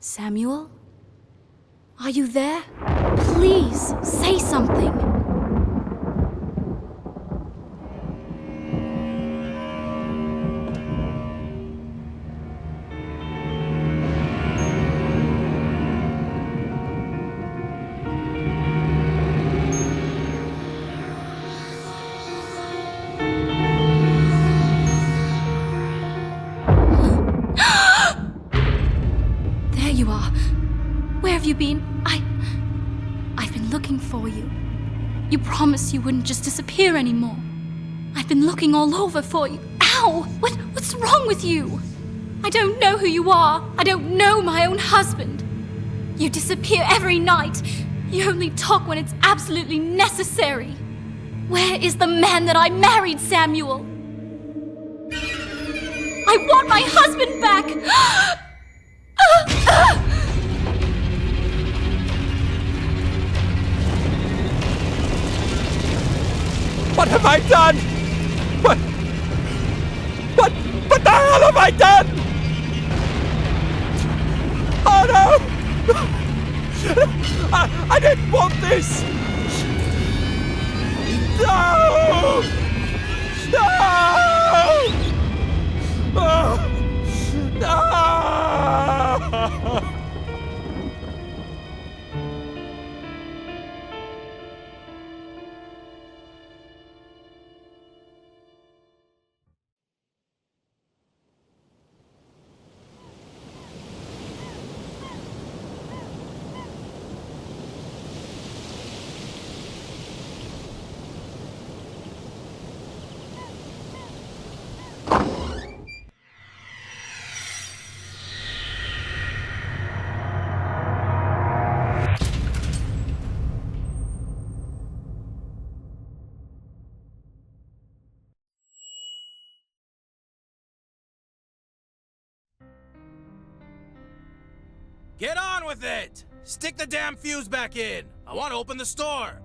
Samuel? Are you there? Please, say something. There you are. Where have you been? I've been looking for you. You promised you wouldn't just disappear anymore. I've been looking all over for you. Ow! What's wrong with you? I don't know who you are. I don't know my own husband. You disappear every night. You only talk when it's absolutely necessary. Where is the man that I married, Samuel? I want my husband back! What have I done? What the hell have I done? Oh no! I didn't want this! No! No! No! Get on with it! Stick the damn fuse back in! I want to open the store!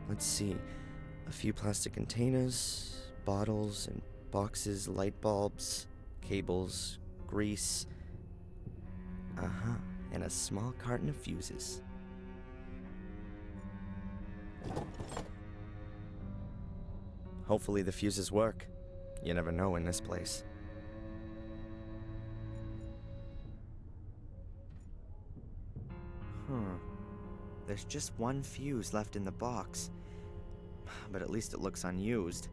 Let's see. A few plastic containers, bottles and boxes, light bulbs, cables, grease. And a small carton of fuses. Hopefully the fuses work. You never know in this place. There's just one fuse left in the box. But at least it looks unused.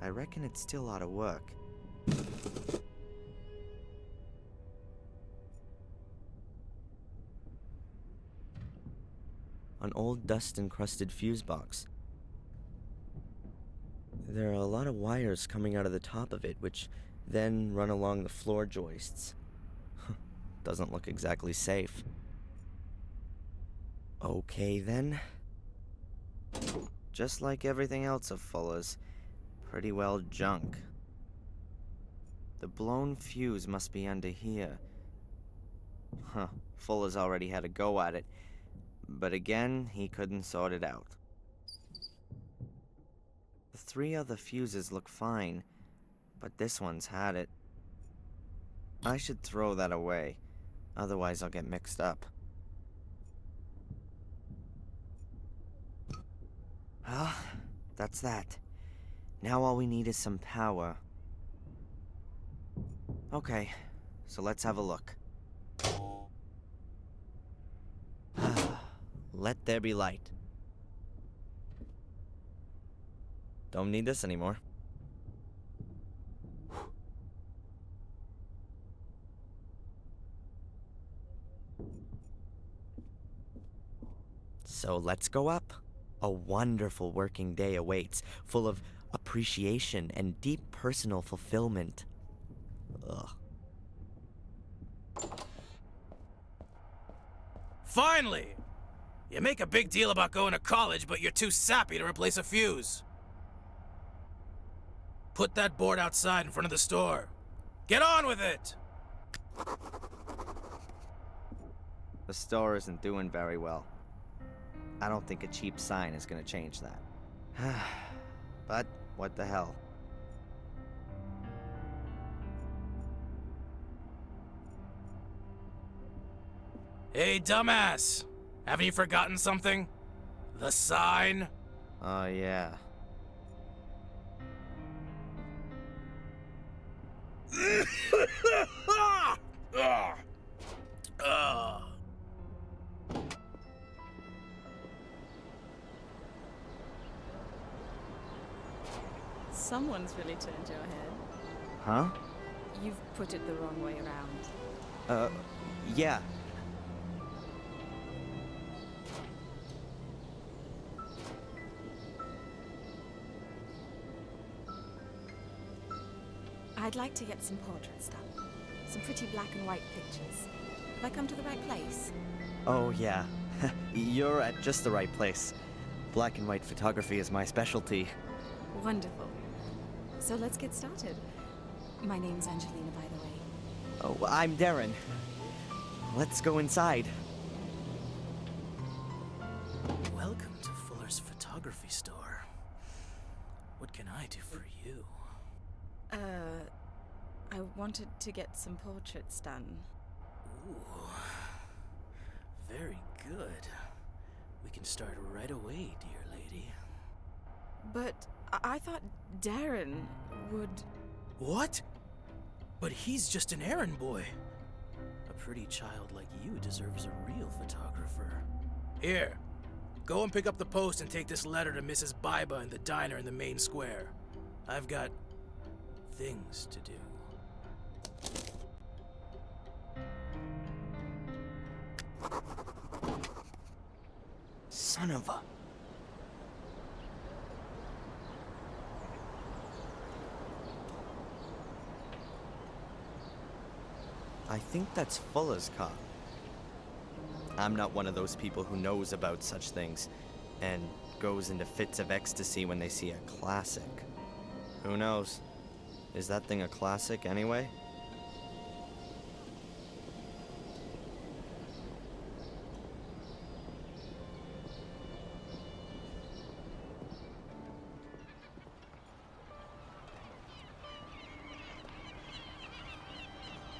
I reckon it still ought to work. An old dust-encrusted fuse box. There are a lot of wires coming out of the top of it, which then run along the floor joists. Doesn't look exactly safe. Okay then. Just like everything else of Fuller's, pretty well junk. The blown fuse must be under here. Fuller's already had a go at it. But again, he couldn't sort it out. The 3 other fuses look fine, but this one's had it. I should throw that away, otherwise I'll get mixed up. Well, that's that. Now all we need is some power. Okay, so let's have a look. Let there be light. Don't need this anymore. So let's go up. A wonderful working day awaits, full of appreciation and deep personal fulfillment. Ugh. Finally! You make a big deal about going to college, but you're too sappy to replace a fuse. Put that board outside in front of the store. Get on with it! The store isn't doing very well. I don't think a cheap sign is gonna change that. But what the hell? Hey, dumbass! Haven't you forgotten something? The sign? Oh, yeah. Someone's really turned your head. Huh? You've put it the wrong way around. Yeah. I'd like to get some portraits done. Some pretty black and white pictures. Have I come to the right place? Oh, yeah. You're at just the right place. Black and white photography is my specialty. Wonderful. So let's get started. My name's Angelina, by the way. Oh, I'm Darren. Let's go inside. Welcome to Fuller's photography store. What can I do for you? I wanted to get some portraits done. Ooh. Very good. We can start right away, dear lady. But I thought Darren would... What? But he's just an errand boy. A pretty child like you deserves a real photographer. Here, go and pick up the post and take this letter to Mrs. Biba in the diner in the main square. I've got things to do. Son of a... I think that's Fuller's car. I'm not one of those people who knows about such things and goes into fits of ecstasy when they see a classic. Who knows? Is that thing a classic anyway?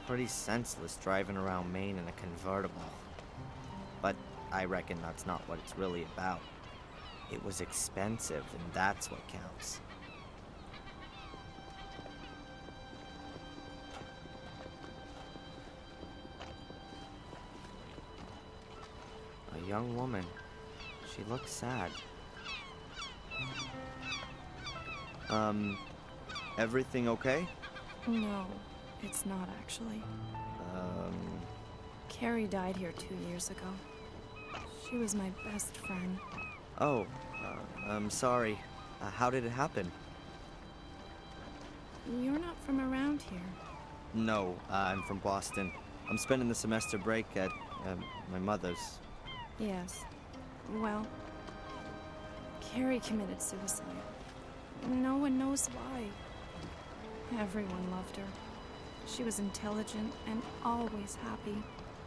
Pretty senseless driving around Maine in a convertible. But I reckon that's not what it's really about. It was expensive, and that's what counts. A young woman. She looks sad. Everything okay? No, it's not actually. Carrie died here 2 years ago. She was my best friend. Oh, I'm sorry. How did it happen? You're not from around here. No, I'm from Boston. I'm spending the semester break at my mother's. Yes. Well, Carrie committed suicide. No one knows why. Everyone loved her. She was intelligent and always happy.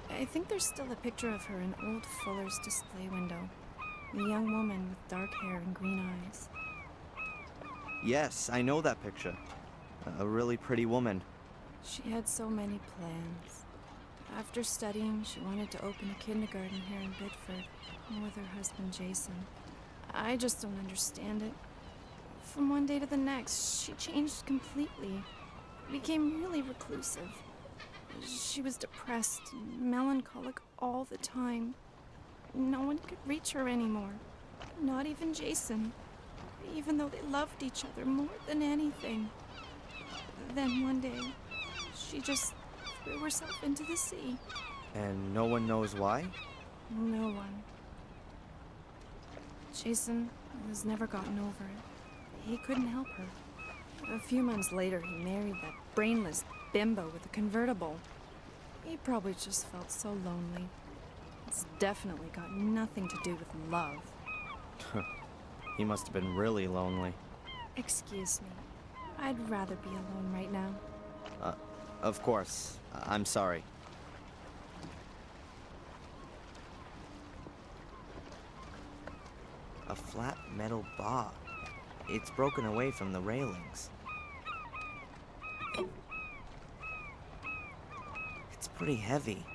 I think there's still a picture of her in old Fuller's display window. A young woman with dark hair and green eyes. Yes, I know that picture. A really pretty woman. She had so many plans. After studying, she wanted to open a kindergarten here in Bedford with her husband Jason. I just don't understand it. From one day to the next, she changed completely. Became really reclusive. She was depressed and melancholic all the time. No one could reach her anymore. Not even Jason. Even though they loved each other more than anything. Then one day, she just threw herself into the sea. And no one knows why? No one. Jason has never gotten over it. He couldn't help her. A few months later, he married that brainless bimbo with a convertible. He probably just felt so lonely. It's definitely got nothing to do with love. He must have been really lonely. Excuse me. I'd rather be alone right now. Of course. I'm sorry. flat metal bar. It's broken away from the railings. It's pretty heavy.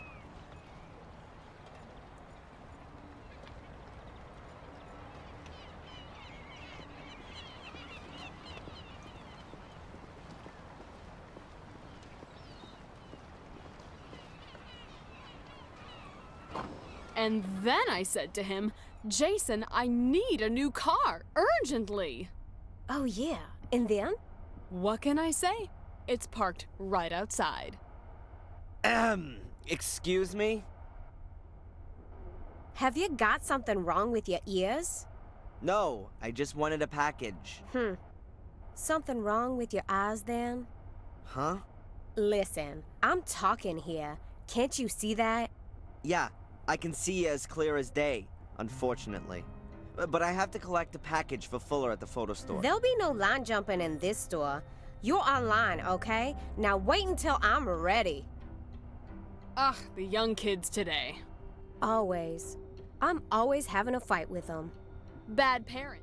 And then I said to him, Jason, I need a new car, urgently. Oh yeah, and then? What can I say? It's parked right outside. Excuse me? Have you got something wrong with your ears? No, I just wanted a package. Something wrong with your eyes then? Huh? Listen, I'm talking here. Can't you see that? Yeah, I can see as clear as day, unfortunately. But I have to collect a package for Fuller at the photo store. There'll be no line jumping in this store. You're online, okay? Now wait until I'm ready. Ugh, the young kids today. Always. I'm always having a fight with them. Bad parent.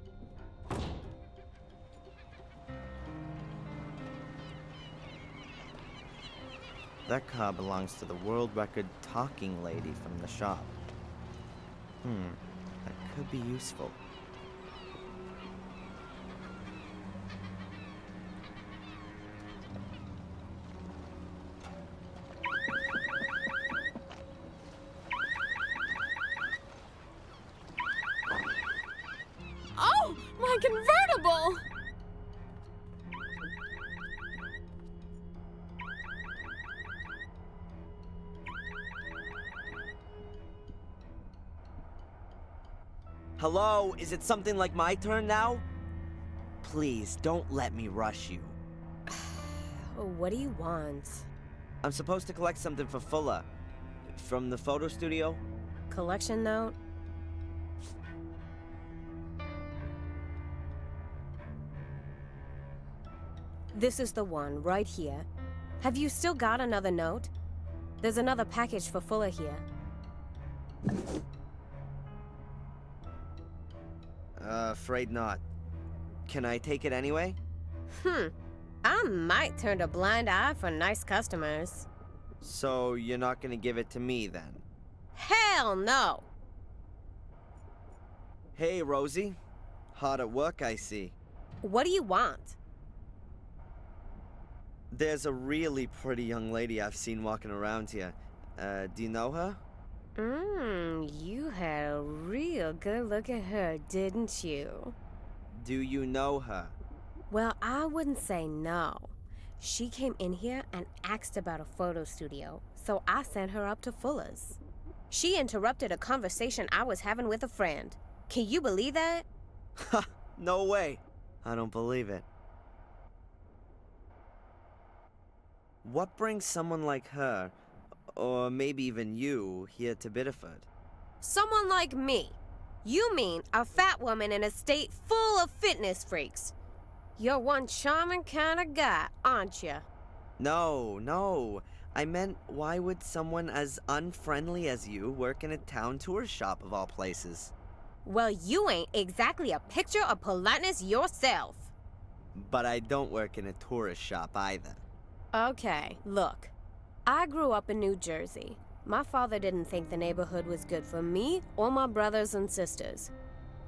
That car belongs to the world record talking lady from the shop. That could be useful. Oh, my convertible! Hello, is it something like my turn now? Please, don't let me rush you. What do you want? I'm supposed to collect something for Fuller. From the photo studio? Collection note? This is the one, right here. Have you still got another note? There's another package for Fuller here. Afraid not. Can I take it anyway? I might turn a blind eye for nice customers. So you're not gonna give it to me then? Hell no! Hey, Rosie. Hard at work, I see. What do you want? There's a really pretty young lady I've seen walking around here. Do you know her? You had a real good look at her, didn't you? Do you know her? Well, I wouldn't say no. She came in here and asked about a photo studio, so I sent her up to Fuller's. She interrupted a conversation I was having with a friend. Can you believe that? Ha! No way. I don't believe it. What brings someone like her, or maybe even you, here to Biddeford? Someone like me. You mean a fat woman in a state full of fitness freaks. You're one charming kind of guy, aren't you? No. I meant, why would someone as unfriendly as you work in a town tourist shop of all places? Well, you ain't exactly a picture of politeness yourself. But I don't work in a tourist shop either. Okay, look. I grew up in New Jersey. My father didn't think the neighborhood was good for me or my brothers and sisters.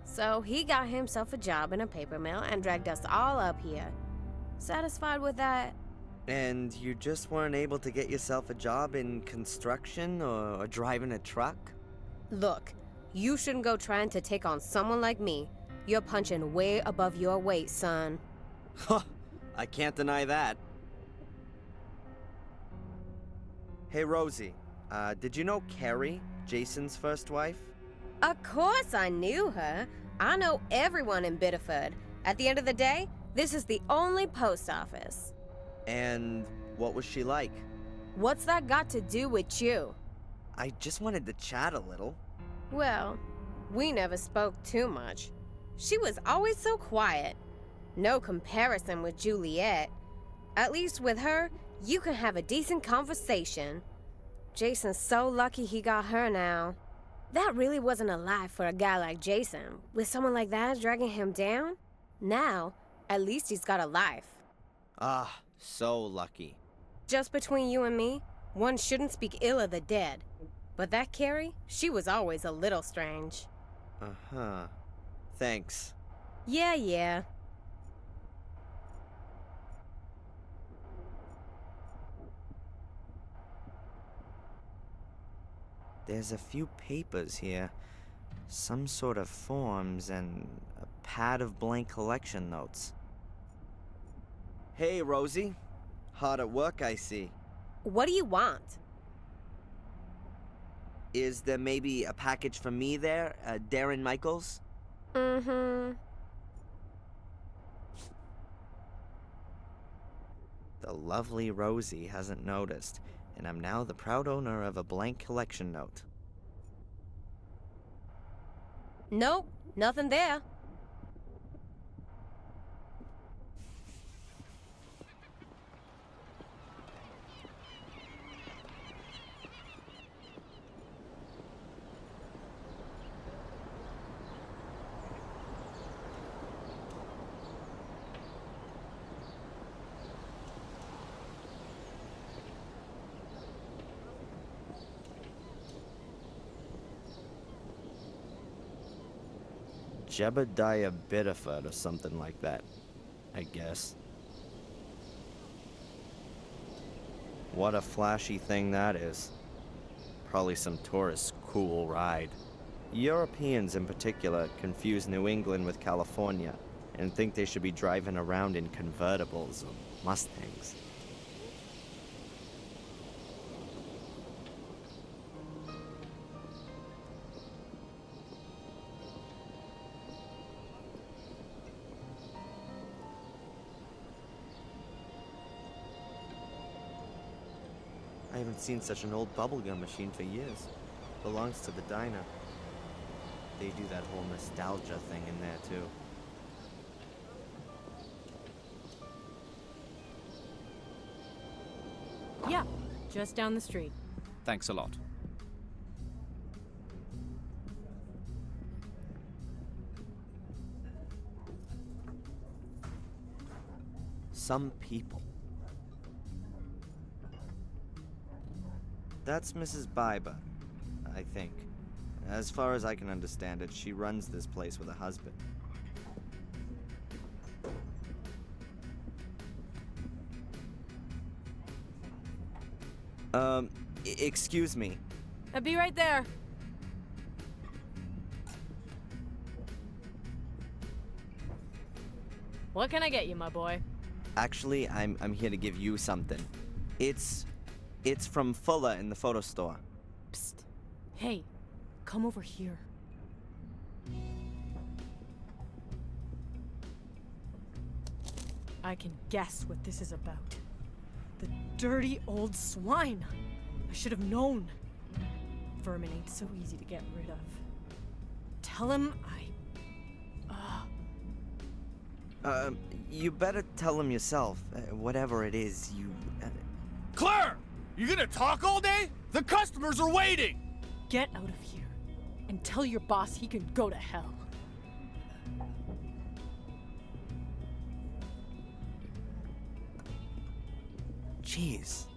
So he got himself a job in a paper mill and dragged us all up here. Satisfied with that? And you just weren't able to get yourself a job in construction or driving a truck? Look, you shouldn't go trying to take on someone like me. You're punching way above your weight, son. Huh, I can't deny that. Hey, Rosie, did you know Carrie, Jason's first wife? Of course I knew her. I know everyone in Biddeford. At the end of the day, this is the only post office. And what was she like? What's that got to do with you? I just wanted to chat a little. Well, we never spoke too much. She was always so quiet. No comparison with Juliet. At least with her, you can have a decent conversation. Jason's so lucky he got her now. That really wasn't a life for a guy like Jason. With someone like that dragging him down? Now, at least he's got a life. Ah, so lucky. Just between you and me, one shouldn't speak ill of the dead. But that Carrie, she was always a little strange. Uh-huh. Thanks. Yeah. There's a few papers here. Some sort of forms and a pad of blank collection notes. Hey, Rosie. Hard at work, I see. What do you want? Is there maybe a package for me there, Darren Michaels? Mm-hmm. The lovely Rosie hasn't noticed, and I'm now the proud owner of a blank collection note. Nope, nothing there. Jebediah Bitterford or something like that, I guess. What a flashy thing that is. Probably some tourist's cool ride. Europeans in particular confuse New England with California and think they should be driving around in convertibles or Mustangs. I haven't seen such an old bubblegum machine for years. Belongs to the diner. They do that whole nostalgia thing in there, too. Yeah, just down the street. Thanks a lot. Some people. That's Mrs. Biber, I think. As far as I can understand it, she runs this place with a husband. Excuse me. I'll be right there. What can I get you, my boy? Actually, I'm here to give you something. It's from Fuller in the photo store. Psst. Hey, come over here. I can guess what this is about. The dirty old swine. I should have known. Vermin ain't so easy to get rid of. Tell him You better tell him yourself. Whatever it is, you... Claire! You gonna talk all day? The customers are waiting! get out of here and tell your boss he can go to hell. Jeez.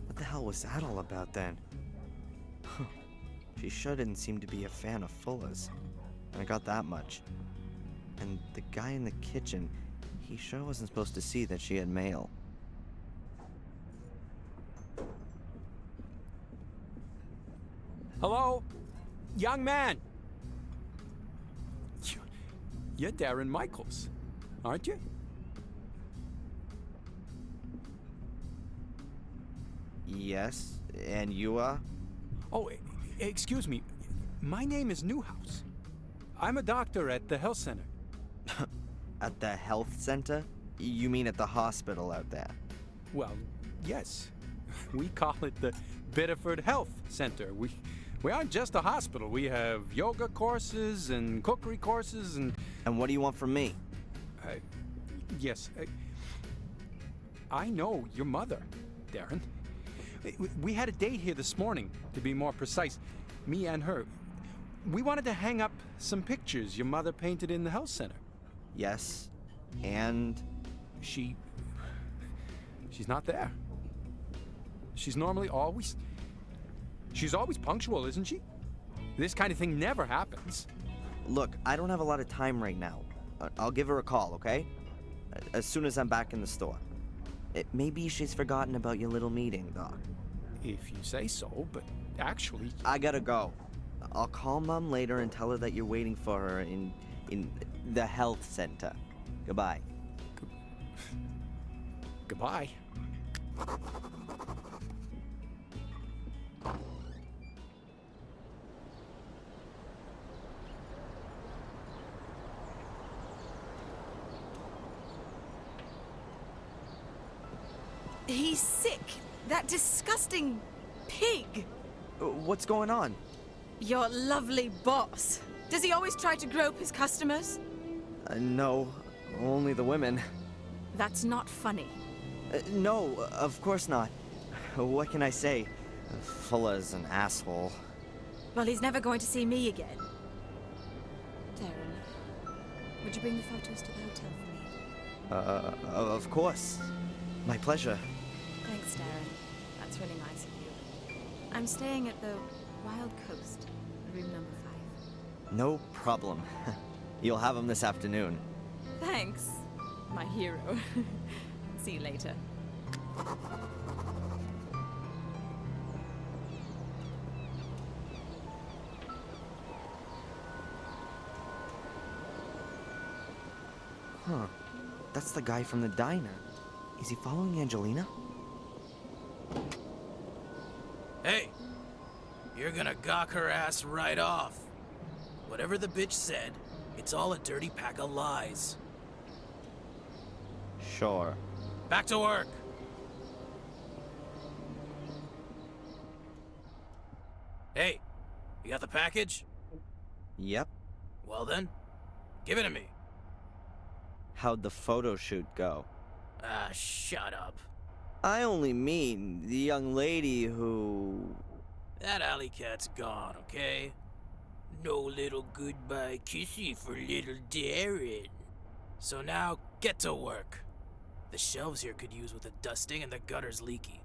What the hell was that all about then? She sure didn't seem to be a fan of Fuller's. I got that much. And the guy in the kitchen, he sure wasn't supposed to see that she had mail. Hello? Young man! You're Darren Michaels, aren't you? Yes, and you are? Oh, excuse me. My name is Newhouse. I'm a doctor at the health center. At the health center? You mean at the hospital out there? Well, yes. We call it the Biddeford Health Center. We aren't just a hospital. We have yoga courses and cookery courses and... And what do you want from me? Yes. I know your mother, Darren. We had a date here this morning, to be more precise. Me and her. we wanted to hang up some pictures your mother painted in the health center. Yes, and She's not there. She's always punctual, isn't she? This kind of thing never happens. look, I don't have a lot of time right now. I'll give her a call, okay? As soon as I'm back in the store. Maybe she's forgotten about your little meeting, Doc. If you say so, but actually... I gotta go. I'll call Mom later and tell her that you're waiting for her in the health center. Goodbye. Goodbye. He's sick. That disgusting pig. What's going on? Your lovely boss. Does he always try to grope his customers? No, only the women. That's not funny. No, of course not. What can I say? Fuller's an asshole. Well, he's never going to see me again. Darren, would you bring the photos to the hotel for me? Of course. My pleasure. Thanks, Darren. That's really nice of you. I'm staying at the Wild Coast, room number 5. No problem. You'll have them this afternoon. Thanks, my hero. See you later. Huh. That's the guy from the diner. Is he following Angelina? Hey! You're gonna gawk her ass right off. Whatever the bitch said, it's all a dirty pack of lies. Sure. Back to work! Hey, you got the package? Yep. Well then, give it to me. How'd the photo shoot go? Ah, shut up. I only mean the young lady who... That alley cat's gone, okay? No little goodbye kissy for little Darren. So now, get to work. The shelves here could use with a dusting and the gutter's leaky.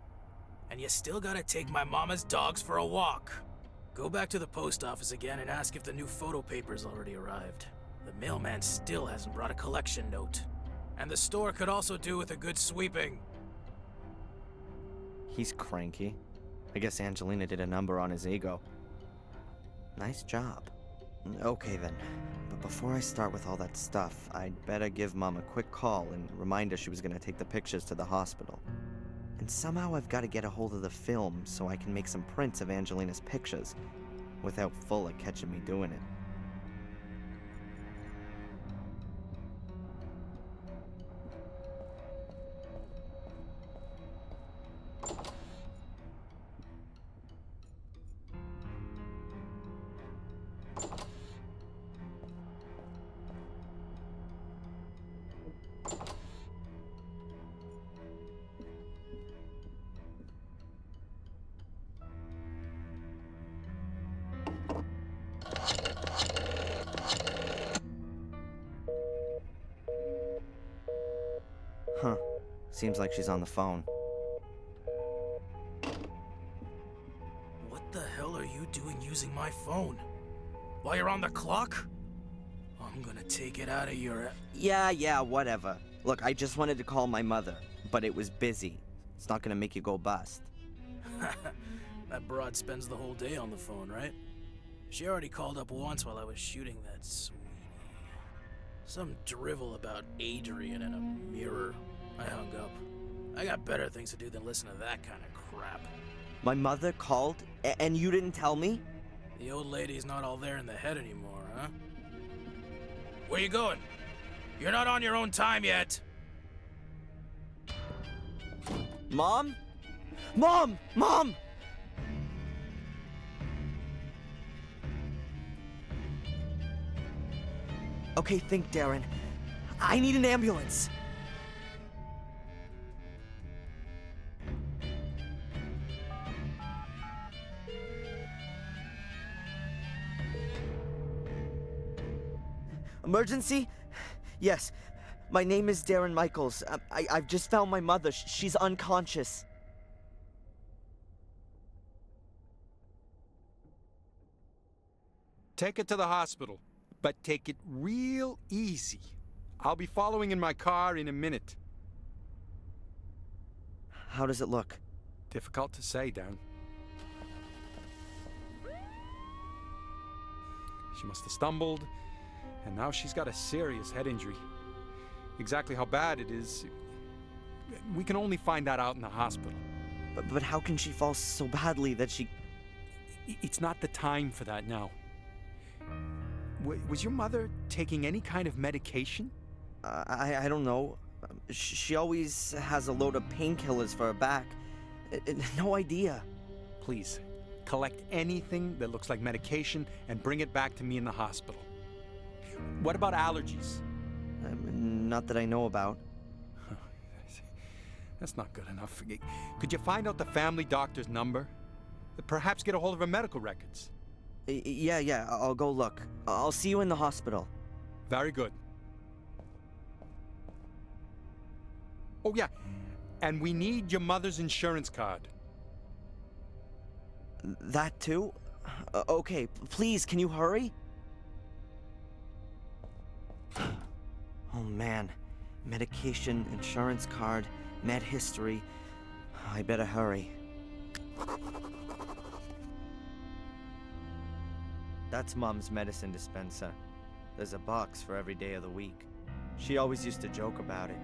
And you still gotta take my mama's dogs for a walk. Go back to the post office again and ask if the new photo paper's already arrived. The mailman still hasn't brought a collection note. And the store could also do with a good sweeping. He's cranky. I guess Angelina did a number on his ego. Nice job. Okay then. But before I start with all that stuff, I'd better give Mom a quick call and remind her she was gonna take the pictures to the hospital. And somehow I've got to get a hold of the film so I can make some prints of Angelina's pictures without Fuller catching me doing it. Huh. Seems like she's on the phone. What the hell are you doing using my phone? While you're on the clock? I'm gonna take it out of your... Yeah, whatever. Look, I just wanted to call my mother, but it was busy. It's not gonna make you go bust. That broad spends the whole day on the phone, right? She already called up once while I was shooting that sweetie. Some drivel about Adrian and a mirror. I hung up. I got better things to do than listen to that kind of crap. My mother called, and you didn't tell me? The old lady's not all there in the head anymore, huh? Where you going? You're not on your own time yet. Mom? Mom! Mom! Okay, think, Darren. I need an ambulance. Emergency? Yes. My name is Darren Michaels. I've just found my mother. She's unconscious. Take it to the hospital, but take it real easy. I'll be following in my car in a minute. How does it look? Difficult to say, Darren. She must have stumbled, and now she's got a serious head injury. Exactly how bad it is, we can only find that out in the hospital. But how can she fall so badly that she... It's not the time for that now. Was your mother taking any kind of medication? I don't know. She always has a load of painkillers for her back. No idea. Please, collect anything that looks like medication and bring it back to me in the hospital. What about allergies? Not that I know about. That's not good enough. Could you find out the family doctor's number? Perhaps get a hold of her medical records. Yeah, I'll go look. I'll see you in the hospital. Very good. Oh, yeah. And we need your mother's insurance card. That too? Okay, please, can you hurry? Oh man. Medication, insurance card, med history. I better hurry. That's Mom's medicine dispenser. There's a box for every day of the week. She always used to joke about it.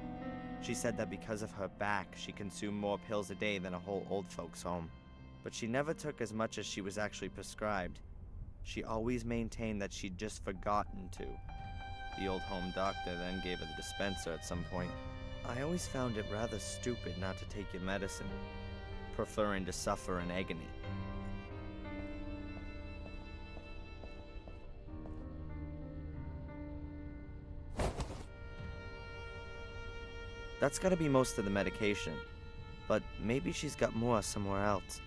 She said that because of her back, she consumed more pills a day than a whole old folks' home. But she never took as much as she was actually prescribed. She always maintained that she'd just forgotten to. The old home doctor then gave her the dispenser at some point. I always found it rather stupid not to take your medicine, preferring to suffer in agony. That's gotta be most of the medication, but maybe she's got more somewhere else.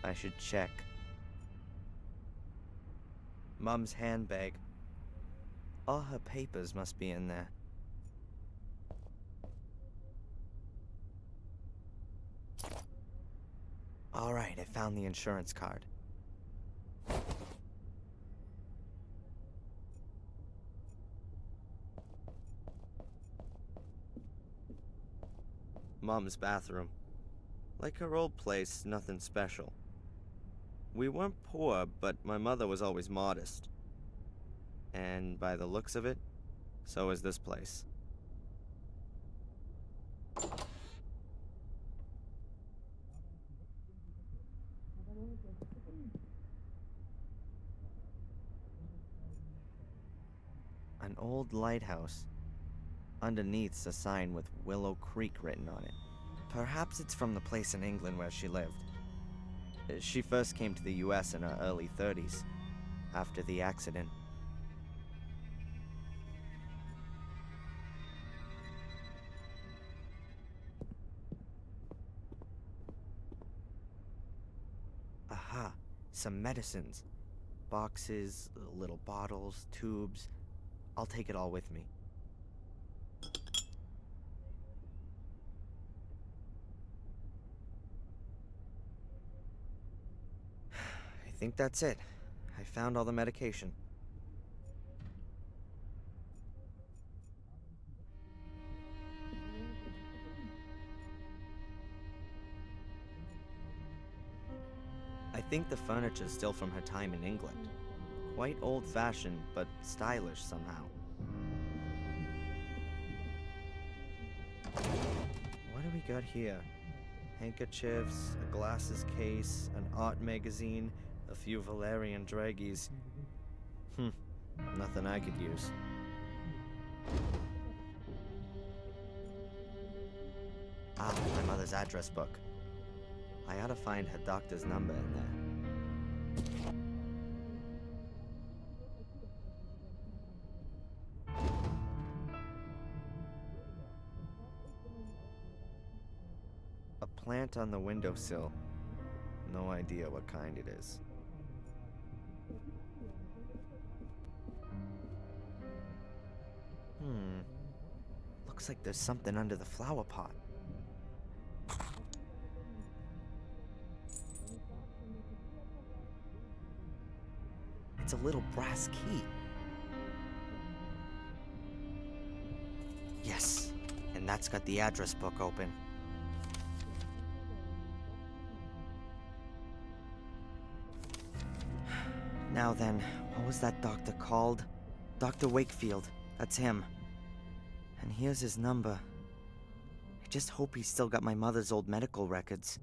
I should check. Mom's handbag. All her papers must be in there. All right, I found the insurance card. Mom's bathroom. Like her old place, nothing special. We weren't poor, but my mother was always modest. And by the looks of it, so is this place. An old lighthouse. Underneath's a sign with Willow Creek written on it. Perhaps it's from the place in England where she lived. She first came to the US in her early 30s, after the accident. Aha, some medicines. Boxes, little bottles, tubes. I'll take it all with me. I think that's it. I found all the medication. I think the furniture's still from her time in England. Quite old-fashioned, but stylish somehow. What do we got here? Handkerchiefs, a glasses case, an art magazine, a few Valerian draggies. Nothing I could use. Ah, my mother's address book. I ought to find her doctor's number in there. A plant on the windowsill. No idea what kind it is. Looks like there's something under the flower pot. It's a little brass key. Yes, and that's got the address book open. Now then, what was that doctor called? Dr. Wakefield, that's him. And here's his number. I just hope he's still got my mother's old medical records.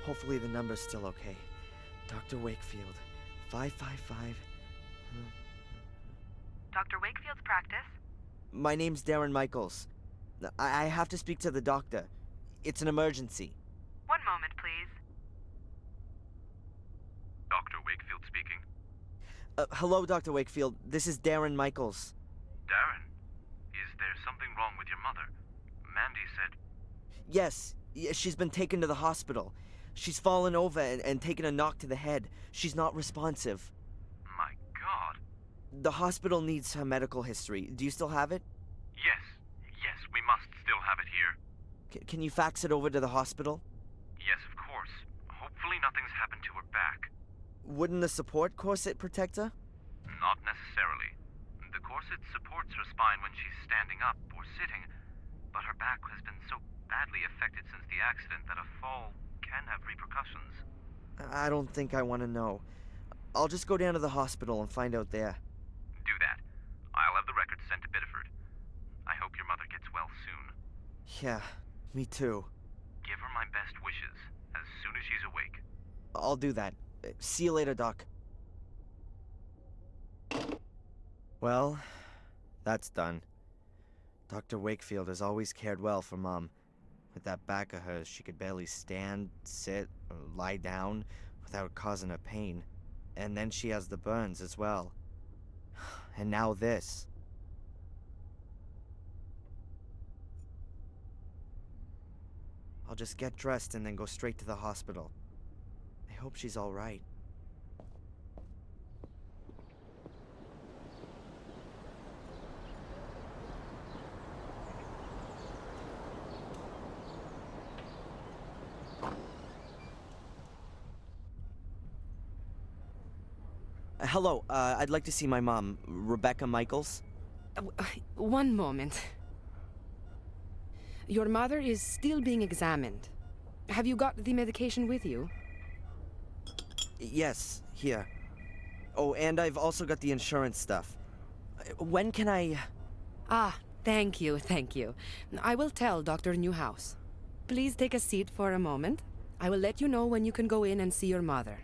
Hopefully the number's still okay. Dr. Wakefield, 555... Dr. Wakefield's practice? My name's Darren Michaels. I have to speak to the doctor. It's an emergency. One moment, please. Dr. Wakefield speaking. Hello, Dr. Wakefield. This is Darren Michaels. Darren, is there something wrong with your mother? Mandy said... Yes, she's been taken to the hospital. She's fallen over and taken a knock to the head. She's not responsive. My God. The hospital needs her medical history. Do you still have it? Yes, we must still have it here. Can you fax it over to the hospital? Yes, of course. Hopefully nothing's happened to her back. Wouldn't the support corset protect her? Not necessarily. The corset supports her spine when she's standing up or sitting, but her back has been so badly affected since the accident that a fall can have repercussions. I don't think I want to know. I'll just go down to the hospital and find out there. Do that. I'll have the records sent to Biddeford. I hope your mother gets well soon. Yeah, me too. Give her my best wishes as soon as she's awake. I'll do that. See you later, Doc. Well, that's done. Dr. Wakefield has always cared well for Mom. With that back of hers, she could barely stand, sit, or lie down without causing her pain. And then she has the burns as well. And now this. I'll just get dressed and then go straight to the hospital. I hope she's all right. Hello, I'd like to see my mom, Rebecca Michaels. One moment. Your mother is still being examined. Have you got the medication with you? Yes, here. Oh, and I've also got the insurance stuff. When can I... Ah, thank you, thank you. I will tell Dr. Newhouse. Please take a seat for a moment. I will let you know when you can go in and see your mother.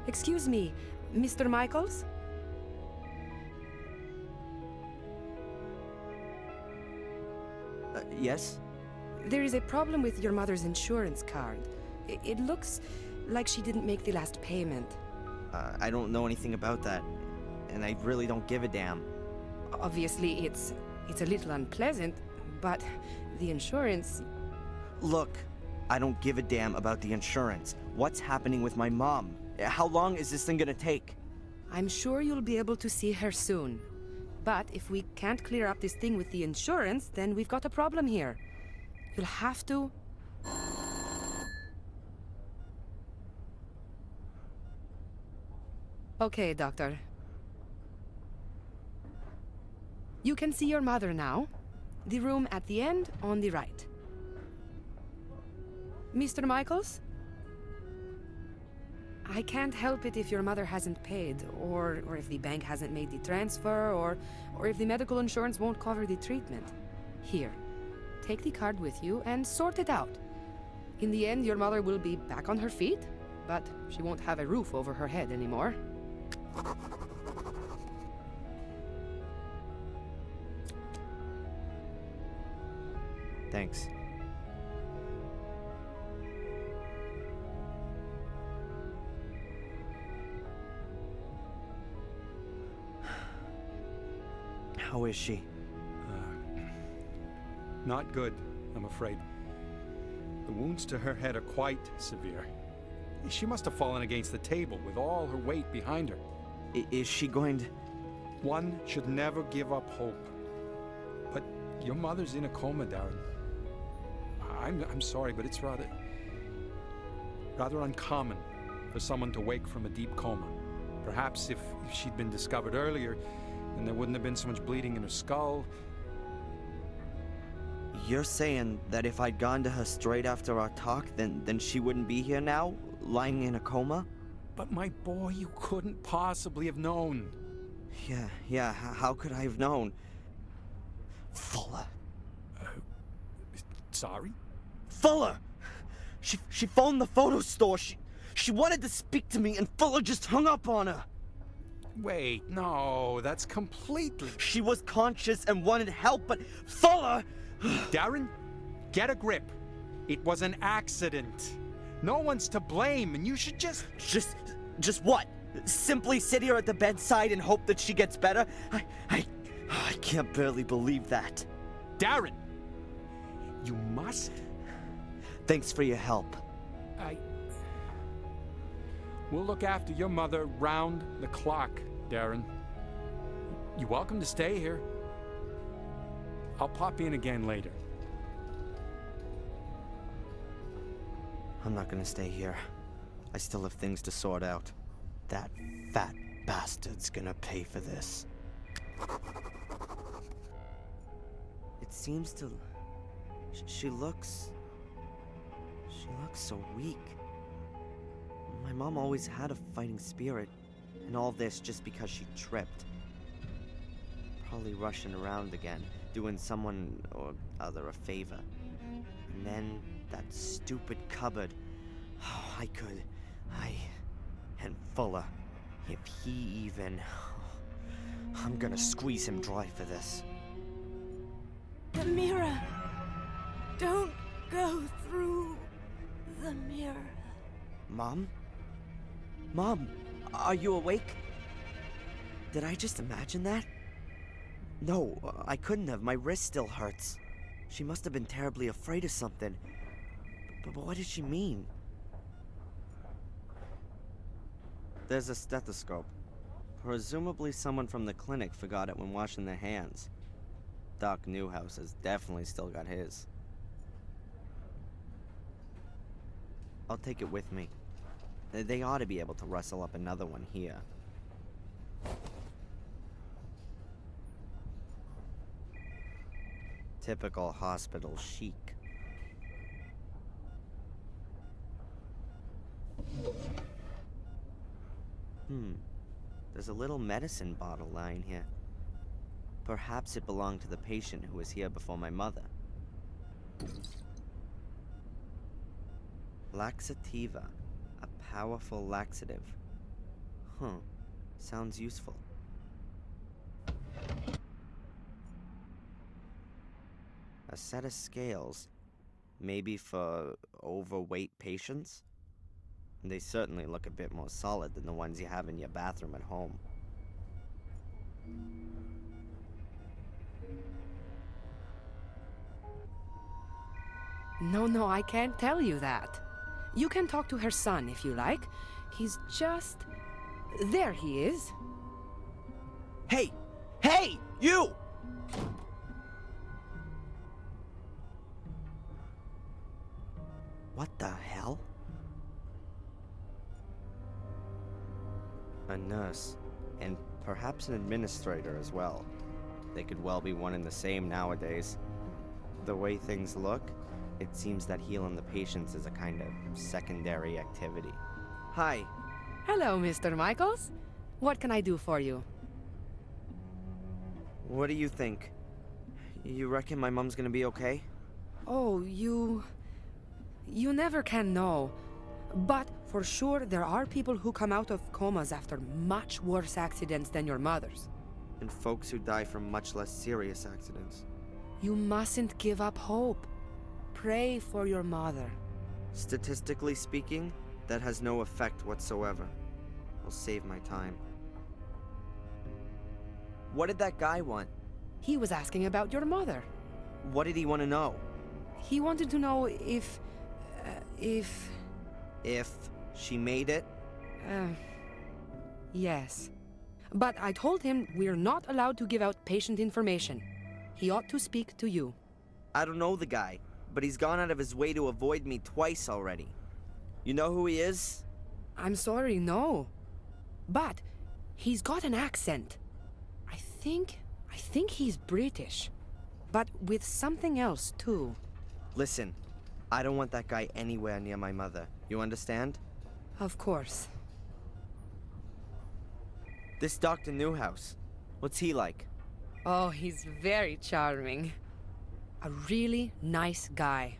Excuse me, Mr. Michaels? Yes? There is a problem with your mother's insurance card. It looks like she didn't make the last payment. I don't know anything about that, and I really don't give a damn. Obviously, it's a little unpleasant, but the insurance... Look, I don't give a damn about the insurance. What's happening with my mom? How long is this thing gonna take? I'm sure you'll be able to see her soon. But if we can't clear up this thing with the insurance, then we've got a problem here. You'll have to... Okay, Doctor. You can see your mother now. The room at the end on the right. Mr. Michaels? I can't help it if your mother hasn't paid, or if the bank hasn't made the transfer, or if the medical insurance won't cover the treatment. Here, take the card with you and sort it out. In the end, your mother will be back on her feet, but she won't have a roof over her head anymore. Thanks. How is she? Not good, I'm afraid. The wounds to her head are quite severe. She must have fallen against the table with all her weight behind her. Is she going to... One should never give up hope. But your mother's in a coma, Darren. I'm sorry, but it's rather uncommon for someone to wake from a deep coma. Perhaps if she'd been discovered earlier, then there wouldn't have been so much bleeding in her skull. You're saying that if I'd gone to her straight after our talk, then she wouldn't be here now, lying in a coma? But my boy, you couldn't possibly have known. Yeah, how could I have known? Fuller. Sorry? Fuller! She phoned the photo store. She wanted to speak to me, and Fuller just hung up on her. Wait, no, that's completely... She was conscious and wanted help, but Fuller... Darren, get a grip. It was an accident. No one's to blame, and you should just... Just what? Simply sit here at the bedside and hope that she gets better? I can't barely believe that. Darren! You must... Thanks for your help. We'll look after your mother round the clock, Darren. You're welcome to stay here. I'll pop in again later. I'm not gonna stay here. I still have things to sort out. That fat bastard's gonna pay for this. It seems to... She looks so weak. My mom always had a fighting spirit, and all this just because she tripped. Probably rushing around again, doing someone or other a favor. And then that stupid cupboard. Oh, and Fuller. If he even... I'm gonna squeeze him dry for this. The mirror. Don't go through the mirror. Mom? Mom, are you awake? Did I just imagine that? No, I couldn't have. My wrist still hurts. She must have been terribly afraid of something. But what did she mean? There's a stethoscope. Presumably someone from the clinic forgot it when washing their hands. Doc Newhouse has definitely still got his. I'll take it with me. They ought to be able to rustle up another one here. Typical hospital chic. There's a little medicine bottle lying here. Perhaps it belonged to the patient who was here before my mother. Laxativa. A powerful laxative. Sounds useful. A set of scales. Maybe for overweight patients? They certainly look a bit more solid than the ones you have in your bathroom at home. No, I can't tell you that. You can talk to her son if you like. He's just... There he is. Hey! You! What the hell? A nurse, and perhaps an administrator as well. They could well be one and the same nowadays. The way things look, it seems that healing the patients is a kind of secondary activity. Hi. Hello, Mr. Michaels. What can I do for you? What do you think? You reckon my mom's gonna be okay? Oh, you never can know. But for sure, there are people who come out of comas after much worse accidents than your mother's. And folks who die from much less serious accidents. You mustn't give up hope. Pray for your mother. Statistically speaking, that has no effect whatsoever. I'll save my time. What did that guy want? He was asking about your mother. What did he want to know? He wanted to know if she made it? Yes. But I told him we're not allowed to give out patient information. He ought to speak to you. I don't know the guy, but he's gone out of his way to avoid me twice already. You know who he is? I'm sorry, no. But he's got an accent. I think he's British. But with something else, too. Listen, I don't want that guy anywhere near my mother. You understand? Of course. This Dr. Newhouse, what's he like? Oh, he's very charming. A really nice guy.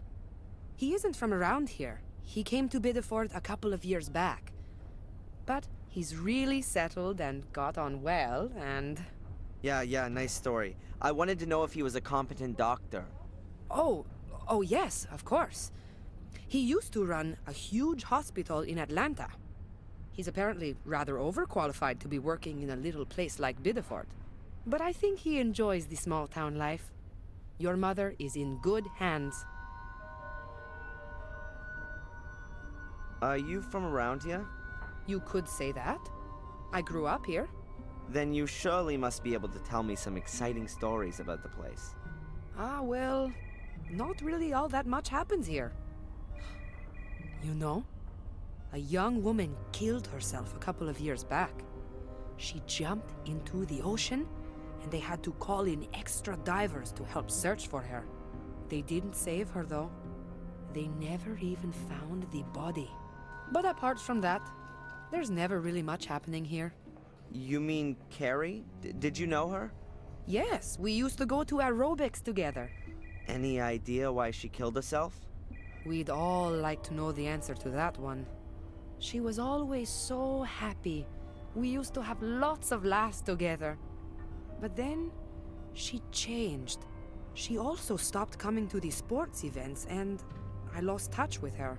He isn't from around here. He came to Bideford a couple of years back. But he's really settled and got on well, and... Yeah, nice story. I wanted to know if he was a competent doctor. Oh, yes, of course. He used to run a huge hospital in Atlanta. He's apparently rather overqualified to be working in a little place like Bideford. But I think he enjoys the small town life. Your mother is in good hands. Are you from around here? You could say that. I grew up here. Then you surely must be able to tell me some exciting stories about the place. Ah, well, not really all that much happens here. You know, a young woman killed herself a couple of years back. She jumped into the ocean, and they had to call in extra divers to help search for her. They didn't save her, though. They never even found the body. But apart from that, there's never really much happening here. You mean Carrie? Did you know her? Yes, we used to go to aerobics together. Any idea why she killed herself? We'd all like to know the answer to that one. She was always so happy. We used to have lots of laughs together. But then, she changed. She also stopped coming to the sports events, and I lost touch with her.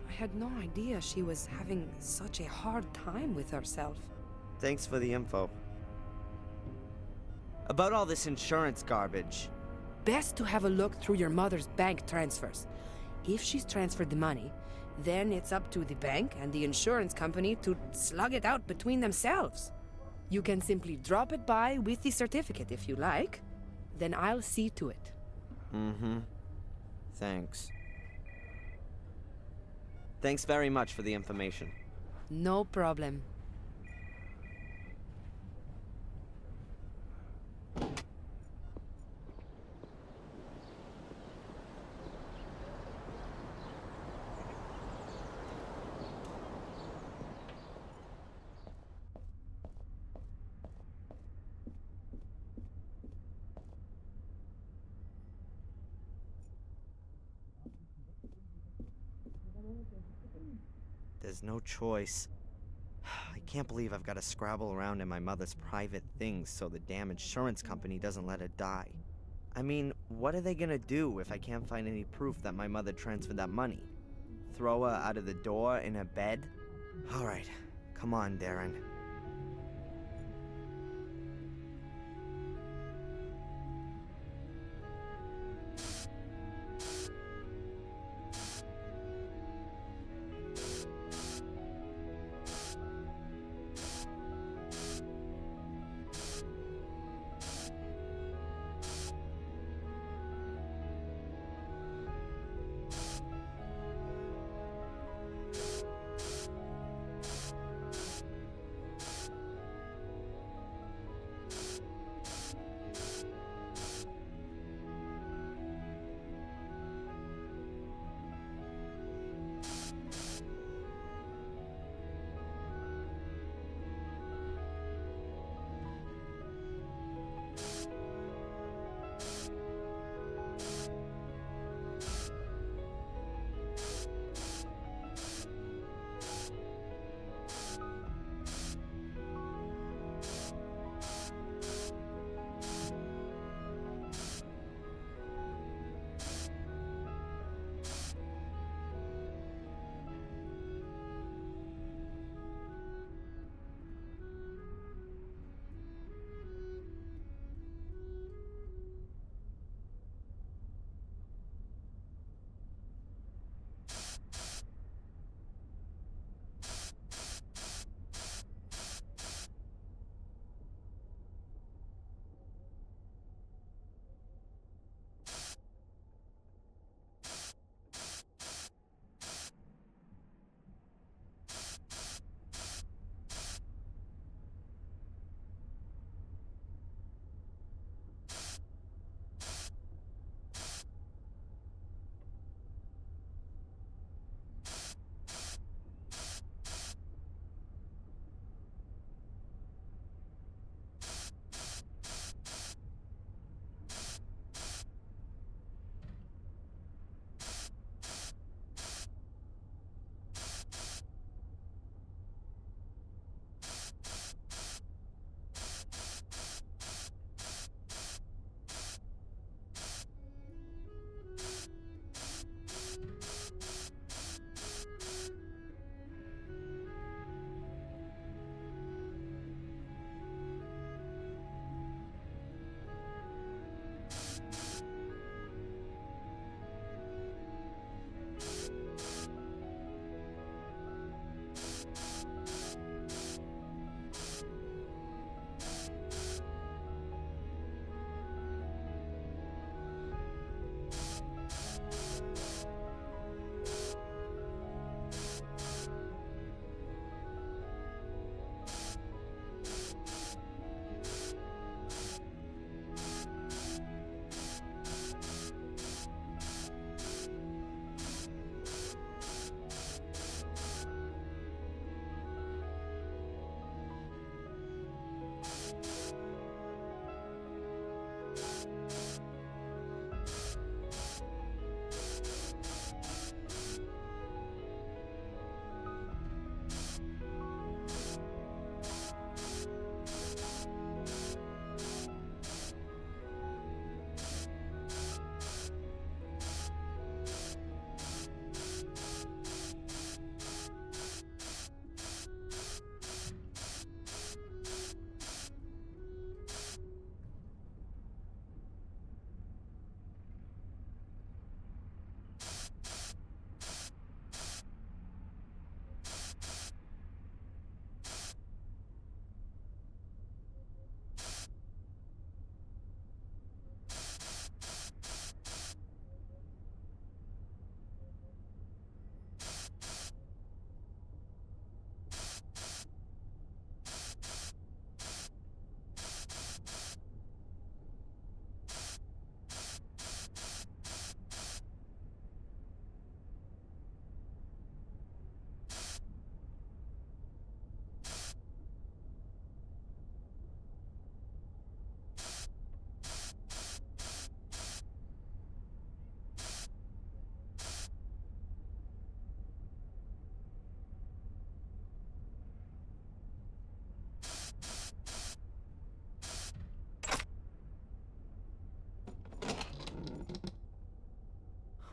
I had no idea she was having such a hard time with herself. Thanks for the info. About all this insurance garbage. Best to have a look through your mother's bank transfers. If she's transferred the money, then it's up to the bank and the insurance company to slug it out between themselves. You can simply drop it by with the certificate if you like. Then I'll see to it. Mm-hmm. Thanks. Thanks very much for the information. No problem. There's no choice. I can't believe I've got to scrabble around in my mother's private things so the damn insurance company doesn't let her die. I mean, what are they gonna do if I can't find any proof that my mother transferred that money? Throw her out of the door in her bed? Alright, come on, Darren.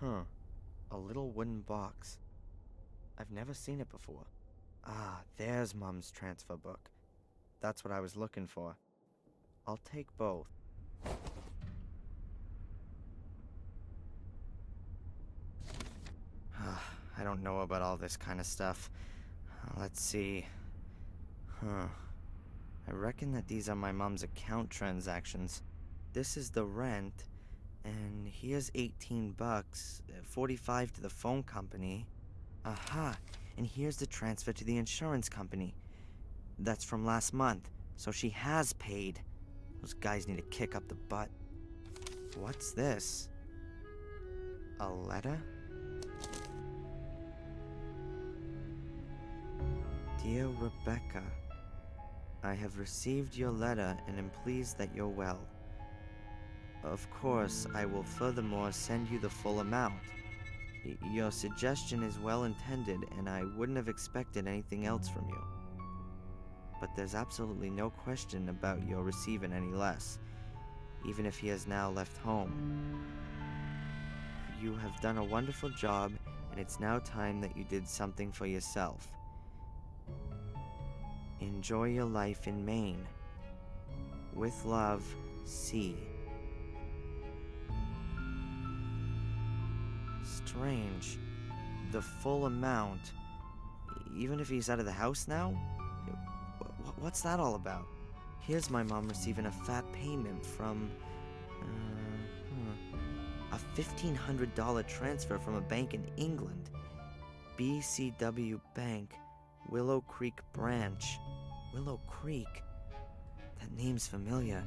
Huh. A little wooden box. I've never seen it before. Ah, there's Mom's transfer book. That's what I was looking for. I'll take both. I don't know about all this kind of stuff. Let's see. I reckon that these are my mom's account transactions. This is the rent, and here's 18 bucks, 45 to the phone company. Aha, and here's the transfer to the insurance company. That's from last month, so she has paid. Those guys need to kick up the butt. What's this? A letter? Dear Rebecca, I have received your letter and am pleased that you're well. Of course, I will furthermore send you the full amount. Your suggestion is well intended, and I wouldn't have expected anything else from you. But there's absolutely no question about your receiving any less, even if he has now left home. You have done a wonderful job, and it's now time that you did something for yourself. Enjoy your life in Maine. With love, C. Strange. The full amount. Even if he's out of the house now? What's that all about? Here's my mom receiving a fat payment from... a $1,500 transfer from a bank in England. BCW Bank, Willow Creek branch. Willow Creek? That name's familiar.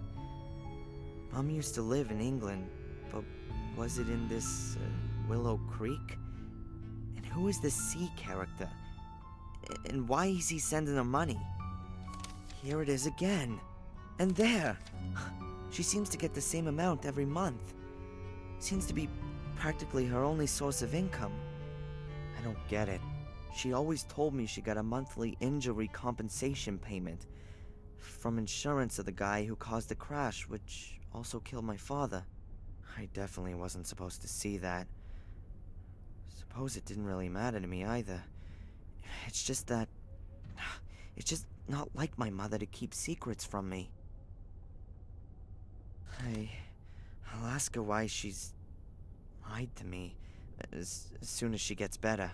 Mom used to live in England, but was it in this Willow Creek? And who is this C character? And why is he sending her money? Here it is again. And there! She seems to get the same amount every month. Seems to be practically her only source of income. I don't get it. She always told me she got a monthly injury compensation payment from insurance of the guy who caused the crash, which also killed my father. I definitely wasn't supposed to see that. Suppose it didn't really matter to me either. It's just that... It's just not like my mother to keep secrets from me. I'll ask her why she's lied to me as soon as she gets better.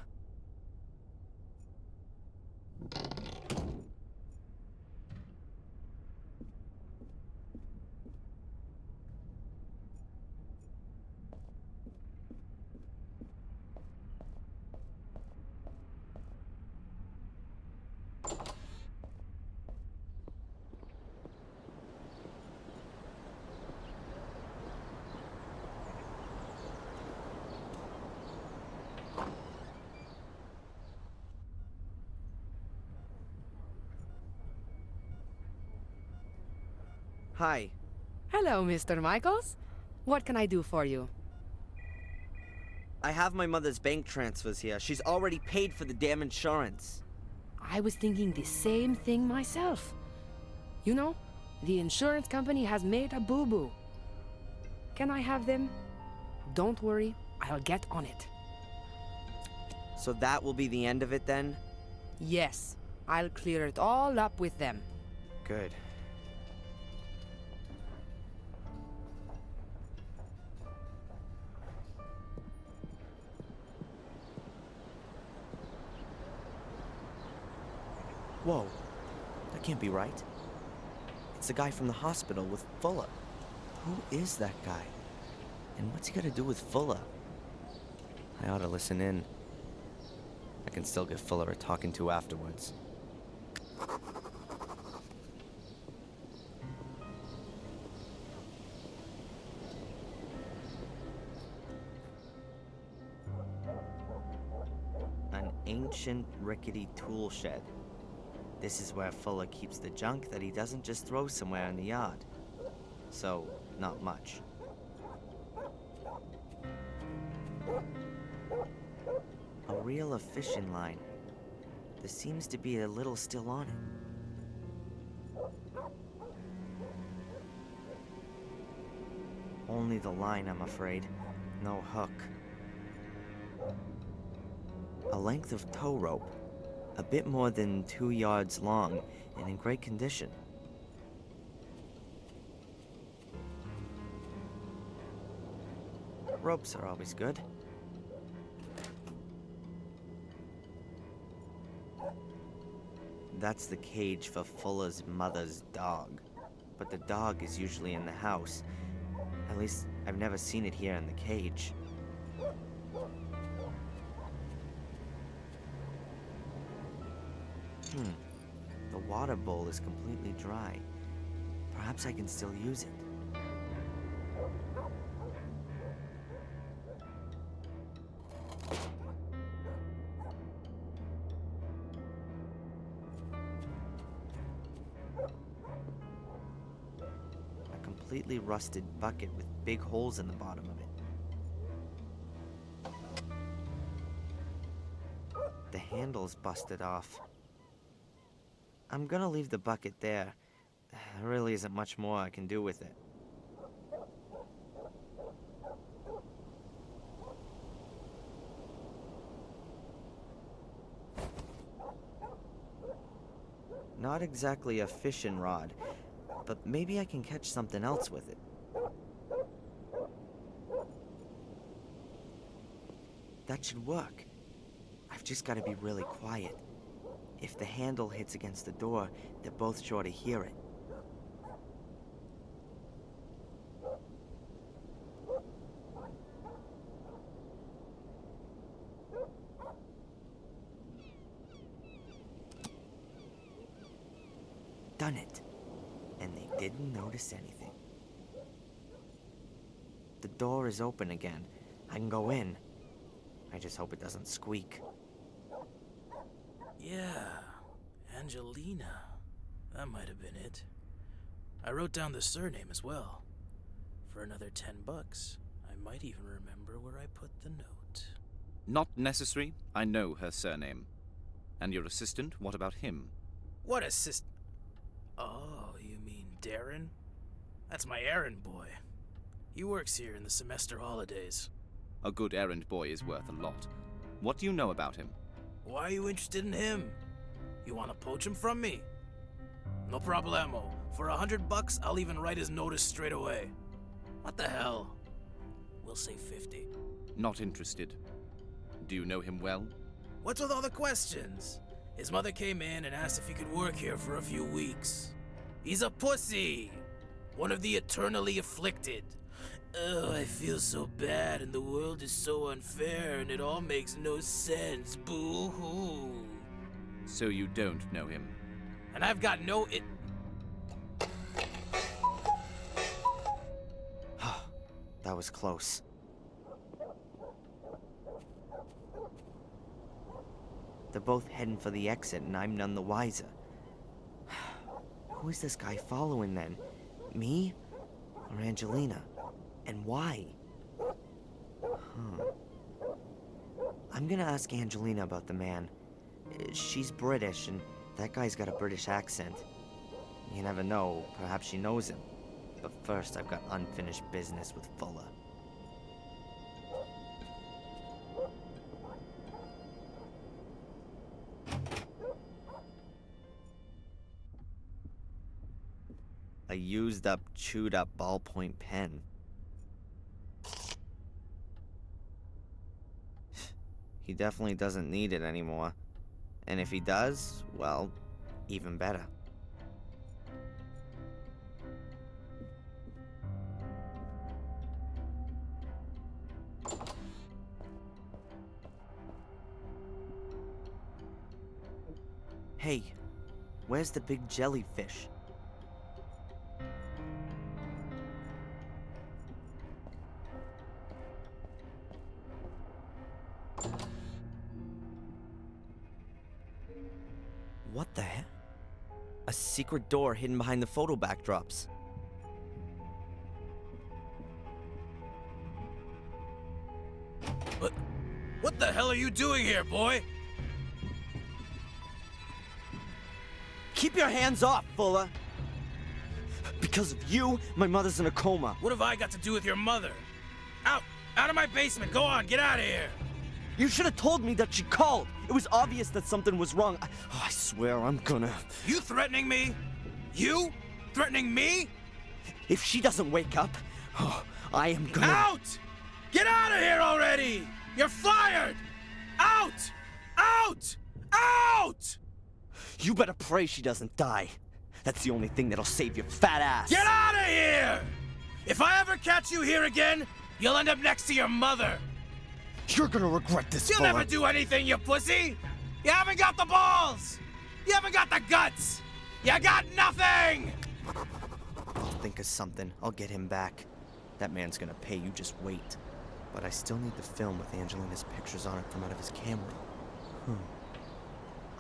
Hi. Hello, Mr. Michaels. What can I do for you? I have my mother's bank transfers here. She's already paid for the damn insurance. I was thinking the same thing myself. You know, the insurance company has made a boo-boo. Can I have them? Don't worry, I'll get on it. So that will be the end of it then? Yes, I'll clear it all up with them. Good. Whoa, that can't be right. It's the guy from the hospital with Fuller. Who is that guy? And what's he got to do with Fuller? I ought to listen in. I can still give Fuller a talking to afterwards. An ancient, rickety tool shed. This is where Fuller keeps the junk that he doesn't just throw somewhere in the yard. So, not much. A reel of fishing line. There seems to be a little still on it. Only the line, I'm afraid. No hook. A length of tow rope, a bit more than 2 yards long, and in great condition. Ropes are always good. That's the cage for Fuller's mother's dog. But the dog is usually in the house. At least, I've never seen it here in the cage. The water bowl is completely dry. Perhaps I can still use it. A completely rusted bucket with big holes in the bottom of it. The handle's busted off. I'm gonna leave the bucket there. There really isn't much more I can do with it. Not exactly a fishing rod, but maybe I can catch something else with it. That should work. I've just gotta be really quiet. If the handle hits against the door, they're both sure to hear it. Done it. And they didn't notice anything. The door is open again. I can go in. I just hope it doesn't squeak. Yeah, Angelina. That might have been it. I wrote down the surname as well. For another $10, I might even remember where I put the note. Not necessary. I know her surname. And your assistant, what about him? What assistant? Oh, you mean Darren? That's my errand boy. He works here in the semester holidays. A good errand boy is worth a lot. What do you know about him? Why are you interested in him? You want to poach him from me? No problemo. For $100, I'll even write his notice straight away. What the hell? We'll say 50. Not interested. Do you know him well? What's with all the questions? His mother came in and asked if he could work here for a few weeks. He's a pussy! One of the eternally afflicted. Oh, I feel so bad and the world is so unfair and it all makes no sense. Boo-hoo. So you don't know him? And I've got no That was close. They're both heading for the exit and I'm none the wiser. Who is this guy following then? Me? Or Angelina? And why? I'm gonna ask Angelina about the man. She's British, and that guy's got a British accent. You never know, perhaps she knows him. But first, I've got unfinished business with Fuller. A used-up, chewed-up ballpoint pen. He definitely doesn't need it anymore. And if he does, well, even better. Hey, where's the big jellyfish? What the heck? A secret door hidden behind the photo backdrops. What the hell are you doing here, boy? Keep your hands off, Fuller! Because of you, my mother's in a coma. What have I got to do with your mother? Out! Out of my basement! Go on, get out of here! You should have told me that she called. It was obvious that something was wrong. I swear I'm gonna... You threatening me? You? Threatening me? If she doesn't wake up, I am gonna... Out! Get out of here already! You're fired! Out! Out! Out! You better pray she doesn't die. That's the only thing that'll save your fat ass. Get out of here! If I ever catch you here again, you'll end up next to your mother. You're gonna regret this, You'll Fuller. never do anything, you pussy! You haven't got the balls! You haven't got the guts! You got nothing! I'll think of something. I'll get him back. That man's gonna pay, you just wait. But I still need the film with Angelina's pictures on it from out of his camera.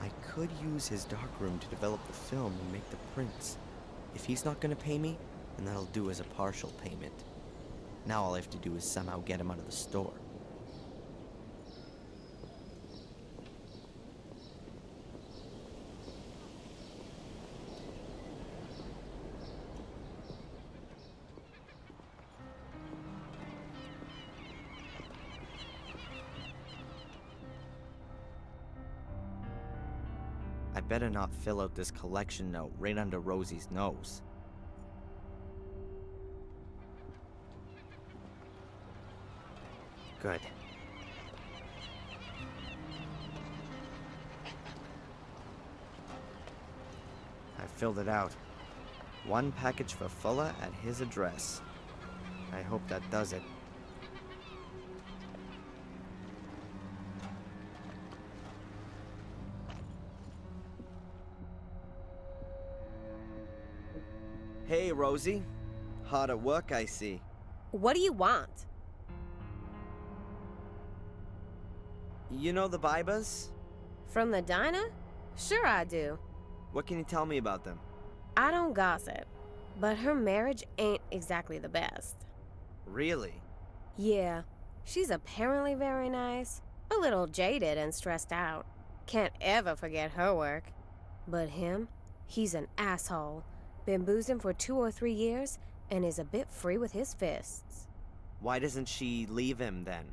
I could use his darkroom to develop the film and make the prints. If he's not gonna pay me, then that'll do as a partial payment. Now all I have to do is somehow get him out of the store. I better not fill out this collection note right under Rosie's nose. Good. I filled it out. One package for Fuller at his address. I hope that does it. Hey, Rosie. Hard at work, I see. What do you want? You know the Bibas? From the diner? Sure I do. What can you tell me about them? I don't gossip, but her marriage ain't exactly the best. Really? Yeah, she's apparently very nice. A little jaded and stressed out. Can't ever forget her work. But him? He's an asshole. Been boozing for 2 or 3 years and is a bit free with his fists. Why doesn't she leave him then?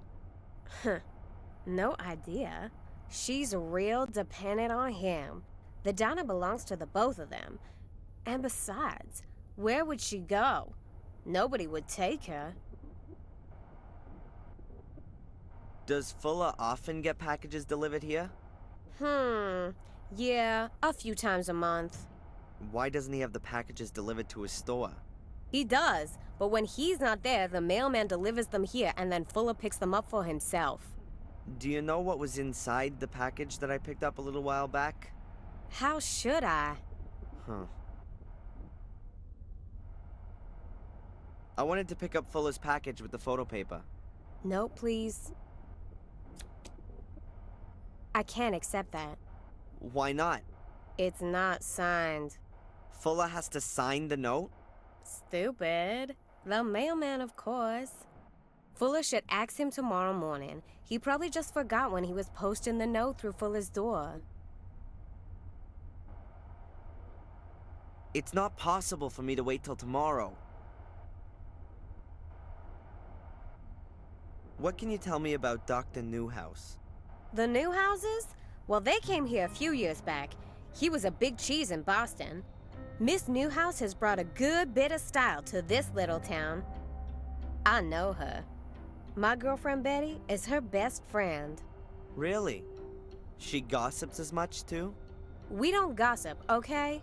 Huh. No idea. She's real dependent on him. The diner belongs to the both of them. And besides, where would she go? Nobody would take her. Does Fuller often get packages delivered here? Yeah, a few times a month. Why doesn't he have the packages delivered to his store? He does, but when he's not there, the mailman delivers them here and then Fuller picks them up for himself. Do you know what was inside the package that I picked up a little while back? How should I? I wanted to pick up Fuller's package with the photo paper. No, please. I can't accept that. Why not? It's not signed. Fuller has to sign the note? Stupid. The mailman, of course. Fuller should ask him tomorrow morning. He probably just forgot when he was posting the note through Fuller's door. It's not possible for me to wait till tomorrow. What can you tell me about Dr. Newhouse? The Newhouses? Well, they came here a few years back. He was a big cheese in Boston. Miss Newhouse has brought a good bit of style to this little town. I know her. My girlfriend Betty is her best friend. Really? She gossips as much too? We don't gossip, okay?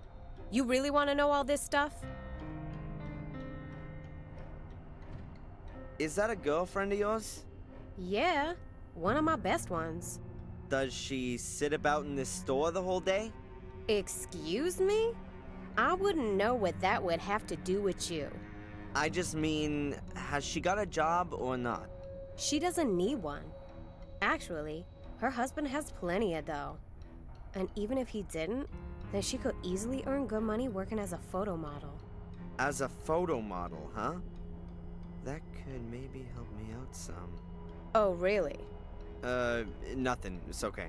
You really want to know all this stuff? Is that a girlfriend of yours? Yeah, one of my best ones. Does she sit about in this store the whole day? Excuse me? I wouldn't know what that would have to do with you. I just mean, has she got a job or not? She doesn't need one. Actually, her husband has plenty of dough. And even if he didn't, then she could easily earn good money working as a photo model. As a photo model, huh? That could maybe help me out some. Oh, really? Nothing. It's okay.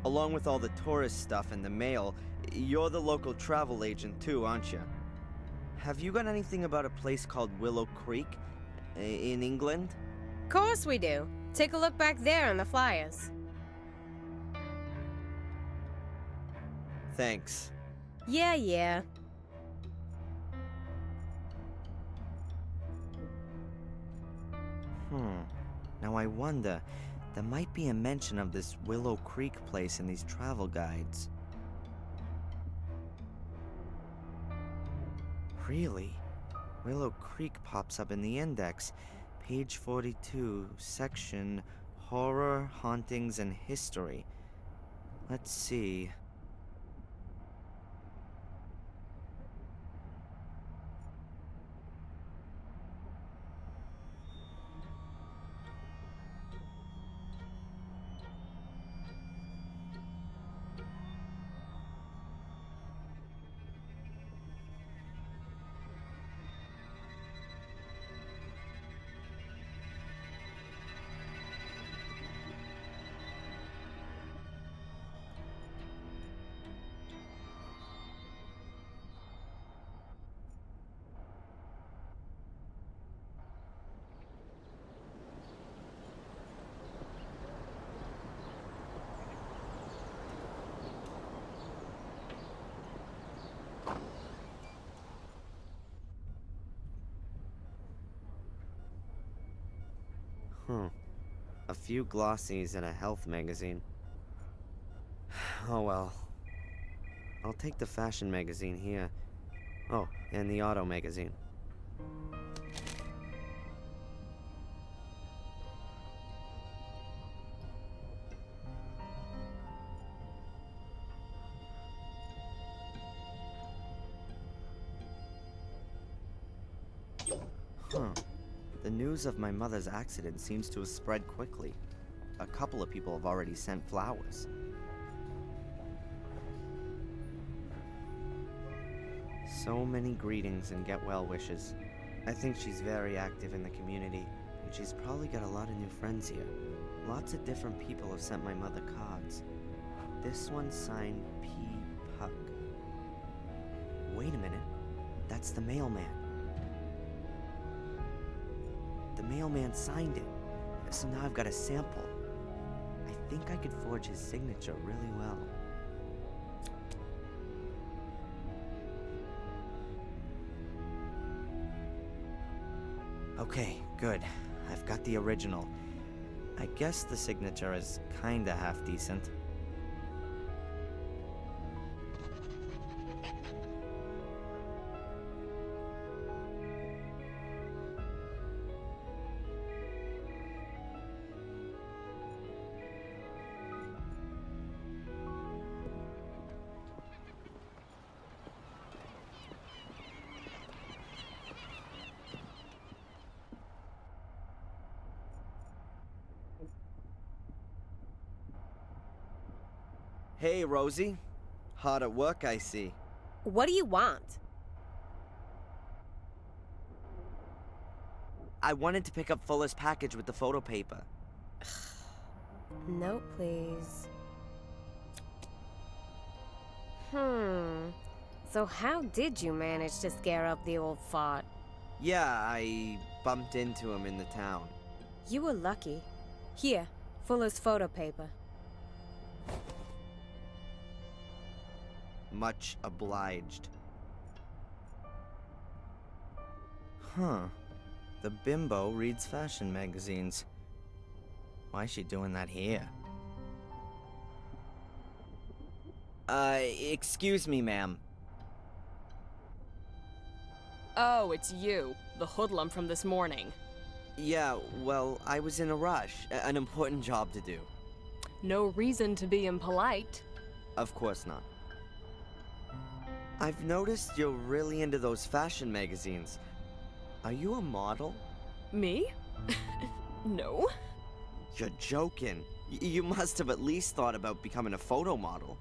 Along with all the tourist stuff and the mail, you're the local travel agent too, aren't you? Have you got anything about a place called Willow Creek in England? course we do. Take a look back there in the flyers. Thanks. Yeah. Now I wonder, there might be a mention of this Willow Creek place in these travel guides. Really? Willow Creek pops up in the index. Page 42, section Horror, Hauntings, and History. Let's see. A few glossies and a health magazine. Oh well. I'll take the fashion magazine here. Oh, and the auto magazine. The news of my mother's accident seems to have spread quickly. A couple of people have already sent flowers. So many greetings and get well wishes. I think she's very active in the community, and she's probably got a lot of new friends here. Lots of different people have sent my mother cards. This one's signed P. Puck. Wait a minute. That's the mailman. The mailman signed it, so now I've got a sample. I think I could forge his signature really well. Okay, good. I've got the original. I guess the signature is kinda half decent. Hey, Rosie. Hard at work, I see. What do you want? I wanted to pick up Fuller's package with the photo paper. No, please. So how did you manage to scare up the old fart? Yeah, I bumped into him in the town. You were lucky. Here, Fuller's photo paper. Much obliged. The bimbo reads fashion magazines. Why is she doing that here? Excuse me, ma'am. Oh, it's you, the hoodlum from this morning. Yeah, well, I was in a rush. An important job to do. No reason to be impolite. Of course not. I've noticed you're really into those fashion magazines. Are you a model? Me? No. You're joking. You must have at least thought about becoming a photo model.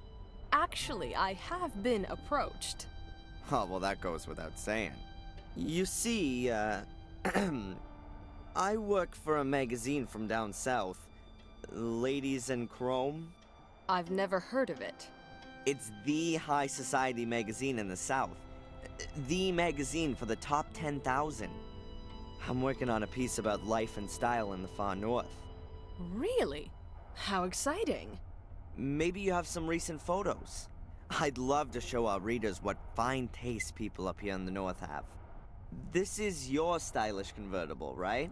Actually, I have been approached. Oh, well, that goes without saying. You see, I work for a magazine from down south. Ladies in Chrome? I've never heard of it. It's the high society magazine in the South. The magazine for the top 10,000. I'm working on a piece about life and style in the far north. Really? How exciting. Maybe you have some recent photos. I'd love to show our readers what fine taste people up here in the north have. This is your stylish convertible, right?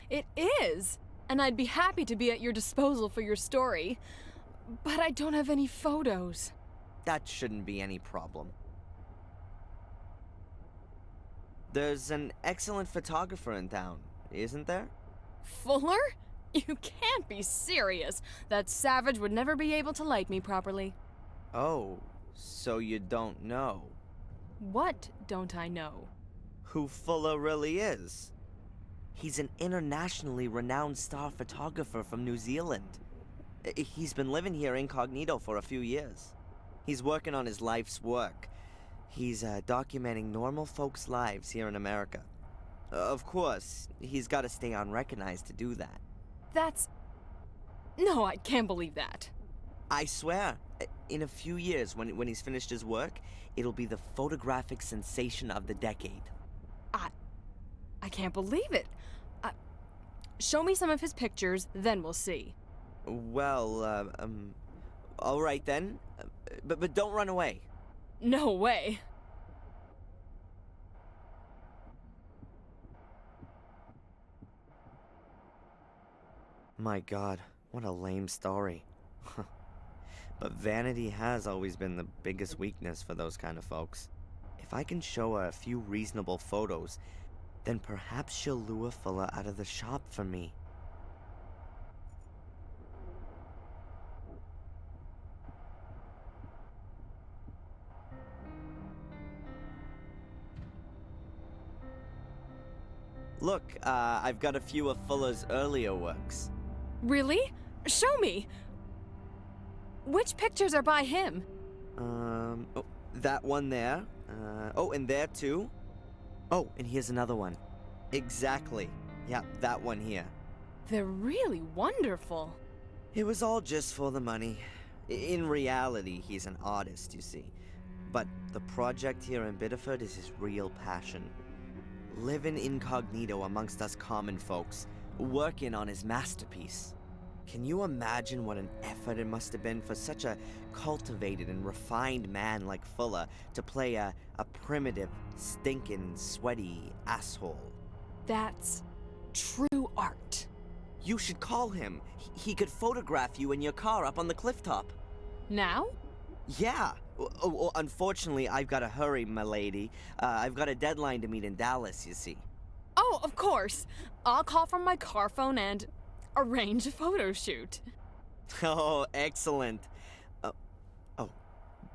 It is! And I'd be happy to be at your disposal for your story. But I don't have any photos. That shouldn't be any problem. There's an excellent photographer in town, isn't there? Fuller? You can't be serious. That savage would never be able to like me properly. Oh, so you don't know What don't I know? who Fuller really is? He's an internationally renowned star photographer from New Zealand. He's been living here incognito for a few years. He's working on his life's work. He's documenting normal folks' lives here in America. Of course, he's got to stay unrecognized to do that. That's... No, I can't believe that. I swear, in a few years, when he's finished his work, it'll be the photographic sensation of the decade. I can't believe it. Show me some of his pictures, then we'll see. Well, all right then. But don't run away. No way. My God, what a lame story. But vanity has always been the biggest weakness for those kind of folks. If I can show her a few reasonable photos, then perhaps she'll lure Fuller out of the shop for me. Look, I've got a few of Fuller's earlier works. Really? Show me! Which pictures are by him? Oh, that one there. Oh, and there too. Oh, and here's another one. Exactly. Yeah, that one here. They're really wonderful. It was all just for the money. In reality, he's an artist, you see. But the project here in Biddeford is his real passion. Living incognito amongst us common folks, working on his masterpiece. Can you imagine what an effort it must have been for such a cultivated and refined man like Fuller to play a primitive, stinking, sweaty asshole? That's true art. You should call him. He could photograph you in your car up on the cliff top. Now? Yeah. Unfortunately, I've got to hurry, my lady. I've got a deadline to meet in Dallas, you see. Oh, of course. I'll call from my car phone and arrange a photo shoot. Oh, excellent.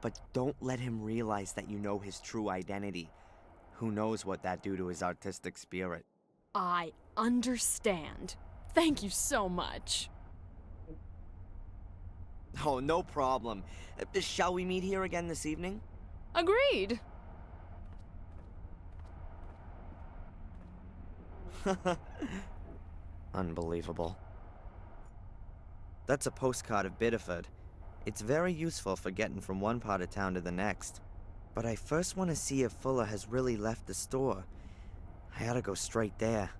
But don't let him realize that you know his true identity. Who knows what that do to his artistic spirit. I understand. Thank you so much. Oh, no problem. Shall we meet here again this evening? Agreed. Unbelievable. That's a postcard of Biddeford. It's very useful for getting from one part of town to the next. But I first want to see if Fuller has really left the store. I ought to go straight there.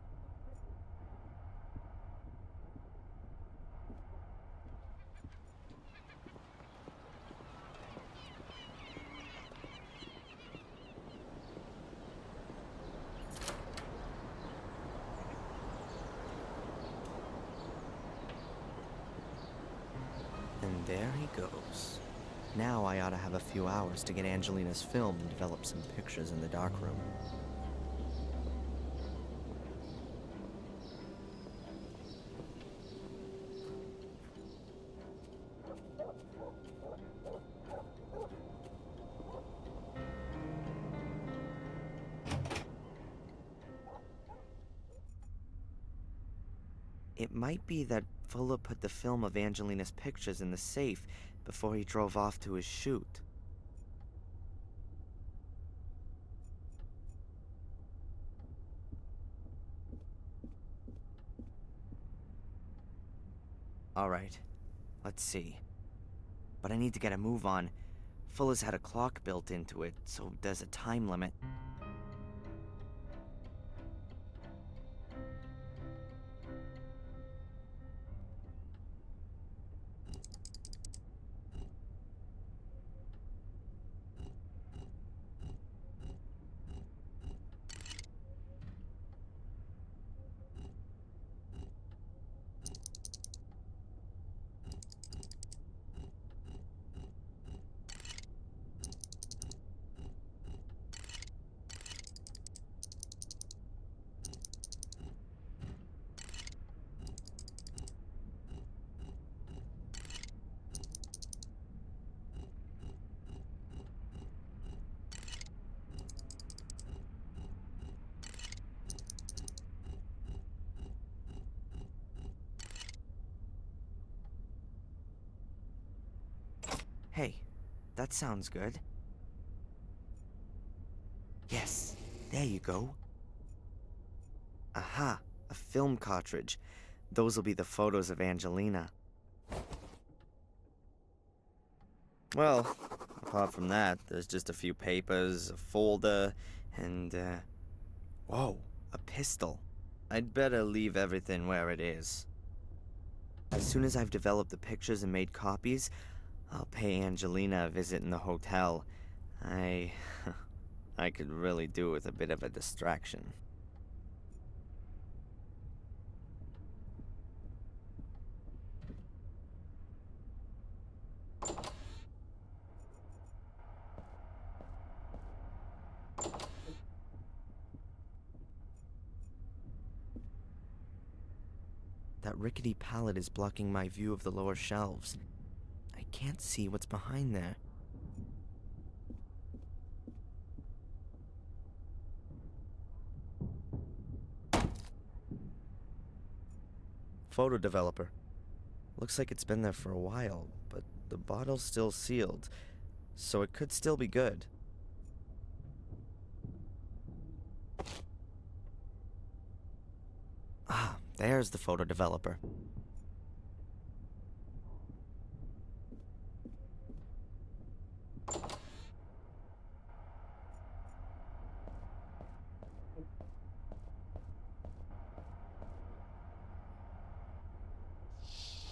And there he goes. Now I ought to have a few hours to get Angelina's film and develop some pictures in the darkroom. It might be that Fuller put the film of Angelina's pictures in the safe before he drove off to his shoot. Alright, let's see. But I need to get a move on. Fuller's had a clock built into it, so there's a time limit. Hey, that sounds good. Yes, there you go. Aha, a film cartridge. Those will be the photos of Angelina. Well, apart from that, there's just a few papers, a folder, and, whoa, a pistol. I'd better leave everything where it is. As soon as I've developed the pictures and made copies, I'll pay Angelina a visit in the hotel. I could really do with a bit of a distraction. That rickety pallet is blocking my view of the lower shelves. I can't see what's behind there. Photo developer. Looks like it's been there for a while, but the bottle's still sealed, so it could still be good. Ah, there's the photo developer.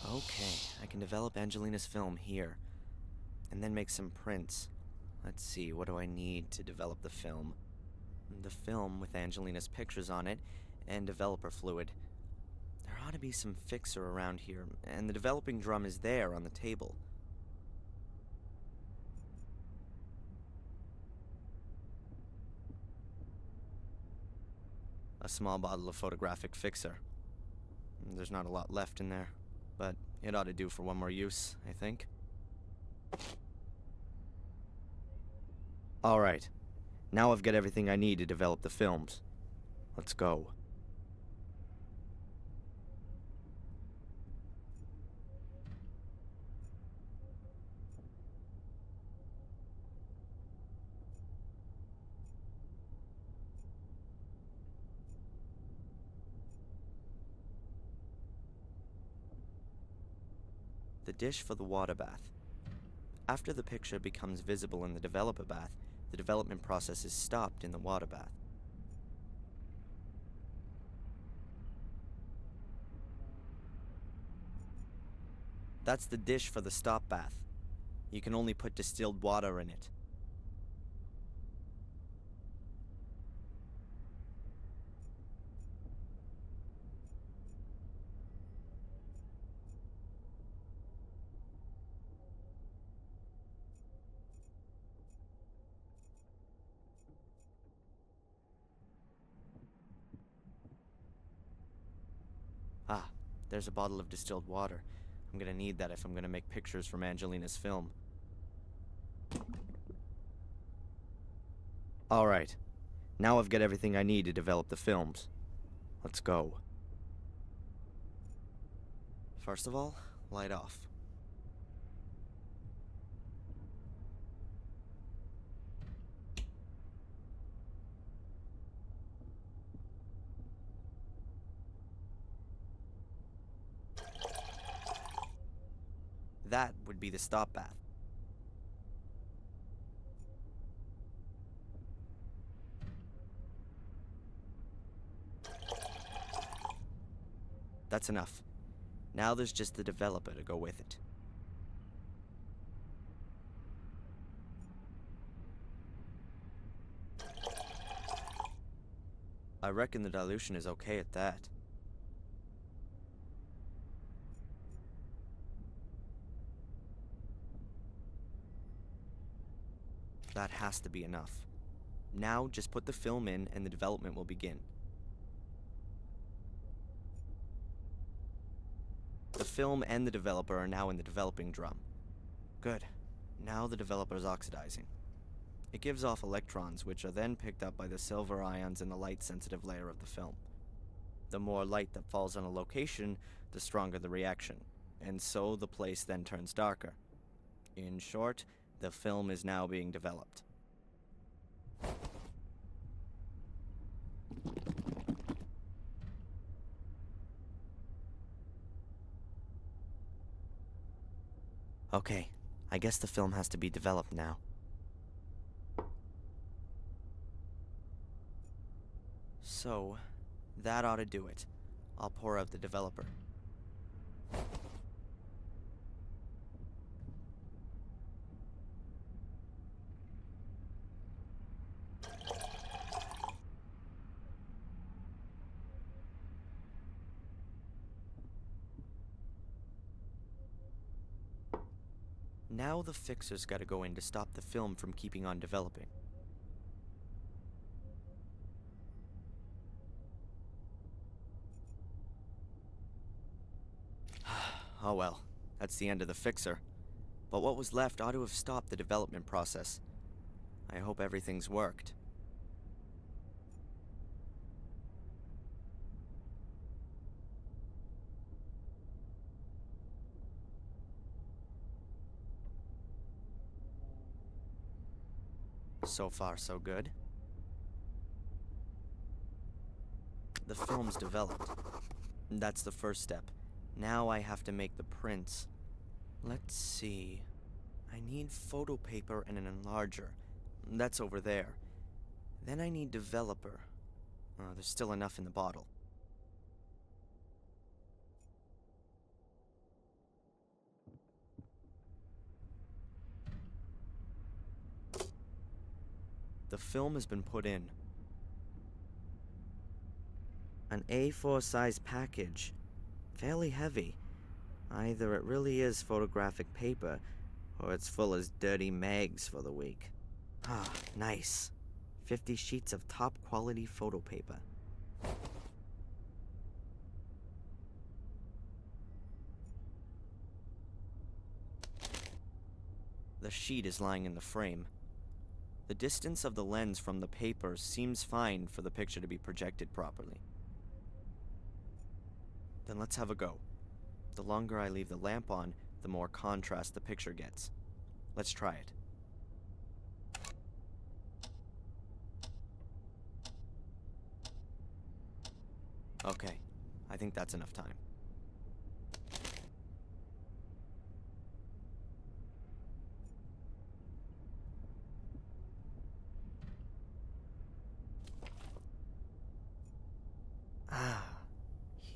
Okay, I can develop Angelina's film here, and then make some prints. Let's see, what do I need to develop the film? The film with Angelina's pictures on it, and developer fluid. There ought to be some fixer around here, and the developing drum is there on the table. A small bottle of photographic fixer. There's not a lot left in there, but it ought to do for one more use, I think. Alright, now I've got everything I need to develop the films. Let's go. The dish for the water bath. After the picture becomes visible in the developer bath, the development process is stopped in the water bath. That's the dish for the stop bath. You can only put distilled water in it. Ah, there's a bottle of distilled water. I'm gonna need that if I'm gonna make pictures from Angelina's film. Alright, now I've got everything I need to develop the films. Let's go. First of all, light off. That would be the stop bath. That's enough. Now there's just the developer to go with it. I reckon the dilution is okay at that. That has to be enough. Now just put the film in and the development will begin. The film and the developer are now in the developing drum. Good. Now the developer is oxidizing. It gives off electrons, which are then picked up by the silver ions in the light-sensitive layer of the film. The more light that falls on a location, the stronger the reaction, and so the place then turns darker. In short, the film is now being developed. Okay, I guess the film has to be developed now. So, that ought to do it. I'll pour out the developer. Now the fixer's gotta go in to stop the film from keeping on developing. Oh well, that's the end of the fixer. But what was left ought to have stopped the development process. I hope everything's worked. So far, so good. The film's developed. That's the first step. Now I have to make the prints. Let's see. I need photo paper and an enlarger. That's over there. Then I need developer. There's still enough in the bottle. The film has been put in. An A4 size package. Fairly heavy. Either it really is photographic paper, or it's full as dirty mags for the week. Ah, nice. 50 sheets of top quality photo paper. The sheet is lying in the frame. The distance of the lens from the paper seems fine for the picture to be projected properly. Then let's have a go. The longer I leave the lamp on, the more contrast the picture gets. Let's try it. Okay, I think that's enough time.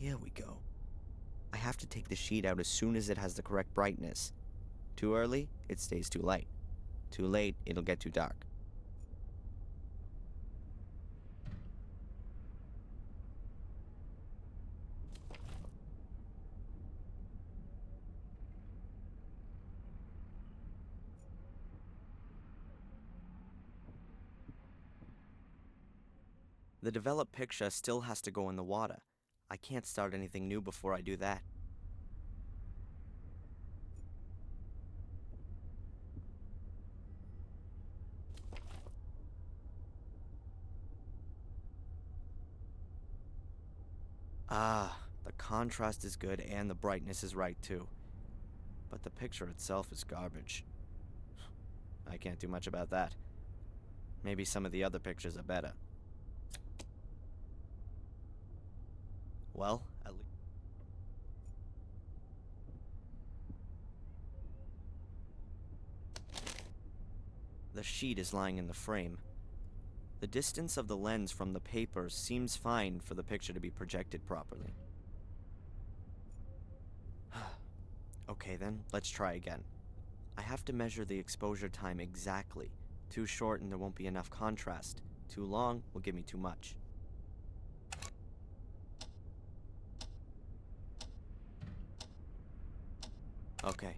Here we go. I have to take the sheet out as soon as it has the correct brightness. Too early, it stays too light. Too late, it'll get too dark. The developed picture still has to go in the water. I can't start anything new before I do that. The contrast is good and the brightness is right too. But the picture itself is garbage. I can't do much about that. Maybe some of the other pictures are better. Well, at least... The sheet is lying in the frame. The distance of the lens from the paper seems fine for the picture to be projected properly. Okay then, let's try again. I have to measure the exposure time exactly. Too short and there won't be enough contrast. Too long will give me too much. Okay,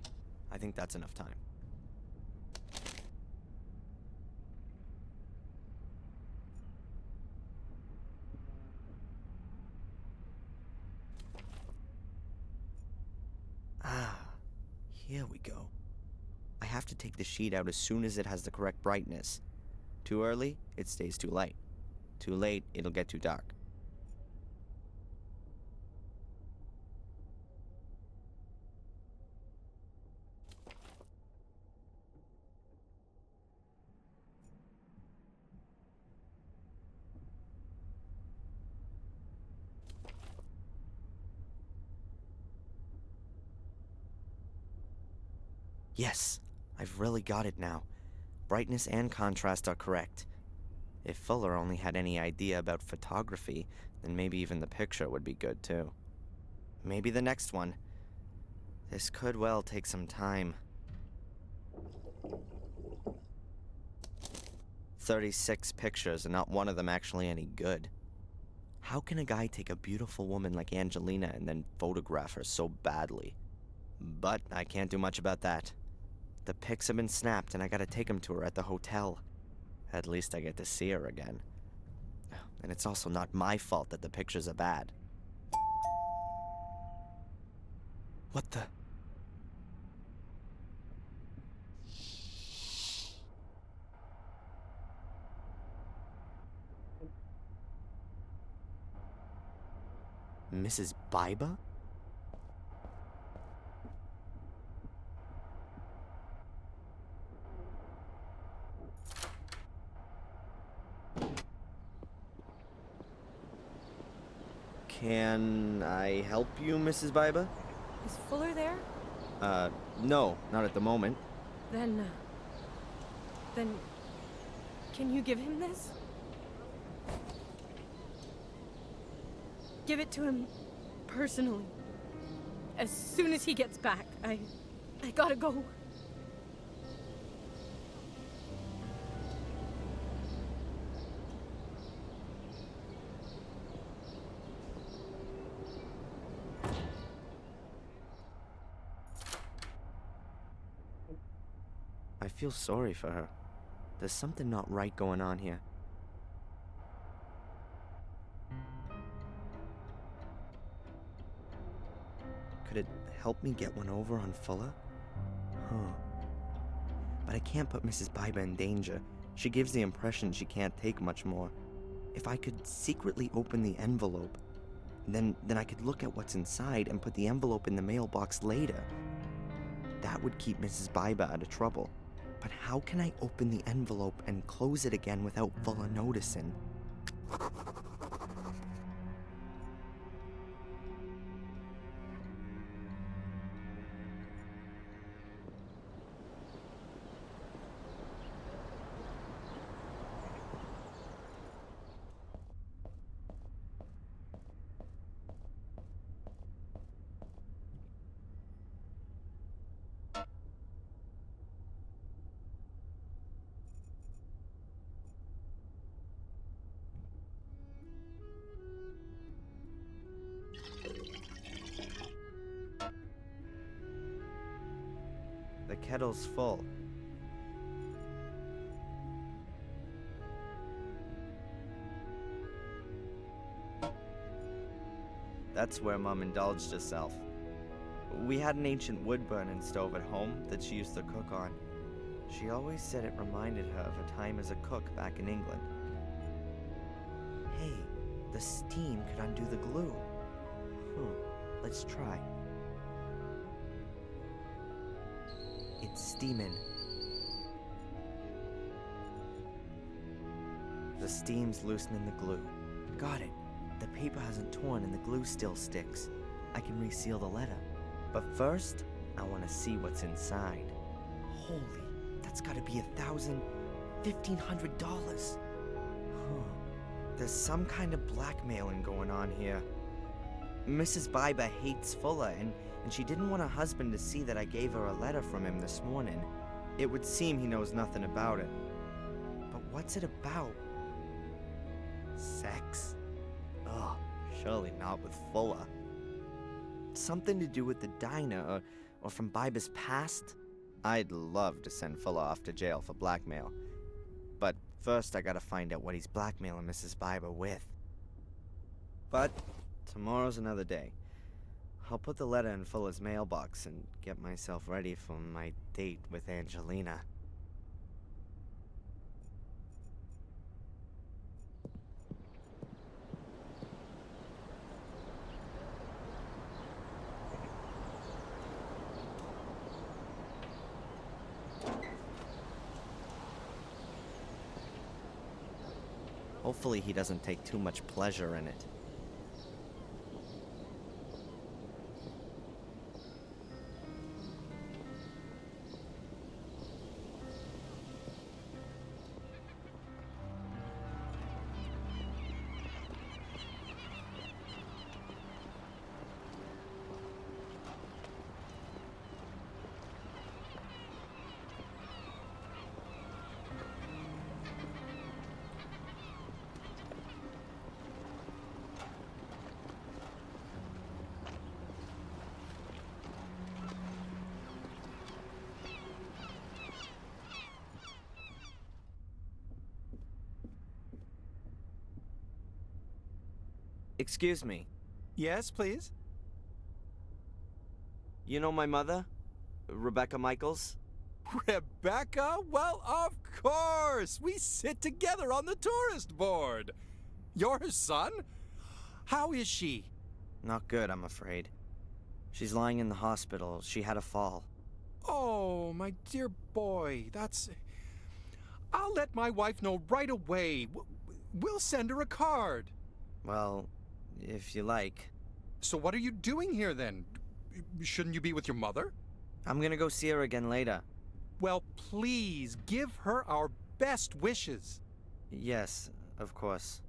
I think that's enough time. Here we go. I have to take the sheet out as soon as it has the correct brightness. Too early, it stays too light. Too late, it'll get too dark. Yes, I've really got it now. Brightness and contrast are correct. If Fuller only had any idea about photography, then maybe even the picture would be good too. Maybe the next one. This could well take some time. 36 pictures and not one of them actually any good. How can a guy take a beautiful woman like Angelina and then photograph her so badly? But I can't do much about that. The pics have been snapped and I gotta take them to her at the hotel. At least I get to see her again. And it's also not my fault that the pictures are bad. What the? Mrs. Biba? Can I help you, Mrs. Biba? Is Fuller there? No, not at the moment. Then, can you give him this? Give it to him personally. As soon as he gets back. I gotta go. I feel sorry for her. There's something not right going on here. Could it help me get one over on Fuller? Huh. But I can't put Mrs. Biba in danger. She gives the impression she can't take much more. If I could secretly open the envelope, then I could look at what's inside and put the envelope in the mailbox later. That would keep Mrs. Biba out of trouble. But how can I open the envelope and close it again without Fuller noticing? The kettle's full. That's where Mom indulged herself. We had an ancient wood-burning stove at home that she used to cook on. She always said it reminded her of her time as a cook back in England. Hey, the steam could undo the glue. Let's try. It's steaming. The steam's loosening the glue. Got it. The paper hasn't torn and the glue still sticks. I can reseal the letter. But first, I want to see what's inside. Holy, that's gotta be $1,500. There's some kind of blackmailing going on here. Mrs. Biba hates Fuller, and she didn't want her husband to see that I gave her a letter from him this morning. It would seem he knows nothing about it. But what's it about? Sex? Ugh, surely not with Fuller. Something to do with the diner, or from Biba's past? I'd love to send Fuller off to jail for blackmail. But first I gotta find out what he's blackmailing Mrs. Biba with. But tomorrow's another day. I'll put the letter in Fuller's mailbox and get myself ready for my date with Angelina. Hopefully he doesn't take too much pleasure in it. Excuse me. Yes, please? You know my mother? Rebecca Michaels? Rebecca? Well, of course! We sit together on the tourist board. You're her son? How is she? Not good, I'm afraid. She's lying in the hospital. She had a fall. Oh, my dear boy, I'll let my wife know right away. We'll send her a card. Well, if you like. So what are you doing here, then? Shouldn't you be with your mother? I'm gonna go see her again later. Well, please, give her our best wishes. Yes, of course.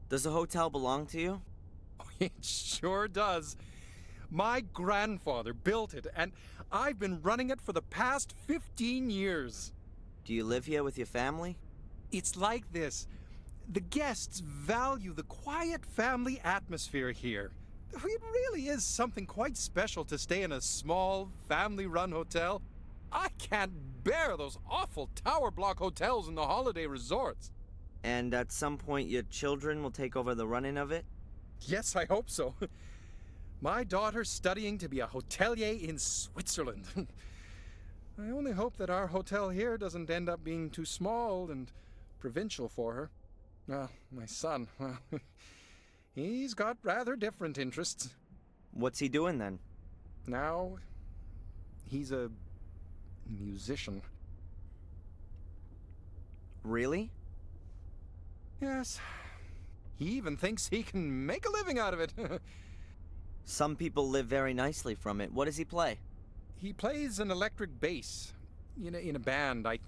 Does the hotel belong to you? It sure does. My grandfather built it, and I've been running it for the past 15 years. Do you live here with your family? It's like this. The guests value the quiet family atmosphere here. It really is something quite special to stay in a small, family-run hotel. I can't bear those awful tower block hotels in the holiday resorts. And at some point your children will take over the running of it? Yes, I hope so. My daughter's studying to be a hotelier in Switzerland. I only hope that our hotel here doesn't end up being too small and provincial for her. My son, well, he's got rather different interests. What's he doing then? Now, he's a musician. Really? Yes. He even thinks he can make a living out of it. Some people live very nicely from it. What does he play? He plays an electric bass in a band. I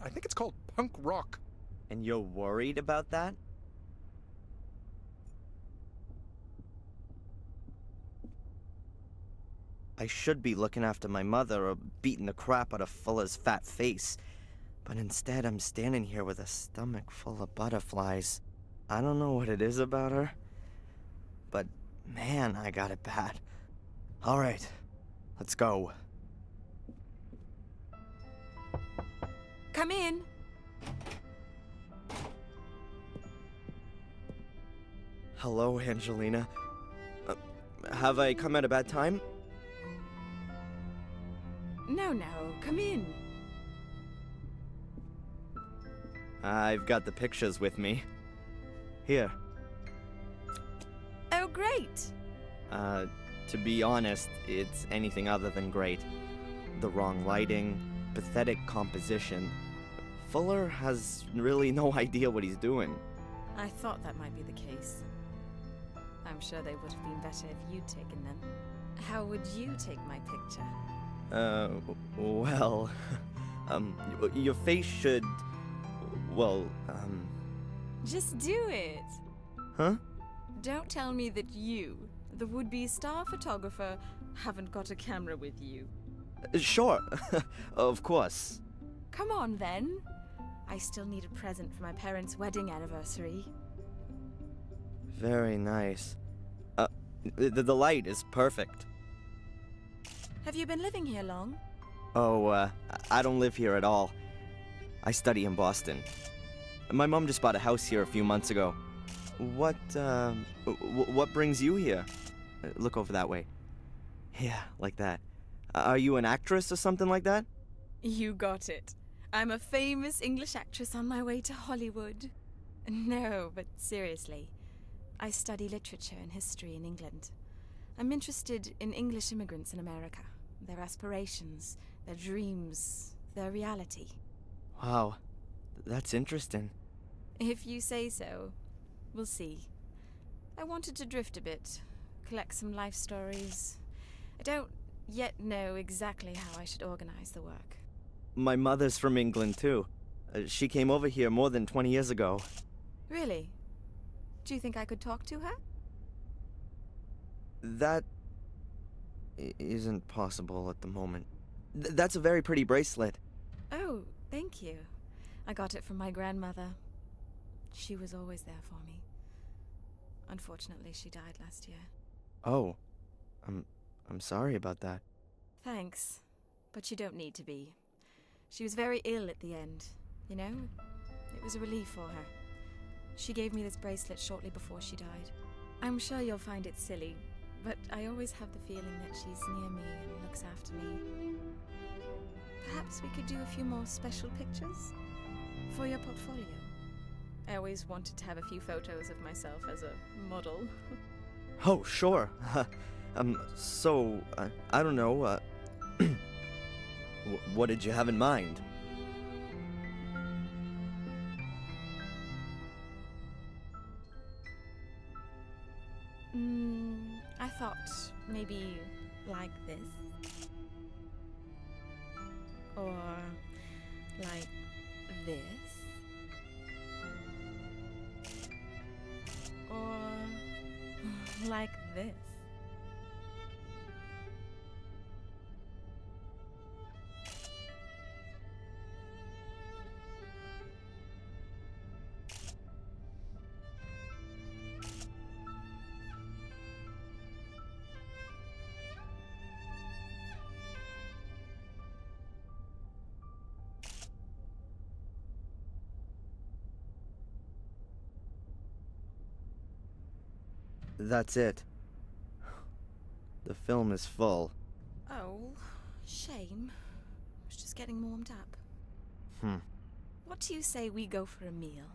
think it's called punk rock. And you're worried about that? I should be looking after my mother or beating the crap out of Fuller's fat face. But instead, I'm standing here with a stomach full of butterflies. I don't know what it is about her, but man, I got it bad. All right, let's go. Come in. Hello, Angelina. Have I come at a bad time? No, come in. I've got the pictures with me. Here. Oh, great. To be honest, it's anything other than great. The wrong lighting, pathetic composition. Fuller has really no idea what he's doing. I thought that might be the case. I'm sure they would have been better if you'd taken them. How would you take my picture? Well, your face should, Just do it! Huh? Don't tell me that you, the would-be star photographer, haven't got a camera with you. Sure, of course. Come on, then. I still need a present for my parents' wedding anniversary. Very nice. The light is perfect. Have you been living here long? Oh, I don't live here at all. I study in Boston. My mom just bought a house here a few months ago. What brings you here? Look over that way. Yeah, like that. Are you an actress or something like that? You got it. I'm a famous English actress on my way to Hollywood. No, but seriously. I study literature and history in England. I'm interested in English immigrants in America. Their aspirations, their dreams, their reality. Wow, that's interesting. If you say so, we'll see. I wanted to drift a bit, collect some life stories. I don't yet know exactly how I should organize the work. My mother's from England, too. She came over here more than 20 years ago. Really? Do you think I could talk to her? That isn't possible at the moment. That's a very pretty bracelet. Oh, thank you. I got it from my grandmother. She was always there for me. Unfortunately, she died last year. Oh, I'm sorry about that. Thanks, but you don't need to be. She was very ill at the end, you know? It was a relief for her. She gave me this bracelet shortly before she died. I'm sure you'll find it silly, but I always have the feeling that she's near me and looks after me. Perhaps we could do a few more special pictures for your portfolio. I always wanted to have a few photos of myself as a model. Oh, sure. I don't know, what did you have in mind? I thought maybe like this. Or like this. Or like this. That's it. The film is full. Oh, shame. I was just getting warmed up. What do you say we go for a meal?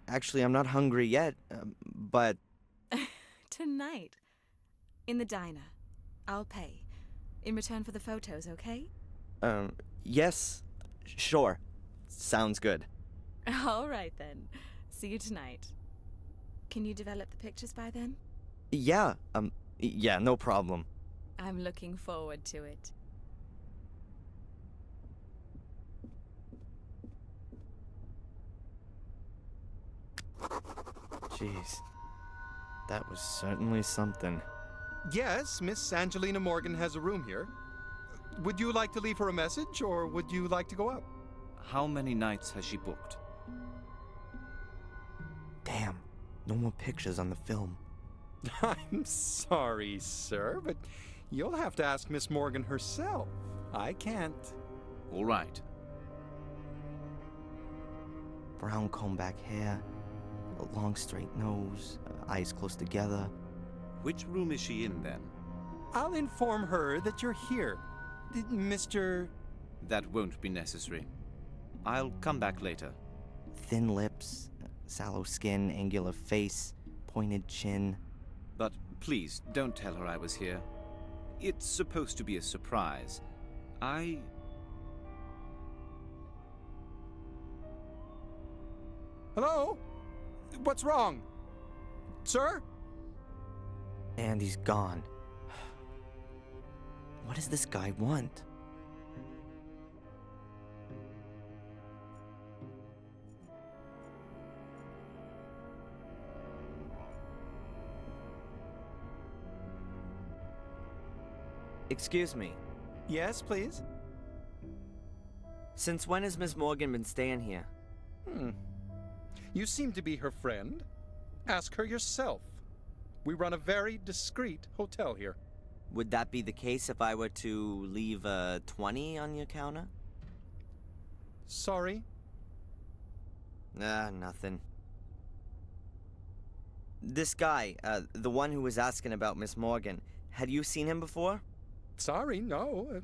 Actually, I'm not hungry yet, but... Tonight. In the diner. I'll pay. In return for the photos, okay? Yes. Sure. Sounds good. All right, then. See you tonight. Can you develop the pictures by then? Yeah, no problem. I'm looking forward to it. Jeez. That was certainly something. Yes, Miss Angelina Morgan has a room here. Would you like to leave her a message, or would you like to go up? How many nights has she booked? Damn, no more pictures on the film. I'm sorry, sir, but you'll have to ask Miss Morgan herself. I can't. All right. Brown comb-back hair, a long straight nose, eyes close together. Which room is she in, then? I'll inform her that you're here. Mr... That won't be necessary. I'll come back later. Thin lips, sallow skin, angular face, pointed chin. But please, don't tell her I was here. It's supposed to be a surprise. Hello? What's wrong? Sir? And he's gone. What does this guy want? Excuse me. Yes, please? Since when has Miss Morgan been staying here? You seem to be her friend. Ask her yourself. We run a very discreet hotel here. Would that be the case if I were to leave a 20 on your counter? Sorry? Nothing. This guy, the one who was asking about Miss Morgan, had you seen him before? Sorry, no.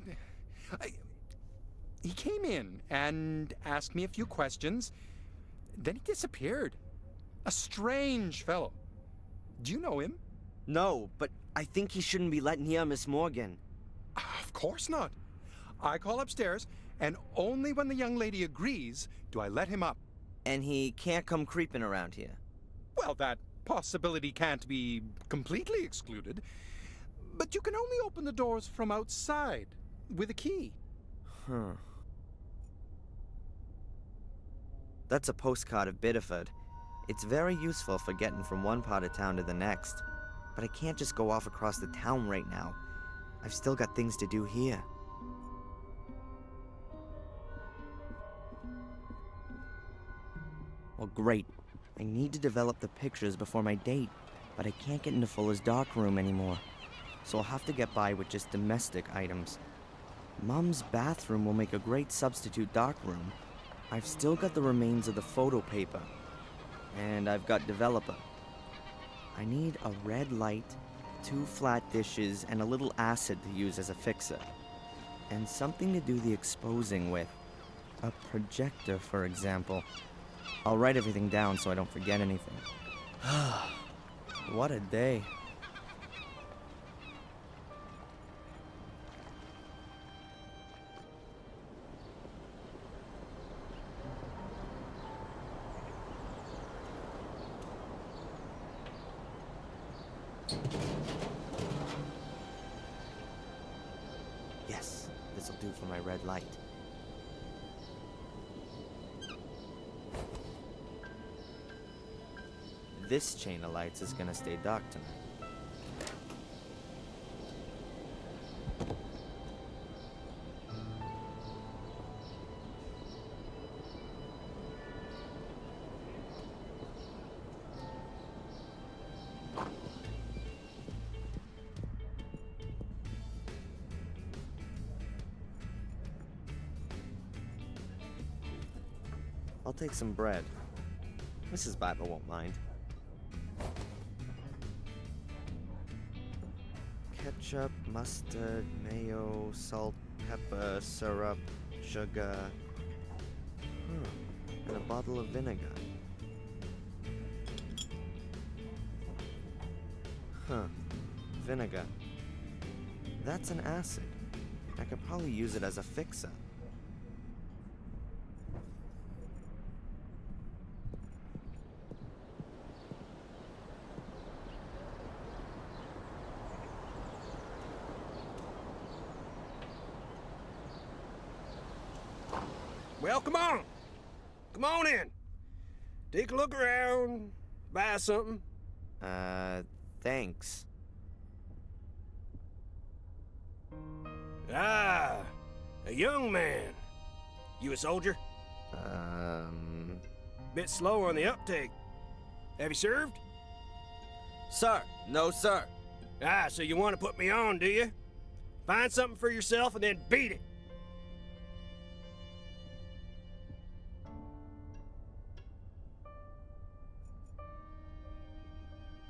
He came in and asked me a few questions. Then he disappeared. A strange fellow. Do you know him? No, but I think he shouldn't be let near Miss Morgan. Of course not. I call upstairs, and only when the young lady agrees do I let him up. And he can't come creeping around here? Well, that possibility can't be completely excluded. But you can only open the doors from outside with a key. That's a postcard of Bideford. It's very useful for getting from one part of town to the next. But I can't just go off across the town right now. I've still got things to do here. Well, great. I need to develop the pictures before my date, but I can't get into Fuller's darkroom anymore. So I'll have to get by with just domestic items. Mom's bathroom will make a great substitute darkroom. I've still got the remains of the photo paper. And I've got developer. I need a red light, 2 flat dishes, and a little acid to use as a fixer. And something to do the exposing with. A projector, for example. I'll write everything down so I don't forget anything. What a day. Yes, this'll do for my red light. This chain of lights is gonna stay dark tonight. I'll take some bread. Mrs. Bible won't mind. Ketchup, mustard, mayo, salt, pepper, syrup, sugar, and a bottle of vinegar. Vinegar. That's an acid. I could probably use it as a fixer. Well, come on. Come on in. Take a look around. Buy something. Thanks. Ah, a young man. You a soldier? Bit slow on the uptake. Have you served? Sir, no sir. Ah, so you want to put me on, do you? Find something for yourself and then beat it.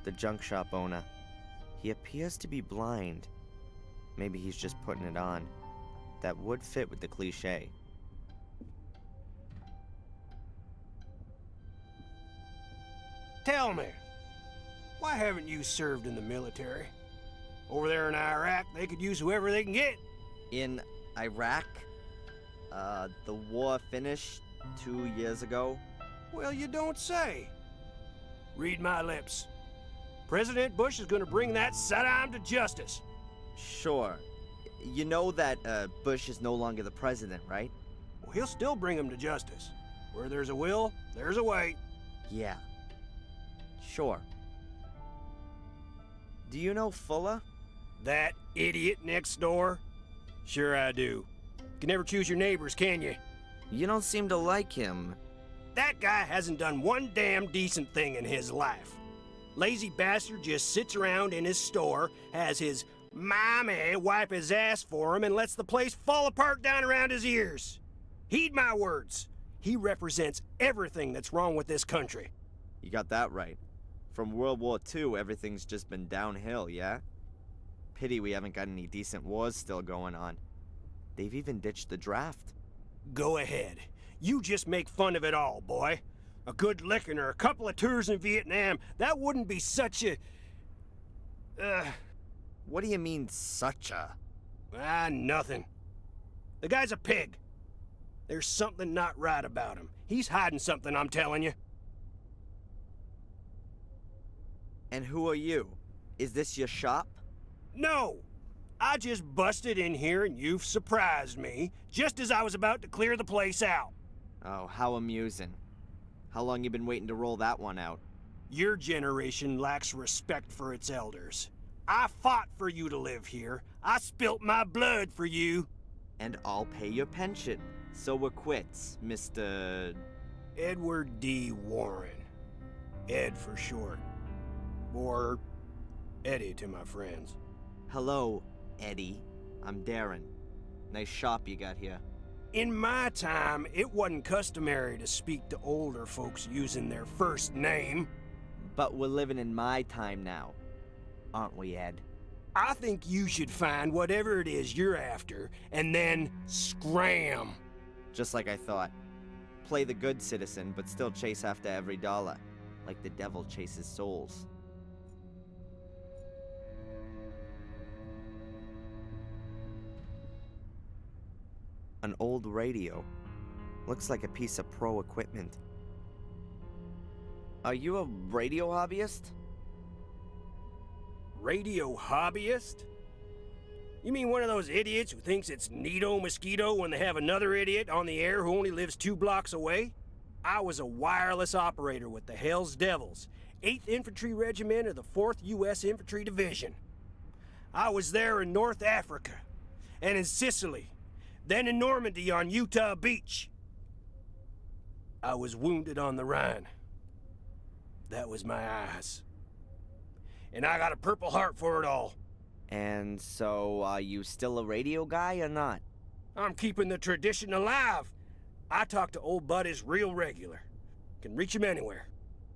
The junk shop owner. He appears to be blind. Maybe he's just putting it on. That would fit with the cliche. Tell me, why haven't you served in the military? Over there in Iraq, they could use whoever they can get. In Iraq? The war finished 2 years ago. Well, you don't say. Read my lips. President Bush is gonna bring that Saddam to justice. Sure. You know that Bush is no longer the president, right? Well, he'll still bring him to justice. Where there's a will, there's a way. Yeah. Sure. Do you know Fuller? That idiot next door? Sure I do. You can never choose your neighbors, can you? You don't seem to like him. That guy hasn't done one damn decent thing in his life. Lazy bastard just sits around in his store, has his mommy wipe his ass for him, and lets the place fall apart down around his ears. Heed my words. He represents everything that's wrong with this country. You got that right. From World War II, everything's just been downhill, yeah? Pity we haven't got any decent wars still going on. They've even ditched the draft. Go ahead. You just make fun of it all, boy. A good licking or a couple of tours in Vietnam, that wouldn't be such a... What do you mean, such a? Nothing. The guy's a pig. There's something not right about him. He's hiding something, I'm telling you. And who are you? Is this your shop? No! I just busted in here and you've surprised me, just as I was about to clear the place out. Oh, how amusing. How long you been waiting to roll that one out? Your generation lacks respect for its elders. I fought for you to live here. I spilt my blood for you. And I'll pay your pension. So we're quits, Mr... Edward D. Warren. Ed for short. Or Eddie to my friends. Hello, Eddie. I'm Darren. Nice shop you got here. In my time, it wasn't customary to speak to older folks using their first name. But we're living in my time now, aren't we, Ed? I think you should find whatever it is you're after, and then scram. Just like I thought. Play the good citizen, but still chase after every dollar, like the devil chases souls. An old radio. Looks like a piece of pro equipment. Are you a radio hobbyist? Radio hobbyist? You mean one of those idiots who thinks it's neato mosquito when they have another idiot on the air who only lives 2 blocks away? I was a wireless operator with the Hells Devils, 8th Infantry Regiment of the 4th U.S. Infantry Division. I was there in North Africa, and in Sicily, then in Normandy on Utah Beach. I was wounded on the Rhine. That was my eyes. And I got a Purple Heart for it all. And so, are you still a radio guy or not? I'm keeping the tradition alive. I talk to old buddies real regular. Can reach 'em anywhere.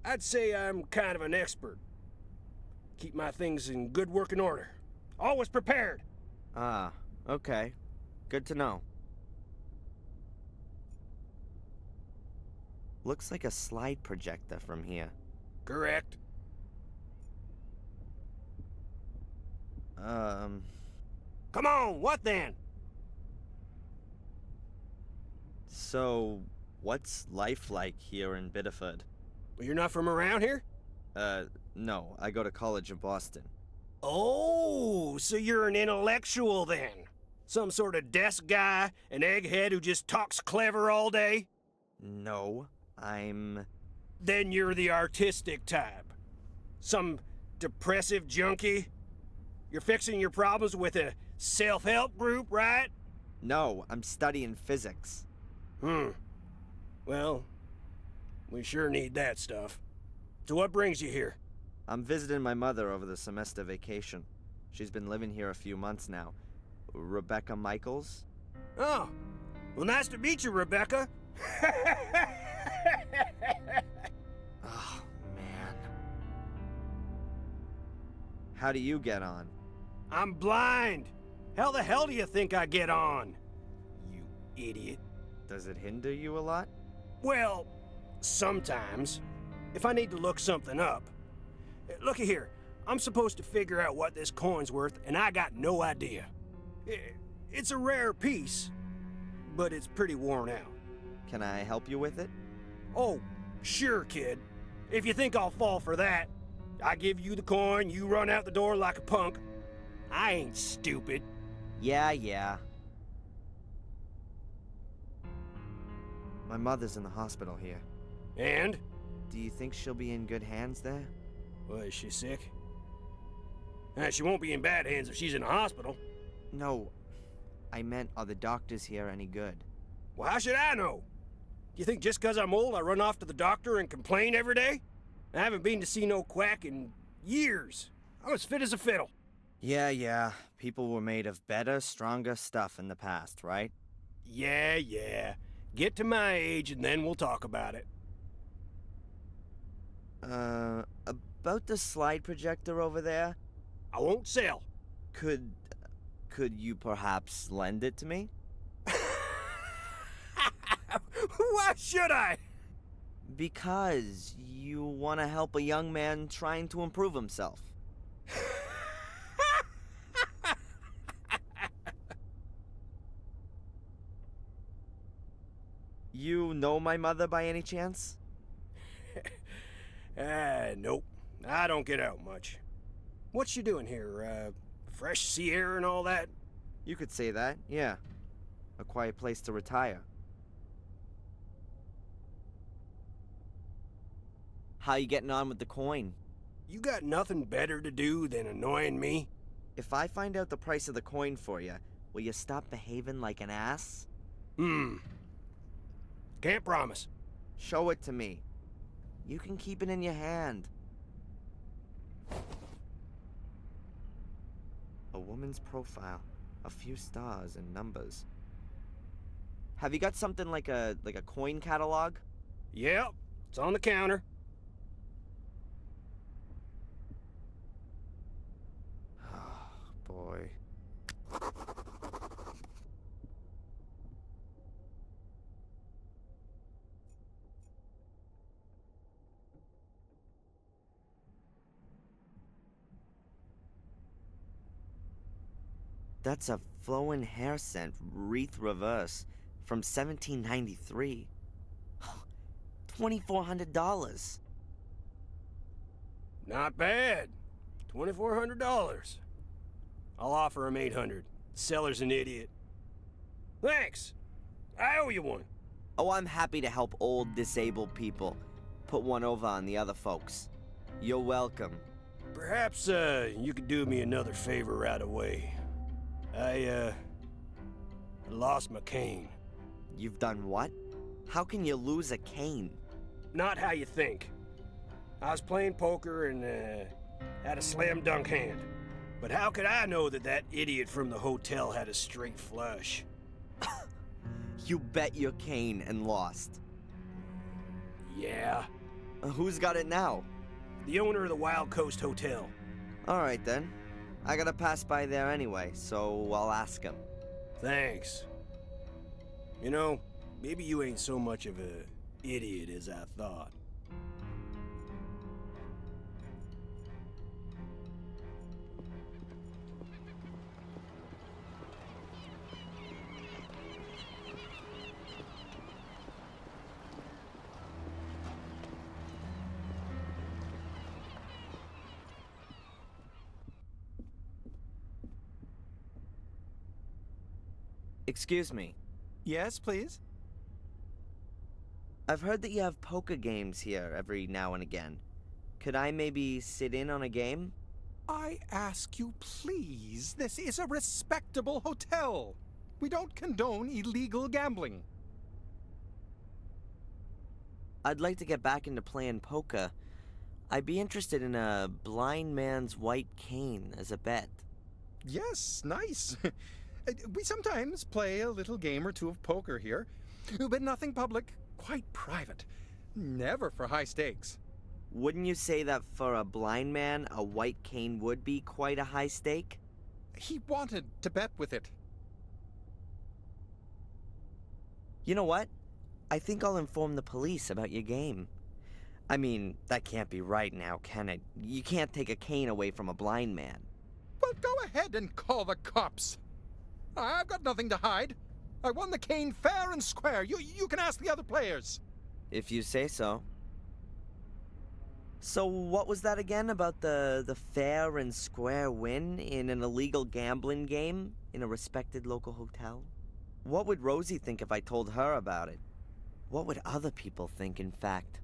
I'd say I'm kind of an expert. Keep my things in good working order. Always prepared. Ah, okay. Good to know. Looks like a slide projector from here. Correct. Come on, what then? So, what's life like here in Biddeford? Well, you're not from around here? No. I go to college in Boston. Oh, so you're an intellectual then? Some sort of desk guy, an egghead who just talks clever all day? No, I'm... Then you're the artistic type. Some depressive junkie? You're fixing your problems with a self-help group, right? No, I'm studying physics. Well, we sure need that stuff. So what brings you here? I'm visiting my mother over the semester vacation. She's been living here a few months now. Rebecca Michaels? Oh, well, nice to meet you, Rebecca. Oh, man. How do you get on? I'm blind. How the hell do you think I get on? You idiot. Does it hinder you a lot? Well, sometimes. If I need to look something up. Looky here. I'm supposed to figure out what this coin's worth, and I got no idea. It's a rare piece, but it's pretty worn out. Can I help you with it? Oh, sure, kid. If you think I'll fall for that, I give you the coin, you run out the door like a punk. I ain't stupid. Yeah. My mother's in the hospital here. And? Do you think she'll be in good hands there? Well, is she sick? She won't be in bad hands if she's in a hospital. No, I meant, are the doctors here any good? Well, how should I know? Do you think just 'cause I'm old I run off to the doctor and complain every day? I haven't been to see no quack in years. I'm as fit as a fiddle. Yeah. People were made of better, stronger stuff in the past, right? Yeah. Get to my age and then we'll talk about it. About the slide projector over there? I won't sell. Could you perhaps lend it to me? Why should I? Because you want to help a young man trying to improve himself. You know my mother by any chance? Nope. I don't get out much. What's she doing here? Fresh sea air and all that? You could say that, yeah. A quiet place to retire. How you getting on with the coin? You got nothing better to do than annoying me? If I find out the price of the coin for you, will you stop behaving like an ass? Can't promise. Show it to me. You can keep it in your hand. A woman's profile. A few stars and numbers. Have you got something like a coin catalog? Yep, it's on the counter. Boy. That's a flowing hair scent, wreath reverse, from 1793. $2,400. Not bad. $2,400. I'll offer him $800. Seller's an idiot. Thanks. I owe you one. Oh, I'm happy to help old, disabled people. Put one over on the other folks. You're welcome. Perhaps, you could do me another favor right away. I lost my cane. You've done what? How can you lose a cane? Not how you think. I was playing poker and, had a slam dunk hand. But how could I know that that idiot from the hotel had a straight flush? You bet your cane and lost. Yeah. Who's got it now? The owner of the Wild Coast Hotel. Alright then. I gotta pass by there anyway, so I'll ask him. Thanks. You know, maybe you ain't so much of a idiot as I thought. Excuse me. Yes, please? I've heard that you have poker games here every now and again. Could I maybe sit in on a game? I ask you, please. This is a respectable hotel. We don't condone illegal gambling. I'd like to get back into playing poker. I'd be interested in a blind man's white cane as a bet. Yes, nice. We sometimes play a little game or two of poker here, but nothing public, quite private. Never for high stakes. Wouldn't you say that for a blind man, a white cane would be quite a high stake? He wanted to bet with it. You know what? I think I'll inform the police about your game. I mean, that can't be right now, can it? You can't take a cane away from a blind man. Well, go ahead and call the cops. I've got nothing to hide. I won the cane fair and square. You can ask the other players. If you say so. So what was that again about the fair and square win in an illegal gambling game in a respected local hotel? What would Rosie think if I told her about it? What would other people think, in fact?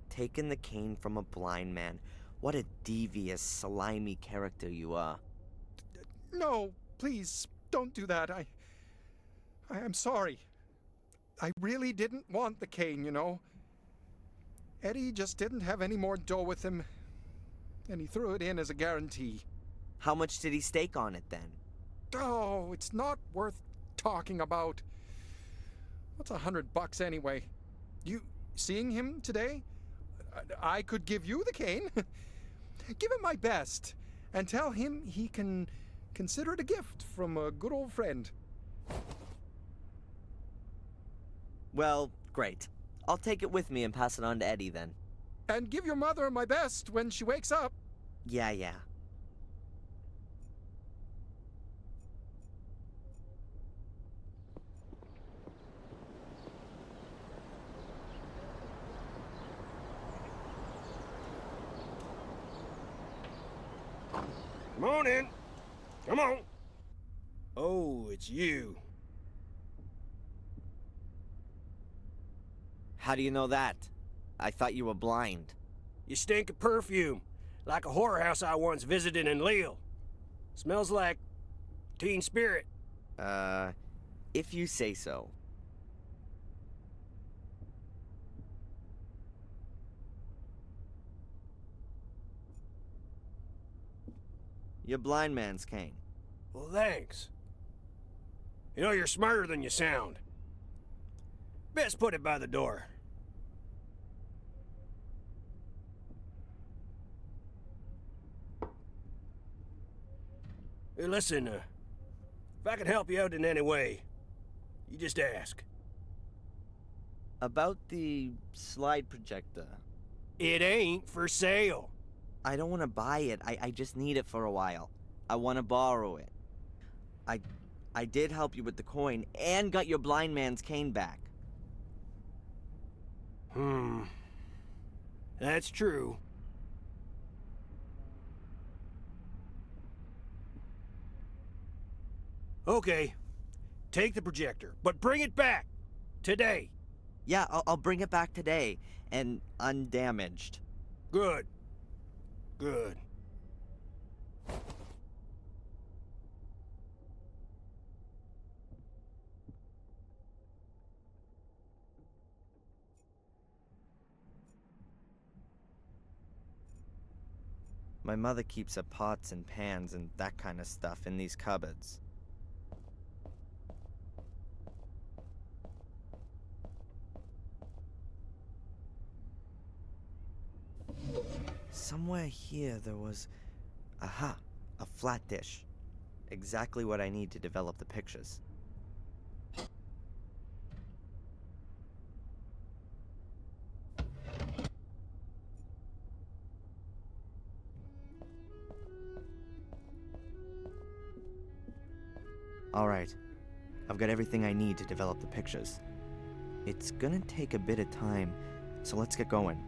Taking the cane from a blind man. What a devious, slimy character you are. No, please, don't do that. I am sorry. I really didn't want the cane, you know. Eddie just didn't have any more dough with him, and he threw it in as a guarantee. How much did he stake on it, then? Oh, it's not worth talking about. What's $100 anyway? You seeing him today? I could give you the cane. Give him my best, and tell him he can consider it a gift from a good old friend. Well, great. I'll take it with me and pass it on to Eddie then. And give your mother my best when she wakes up. Yeah. Come on in. Come on. Oh, it's you. How do you know that? I thought you were blind. You stink of perfume, like a whorehouse I once visited in Lille. Smells like teen spirit. If you say so. Your blind man's cane. Well, thanks. You know, you're smarter than you sound. Best put it by the door. Hey, listen, if I can help you out in any way, you just ask. About the slide projector. It ain't for sale. I don't want to buy it. I just need it for a while. I want to borrow it. I did help you with the coin and got your blind man's cane back. That's true. Okay, take the projector, but bring it back today. Yeah, I'll bring it back today, and undamaged. Good. Good. My mother keeps her pots and pans and that kind of stuff in these cupboards. Somewhere here there was... Aha! A flat dish. Exactly what I need to develop the pictures. Alright, I've got everything I need to develop the pictures. It's gonna take a bit of time, so let's get going.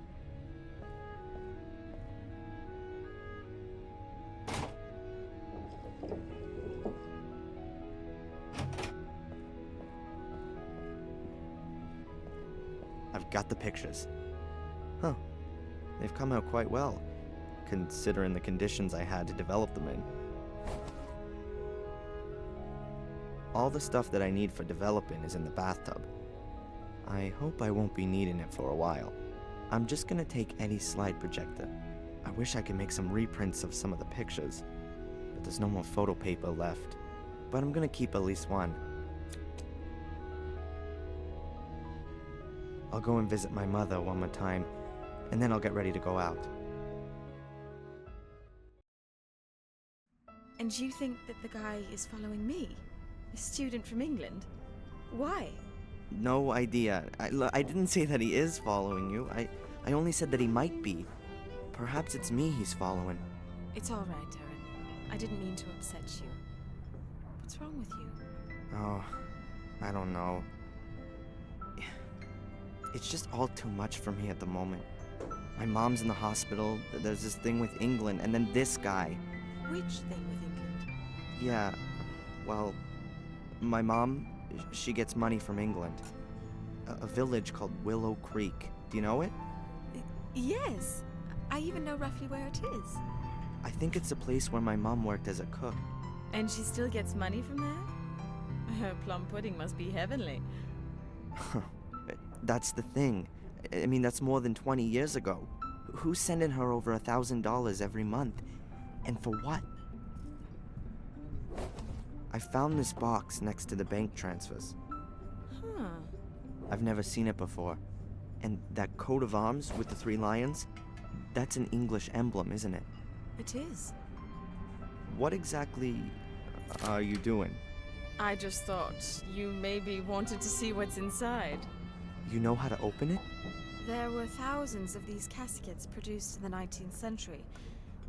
I've got the pictures. Huh, they've come out quite well, considering the conditions I had to develop them in. All the stuff that I need for developing is in the bathtub. I hope I won't be needing it for a while. I'm just gonna take Eddie's slide projector. I wish I could make some reprints of some of the pictures, but there's no more photo paper left. But I'm gonna keep at least one. I'll go and visit my mother one more time, and then I'll get ready to go out. And you think that the guy is following me? A student from England? Why? No idea. I didn't say that he is following you. I only said that he might be. Perhaps it's me he's following. It's all right, Darren. I didn't mean to upset you. What's wrong with you? Oh, I don't know. It's just all too much for me at the moment. My mom's in the hospital, there's this thing with England, and then this guy. Which thing with England? Yeah, well, my mom, she gets money from England. A village called Willow Creek. Do you know it? Yes. I even know roughly where it is. I think it's a place where my mom worked as a cook. And she still gets money from there? Her plum pudding must be heavenly. That's the thing. I mean, that's more than 20 years ago. Who's sending her over $1,000 every month? And for what? I found this box next to the bank transfers. Huh. I've never seen it before. And that coat of arms with the 3 lions? That's an English emblem, isn't it? It is. What exactly are you doing? I just thought you maybe wanted to see what's inside. You know how to open it? There were thousands of these caskets produced in the 19th century.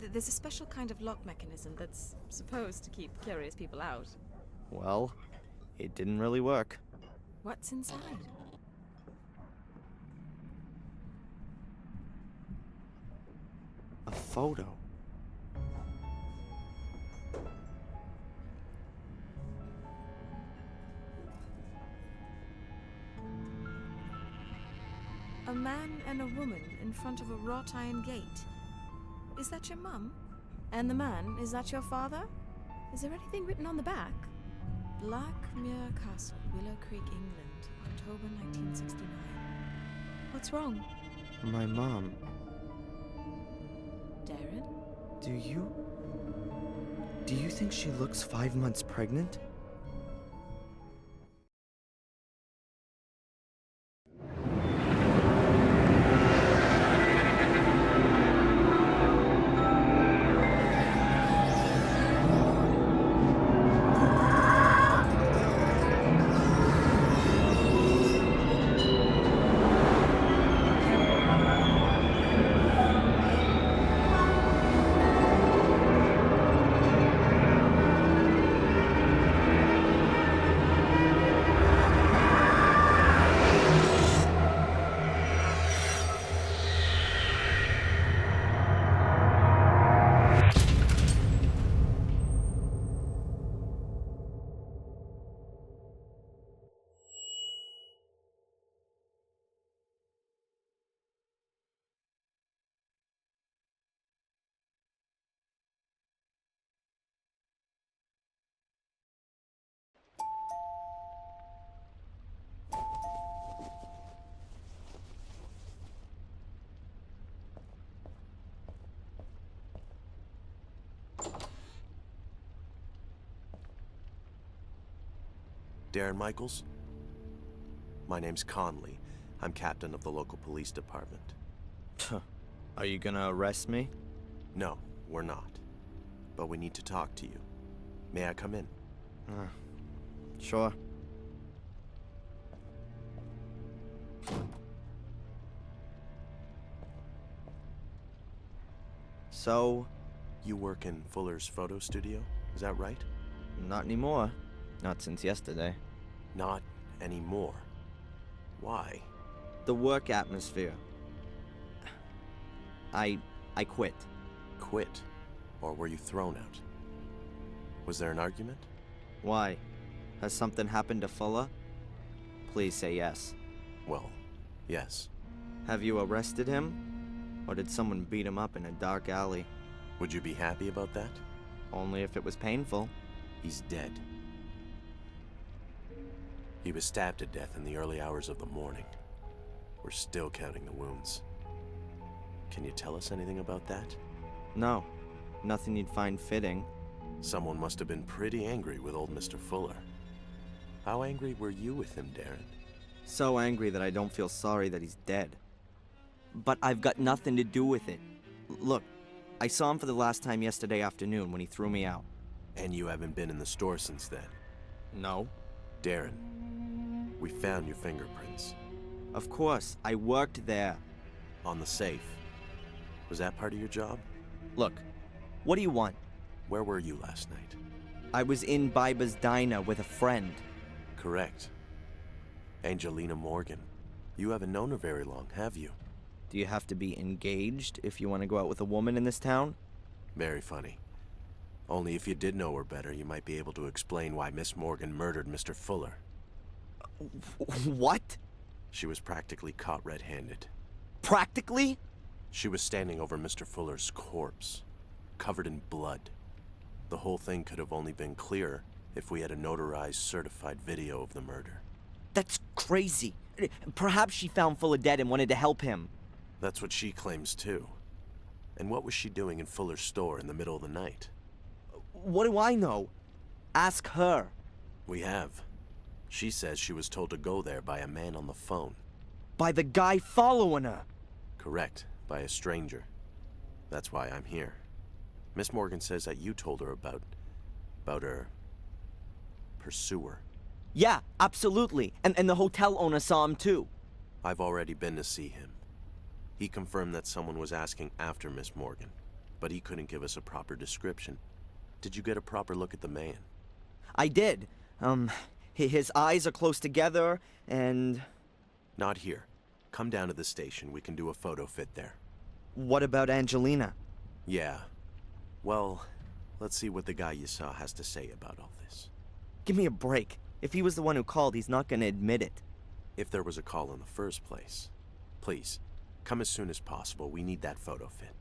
There's a special kind of lock mechanism that's supposed to keep curious people out. Well, it didn't really work. What's inside? A photo. A man and a woman in front of a wrought iron gate. Is that your mum? And the man, is that your father? Is there anything written on the back? Blackmere Castle, Willow Creek, England, October 1969. What's wrong? My mom. Darren? Do you think she looks 5 months pregnant? Darren Michaels? My name's Conley. I'm captain of the local police department. Are you gonna arrest me? No, we're not. But we need to talk to you. May I come in? Sure. So, you work in Fuller's photo studio, is that right? Not anymore. Not since yesterday. Not anymore. Why? The work atmosphere. I quit. Quit? Or were you thrown out? Was there an argument? Why? Has something happened to Fuller? Please say yes. Well, yes. Have you arrested him? Or did someone beat him up in a dark alley? Would you be happy about that? Only if it was painful. He's dead. He was stabbed to death in the early hours of the morning. We're still counting the wounds. Can you tell us anything about that? No. Nothing you'd find fitting. Someone must have been pretty angry with old Mr. Fuller. How angry were you with him, Darren? So angry that I don't feel sorry that he's dead. But I've got nothing to do with it. Look, I saw him for the last time yesterday afternoon when he threw me out. And you haven't been in the store since then? No. Darren, we found your fingerprints. Of course, I worked there. On the safe. Was that part of your job? Look, what do you want? Where were you last night? I was in Biba's diner with a friend. Correct. Angelina Morgan. You haven't known her very long, have you? Do you have to be engaged if you want to go out with a woman in this town? Very funny. Only if you did know her better, you might be able to explain why Miss Morgan murdered Mr. Fuller. What? She was practically caught red-handed. Practically? She was standing over Mr. Fuller's corpse, covered in blood. The whole thing could have only been clearer if we had a notarized, certified video of the murder. That's crazy. Perhaps she found Fuller dead and wanted to help him. That's what she claims, too. And what was she doing in Fuller's store in the middle of the night? What do I know? Ask her. We have. She says she was told to go there by a man on the phone. By the guy following her. Correct. By a stranger. That's why I'm here. Miss Morgan says that you told her about her pursuer. Yeah, absolutely. And the hotel owner saw him too. I've already been to see him. He confirmed that someone was asking after Miss Morgan, but he couldn't give us a proper description. Did you get a proper look at the man? I did. His eyes are close together, and... Not here. Come down to the station. We can do a photo fit there. What about Angelina? Yeah. Well, let's see what the guy you saw has to say about all this. Give me a break. If he was the one who called, he's not gonna admit it. If there was a call in the first place. Please, come as soon as possible. We need that photo fit.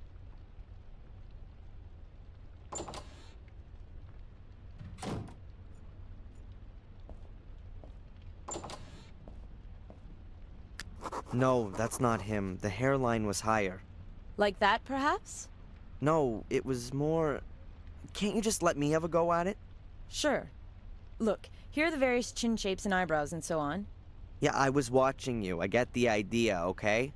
No, that's not him. The hairline was higher. Like that, perhaps? No, it was more... Can't you just let me have a go at it? Sure. Look, here are the various chin shapes and eyebrows and so on. Yeah, I was watching you. I get the idea, okay?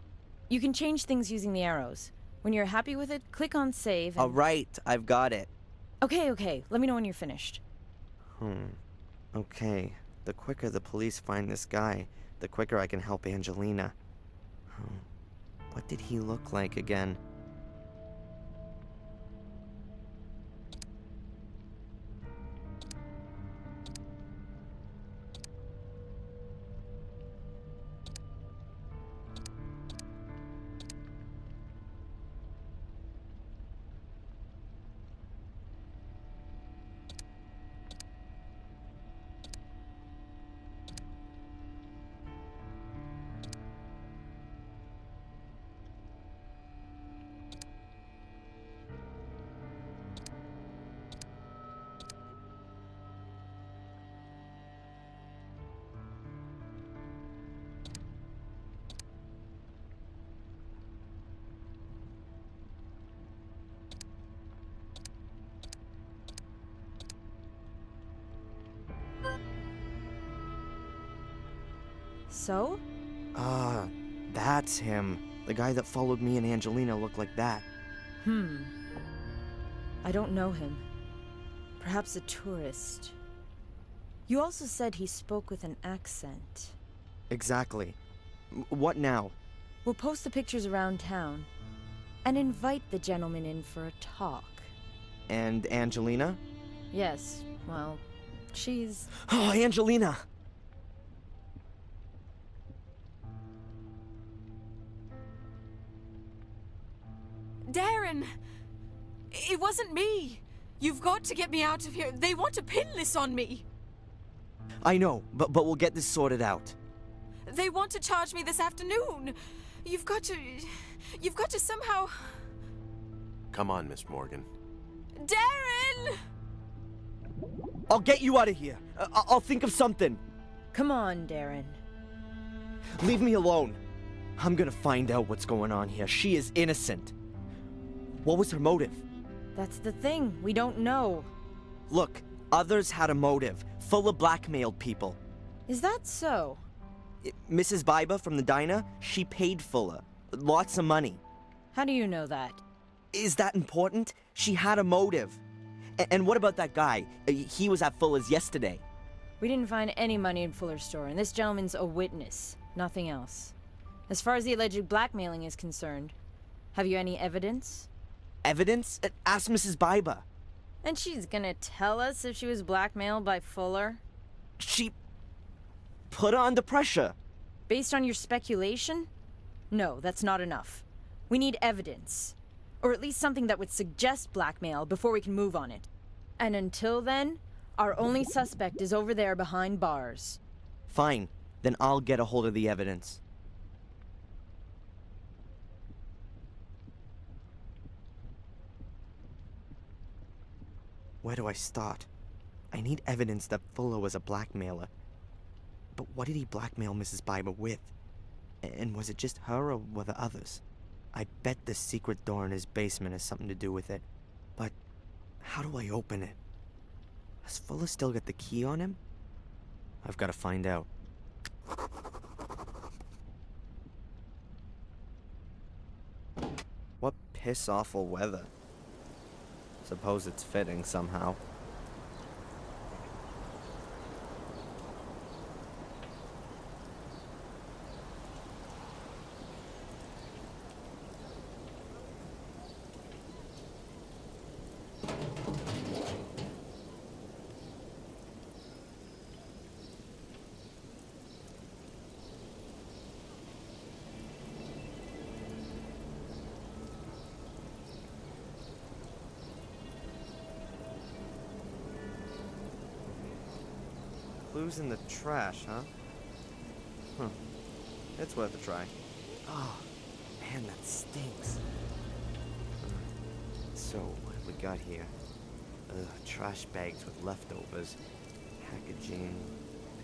You can change things using the arrows. When you're happy with it, click on save and... Alright, I've got it. Okay. Let me know when you're finished. Okay. The quicker the police find this guy, the quicker I can help Angelina. What did he look like again? So? Ah, that's him. The guy that followed me and Angelina looked like that. I don't know him. Perhaps a tourist. You also said he spoke with an accent. Exactly. What now? We'll post the pictures around town and invite the gentleman in for a talk. And Angelina? Yes, well, she's... Oh, Angelina! Darren! It wasn't me! You've got to get me out of here. They want to pin this on me. I know, but we'll get this sorted out. They want to charge me this afternoon. You've got to somehow... Come on, Miss Morgan. Darren! I'll get you out of here. I'll think of something. Come on, Darren. Leave me alone. I'm gonna find out what's going on here. She is innocent. What was her motive? That's the thing. We don't know. Look, others had a motive. Fuller blackmailed people. Is that so? Mrs. Biber from the diner, she paid Fuller. Lots of money. How do you know that? Is that important? She had a motive. And what about that guy? He was at Fuller's yesterday. We didn't find any money in Fuller's store, and this gentleman's a witness. Nothing else. As far as the alleged blackmailing is concerned, have you any evidence? Evidence? Ask Mrs. Biber. And she's gonna tell us if she was blackmailed by Fuller? She put her under pressure. Based on your speculation? No, that's not enough. We need evidence. Or at least something that would suggest blackmail before we can move on it. And until then, our only suspect is over there behind bars. Fine. Then I'll get a hold of the evidence. Where do I start? I need evidence that Fuller was a blackmailer. But what did he blackmail Mrs. Biber with? And was it just her or were there others? I bet the secret door in his basement has something to do with it. But how do I open it? Has Fuller still got the key on him? I've got to find out. What piss-awful weather. Suppose it's fitting somehow. Clues in the trash, huh? It's worth a try. Oh, man, that stinks. So, what have we got here? Trash bags with leftovers, packaging,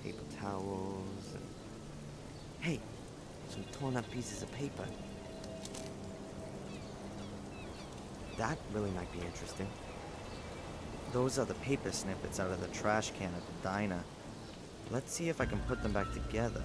paper towels, and... Hey, some torn up pieces of paper. That really might be interesting. Those are the paper snippets out of the trash can at the diner. Let's see if I can put them back together.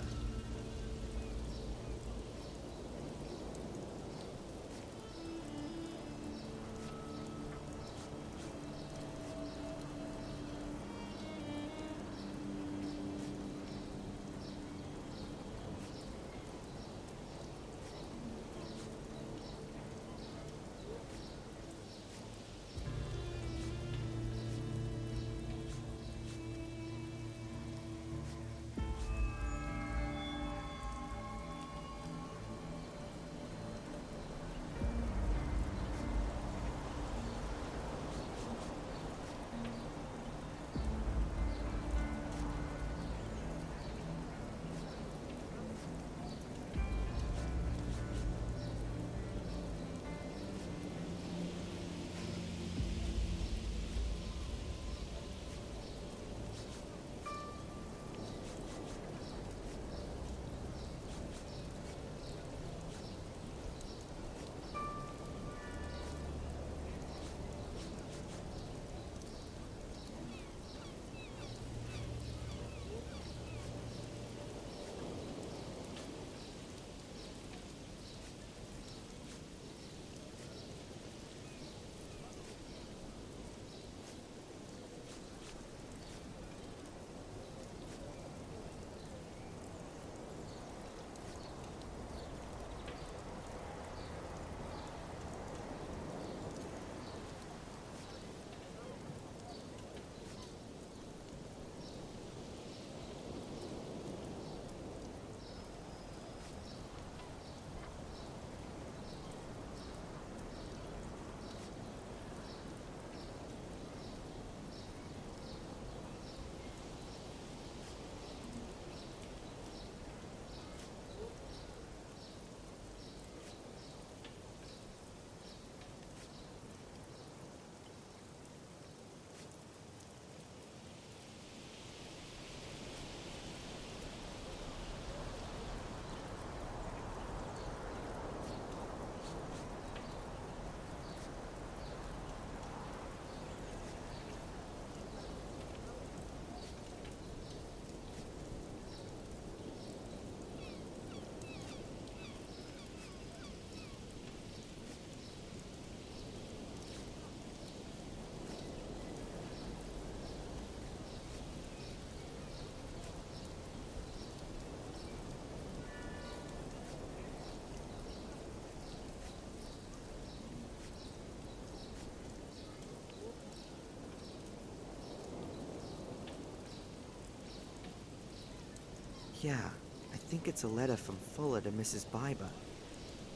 Yeah, I think it's a letter from Fuller to Mrs. Biber.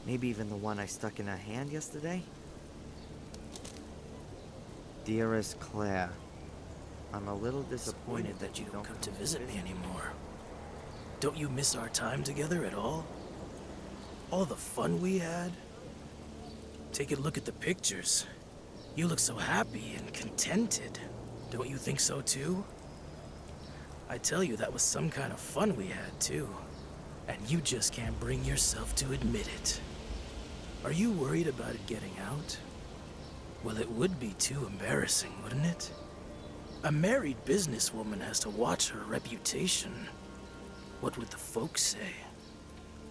Maybe even the one I stuck in her hand yesterday? Dearest Claire, I'm a little disappointed that you don't come to visit me anymore. Don't you miss our time together at all? All the fun we had? Take a look at the pictures. You look so happy and contented. Don't you think so too? I tell you, that was some kind of fun we had too. And you just can't bring yourself to admit it. Are you worried about it getting out? Well, it would be too embarrassing, wouldn't it? A married businesswoman has to watch her reputation. What would the folks say?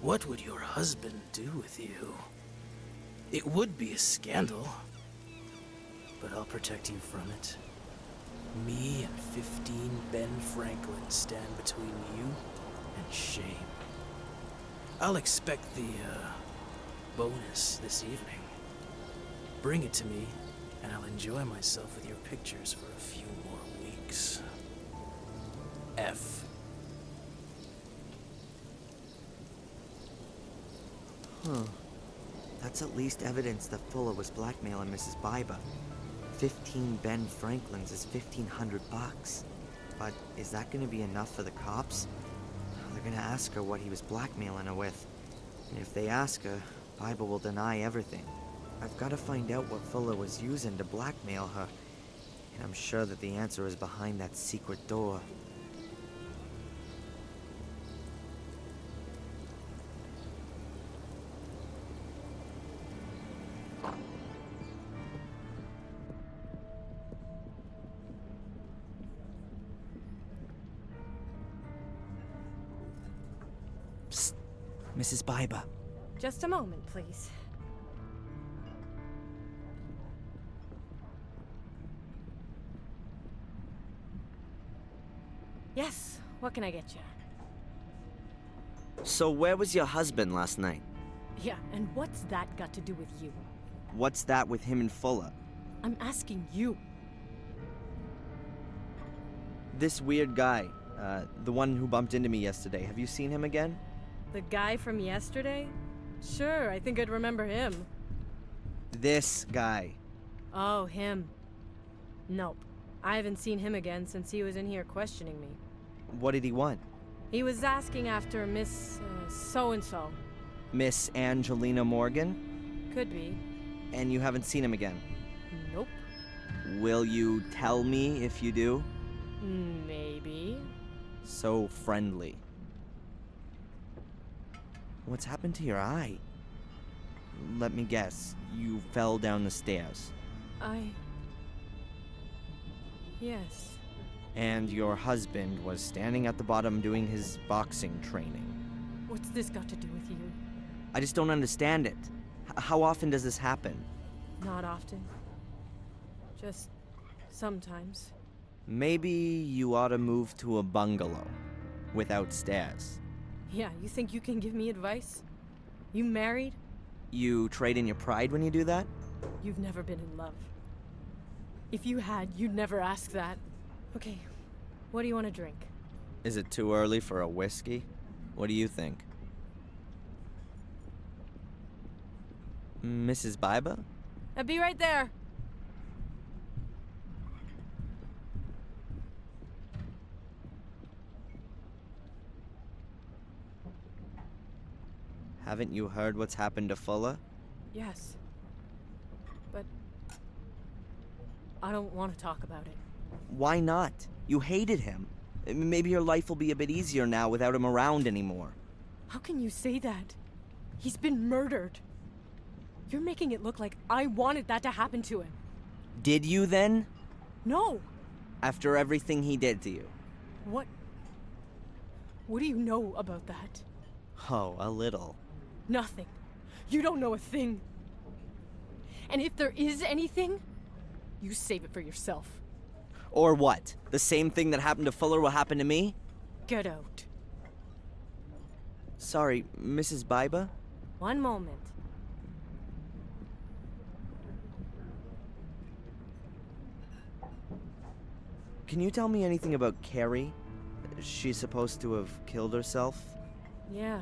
What would your husband do with you? It would be a scandal. But I'll protect you from it. Me and 15 Ben Franklin stand between you and shame. I'll expect the, bonus this evening. Bring it to me, and I'll enjoy myself with your pictures for a few more weeks. F. Huh. That's at least evidence that Fuller was blackmailing Mrs. Biber. 15 Ben Franklins is $1,500. But is that gonna be enough for the cops? They're gonna ask her what he was blackmailing her with. And if they ask her, Biber will deny everything. I've gotta find out what Fuller was using to blackmail her. And I'm sure that the answer is behind that secret door. Psst. Mrs. Biber. Just a moment, please. Yes, what can I get you? So where was your husband last night? Yeah, and what's that got to do with you? What's that with him and Fuller? I'm asking you. This weird guy, the one who bumped into me yesterday, have you seen him again? The guy from yesterday? Sure, I think I'd remember him. This guy. Oh, him. Nope. I haven't seen him again since he was in here questioning me. What did he want? He was asking after Miss so-and-so. Miss Angelina Morgan? Could be. And you haven't seen him again? Nope. Will you tell me if you do? Maybe. So friendly. What's happened to your eye? Let me guess. You fell down the stairs. Yes. And your husband was standing at the bottom doing his boxing training. What's this got to do with you? I just don't understand it. How often does this happen? Not often. Just sometimes. Maybe you ought to move to a bungalow without stairs. Yeah, you think you can give me advice? You married? You trade in your pride when you do that? You've never been in love. If you had, you'd never ask that. Okay, what do you want to drink? Is it too early for a whiskey? What do you think? Mrs. Biber? I'll be right there. Haven't you heard what's happened to Fuller? Yes. But I don't want to talk about it. Why not? You hated him. Maybe your life will be a bit easier now without him around anymore. How can you say that? He's been murdered. You're making it look like I wanted that to happen to him. Did you then? No. After everything he did to you? What do you know about that? Oh, a little. Nothing. You don't know a thing. And if there is anything, you save it for yourself. Or what? The same thing that happened to Fuller will happen to me? Get out. Sorry, Mrs. Biber? One moment. Can you tell me anything about Carrie? She's supposed to have killed herself? Yeah,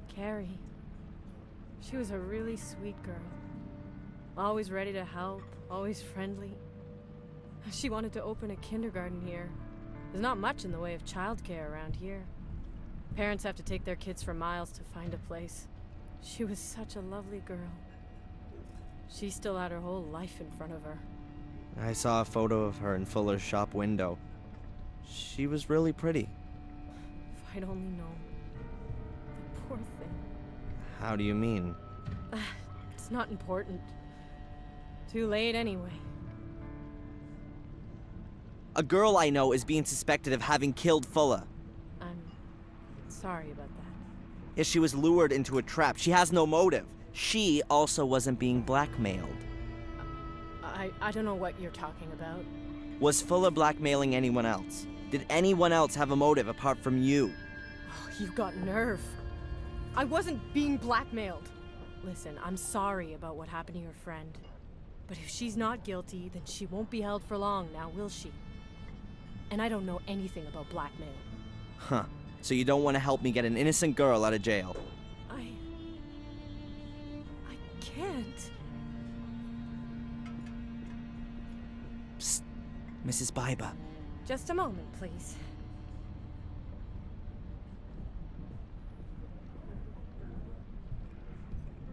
Carrie. She was a really sweet girl. Always ready to help, always friendly. She wanted to open a kindergarten here. There's not much in the way of childcare around here. Parents have to take their kids for miles to find a place. She was such a lovely girl. She still had her whole life in front of her. I saw a photo of her in Fuller's shop window. She was really pretty. If I'd only known. The poor thing. How do you mean? It's not important. Too late anyway. A girl I know is being suspected of having killed Fuller. I'm sorry about that. Yes, she was lured into a trap. She has no motive. She also wasn't being blackmailed. I don't know what you're talking about. Was Fuller blackmailing anyone else? Did anyone else have a motive apart from you? Oh, you got nerve. I wasn't being blackmailed. Listen, I'm sorry about what happened to your friend. But if she's not guilty, then she won't be held for long now, will she? And I don't know anything about blackmail. Huh. So you don't want to help me get an innocent girl out of jail? I can't. Psst. Mrs. Biber. Just a moment, please.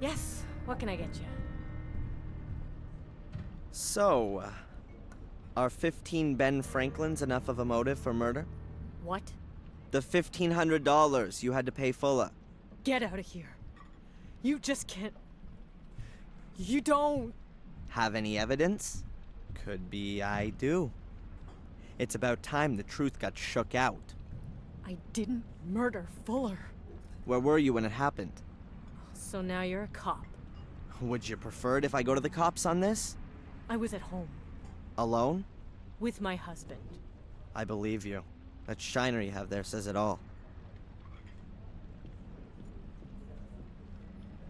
Yes, what can I get you? So, are 15 Ben Franklins enough of a motive for murder? What? The $1,500 you had to pay Fuller. Get out of here. You just can't. You don't. Have any evidence? Could be I do. It's about time the truth got shook out. I didn't murder Fuller. Where were you when it happened? So now you're a cop. Would you prefer it if I go to the cops on this? I was at home. Alone? With my husband. I believe you. That shiner you have there says it all.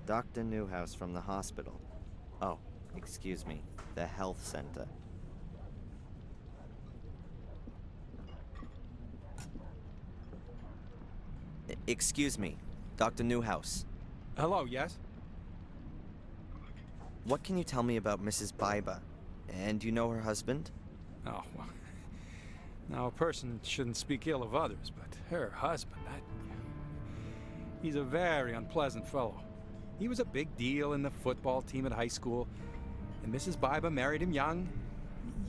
Dr. Newhouse from the hospital. Oh, excuse me. The health center. Excuse me, Dr. Newhouse. Hello, yes? What can you tell me about Mrs. Biber? And do you know her husband? Oh, well. Now, a person shouldn't speak ill of others, but her husband, he's a very unpleasant fellow. He was a big deal in the football team at high school, and Mrs. Biber married him young.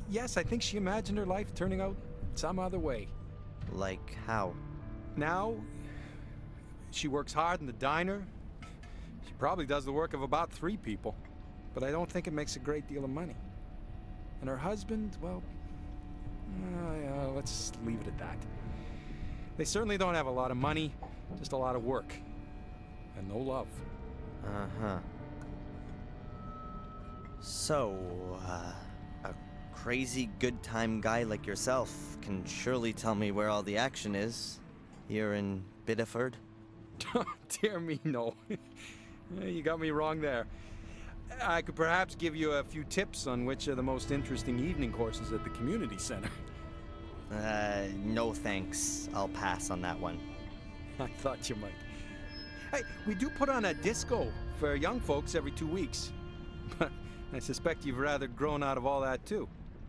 Yes, I think she imagined her life turning out some other way. Like how? Now, she works hard in the diner. She probably does the work of about 3 people, but I don't think it makes a great deal of money. And her husband, well, let's leave it at that. They certainly don't have a lot of money, just a lot of work. And no love. Uh-huh. So, a crazy good time guy like yourself can surely tell me where all the action is. Here in Biddeford? Dear me, no. You got me wrong there. I could perhaps give you a few tips on which are the most interesting evening courses at the community center. No thanks. I'll pass on that one. I thought you might. Hey, we do put on a disco for young folks every 2 weeks. But I suspect you've rather grown out of all that, too.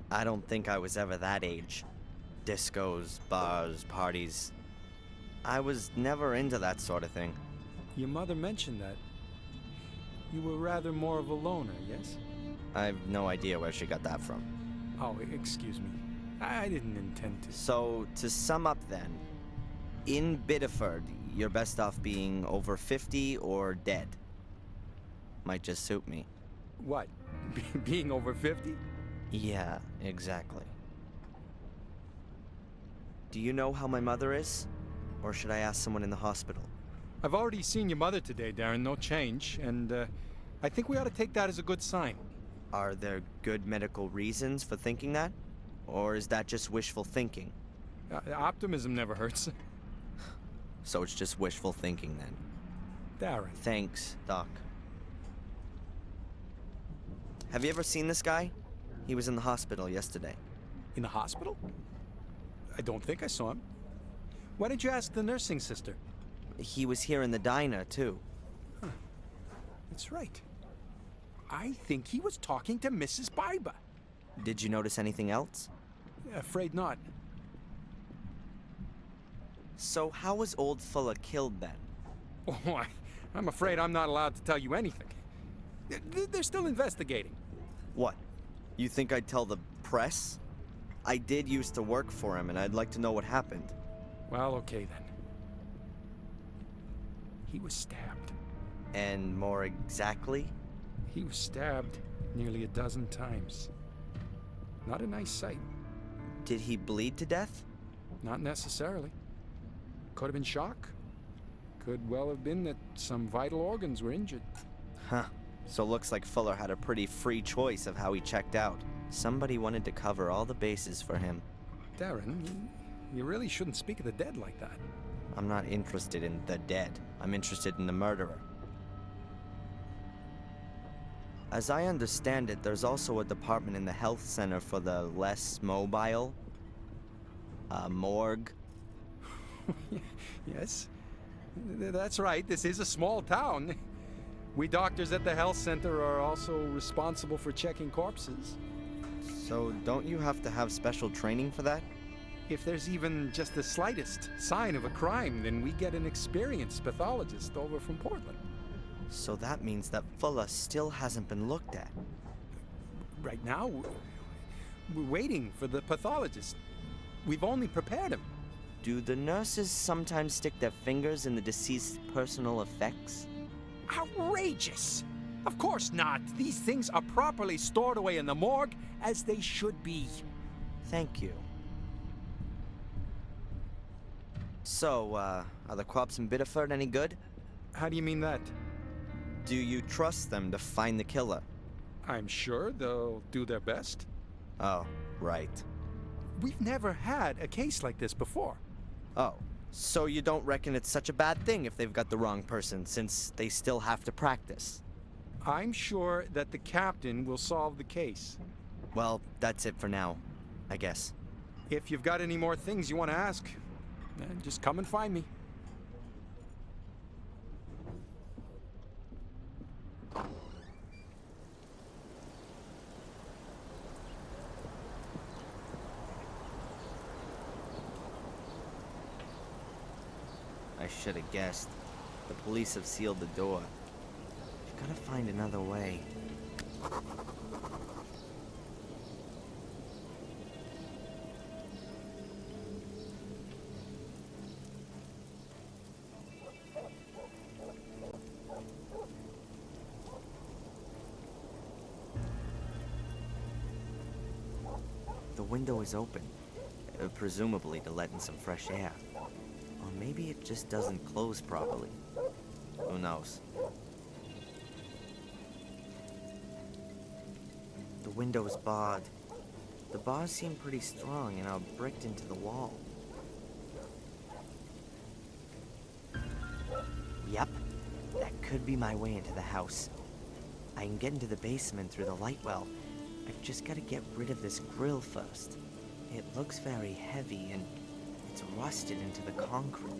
I don't think I was ever that age. Discos, bars, parties. I was never into that sort of thing. Your mother mentioned that. You were rather more of a loner, yes? I've no idea where she got that from. Oh, excuse me. I didn't intend to. So, to sum up then, in Biddeford, you're best off being over 50 or dead. Might just suit me. What? Being over 50? Yeah, exactly. Do you know how my mother is? Or should I ask someone in the hospital? I've already seen your mother today, Darren. No change. And I think we ought to take that as a good sign. Are there good medical reasons for thinking that? Or is that just wishful thinking? Optimism never hurts. So it's just wishful thinking then? Darren. Thanks, Doc. Have you ever seen this guy? He was in the hospital yesterday. In the hospital? I don't think I saw him. Why didn't you ask the nursing sister? He was here in the diner, too. Huh. That's right. I think he was talking to Mrs. Biber. Did you notice anything else? Afraid not. So how was Old Fuller killed then? Oh, I'm afraid I'm not allowed to tell you anything. They're still investigating. What? You think I'd tell the press? I did used to work for him, and I'd like to know what happened. Well, okay then. He was stabbed. And more exactly? He was stabbed nearly a dozen times. Not a nice sight. Did he bleed to death? Not necessarily. Could have been shock. Could well have been that some vital organs were injured. Huh. So looks like Fuller had a pretty free choice of how he checked out. Somebody wanted to cover all the bases for him. Darren, you really shouldn't speak of the dead like that. I'm not interested in the dead. I'm interested in the murderer. As I understand it, there's also a department in the health center for the less mobile. A morgue. Yes, that's right. This is a small town. We doctors at the health center are also responsible for checking corpses. So don't you have to have special training for that? If there's even just the slightest sign of a crime, then we get an experienced pathologist over from Portland. So that means that Fuller still hasn't been looked at. Right now, we're waiting for the pathologist. We've only prepared him. Do the nurses sometimes stick their fingers in the deceased's personal effects? Outrageous! Of course not. These things are properly stored away in the morgue, as they should be. Thank you. So, are the crops in Biddeford any good? How do you mean that? Do you trust them to find the killer? I'm sure they'll do their best. Oh, right. We've never had a case like this before. Oh, so you don't reckon it's such a bad thing if they've got the wrong person, since they still have to practice? I'm sure that the captain will solve the case. Well, that's it for now, I guess. If you've got any more things you want to ask, just come and find me. I should have guessed. The police have sealed the door. We've got to find another way. The window is open, presumably to let in some fresh air. Or maybe it just doesn't close properly. Who knows? The window is barred. The bars seem pretty strong and are bricked into the wall. Yep, that could be my way into the house. I can get into the basement through the light well. I've just got to get rid of this grill first. It looks very heavy and it's rusted into the concrete.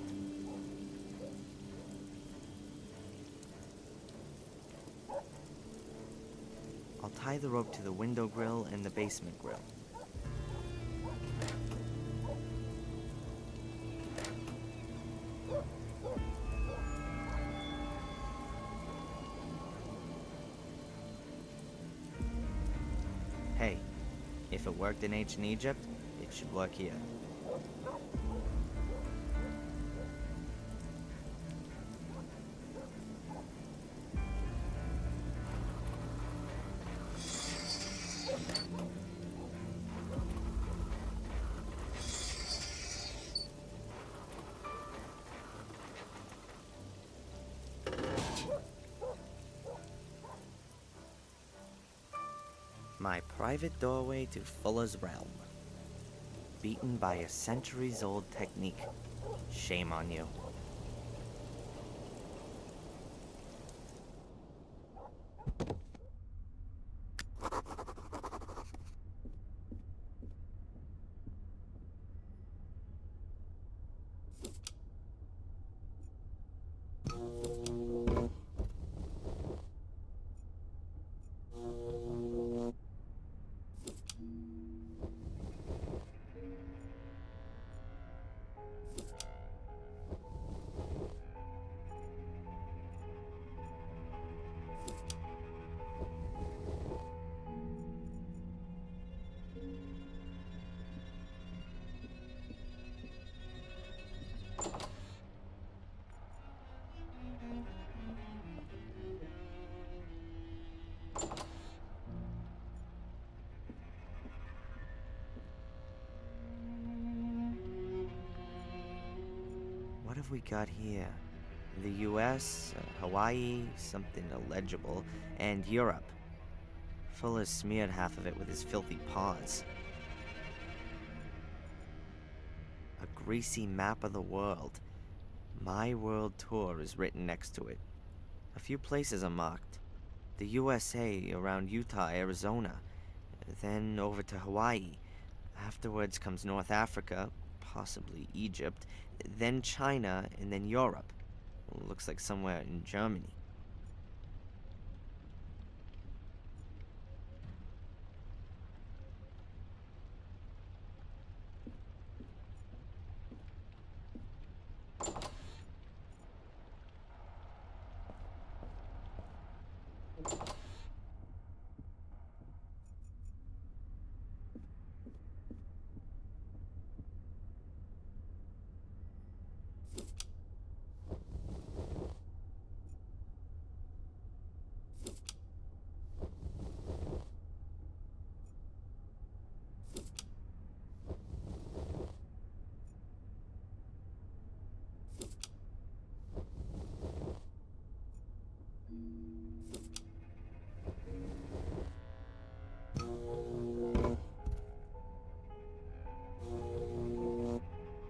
I'll tie the rope to the window grill and the basement grill. Hey, if it worked in ancient Egypt, it should work here. My private doorway to Fuller's realm. Beaten by a centuries-old technique. Shame on you. have we got here? The US, Hawaii, something illegible, and Europe. Fuller's smeared half of it with his filthy paws. A greasy map of the world. My World Tour is written next to it. A few places are marked. The USA around Utah, Arizona. Then over to Hawaii. Afterwards comes North Africa, possibly Egypt. Then China, and then Europe. Looks like somewhere in Germany.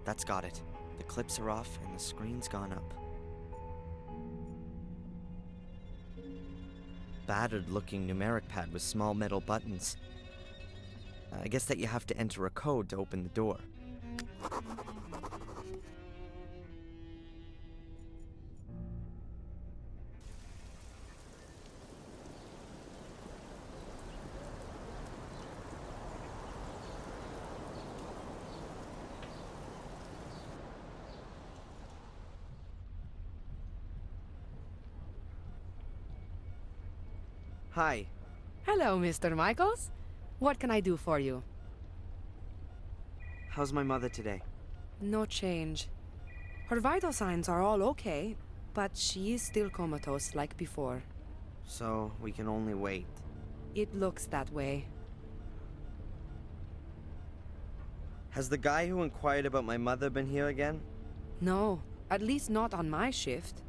That's got it. The clips are off and the screen's gone up. Battered looking numeric pad with small metal buttons. I guess that you have to enter a code to open the door. Hi. Hello, Mr. Michaels. What can I do for you? How's my mother today? No change. Her vital signs are all okay, but she is still comatose like before. So we can only wait. It looks that way. Has the guy who inquired about my mother been here again? No, at least not on my shift.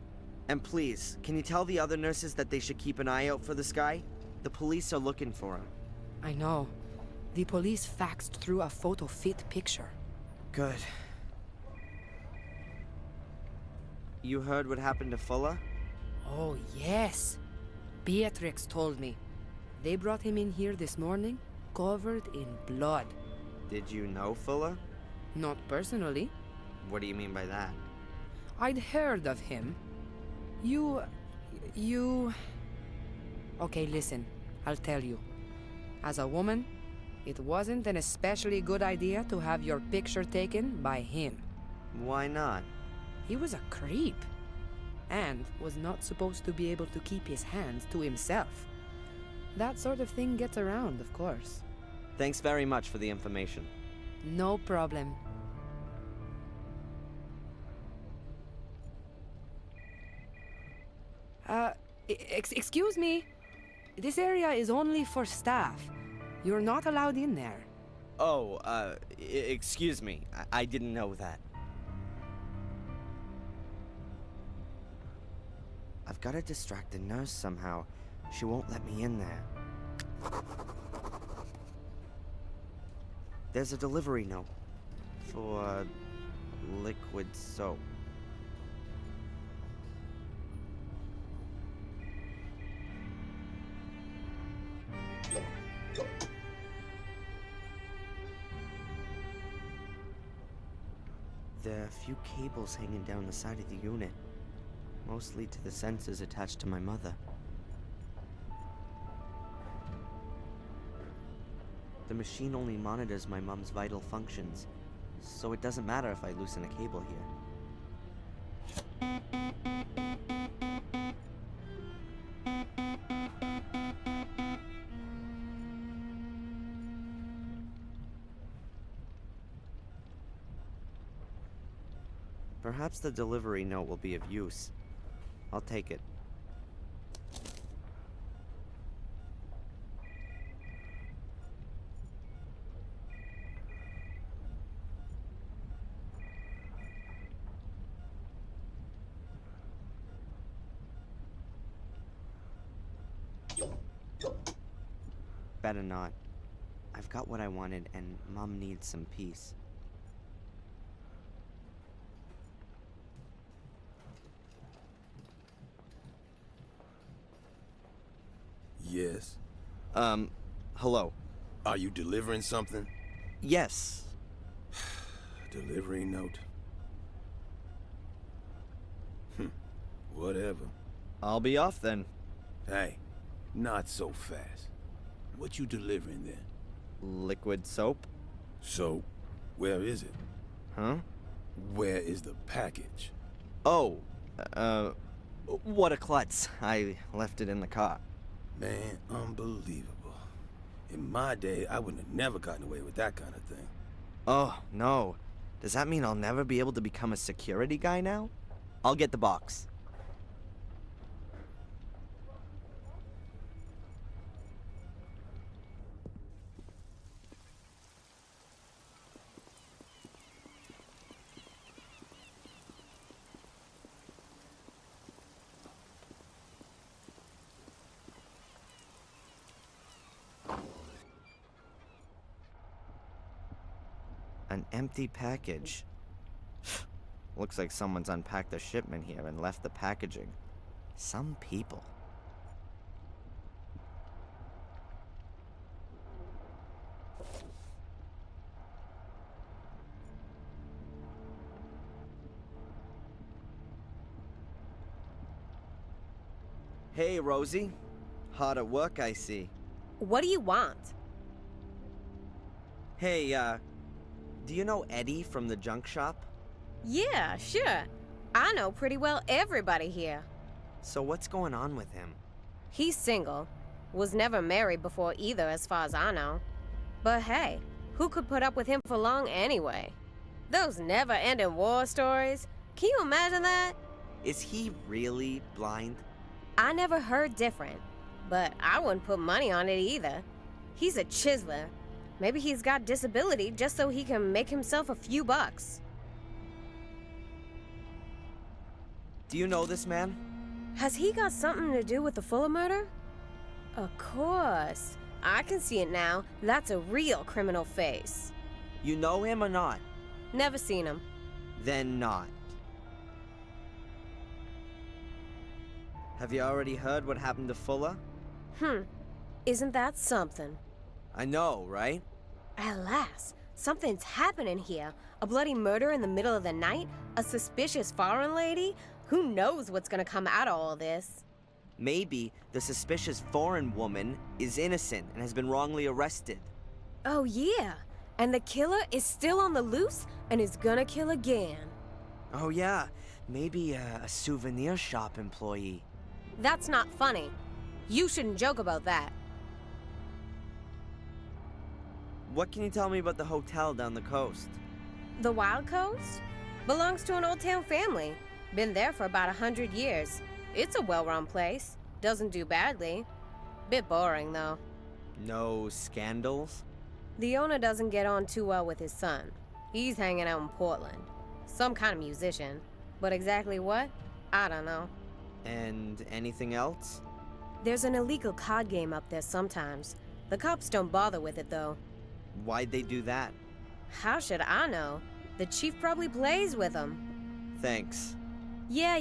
And please, can you tell the other nurses that they should keep an eye out for this guy? The police are looking for him. I know. The police faxed through a photo fit picture. Good. You heard what happened to Fuller? Oh, yes. Beatrix told me. They brought him in here this morning, covered in blood. Did you know Fuller? Not personally. What do you mean by that? I'd heard of him. Okay, listen. I'll tell you. As a woman, it wasn't an especially good idea to have your picture taken by him. Why not? He was a creep. And was not supposed to be able to keep his hands to himself. That sort of thing gets around, of course. Thanks very much for the information. No problem. Excuse me. This area is only for staff. You're not allowed in there. Oh, excuse me. I didn't know that. I've got to distract the nurse somehow. She won't let me in there. There's a delivery note for liquid soap. There are a few cables hanging down the side of the unit, mostly to the sensors attached to my mother. The machine only monitors my mom's vital functions, so it doesn't matter if I loosen a cable here. Perhaps the delivery note will be of use. I'll take it. Better not. I've got what I wanted, and Mom needs some peace. Yes? Hello. Are you delivering something? Yes. Delivery note. Whatever. I'll be off then. Hey, not so fast. What you delivering then? Liquid soap? So, where is it? Huh? Where is the package? Oh, what a klutz. I left it in the car. Man, unbelievable. In my day, I wouldn't have never gotten away with that kind of thing. Oh, no. Does that mean I'll never be able to become a security guy now? I'll get the box. An empty package. Looks like someone's unpacked the shipment here and left the packaging. Some people. Hey, Rosie. Hard at work, I see. What do you want? Hey, do you know Eddie from the junk shop? Yeah, sure. I know pretty well everybody here. So what's going on with him? He's single. Was never married before either, as far as I know. But hey, who could put up with him for long anyway? Those never-ending war stories. Can you imagine that? Is he really blind? I never heard different, but I wouldn't put money on it either. He's a chiseler. Maybe he's got disability just so he can make himself a few bucks. Do you know this man? Has he got something to do with the Fuller murder? Of course. I can see it now. That's a real criminal face. You know him or not? Never seen him. Then not. Have you already heard what happened to Fuller? Isn't that something? I know, right? Alas, something's happening here. A bloody murder in the middle of the night? A suspicious foreign lady? Who knows what's gonna come out of all this? Maybe the suspicious foreign woman is innocent and has been wrongly arrested. Oh yeah, and the killer is still on the loose and is gonna kill again. Oh yeah, maybe a souvenir shop employee. That's not funny. You shouldn't joke about that. What can you tell me about the hotel down the coast? The Wild Coast? Belongs to an old town family. Been there for about 100 years. It's a well-run place. Doesn't do badly. Bit boring, though. No scandals? The owner doesn't get on too well with his son. He's hanging out in Portland. Some kind of musician. But exactly what? I don't know. And anything else? There's an illegal card game up there sometimes. The cops don't bother with it, though. Why'd they do that? How should I know? The chief probably plays with them. Thanks. Yeah.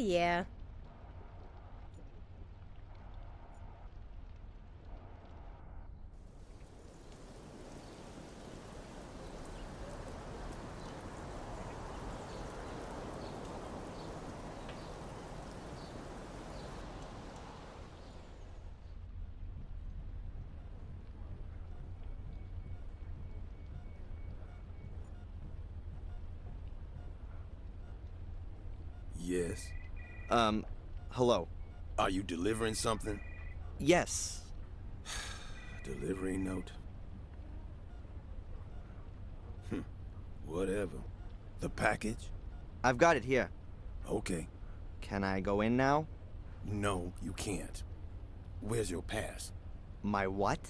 Yes. Hello. Are you delivering something? Yes. Delivery note. Whatever. The package? I've got it here. Okay. Can I go in now? No, you can't. Where's your pass? My what?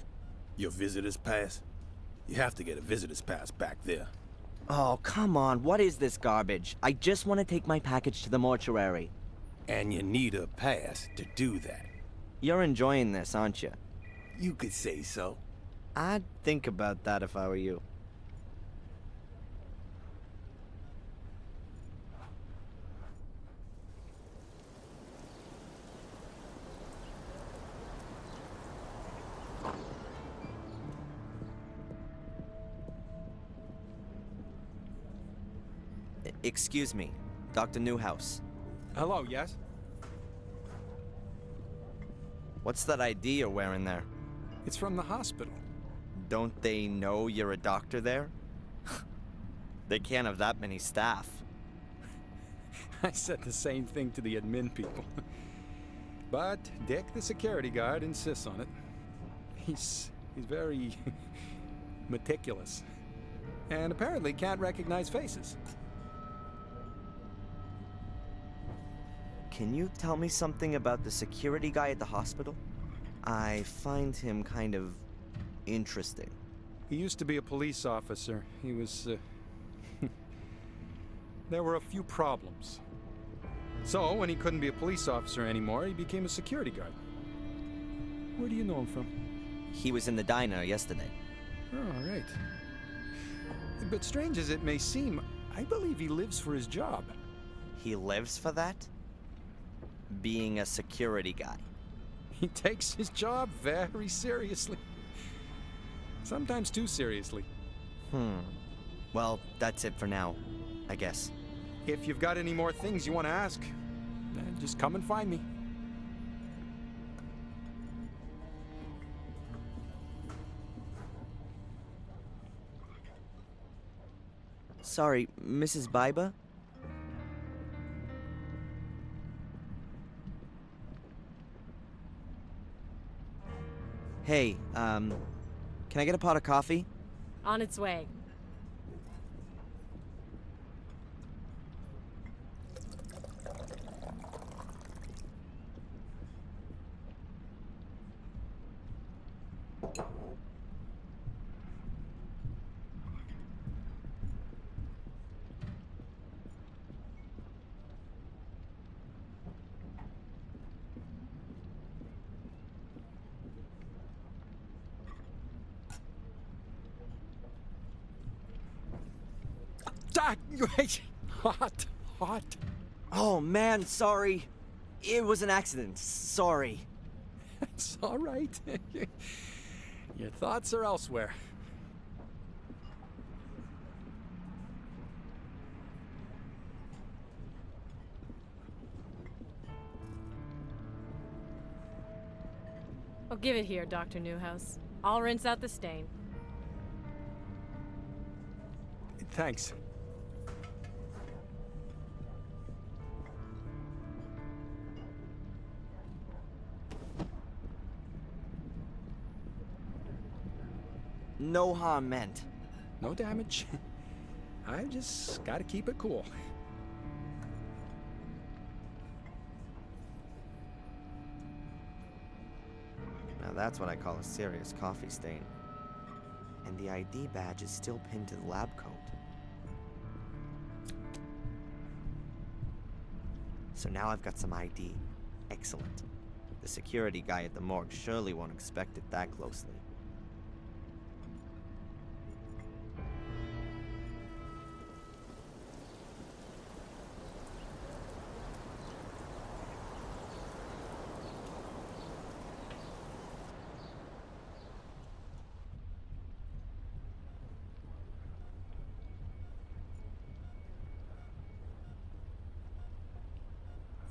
Your visitor's pass? You have to get a visitor's pass back there. Oh, come on. What is this garbage? I just want to take my package to the mortuary. And you need a pass to do that. You're enjoying this, aren't you? You could say so. I'd think about that if I were you. Excuse me, Dr. Newhouse. Hello, yes? What's that ID you're wearing there? It's from the hospital. Don't they know you're a doctor there? They can't have that many staff. I said the same thing to the admin people. But Dick, the security guard, insists on it. He's very meticulous. And apparently can't recognize faces. Can you tell me something about the security guy at the hospital? I find him kind of interesting. He used to be a police officer. He was, There were a few problems. So, when he couldn't be a police officer anymore, he became a security guard. Where do you know him from? He was in the diner yesterday. Oh, right. But strange as it may seem, I believe he lives for his job. He lives for that? Being a security guy. He takes his job very seriously. Sometimes too seriously. Well, that's it for now, I guess. If you've got any more things you want to ask, then just come and find me. Sorry, Mrs. Biber? Hey, can I get a pot of coffee? On its way. Hot. Oh man, sorry. It was an accident. Sorry. It's all right. Your thoughts are elsewhere. Oh, give it here, Dr. Newhouse. I'll rinse out the stain. Thanks. No harm meant. No damage. I just gotta keep it cool. Now that's what I call a serious coffee stain. And the ID badge is still pinned to the lab coat. So now I've got some ID. Excellent. The security guy at the morgue surely won't inspect it that closely.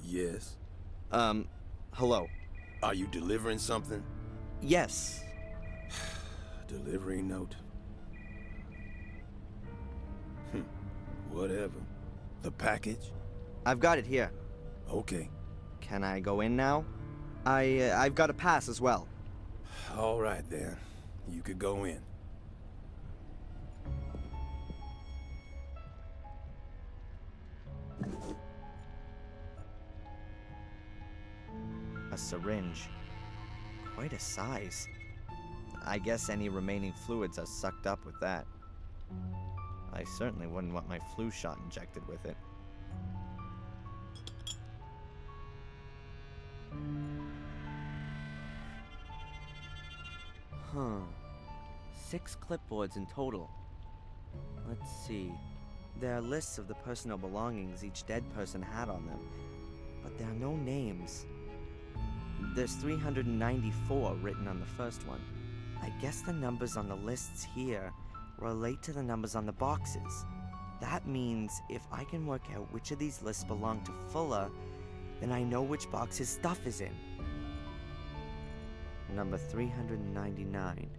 Yes. Hello. Are you delivering something? Yes. Delivery note. Whatever. The package? I've got it here. Okay. Can I go in now? I've got a pass as well. All right then. You could go in. A syringe. Quite a size. I guess any remaining fluids are sucked up with that. I certainly wouldn't want my flu shot injected with it. Huh. 6 clipboards in total. Let's see. There are lists of the personal belongings each dead person had on them, but there are no names. There's 394 written on the first one. I guess the numbers on the lists here relate to the numbers on the boxes. That means if I can work out which of these lists belong to Fuller, then I know which box his stuff is in. Number 399.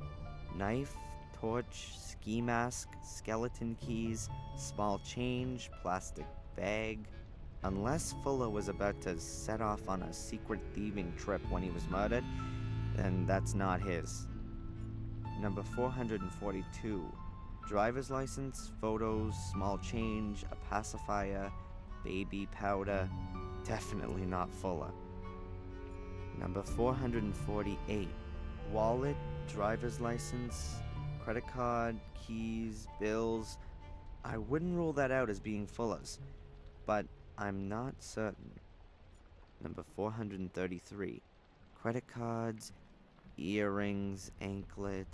Knife, torch, ski mask, skeleton keys, small change, plastic bag. Unless Fuller was about to set off on a secret thieving trip when he was murdered, then that's not his. Number 442. Driver's license, photos, small change, a pacifier, baby powder. Definitely not Fuller. Number 448. Wallet, driver's license, credit card, keys, bills. I wouldn't rule that out as being Fuller's, but I'm not certain. Number 433. Credit cards, earrings, anklet.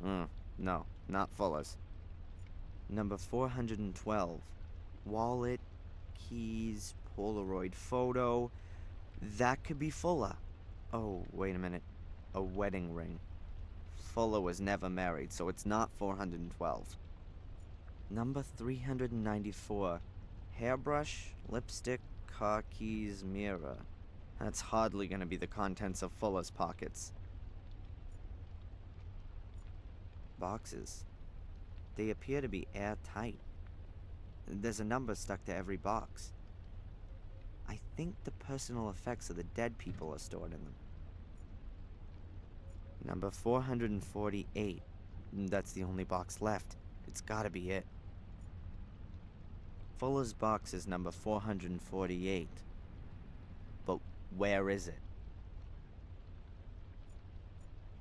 No, not Fuller's. Number 412. Wallet, keys, Polaroid photo. That could be Fuller. Oh, wait a minute. A wedding ring. Fuller was never married, so it's not 412. Number 394. Hairbrush, lipstick, car keys, mirror. That's hardly gonna be the contents of Fuller's pockets. Boxes. They appear to be airtight. There's a number stuck to every box. I think the personal effects of the dead people are stored in them. Number 448. That's the only box left. It's gotta be it. Fuller's box is number 448. But where is it?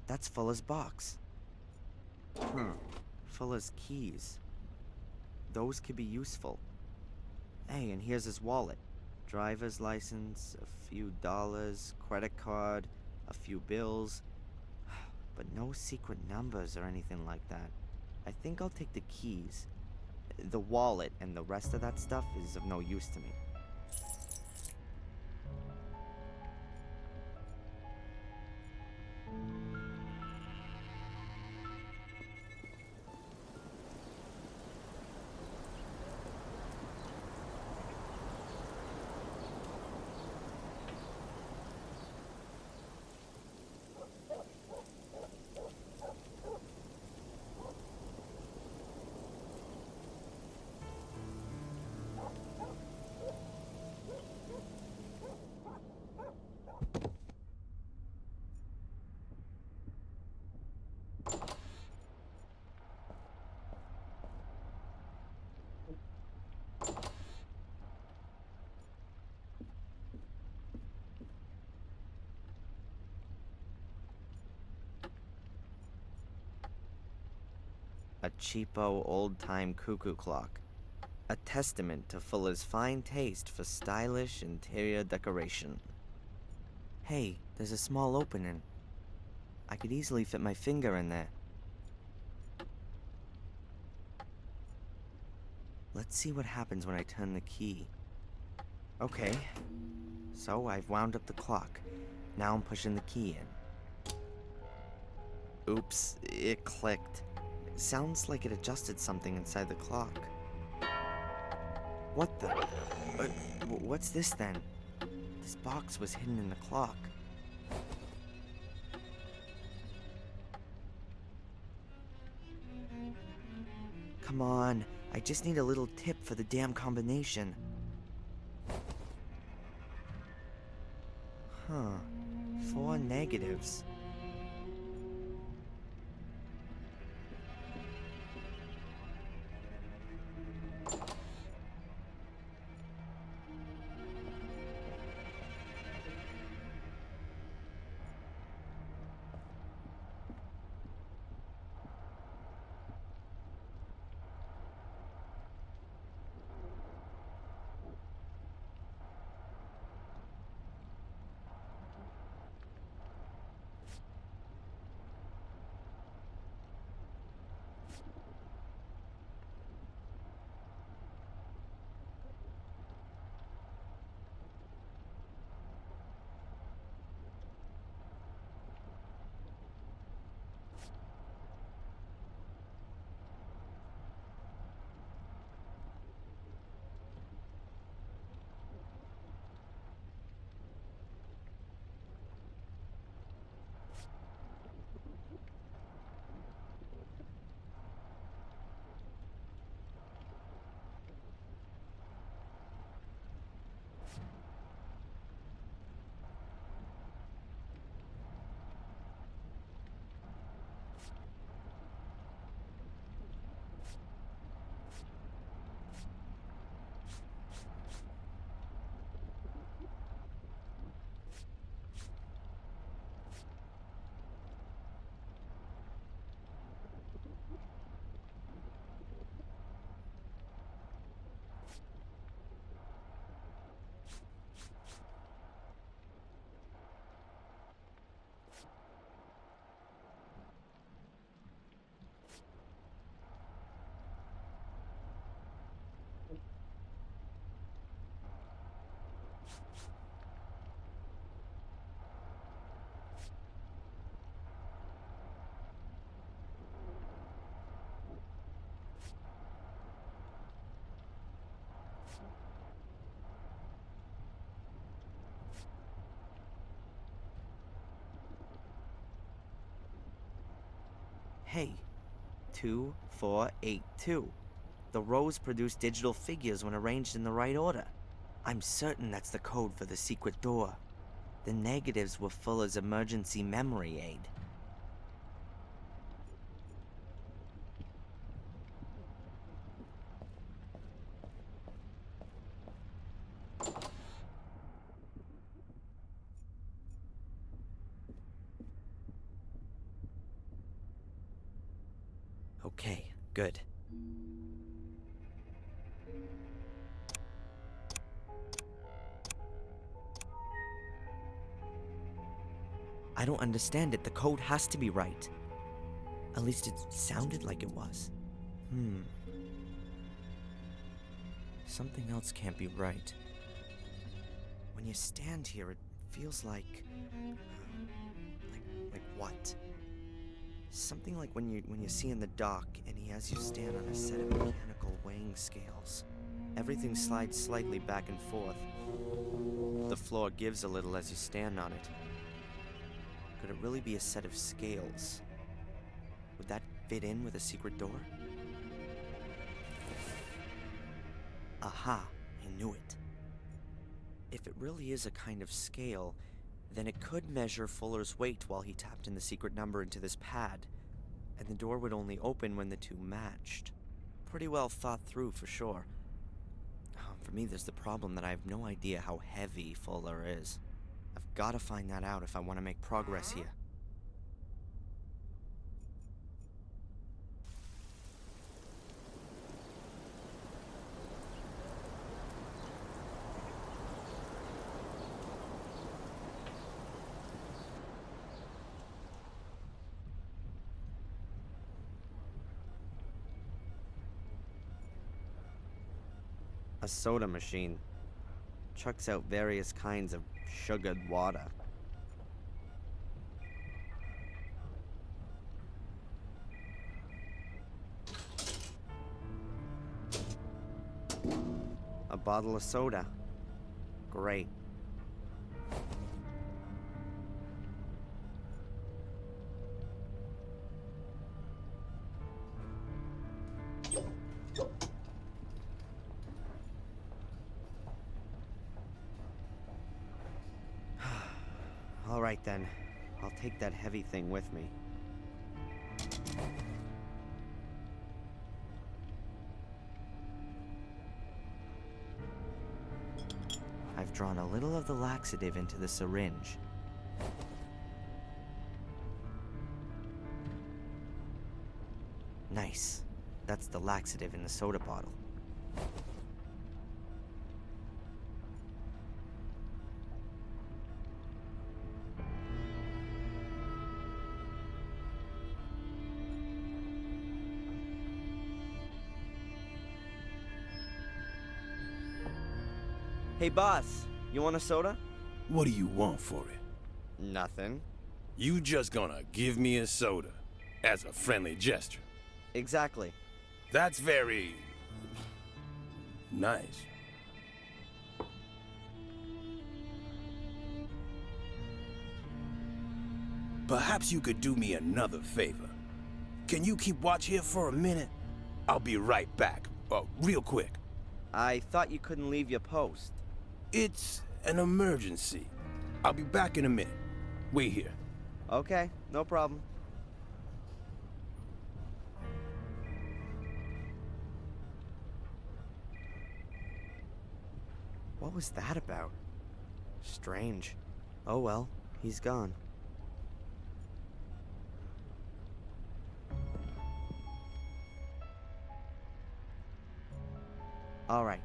That's Fuller's box. Fuller's keys. Those could be useful. Hey, and here's his wallet. Driver's license, a few dollars, credit card, a few bills. But no secret numbers or anything like that. I think I'll take the keys. The wallet and the rest of that stuff is of no use to me. A cheapo, old-time cuckoo clock. A testament to Fuller's fine taste for stylish interior decoration. Hey, there's a small opening. I could easily fit my finger in there. Let's see what happens when I turn the key. Okay, so I've wound up the clock. Now I'm pushing the key in. Oops, it clicked. Sounds like it adjusted something inside the clock. What the? What's this then? This box was hidden in the clock. Come on, I just need a little tip for the damn combination. 4 negatives. Hey, 2482. The rows produce digital figures when arranged in the right order. I'm certain that's the code for the secret door. The negatives were Fuller's emergency memory aid. Okay, good. I don't understand it. The code has to be right. At least it sounded like it was. Something else can't be right. When you stand here, it feels like what? Something like when you see in the dock and he has you stand on a set of mechanical weighing scales. Everything slides slightly back and forth. The floor gives a little as you stand on it. Could it really be a set of scales? Would that fit in with a secret door? Aha, I knew it. If it really is a kind of scale, then it could measure Fuller's weight while he tapped in the secret number into this pad, and the door would only open when the two matched. Pretty well thought through for sure. For me, there's the problem that I have no idea how heavy Fuller is. I've got to find that out if I want to make progress here. A soda machine. Chucks out various kinds of sugared water. A bottle of soda. Great. All right then, I'll take that heavy thing with me. I've drawn a little of the laxative into the syringe. Nice. That's the laxative in the soda bottle. Hey boss, you want a soda? What do you want for it? Nothing. You just gonna give me a soda as a friendly gesture? Exactly. That's very nice. Perhaps you could do me another favor. Can you keep watch here for a minute? I'll be right back. Real quick. I thought you couldn't leave your post. It's an emergency. I'll be back in a minute. Wait here. Okay, no problem. What was that about? Strange. Oh well, he's gone. Alright,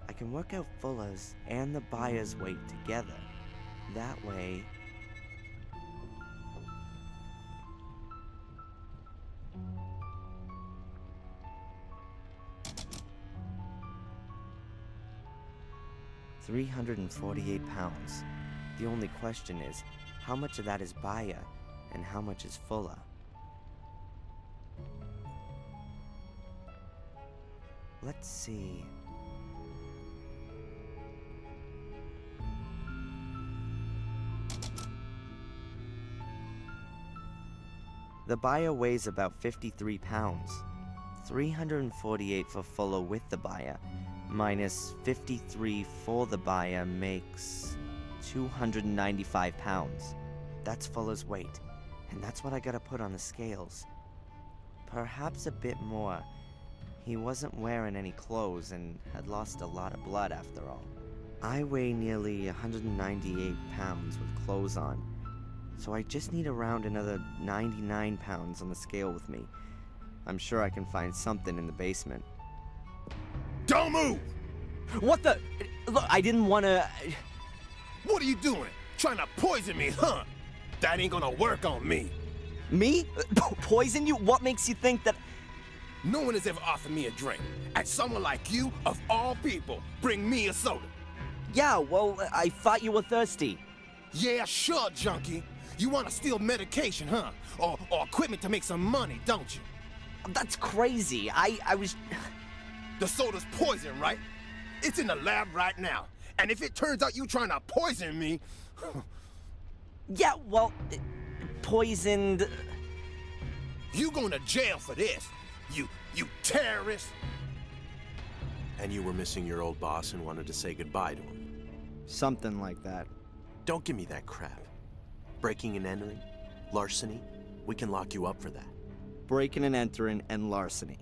I can work out Fuller's and the buyer's weight together. That way... £348. The only question is, how much of that is buyer and how much is Fuller? Let's see... The buyer weighs about 53 pounds. 348 for Fuller with the buyer, minus 53 for the buyer makes 295 pounds. That's Fuller's weight, and that's what I gotta put on the scales. Perhaps a bit more. He wasn't wearing any clothes and had lost a lot of blood after all. I weigh nearly 198 pounds with clothes on, so I just need around another 99 pounds on the scale with me. I'm sure I can find something in the basement. Don't move! What the? Look, I didn't want to... What are you doing? Trying to poison me, huh? That ain't gonna work on me. Me? Poison you? What makes you think that... No one has ever offered me a drink. And someone like you, of all people, bring me a soda. Yeah, well, I thought you were thirsty. Yeah, sure, junkie. You want to steal medication, huh? Or equipment to make some money, don't you? That's crazy. I was... The soda's poison, right? It's in the lab right now. And if it turns out you trying to poison me... Yeah, well, poisoned... You going to jail for this. You terrorist. And you were missing your old boss and wanted to say goodbye to him. Something like that. Don't give me that crap. Breaking and entering? Larceny? We can lock you up for that. Breaking and entering and larceny.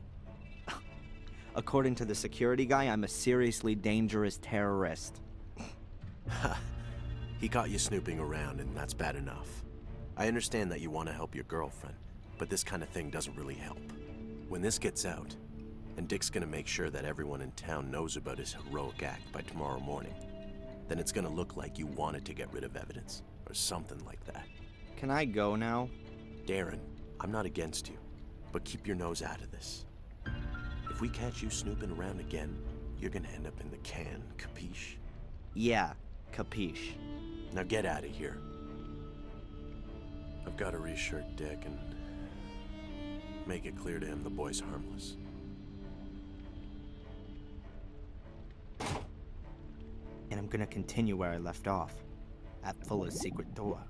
According to the security guy, I'm a seriously dangerous terrorist. He caught you snooping around, and that's bad enough. I understand that you want to help your girlfriend, but this kind of thing doesn't really help. When this gets out, and Dick's gonna make sure that everyone in town knows about his heroic act by tomorrow morning, then it's gonna look like you wanted to get rid of evidence, or something like that. Can I go now? Darren, I'm not against you, but keep your nose out of this. If we catch you snooping around again, you're gonna end up in the can, capiche? Yeah, capiche. Now get out of here. I've got to reassure Dick and make it clear to him the boy's harmless. And I'm gonna continue where I left off, at Fuller's secret door.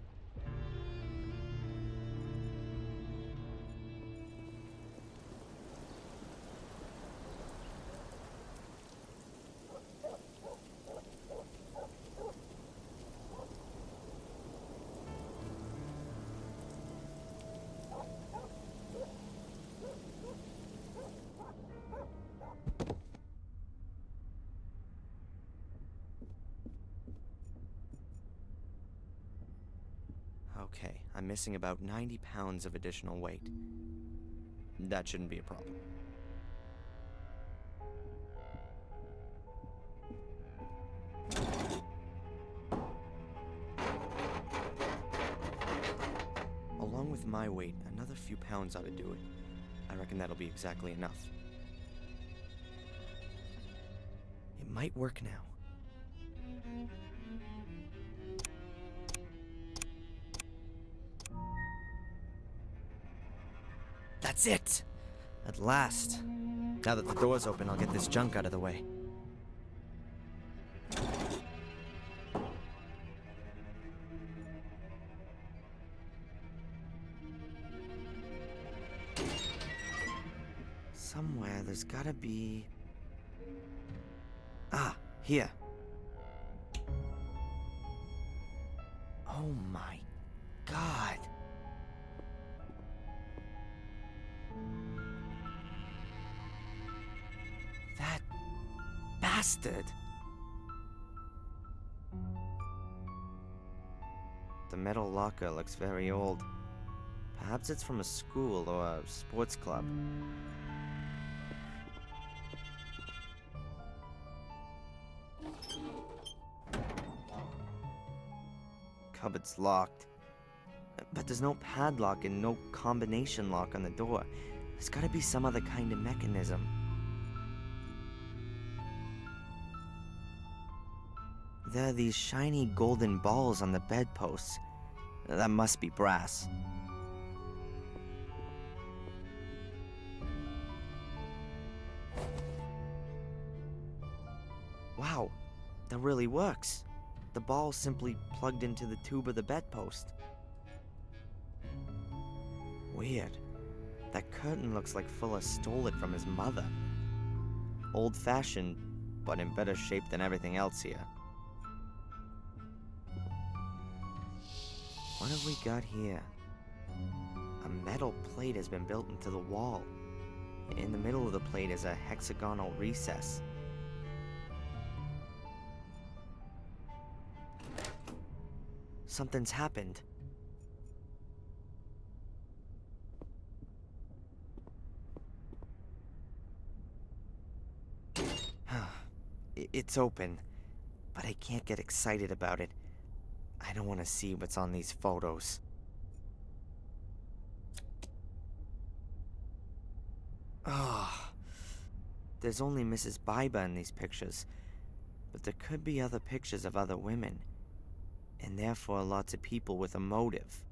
Okay, I'm missing about 90 pounds of additional weight. That shouldn't be a problem. Along with my weight, another few pounds ought to do it. I reckon that'll be exactly enough. It might work now. That's it! At last. Now that the door's open, I'll get this junk out of the way. Somewhere there's gotta be... Ah, here. Oh my God. That bastard. The metal locker looks very old. Perhaps it's from a school or a sports club. Cupboard's locked. But there's no padlock and no combination lock on the door. There's gotta be some other kind of mechanism. There are these shiny golden balls on the bedposts. That must be brass. Wow, that really works. The ball simply plugged into the tube of the bedpost. Weird. That curtain looks like Fuller stole it from his mother. Old-fashioned, but in better shape than everything else here. What have we got here? A metal plate has been built into the wall. In the middle of the plate is a hexagonal recess. Something's happened. It's open, but I can't get excited about it. I don't want to see what's on these photos. Ah, there's only Mrs. Biber in these pictures, but there could be other pictures of other women, and therefore lots of people with a motive.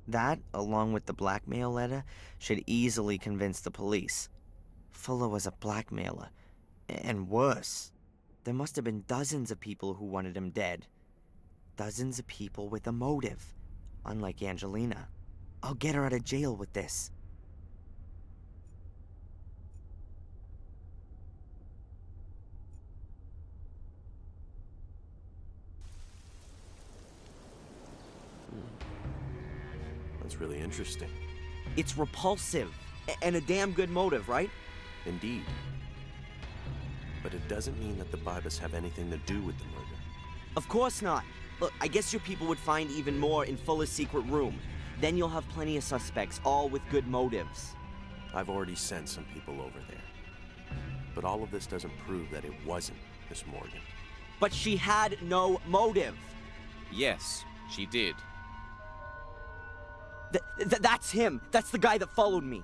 That, along with the blackmail letter, should easily convince the police. Fuller was a blackmailer, and worse. There must have been dozens of people who wanted him dead. Dozens of people with a motive, unlike Angelina. I'll get her out of jail with this. That's really interesting. It's repulsive, and a damn good motive, right? Indeed. But it doesn't mean that the Bibers have anything to do with the murder. Of course not. Look, I guess your people would find even more in Fuller's secret room. Then you'll have plenty of suspects, all with good motives. I've already sent some people over there. But all of this doesn't prove that it wasn't Miss Morgan. But she had no motive. Yes, she did. That's him. That's the guy that followed me.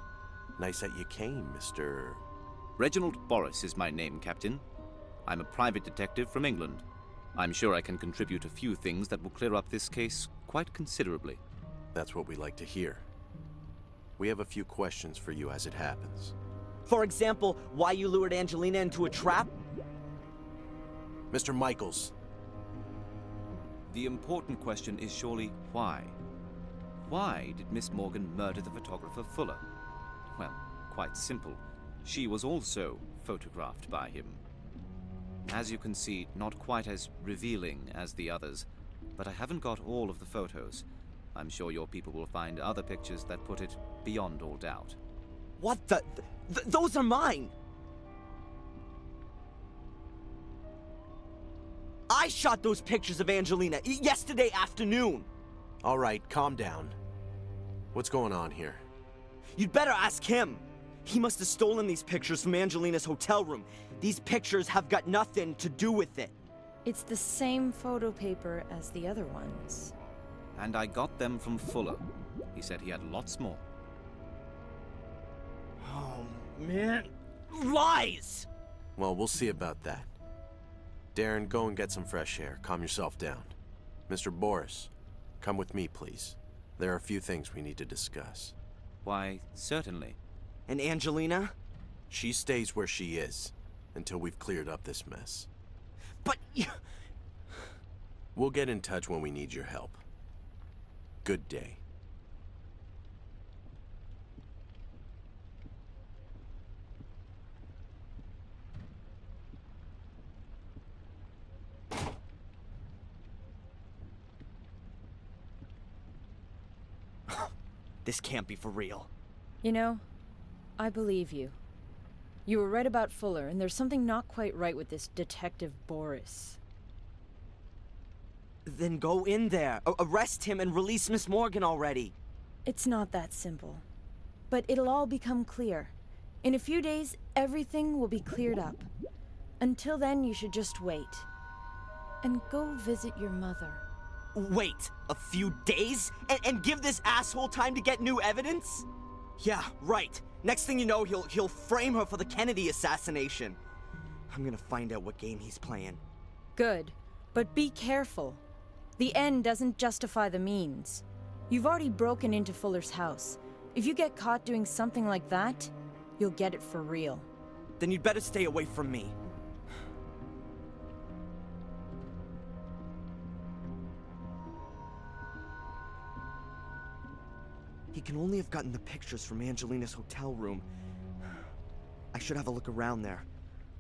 Nice that you came, Mr. Reginald Boris is my name, Captain. I'm a private detective from England. I'm sure I can contribute a few things that will clear up this case quite considerably. That's what we like to hear. We have a few questions for you as it happens. For example, why you lured Angelina into a trap? Mr. Michaels. The important question is surely why? Why did Miss Morgan murder the photographer Fuller? Well, quite simple. She was also photographed by him. As you can see, not quite as revealing as the others, but I haven't got all of the photos. I'm sure your people will find other pictures that put it beyond all doubt. What the? Those are mine! I shot those pictures of Angelina yesterday afternoon! All right, calm down. What's going on here? You'd better ask him. He must have stolen these pictures from Angelina's hotel room. These pictures have got nothing to do with it. It's the same photo paper as the other ones. And I got them from Fuller. He said he had lots more. Oh, man. Lies! Well, we'll see about that. Darren, go and get some fresh air. Calm yourself down. Mr. Boris, come with me, please. There are a few things we need to discuss. Why, certainly. And Angelina? She stays where she is until we've cleared up this mess. But we'll get in touch when we need your help. Good day. This can't be for real. You know, I believe you. You were right about Fuller, and there's something not quite right with this Detective Boris. Then go in there, arrest him, and release Miss Morgan already. It's not that simple. But it'll all become clear. In a few days, everything will be cleared up. Until then, you should just wait. And go visit your mother. Wait a few days? And give this asshole time to get new evidence? Yeah, right. Next thing you know, he'll frame her for the Kennedy assassination. I'm gonna find out what game he's playing. Good. But be careful. The end doesn't justify the means. You've already broken into Fuller's house. If you get caught doing something like that, you'll get it for real. Then you'd better stay away from me. He can only have gotten the pictures from Angelina's hotel room. I should have a look around there,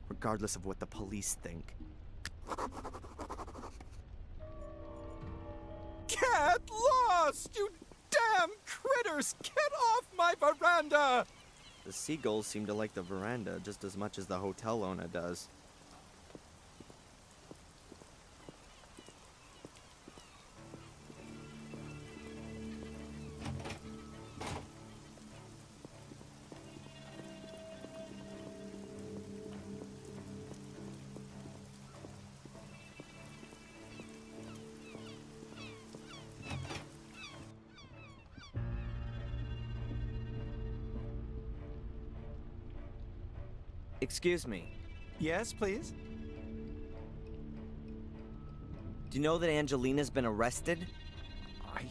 regardless of what the police think. Get lost, you damn critters! Get off my veranda! The seagulls seem to like the veranda just as much as the hotel owner does. Excuse me. Yes, please? Do you know that Angelina's been arrested? I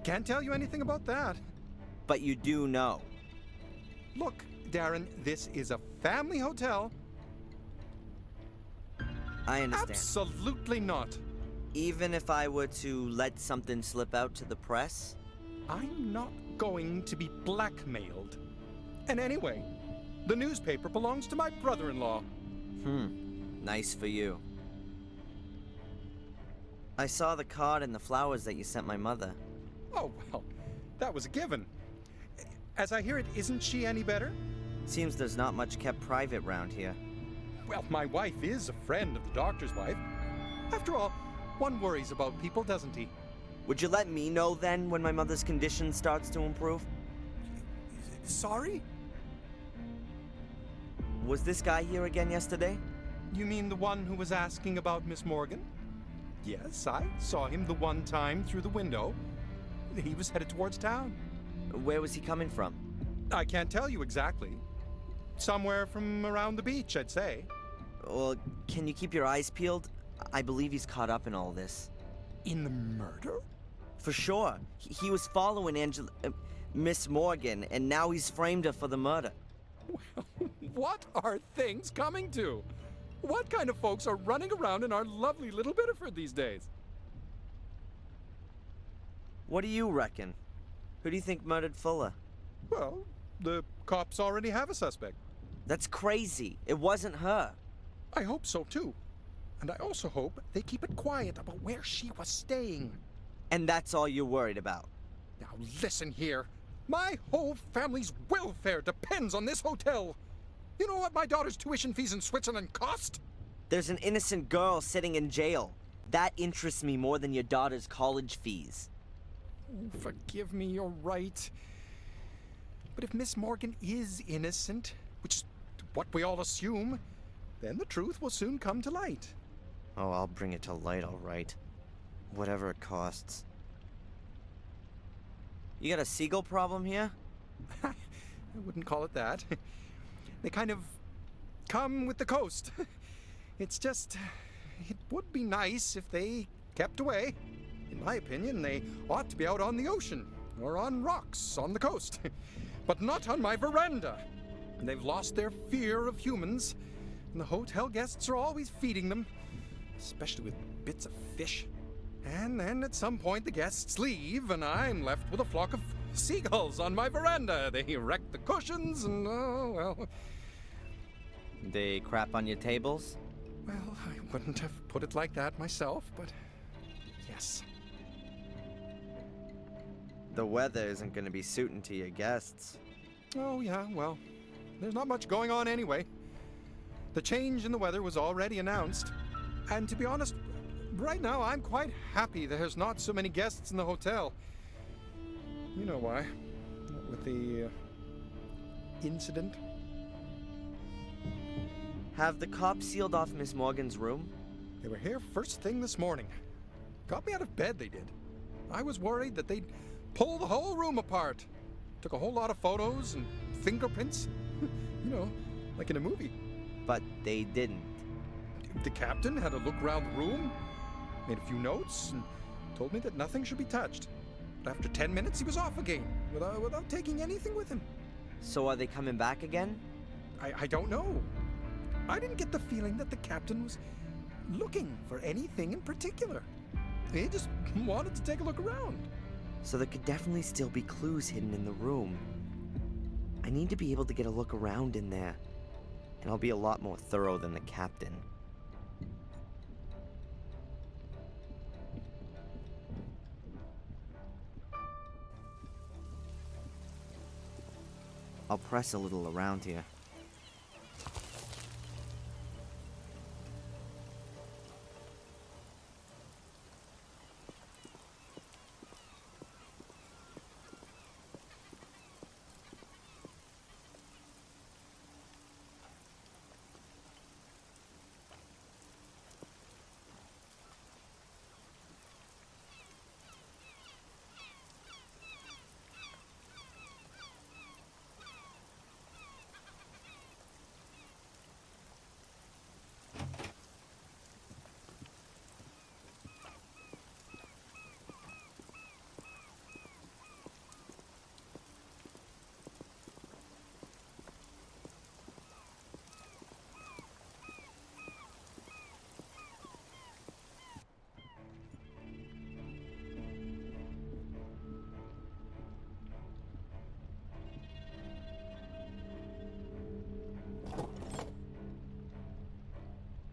can't tell you anything about that. But you do know. Look, Darren, this is a family hotel. I understand. Absolutely not. Even if I were to let something slip out to the press? I'm not going to be blackmailed. And anyway, the newspaper belongs to my brother-in-law. Nice for you. I saw the card and the flowers that you sent my mother. Oh, well, that was a given. As I hear it, isn't she any better? Seems there's not much kept private round here. Well, my wife is a friend of the doctor's wife. After all, one worries about people, doesn't he? Would you let me know then when my mother's condition starts to improve? Sorry? Was this guy here again yesterday? You mean the one who was asking about Miss Morgan? Yes, I saw him the one time through the window. He was headed towards town. Where was he coming from? I can't tell you exactly. Somewhere from around the beach, I'd say. Well, can you keep your eyes peeled? I believe he's caught up in all this. In the murder? For sure. He was following Miss Morgan, and now he's framed her for the murder. Well, what are things coming to? What kind of folks are running around in our lovely little Biddeford these days? What do you reckon? Who do you think murdered Fuller? Well, the cops already have a suspect. That's crazy. It wasn't her. I hope so, too. And I also hope they keep it quiet about where she was staying. And that's all you're worried about? Now listen here. My whole family's welfare depends on this hotel. You know what my daughter's tuition fees in Switzerland cost? There's an innocent girl sitting in jail. That interests me more than your daughter's college fees. Forgive me, you're right. But if Miss Morgan is innocent, which is what we all assume, then the truth will soon come to light. Oh, I'll bring it to light, all right. Whatever it costs. You got a seagull problem here? I wouldn't call it that. They kind of come with the coast. It's just, it would be nice if they kept away. In my opinion, they ought to be out on the ocean, or on rocks on the coast, but not on my veranda. And they've lost their fear of humans, and the hotel guests are always feeding them, especially with bits of fish. And then at some point the guests leave, and I'm left with a flock of seagulls on my veranda. They wreck the cushions, and oh, well. They crap on your tables? Well, I wouldn't have put it like that myself, but yes. The weather isn't going to be suiting to your guests. Oh, yeah, well, there's not much going on anyway. The change in the weather was already announced. And to be honest, right now I'm quite happy there's not so many guests in the hotel. You know why. With the incident. Have the cops sealed off Miss Morgan's room? They were here first thing this morning. Got me out of bed, they did. I was worried that they'd pull the whole room apart. Took a whole lot of photos and fingerprints. You know, like in a movie. But they didn't. The captain had a look around the room, made a few notes, and told me that nothing should be touched. But after 10 minutes, he was off again, without taking anything with him. So are they coming back again? I don't know. I didn't get the feeling that the captain was looking for anything in particular. He just wanted to take a look around. so there could definitely still be clues hidden in the room. I need to be able to get a look around in there, and I'll be a lot more thorough than the captain. I'll press a little around here.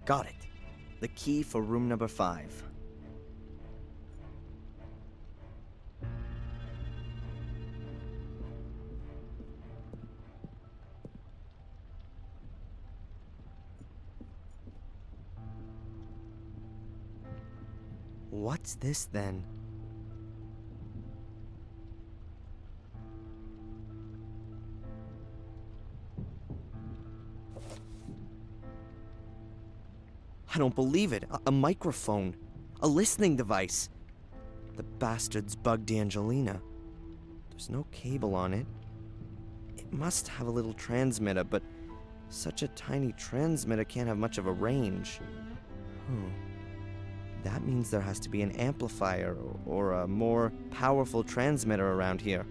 Got it. The key for room number 5. What's this then? I don't believe it. A microphone. A listening device. The bastards bugged Angelina. There's no cable on it. It must have a little transmitter, but such a tiny transmitter can't have much of a range. That means there has to be an amplifier or a more powerful transmitter around here.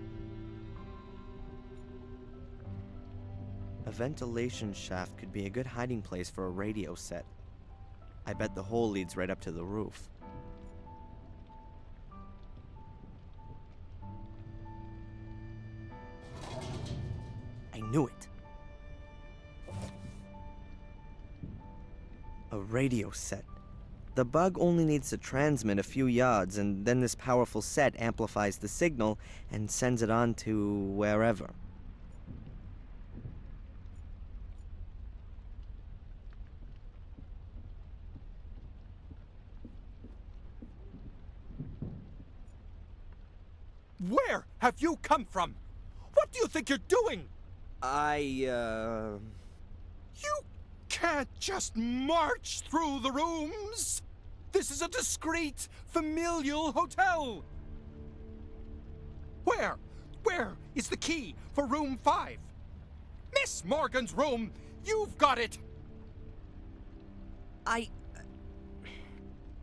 A ventilation shaft could be a good hiding place for a radio set. I bet the hole leads right up to the roof. I knew it. A radio set. The bug only needs to transmit a few yards, and then this powerful set amplifies the signal and sends it on to wherever. Where have you come from? What do you think you're doing? You can't just march through the rooms. This is a discreet, familial hotel. Where is the key for room 5? Miss Morgan's room. You've got it.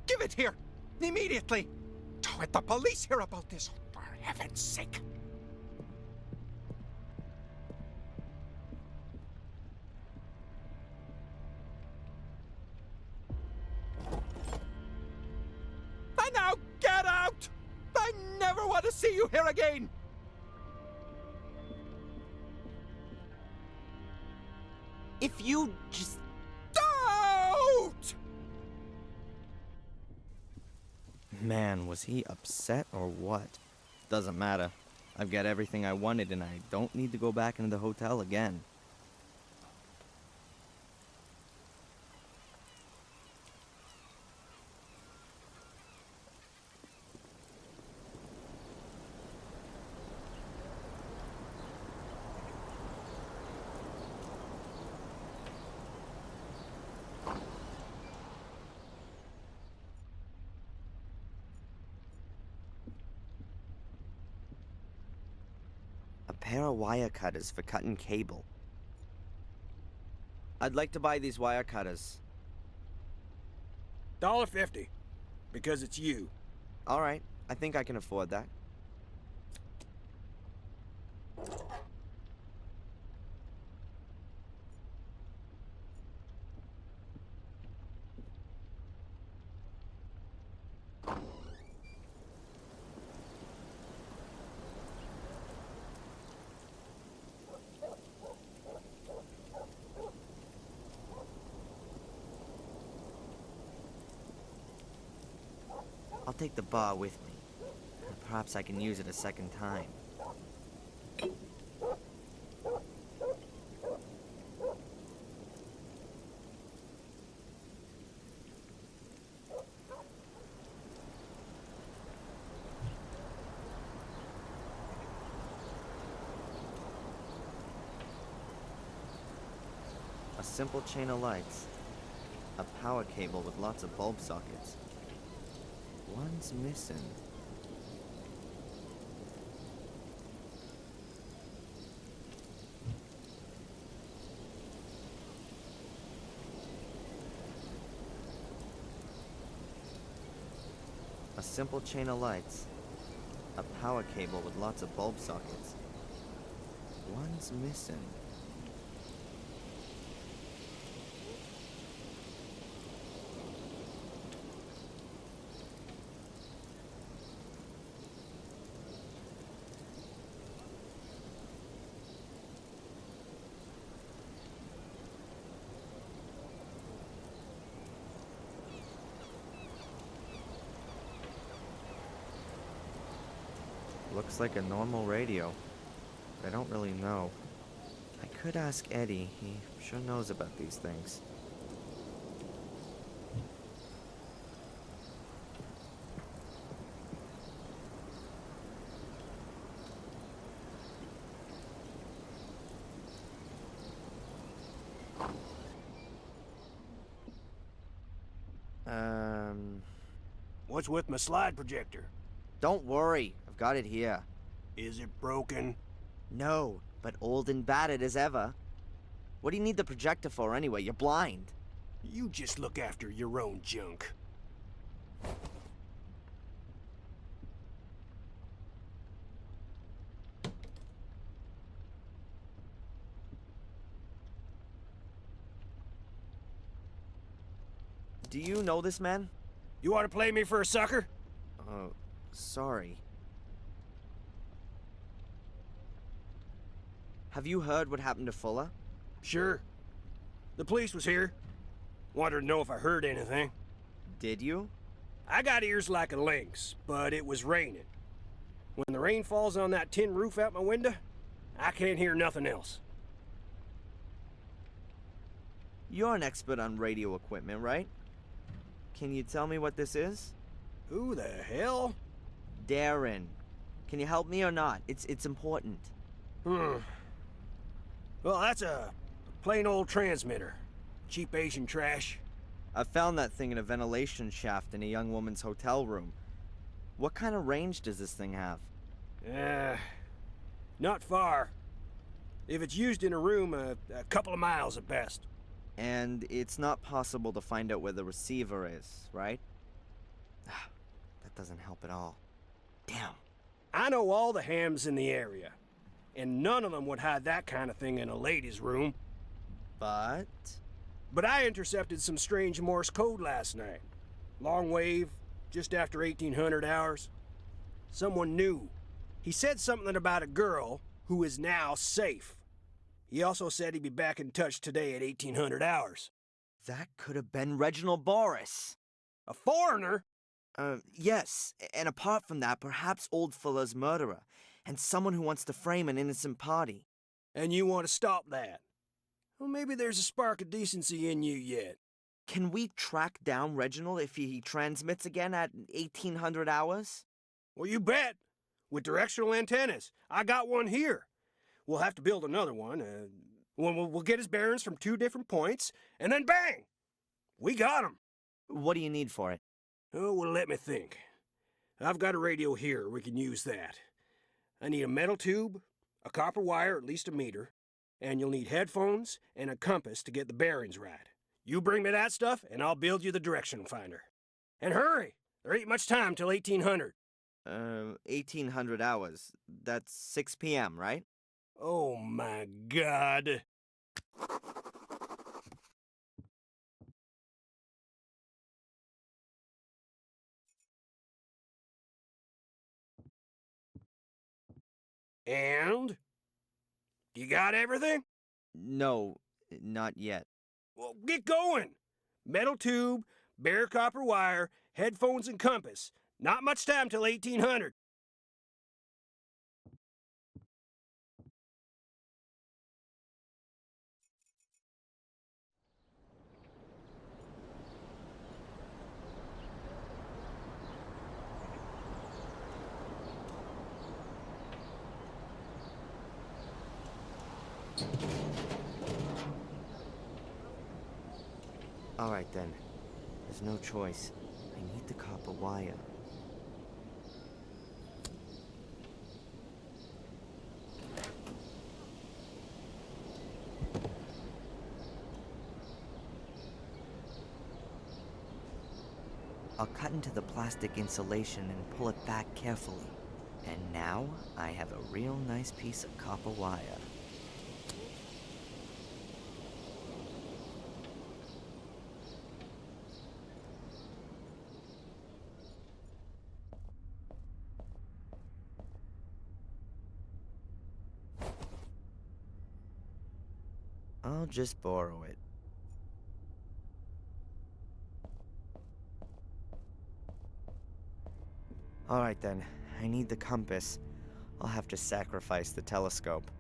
Give it here, immediately. Don't let the police hear about this, for heaven's sake. And now get out! I never want to see you here again! If you just... Don't! Man, was he upset or what? Doesn't matter. I've got everything I wanted and I don't need to go back into the hotel again. Pair of wire cutters for cutting cable. I'd like to buy these wire cutters. $1.50, because it's you. All right, I think I can afford that. take the bar with me. Perhaps I can use it a second time. A simple chain of lights. A power cable with lots of bulb sockets. One's missing. A simple chain of lights. A power cable with lots of bulb sockets. One's missing. Looks like a normal radio. I don't really know. I could ask Eddie. He sure knows about these things. What's with my slide projector? Don't worry. I've got it here. Is it broken? No, but old and battered as ever. What do you need the projector for anyway? You're blind. You just look after your own junk. Do you know this man? You want to play me for a sucker? Sorry. Have you heard what happened to Fuller? Sure. The police was here. Wanted to know if I heard anything. Did you? I got ears like a lynx, but it was raining. When the rain falls on that tin roof out my window, I can't hear nothing else. You're an expert on radio equipment, right? Can you tell me what this is? Who the hell? Darren. Can you help me or not? It's important. Well, that's a plain old transmitter. Cheap Asian trash. I found that thing in a ventilation shaft in a young woman's hotel room. What kind of range does this thing have? Not far. If it's used in a room, a couple of miles at best. And it's not possible to find out where the receiver is, right? That doesn't help at all. Damn. I know all the hams in the area, and none of them would hide that kind of thing in a ladies' room. But I intercepted some strange Morse code last night. Long wave, just after 1800 hours. Someone knew. He said something about a girl who is now safe. He also said he'd be back in touch today at 1800 hours. That could have been Reginald Boris. A foreigner? Yes. And apart from that, perhaps Old Fuller's murderer. And someone who wants to frame an innocent party. And you want to stop that? Well, maybe there's a spark of decency in you yet. Can we track down Reginald if he transmits again at 1800 hours? Well, you bet. With directional antennas. I got one here. We'll have to build another one. We'll get his bearings from 2 different points, and then bang! We got him. What do you need for it? Oh, well, let me think. I've got a radio here. We can use that. I need a metal tube, a copper wire, at least a meter, and you'll need headphones and a compass to get the bearings right. You bring me that stuff, and I'll build you the direction finder. And hurry! There ain't much time till 1800. 1800 hours. That's 6 p.m., right? Oh my God. And? You got everything? No, not yet. Well, get going. Metal tube, bare copper wire, headphones and compass. Not much time till 1800. Alright then. There's no choice. I need the copper wire. I'll cut into the plastic insulation and pull it back carefully. And now I have a real nice piece of copper wire. I'll just borrow it. Alright then, I need the compass. I'll have to sacrifice the telescope.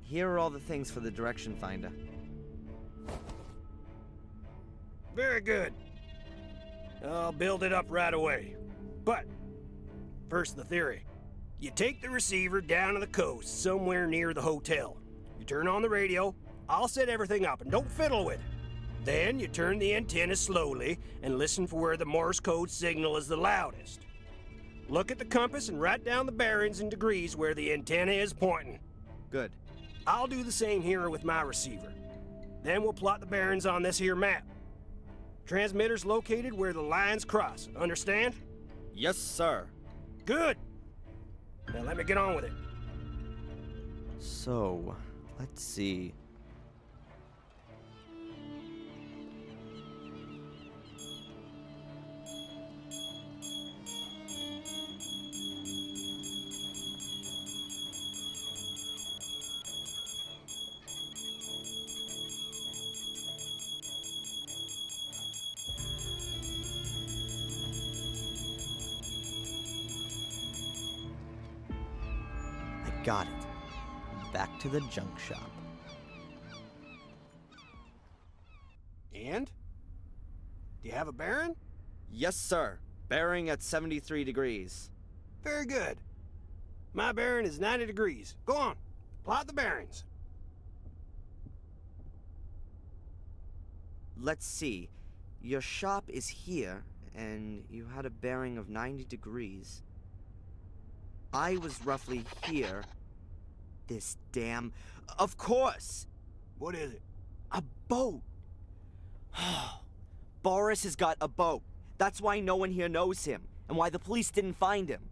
Here are all the things for the direction finder. Very good. I'll build it up right away. But, first the theory. You take the receiver down to the coast, somewhere near the hotel. You turn on the radio, I'll set everything up, and don't fiddle with it. Then you turn the antenna slowly and listen for where the Morse code signal is the loudest. Look at the compass and write down the bearings and degrees where the antenna is pointing. Good. I'll do the same here with my receiver. Then we'll plot the bearings on this here map. Transmitter's located where the lines cross, understand? Yes, sir. Good. Now let me get on with it. So, let's see. Got it. Back to the junk shop. And? Do you have a bearing? Yes, sir. Bearing at 73 degrees. Very good. My bearing is 90 degrees. Go on. Plot the bearings. Let's see. Your shop is here, and you had a bearing of 90 degrees. I was roughly here. This damn... Of course! What is it? A boat! Boris has got a boat. That's why no one here knows him, and why the police didn't find him.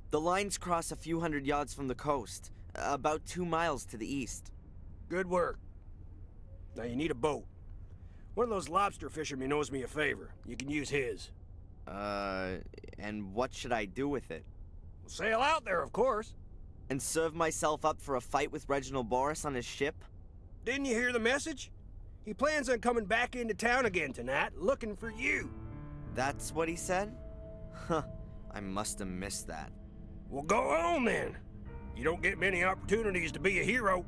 The lines cross a few hundred yards from the coast, about 2 miles to the east. Good work. Now you need a boat. One of those lobster fishermen owes me a favor. You can use his. And what should I do with it? Sail out there, of course. And serve myself up for a fight with Reginald Boris on his ship? Didn't you hear the message? He plans on coming back into town again tonight, looking for you. That's what he said? Huh, I must have missed that. Well, go on then. You don't get many opportunities to be a hero.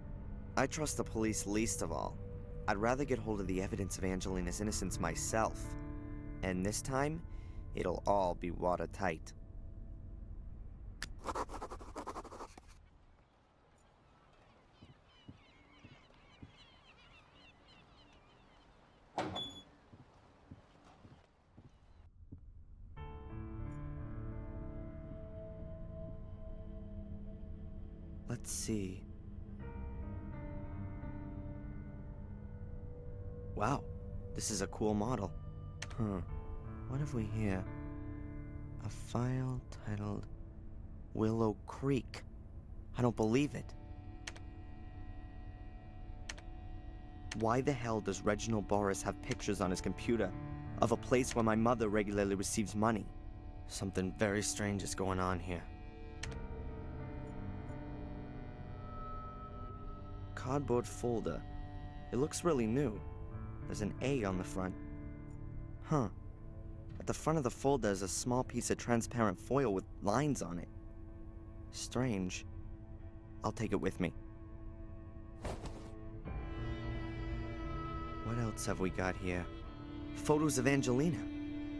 I trust the police least of all. I'd rather get hold of the evidence of Angelina's innocence myself. And this time, it'll all be watertight. Let's see. Wow, this is a cool model. What have we here? A file titled Willow Creek. I don't believe it. Why the hell does Reginald Boris have pictures on his computer of a place where my mother regularly receives money? Something very strange is going on here. Cardboard folder. It looks really new. There's an A on the front. Huh. At the front of the folder is a small piece of transparent foil with lines on it. Strange. I'll take it with me. What else have we got here? Photos of Angelina.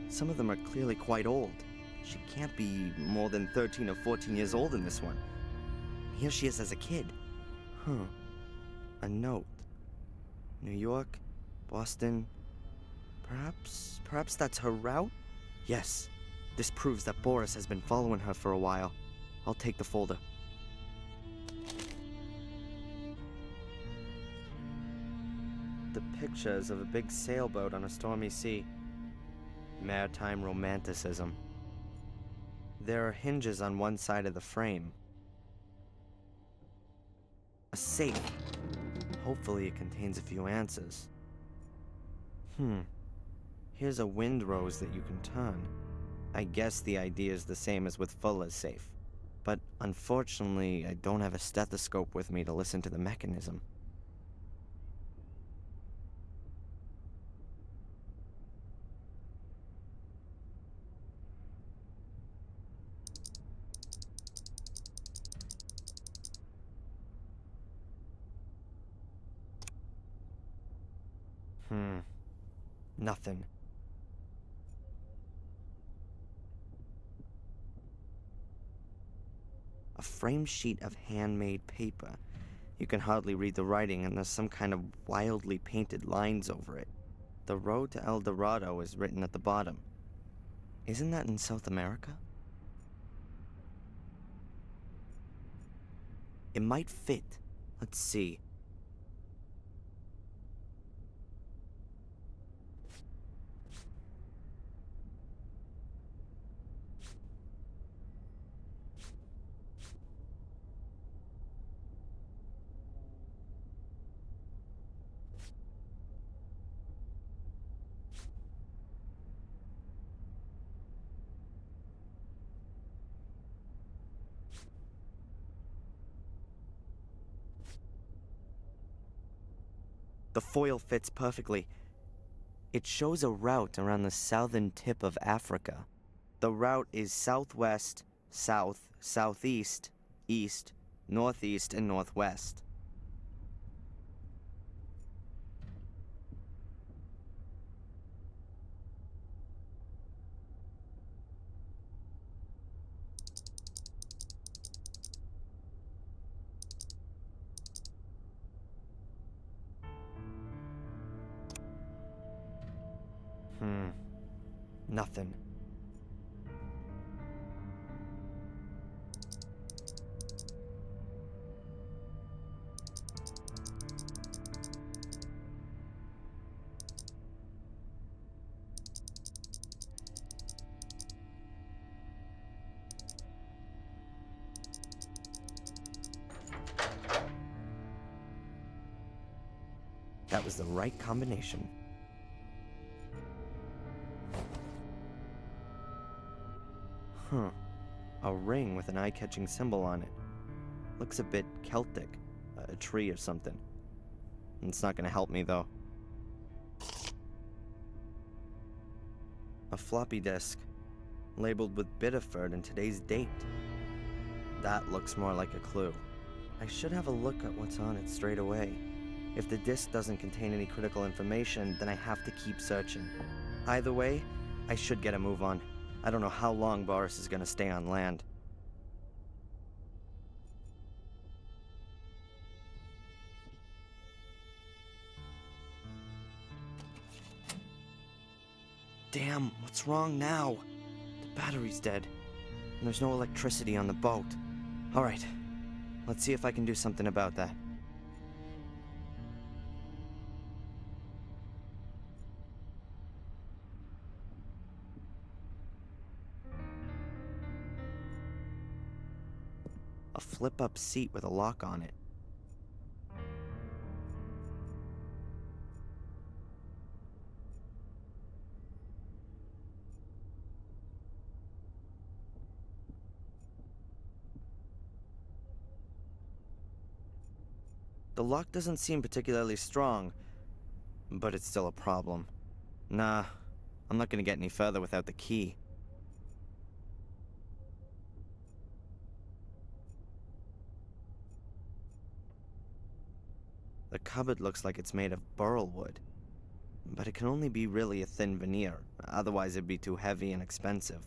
Some of them are clearly quite old. She can't be more than 13 or 14 years old in this one. Here she is as a kid. Huh. A note. New York, Boston. Perhaps that's her route? Yes. This proves that Boris has been following her for a while. I'll take the folder. The pictures of a big sailboat on a stormy sea. Maritime romanticism. There are hinges on one side of the frame. A safe. Hopefully it contains a few answers. Here's a windrose that you can turn. I guess the idea is the same as with Fuller's safe. But unfortunately, I don't have a stethoscope with me to listen to the mechanism. Nothing. A framed sheet of handmade paper. You can hardly read the writing, and there's some kind of wildly painted lines over it. The road to El Dorado is written at the bottom. Isn't that in South America? It might fit. Let's see. The foil fits perfectly. It shows a route around the southern tip of Africa. The route is southwest, south, southeast, east, northeast, and northwest. Nothing. That was the right combination. A ring with an eye-catching symbol on it. Looks a bit Celtic, a tree or something. It's not gonna help me, though. A floppy disk, labeled with Biddeford and today's date. That looks more like a clue. I should have a look at what's on it straight away. If the disk doesn't contain any critical information, then I have to keep searching. Either way, I should get a move on. I don't know how long Boris is gonna stay on land. Damn, what's wrong now? The battery's dead, and there's no electricity on the boat. Alright, let's see if I can do something about that. A flip-up seat with a lock on it. The lock doesn't seem particularly strong, but it's still a problem. Nah, I'm not gonna get any further without the key. The cupboard looks like it's made of burl wood, but it can only be really a thin veneer, otherwise it'd be too heavy and expensive.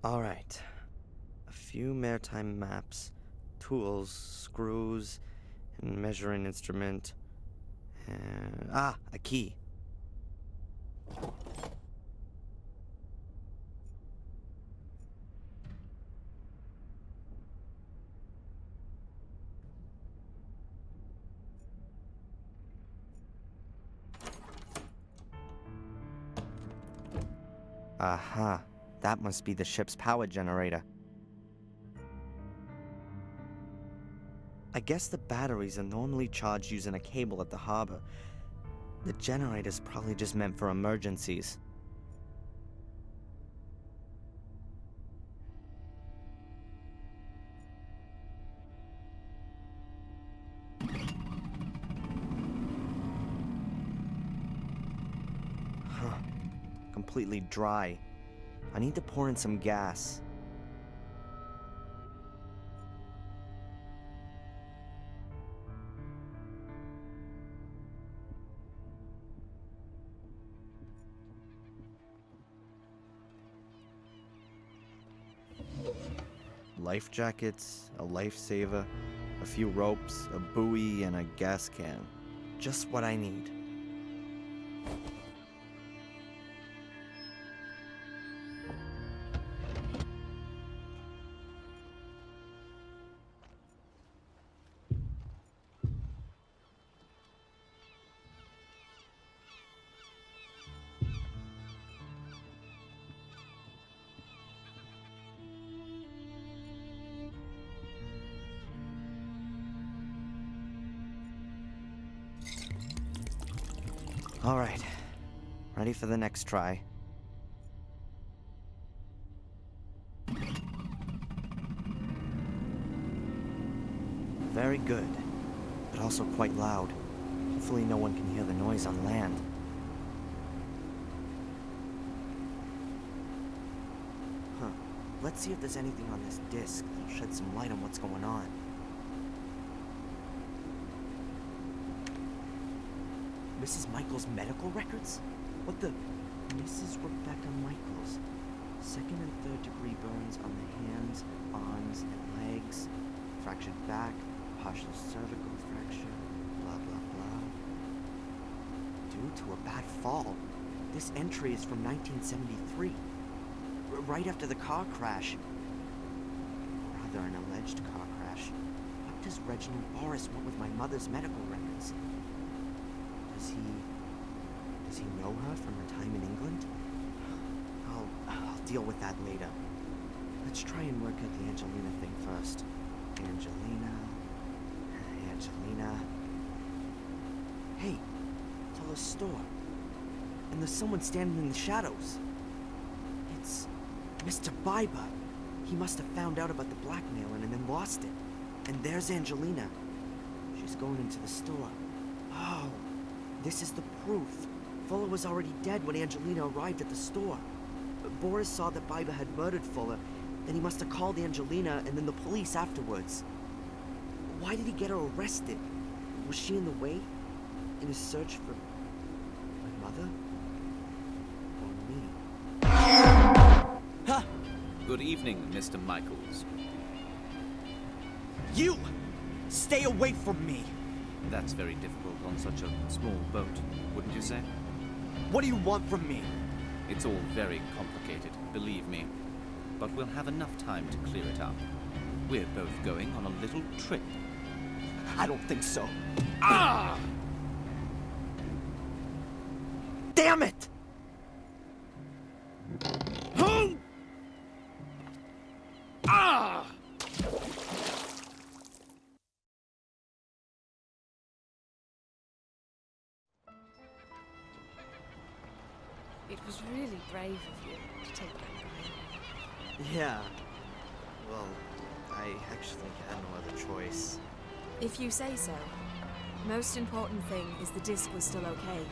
Alright. A few maritime maps, tools, screws, and measuring instrument. And a key. Aha, that must be the ship's power generator. I guess the batteries are normally charged using a cable at the harbor. The generator's probably just meant for emergencies. Huh. Completely dry. I need to pour in some gas. Life jackets, a lifesaver, a few ropes, a buoy, and a gas can. Just what I need. All right, ready for the next try. Very good, but also quite loud. Hopefully no one can hear the noise on land. Huh, let's see if there's anything on this disc that'll shed some light on what's going on. Mrs. Michaels' medical records? What the? Mrs. Rebecca Michaels. Second and third degree burns on the hands, arms, and legs. Fractured back, partial cervical fracture, blah blah blah. Due to a bad fall. This entry is from 1973. Right after the car crash. Or rather, an alleged car crash. What does Reginald Boris want with my mother's medical records? Does he know her from her time in England? I'll deal with that later. Let's try and work out the Angelina thing first. Angelina. Hey, it's all a store. And there's someone standing in the shadows. It's Mr. Biber. He must have found out about the blackmailing and then lost it. And there's Angelina. She's going into the store. Oh. This is the proof. Fuller was already dead when Angelina arrived at the store. Boris saw that Biber had murdered Fuller, and he must have called Angelina and then the police afterwards. Why did he get her arrested? Was she in the way? In his search for my mother? Or me? Huh! Good evening, Mr. Michaels. You! Stay away from me! That's very difficult on such a small boat, wouldn't you say? What do you want from me? It's all very complicated, believe me. But we'll have enough time to clear it up. We're both going on a little trip. I don't think so. Ah! Damn it! Ah! It was really brave of you to take that guy. Yeah, Well, I actually had no other choice. If you say so. Most important thing is the disc was still okay.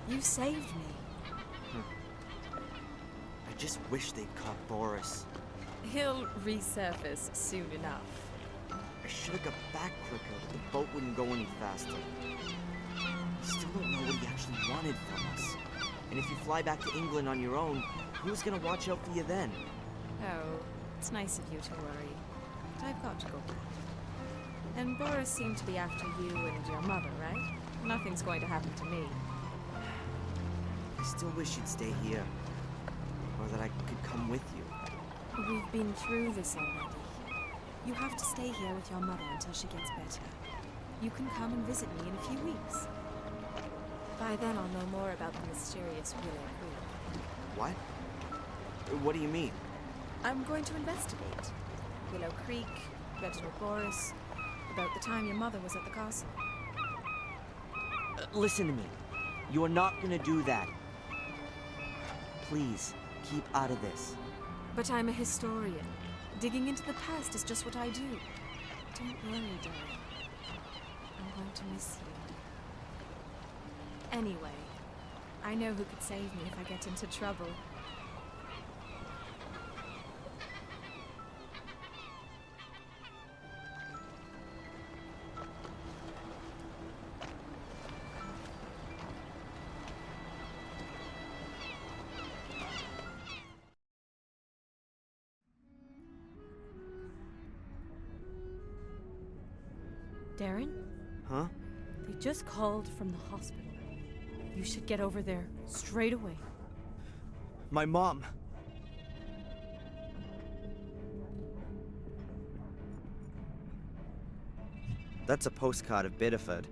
You saved me. I just wish they'd caught Boris. He'll resurface soon enough. I should have got back quicker, but the boat wouldn't go any faster. I still don't know what he actually wanted from us. And if you fly back to England on your own, who's gonna watch out for you then? Oh, it's nice of you to worry. But I've got to go back. And Boris seemed to be after you and your mother, right? Nothing's going to happen to me. I still wish you'd stay here. Or that I could come with you. We've been through this already. You have to stay here with your mother until she gets better. You can come and visit me in a few weeks. By then I'll know more about the mysterious Willow Creek. What? What do you mean? I'm going to investigate. Willow Creek, Reginald Boris, about the time your mother was at the castle. Listen to me. You are not gonna do that. Please, keep out of this. But I'm a historian. Digging into the past is just what I do. Don't worry, Darren. I'm going to miss you. Anyway, I know who could save me if I get into trouble. Darren? Huh? They just called from the hospital. You should get over there straight away. My mom. That's a postcard of Biddeford.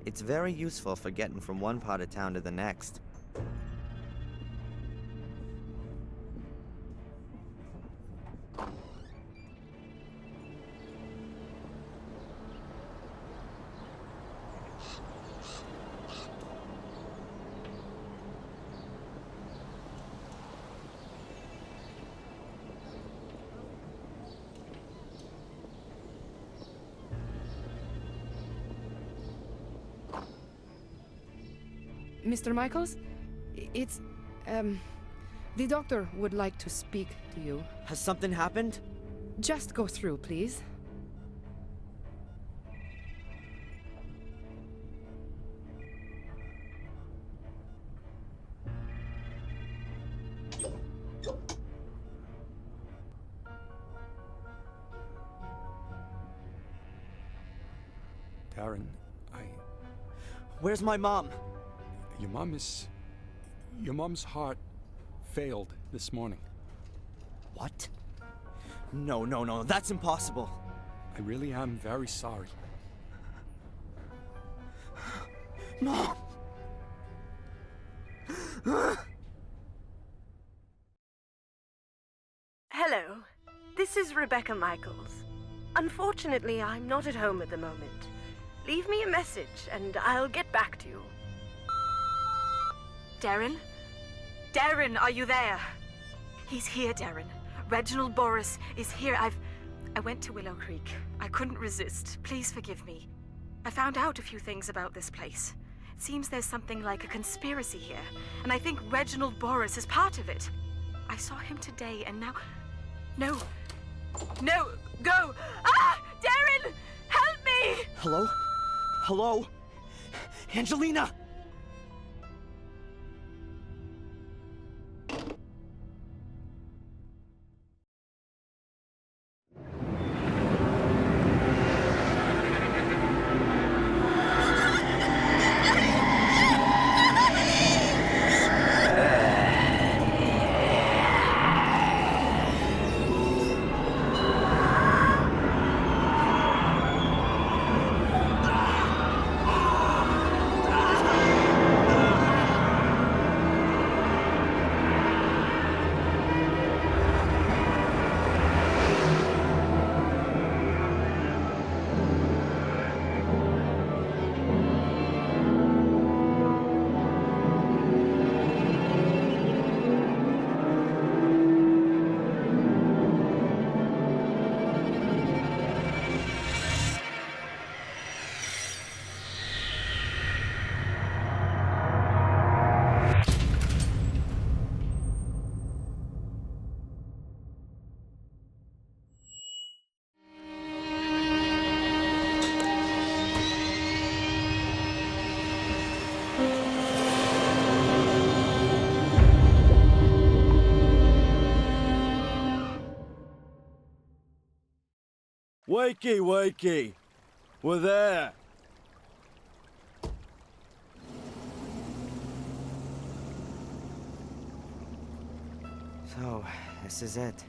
It's very useful for getting from one part of town to the next. Mr. Michaels? It's, the doctor would like to speak to you. Has something happened? Just go through, please. Darren, Where's my mom? Your mom's heart failed this morning. What? No, that's impossible. I really am very sorry. Mom! Hello, this is Rebecca Michaels. Unfortunately, I'm not at home at the moment. Leave me a message and I'll get back to you. Darren? Darren, are you there? He's here, Darren. Reginald Boris is here. I went to Willow Creek. I couldn't resist. Please forgive me. I found out a few things about this place. It seems there's something like a conspiracy here, and I think Reginald Boris is part of it. I saw him today, and now... No, go! Ah! Darren! Help me! Hello? Angelina! Wakey, wakey! We're there! So, this is it.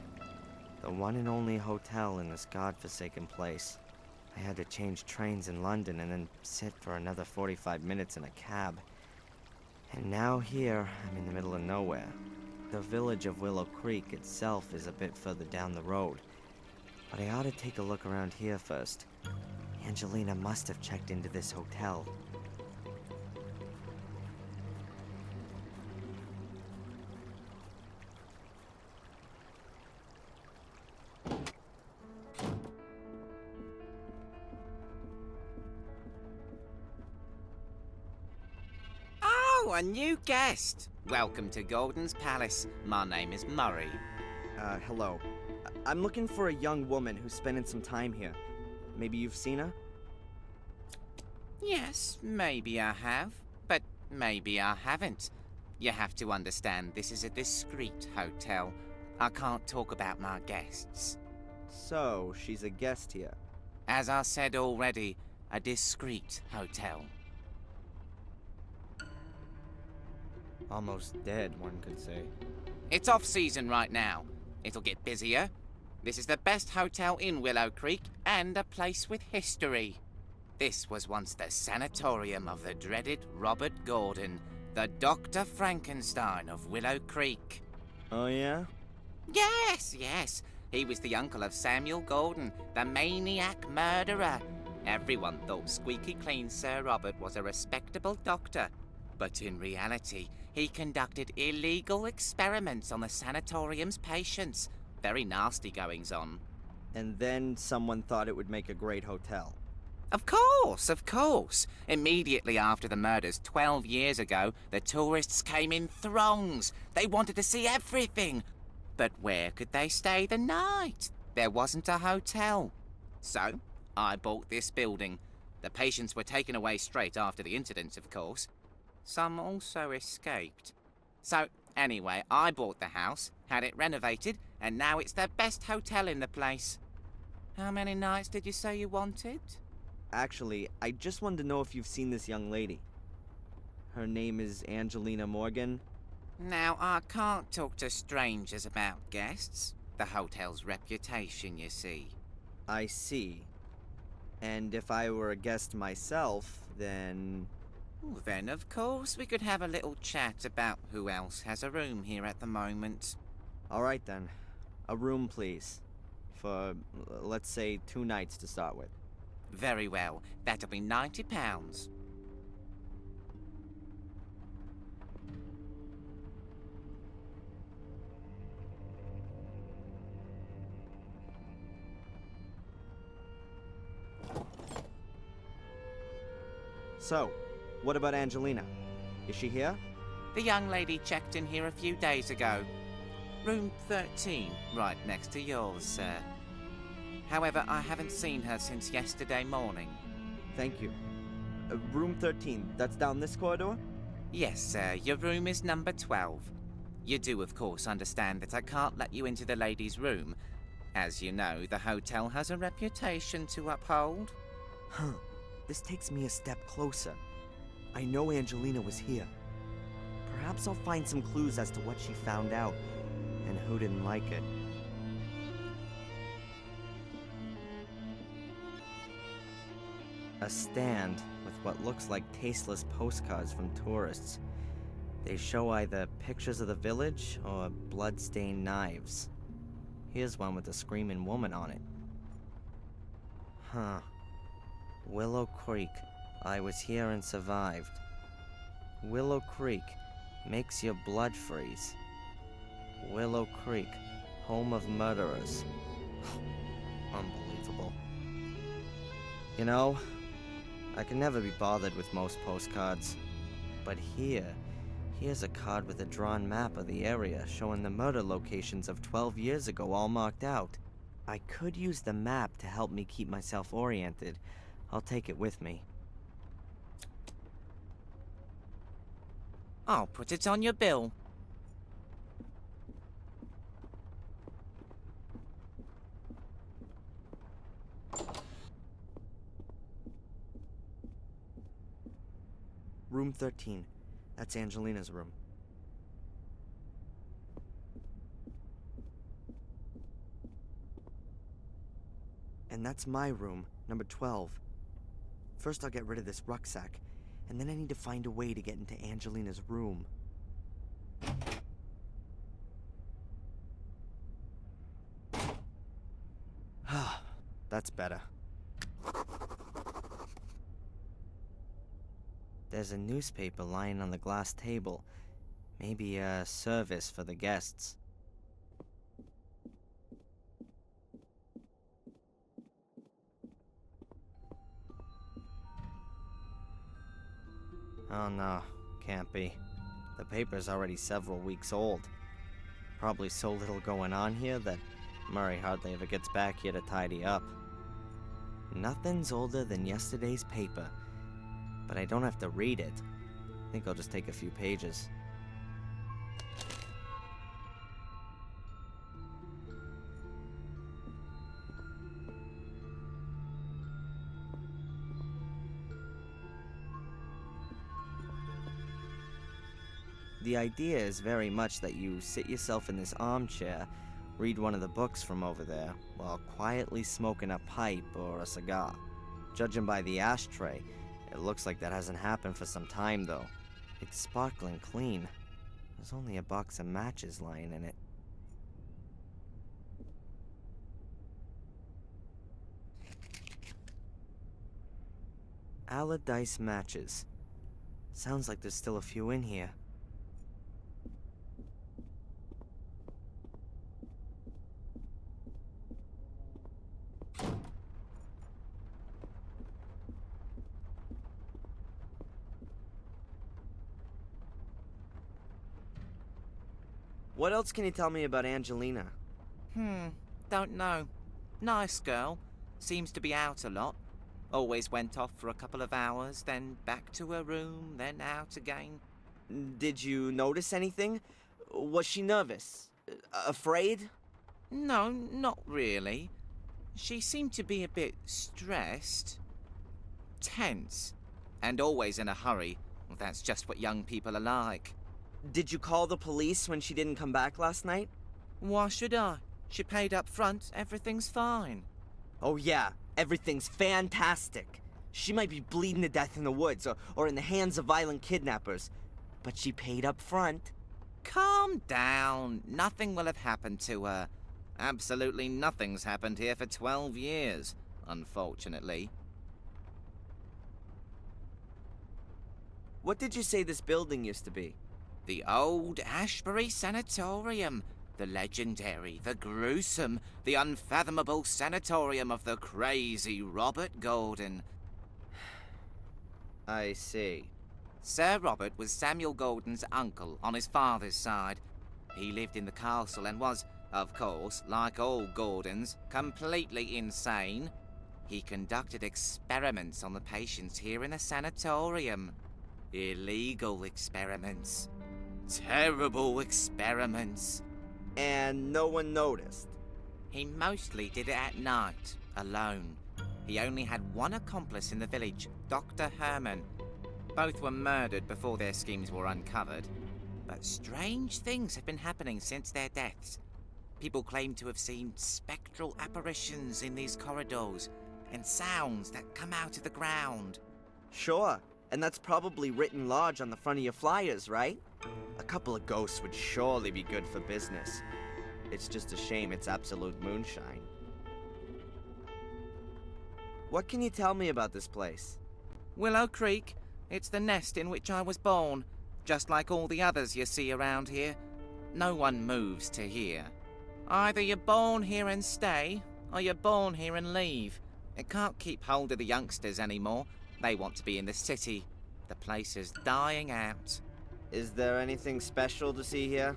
The one and only hotel in this godforsaken place. I had to change trains in London and then sit for another 45 minutes in a cab. And now here, I'm in the middle of nowhere. The village of Willow Creek itself is a bit further down the road. But I ought to take a look around here first. Angelina must have checked into this hotel. Oh, a new guest. Welcome to Gordon's Palace. My name is Murray. Hello. I'm looking for a young woman who's spending some time here. Maybe you've seen her? Yes, maybe I have, but maybe I haven't. You have to understand, this is a discreet hotel. I can't talk about my guests. So, she's a guest here. As I said already, a discreet hotel. Almost dead, one could say. It's off-season right now. It'll get busier. This is the best hotel in Willow Creek and a place with history. This was once the sanatorium of the dreaded Robert Gordon, the Dr. Frankenstein of Willow Creek. Oh, yeah? Yes, yes. He was the uncle of Samuel Gordon, the maniac murderer. Everyone thought squeaky clean Sir Robert was a respectable doctor. But in reality, he conducted illegal experiments on the sanatorium's patients. Very nasty goings on. And then someone thought it would make a great hotel. Of course, of course. Immediately after the murders 12 years ago, the tourists came in throngs. They wanted to see everything. But where could they stay the night? There wasn't a hotel. So, I bought this building. The patients were taken away straight after the incidents, of course. Some also escaped. So, anyway, I bought the house, had it renovated, and now it's the best hotel in the place. How many nights did you say you wanted? Actually, I just wanted to know if you've seen this young lady. Her name is Angelina Morgan. Now, I can't talk to strangers about guests. The hotel's reputation, you see. I see. And if I were a guest myself, then... Then, of course, we could have a little chat about who else has a room here at the moment. All right, then. A room, please. For, let's say, 2 nights to start with. Very well. That'll be £90. So, what about Angelina? Is she here? The young lady checked in here a few days ago. Room 13, right next to yours, sir. However, I haven't seen her since yesterday morning. Thank you. Room 13, that's down this corridor? Yes, sir. Your room is number 12. You do, of course, understand that I can't let you into the lady's room. As you know, the hotel has a reputation to uphold. Huh. This takes me a step closer. I know Angelina was here. Perhaps I'll find some clues as to what she found out, and who didn't like it. A stand with what looks like tasteless postcards from tourists. They show either pictures of the village or blood-stained knives. Here's one with a screaming woman on it. Huh. Willow Creek. I was here and survived. Willow Creek makes your blood freeze. Willow Creek, home of murderers. Unbelievable. You know, I can never be bothered with most postcards. But here's a card with a drawn map of the area showing the murder locations of 12 years ago all marked out. I could use the map to help me keep myself oriented. I'll take it with me. I'll put it on your bill. room 13. That's Angelina's room. And that's my room, number 12. First I'll get rid of this rucksack, and then I need to find a way to get into Angelina's room. That's better. There's a newspaper lying on the glass table. Maybe a service for the guests. Oh no, can't be. The paper's already several weeks old. Probably so little going on here that Murray hardly ever gets back here to tidy up. Nothing's older than yesterday's paper, but I don't have to read it. I think I'll just take a few pages. The idea is very much that you sit yourself in this armchair, read one of the books from over there, while quietly smoking a pipe or a cigar. Judging by the ashtray, it looks like that hasn't happened for some time, though. It's sparkling clean. There's only a box of matches lying in it. Allardyce matches. Sounds like there's still a few in here. What else can you tell me about Angelina? Don't know. Nice girl. Seems to be out a lot. Always went off for a couple of hours, then back to her room, then out again. Did you notice anything? Was she nervous? Afraid? No, not really. She seemed to be a bit stressed. Tense. And always in a hurry. That's just what young people are like. Did you call the police when she didn't come back last night? Why should I? She paid up front. Everything's fine. Oh yeah, everything's fantastic. She might be bleeding to death in the woods or in the hands of violent kidnappers, but she paid up front. Calm down. Nothing will have happened to her. Absolutely nothing's happened here for 12 years, unfortunately. What did you say this building used to be? The old Ashbury Sanatorium. The legendary, the gruesome, the unfathomable sanatorium of the crazy Robert Gordon. I see. Sir Robert was Samuel Gordon's uncle on his father's side. He lived in the castle and was, of course, like all Gordons, completely insane. He conducted experiments on the patients here in the sanatorium. Illegal experiments. Terrible experiments. And no one noticed? He mostly did it at night, alone. He only had one accomplice in the village, Dr. Herman. Both were murdered before their schemes were uncovered. But strange things have been happening since their deaths. People claim to have seen spectral apparitions in these corridors, and sounds that come out of the ground. Sure, and that's probably written large on the front of your flyers, right? A couple of ghosts would surely be good for business. It's just a shame it's absolute moonshine. What can you tell me about this place? Willow Creek. It's the nest in which I was born, just like all the others you see around here. No one moves to here. Either you're born here and stay, or you're born here and leave. It can't keep hold of the youngsters anymore. They want to be in the city. The place is dying out. Is there anything special to see here?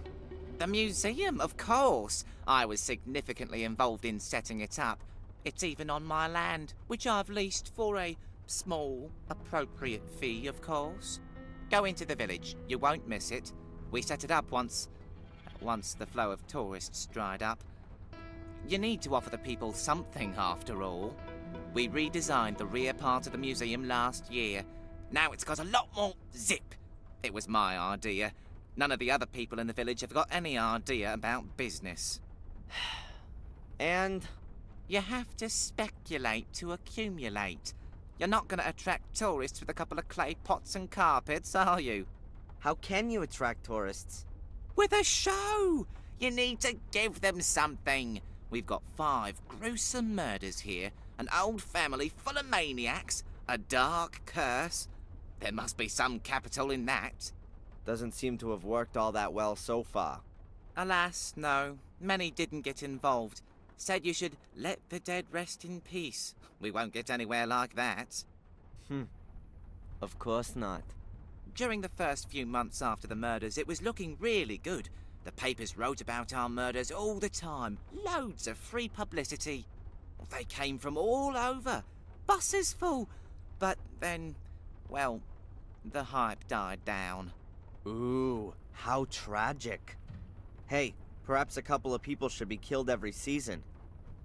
The museum, of course. I was significantly involved in setting it up. It's even on my land, which I've leased for a small, appropriate fee, of course. Go into the village. You won't miss it. We set it up once the flow of tourists dried up. You need to offer the people something, after all. We redesigned the rear part of the museum last year. Now it's got a lot more zip. It was my idea. None of the other people in the village have got any idea about business. And? You have to speculate to accumulate. You're not going to attract tourists with a couple of clay pots and carpets, are you? How can you attract tourists? With a show! You need to give them something. We've got 5 gruesome murders here, an old family full of maniacs, a dark curse. There must be some capital in that. Doesn't seem to have worked all that well so far. Alas, no. Many didn't get involved. Said you should let the dead rest in peace. We won't get anywhere like that. Of course not. During the first few months after the murders, it was looking really good. The papers wrote about our murders all the time. Loads of free publicity. They came from all over. Buses full. But then, well, the hype died down. Ooh, how tragic. Hey, perhaps a couple of people should be killed every season.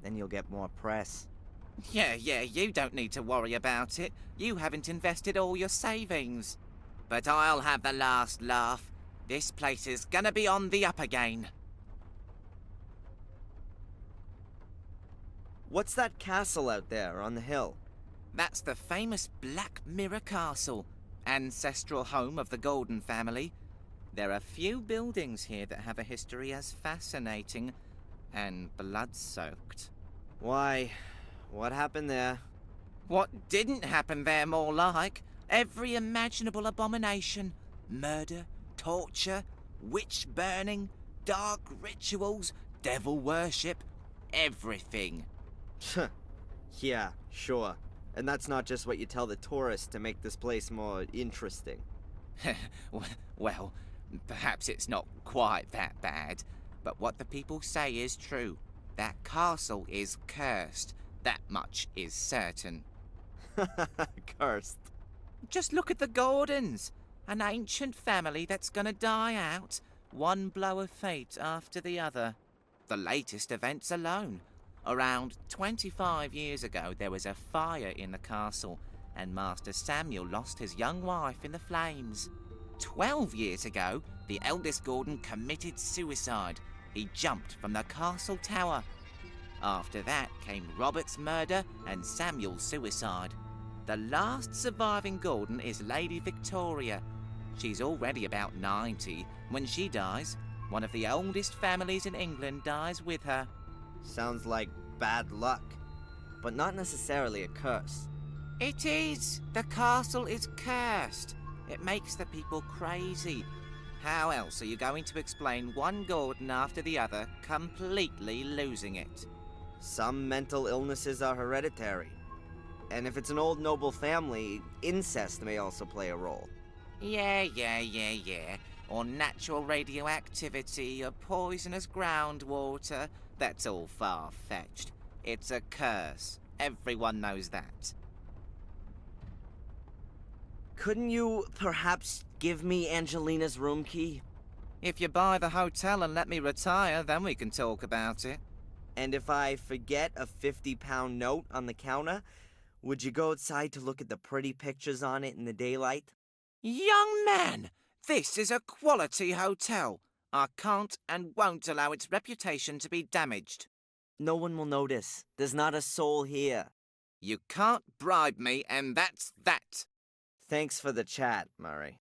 Then you'll get more press. Yeah, you don't need to worry about it. You haven't invested all your savings. But I'll have the last laugh. This place is gonna be on the up again. What's that castle out there on the hill? That's the famous Black Mirror Castle, ancestral home of the Golden family. There are few buildings here that have a history as fascinating and blood-soaked. Why, what happened there? What didn't happen there, more like? Every imaginable abomination. Murder, torture, witch burning, dark rituals, devil worship, everything. Yeah, sure. And that's not just what you tell the tourists to make this place more interesting. Well, perhaps it's not quite that bad, but what the people say is true. That castle is cursed. That much is certain. Cursed. Just look at the Gordons. An ancient family that's gonna die out. One blow of fate after the other. The latest events alone. Around 25 years ago, there was a fire in the castle, and Master Samuel lost his young wife in the flames. 12 years ago, the eldest Gordon committed suicide. He jumped from the castle tower. After that came Robert's murder and Samuel's suicide. The last surviving Gordon is Lady Victoria. She's already about 90. When she dies, one of the oldest families in England dies with her. Sounds like bad luck, but not necessarily a curse. It is. The castle is cursed. It makes the people crazy. How else are you going to explain one Gordon after the other completely losing it? Some mental illnesses are hereditary. And if it's an old noble family, incest may also play a role. Yeah. Or natural radioactivity, or poisonous groundwater. That's all far-fetched. It's a curse. Everyone knows that. Couldn't you perhaps give me Angelina's room key? If you buy the hotel and let me retire, then we can talk about it. And if I forget a 50-pound note on the counter, would you go outside to look at the pretty pictures on it in the daylight? Young man, this is a quality hotel. I can't and won't allow its reputation to be damaged. No one will notice. There's not a soul here. You can't bribe me, and that's that. Thanks for the chat, Murray.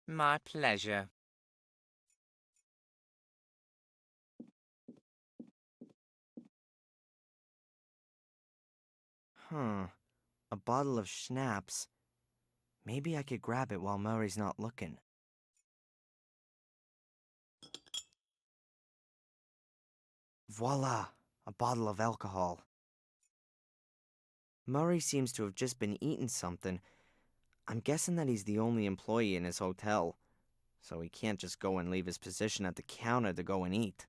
My pleasure. A bottle of schnapps. Maybe I could grab it while Murray's not looking. Voila! A bottle of alcohol. Murray seems to have just been eating something. I'm guessing that he's the only employee in his hotel, so he can't just go and leave his position at the counter to go and eat.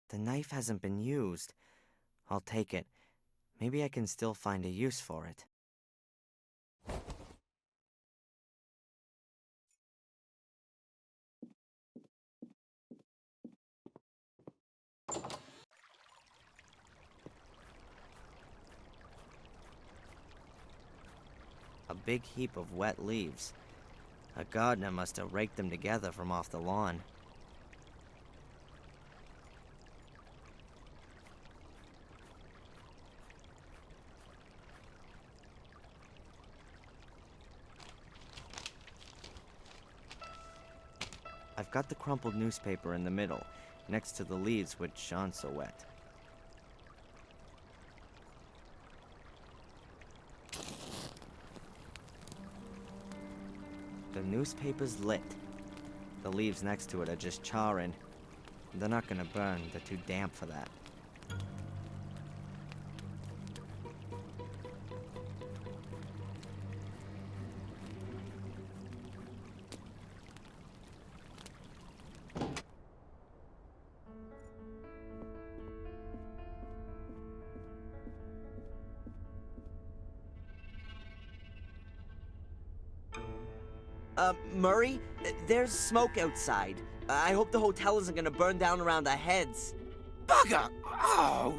The knife hasn't been used. I'll take it. Maybe I can still find a use for it. A big heap of wet leaves. A gardener must have raked them together from off the lawn. I've got the crumpled newspaper in the middle, next to the leaves which aren't so wet. The newspaper's lit. The leaves next to it are just charring. They're not gonna burn, they're too damp for that. Murray, there's smoke outside. I hope the hotel isn't gonna burn down around our heads. Bugger! Oh!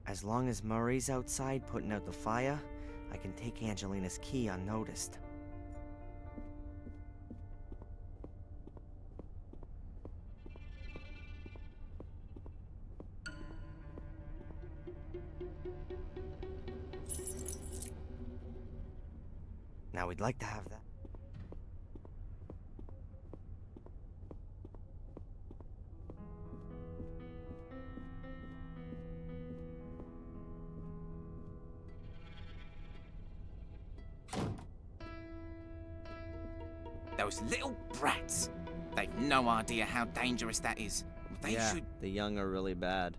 As long as Murray's outside putting out the fire, I can take Angelina's key unnoticed. Now we'd like to have that. Those little brats! They've no idea how dangerous that is. They Yeah, should... the young are really bad.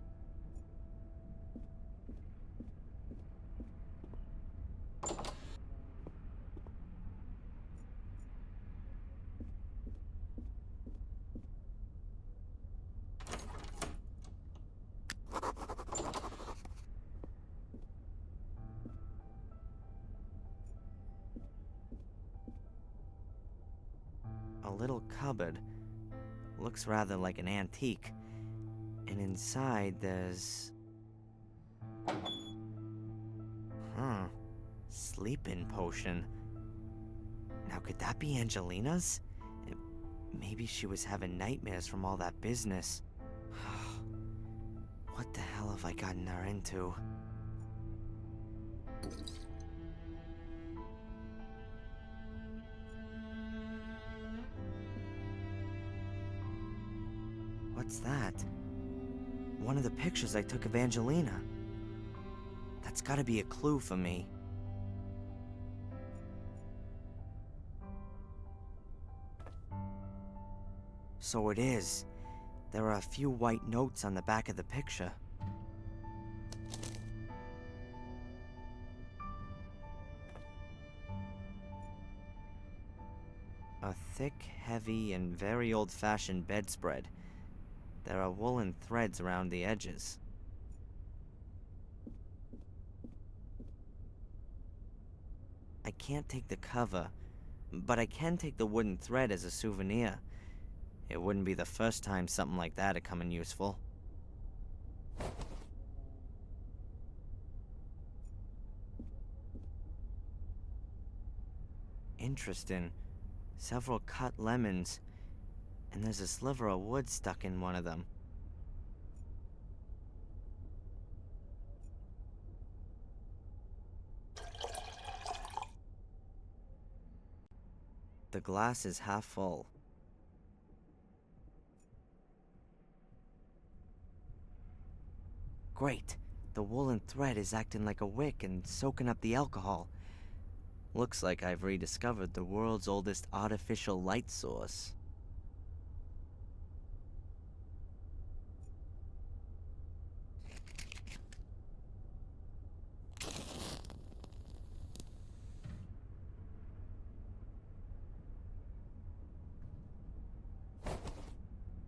A little cupboard. Looks rather like an antique. And inside there's... Sleeping potion. Now could that be Angelina's? Maybe she was having nightmares from all that business. What the hell have I gotten her into? What's that? One of the pictures I took of Angelina. That's gotta be a clue for me. So it is. There are a few white notes on the back of the picture. A thick, heavy, and very old-fashioned bedspread. There are woolen threads around the edges. I can't take the cover, but I can take the wooden thread as a souvenir. It wouldn't be the first time something like that had come in useful. Interesting. Several cut lemons. And there's a sliver of wood stuck in one of them. The glass is half full. Great. The woolen thread is acting like a wick and soaking up the alcohol. Looks like I've rediscovered the world's oldest artificial light source.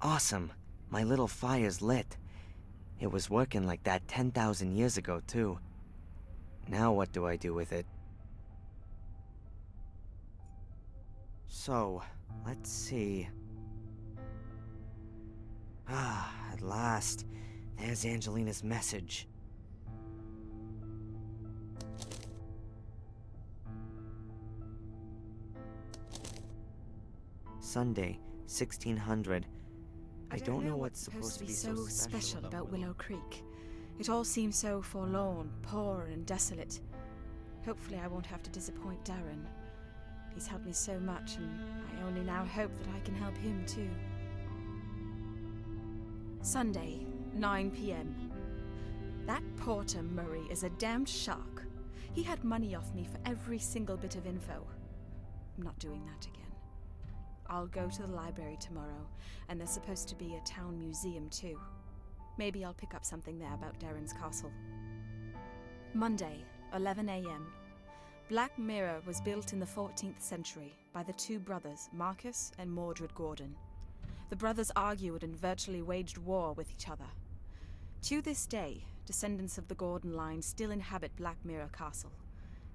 Awesome. My little fire's lit. It was working like that 10,000 years ago, too. Now what do I do with it? So, let's see. At last. There's Angelina's message. Sunday, 1600. I don't know what's supposed to be so special about Willow Creek. It all seems so forlorn, poor, and desolate. Hopefully I won't have to disappoint Darren. He's helped me so much, and I only now hope that I can help him too. Sunday, 9 p.m. That Porter Murray is a damned shark. He had money off me for every single bit of info. I'm not doing that again. I'll go to the library tomorrow, and there's supposed to be a town museum too. Maybe I'll pick up something there about Darren's castle. Monday, 11 a.m. Black Mirror was built in the 14th century by the two brothers, Marcus and Mordred Gordon. The brothers argued and virtually waged war with each other. To this day, descendants of the Gordon line still inhabit Black Mirror Castle.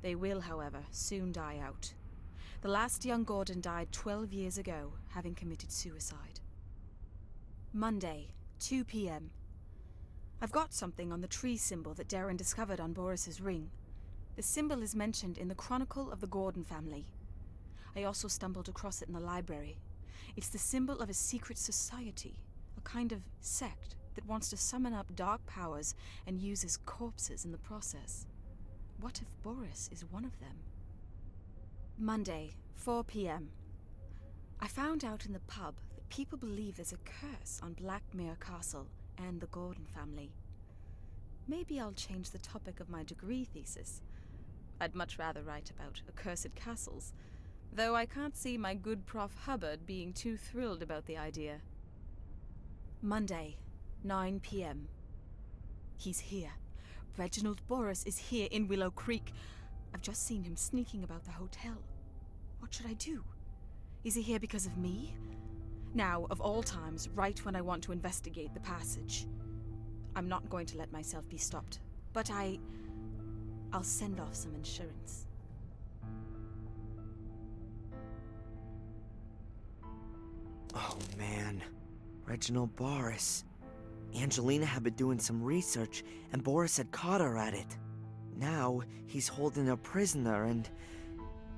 They will, however, soon die out. The last young Gordon died 12 years ago, having committed suicide. Monday, 2 p.m. I've got something on the tree symbol that Darren discovered on Boris's ring. The symbol is mentioned in the Chronicle of the Gordon family. I also stumbled across it in the library. It's the symbol of a secret society, a kind of sect that wants to summon up dark powers and uses corpses in the process. What if Boris is one of them? Monday, 4 p.m. I found out in the pub that people believe there's a curse on Blackmere Castle and the Gordon family. Maybe I'll change the topic of my degree thesis. I'd much rather write about accursed castles, though I can't see my good Prof. Hubbard being too thrilled about the idea. Monday, 9 p.m. He's here. Reginald Boris is here in Willow Creek. I've just seen him sneaking about the hotel. What should I do? Is he here because of me? Now, of all times, right when I want to investigate the passage. I'm not going to let myself be stopped, but I'll send off some insurance. Oh man, Reginald Boris. Angelina had been doing some research, and Boris had caught her at it. Now, he's holding her prisoner, and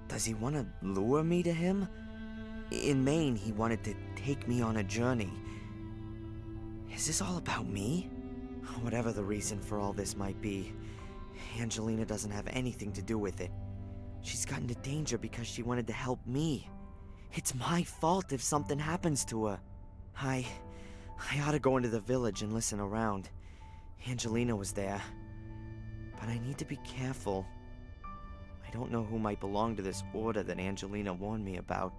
does he want to lure me to him? In Maine, he wanted to take me on a journey. Is this all about me? Whatever the reason for all this might be, Angelina doesn't have anything to do with it. She's got into danger because she wanted to help me. It's my fault if something happens to her. I ought to go into the village and listen around. Angelina was there. But I need to be careful. I don't know who might belong to this order that Angelina warned me about.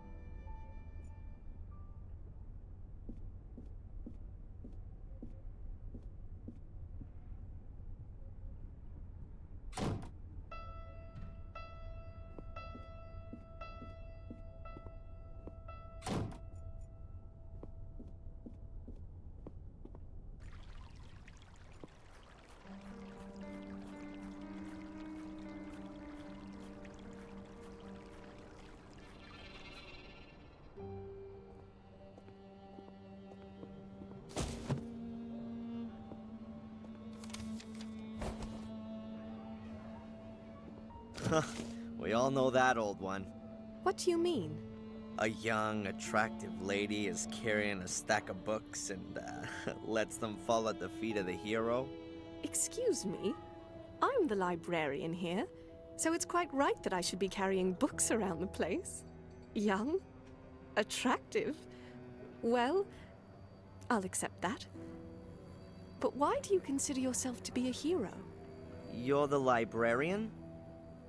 We all know that old one. What do you mean? A young, attractive lady is carrying a stack of books and lets them fall at the feet of the hero. Excuse me? I'm the librarian here, so it's quite right that I should be carrying books around the place. Young? Attractive? Well, I'll accept that. But why do you consider yourself to be a hero? You're the librarian?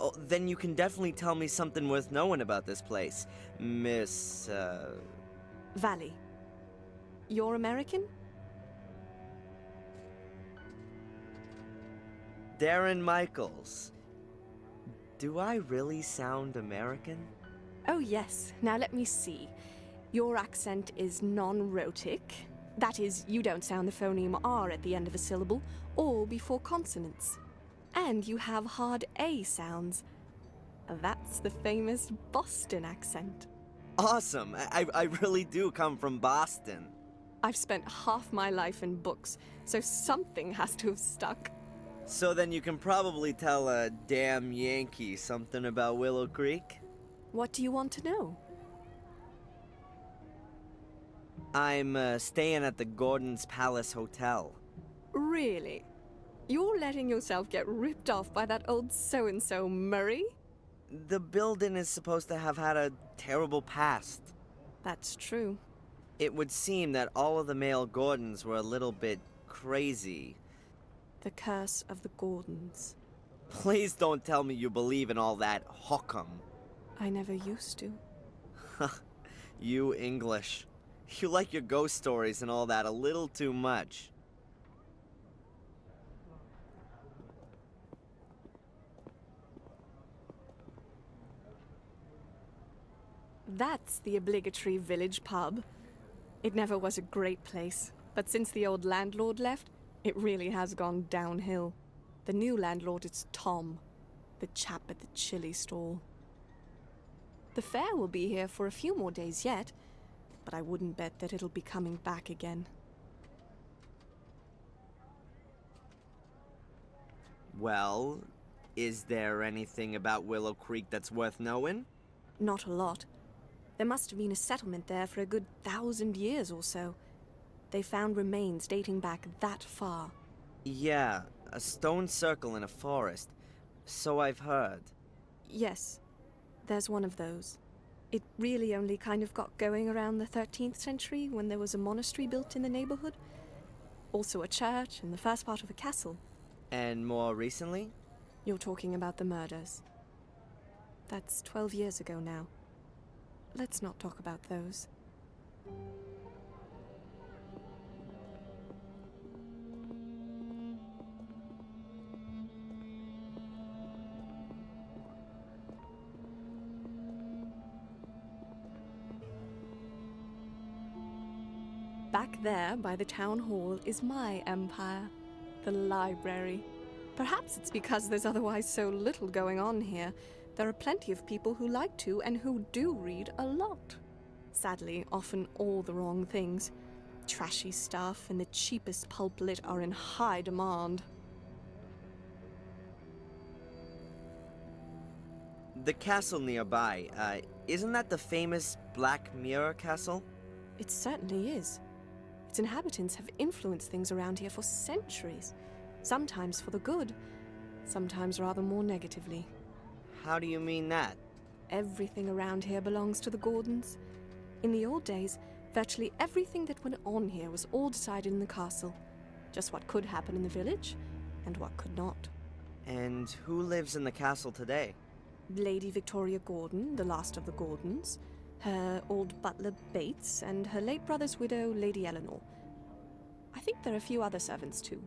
Oh, then you can definitely tell me something worth knowing about this place, Miss, Valley. You're American? Darren Michaels. Do I really sound American? Oh, yes. Now let me see. Your accent is non-rhotic. That is, you don't sound the phoneme R at the end of a syllable, or before consonants. And you have hard A sounds. That's the famous Boston accent. Awesome! I really do come from Boston. I've spent half my life in books, so something has to have stuck. So then you can probably tell a damn Yankee something about Willow Creek? What do you want to know? I'm staying at the Gordon's Palace Hotel. Really? You're letting yourself get ripped off by that old so-and-so Murray? The building is supposed to have had a terrible past. That's true. It would seem that all of the male Gordons were a little bit crazy. The curse of the Gordons. Please don't tell me you believe in all that hokum. I never used to. You English. You like your ghost stories and all that a little too much. That's the obligatory village pub. It never was a great place, but since the old landlord left, it really has gone downhill. The new landlord is Tom, the chap at the chili stall. The fair will be here for a few more days yet, but I wouldn't bet that it'll be coming back again. Well, is there anything about Willow Creek that's worth knowing? Not a lot. There must have been a settlement there for a good 1,000 years or so. They found remains dating back that far. Yeah, a stone circle in a forest. So I've heard. Yes, there's one of those. It really only kind of got going around the 13th century when there was a monastery built in the neighborhood. Also a church and the first part of a castle. And more recently? You're talking about the murders. That's 12 years ago now. Let's not talk about those. Back there by the town hall is my empire, the library. Perhaps it's because there's otherwise so little going on here. There are plenty of people who like to and who do read a lot. Sadly, often all the wrong things. Trashy stuff and the cheapest pulp lit are in high demand. The castle nearby, isn't that the famous Black Mirror Castle? It certainly is. Its inhabitants have influenced things around here for centuries. Sometimes for the good, sometimes rather more negatively. How do you mean that? Everything around here belongs to the Gordons. In the old days, virtually everything that went on here was all decided in the castle. Just what could happen in the village, and what could not. And who lives in the castle today? Lady Victoria Gordon, the last of the Gordons, her old butler Bates, and her late brother's widow, Lady Eleanor. I think there are a few other servants too.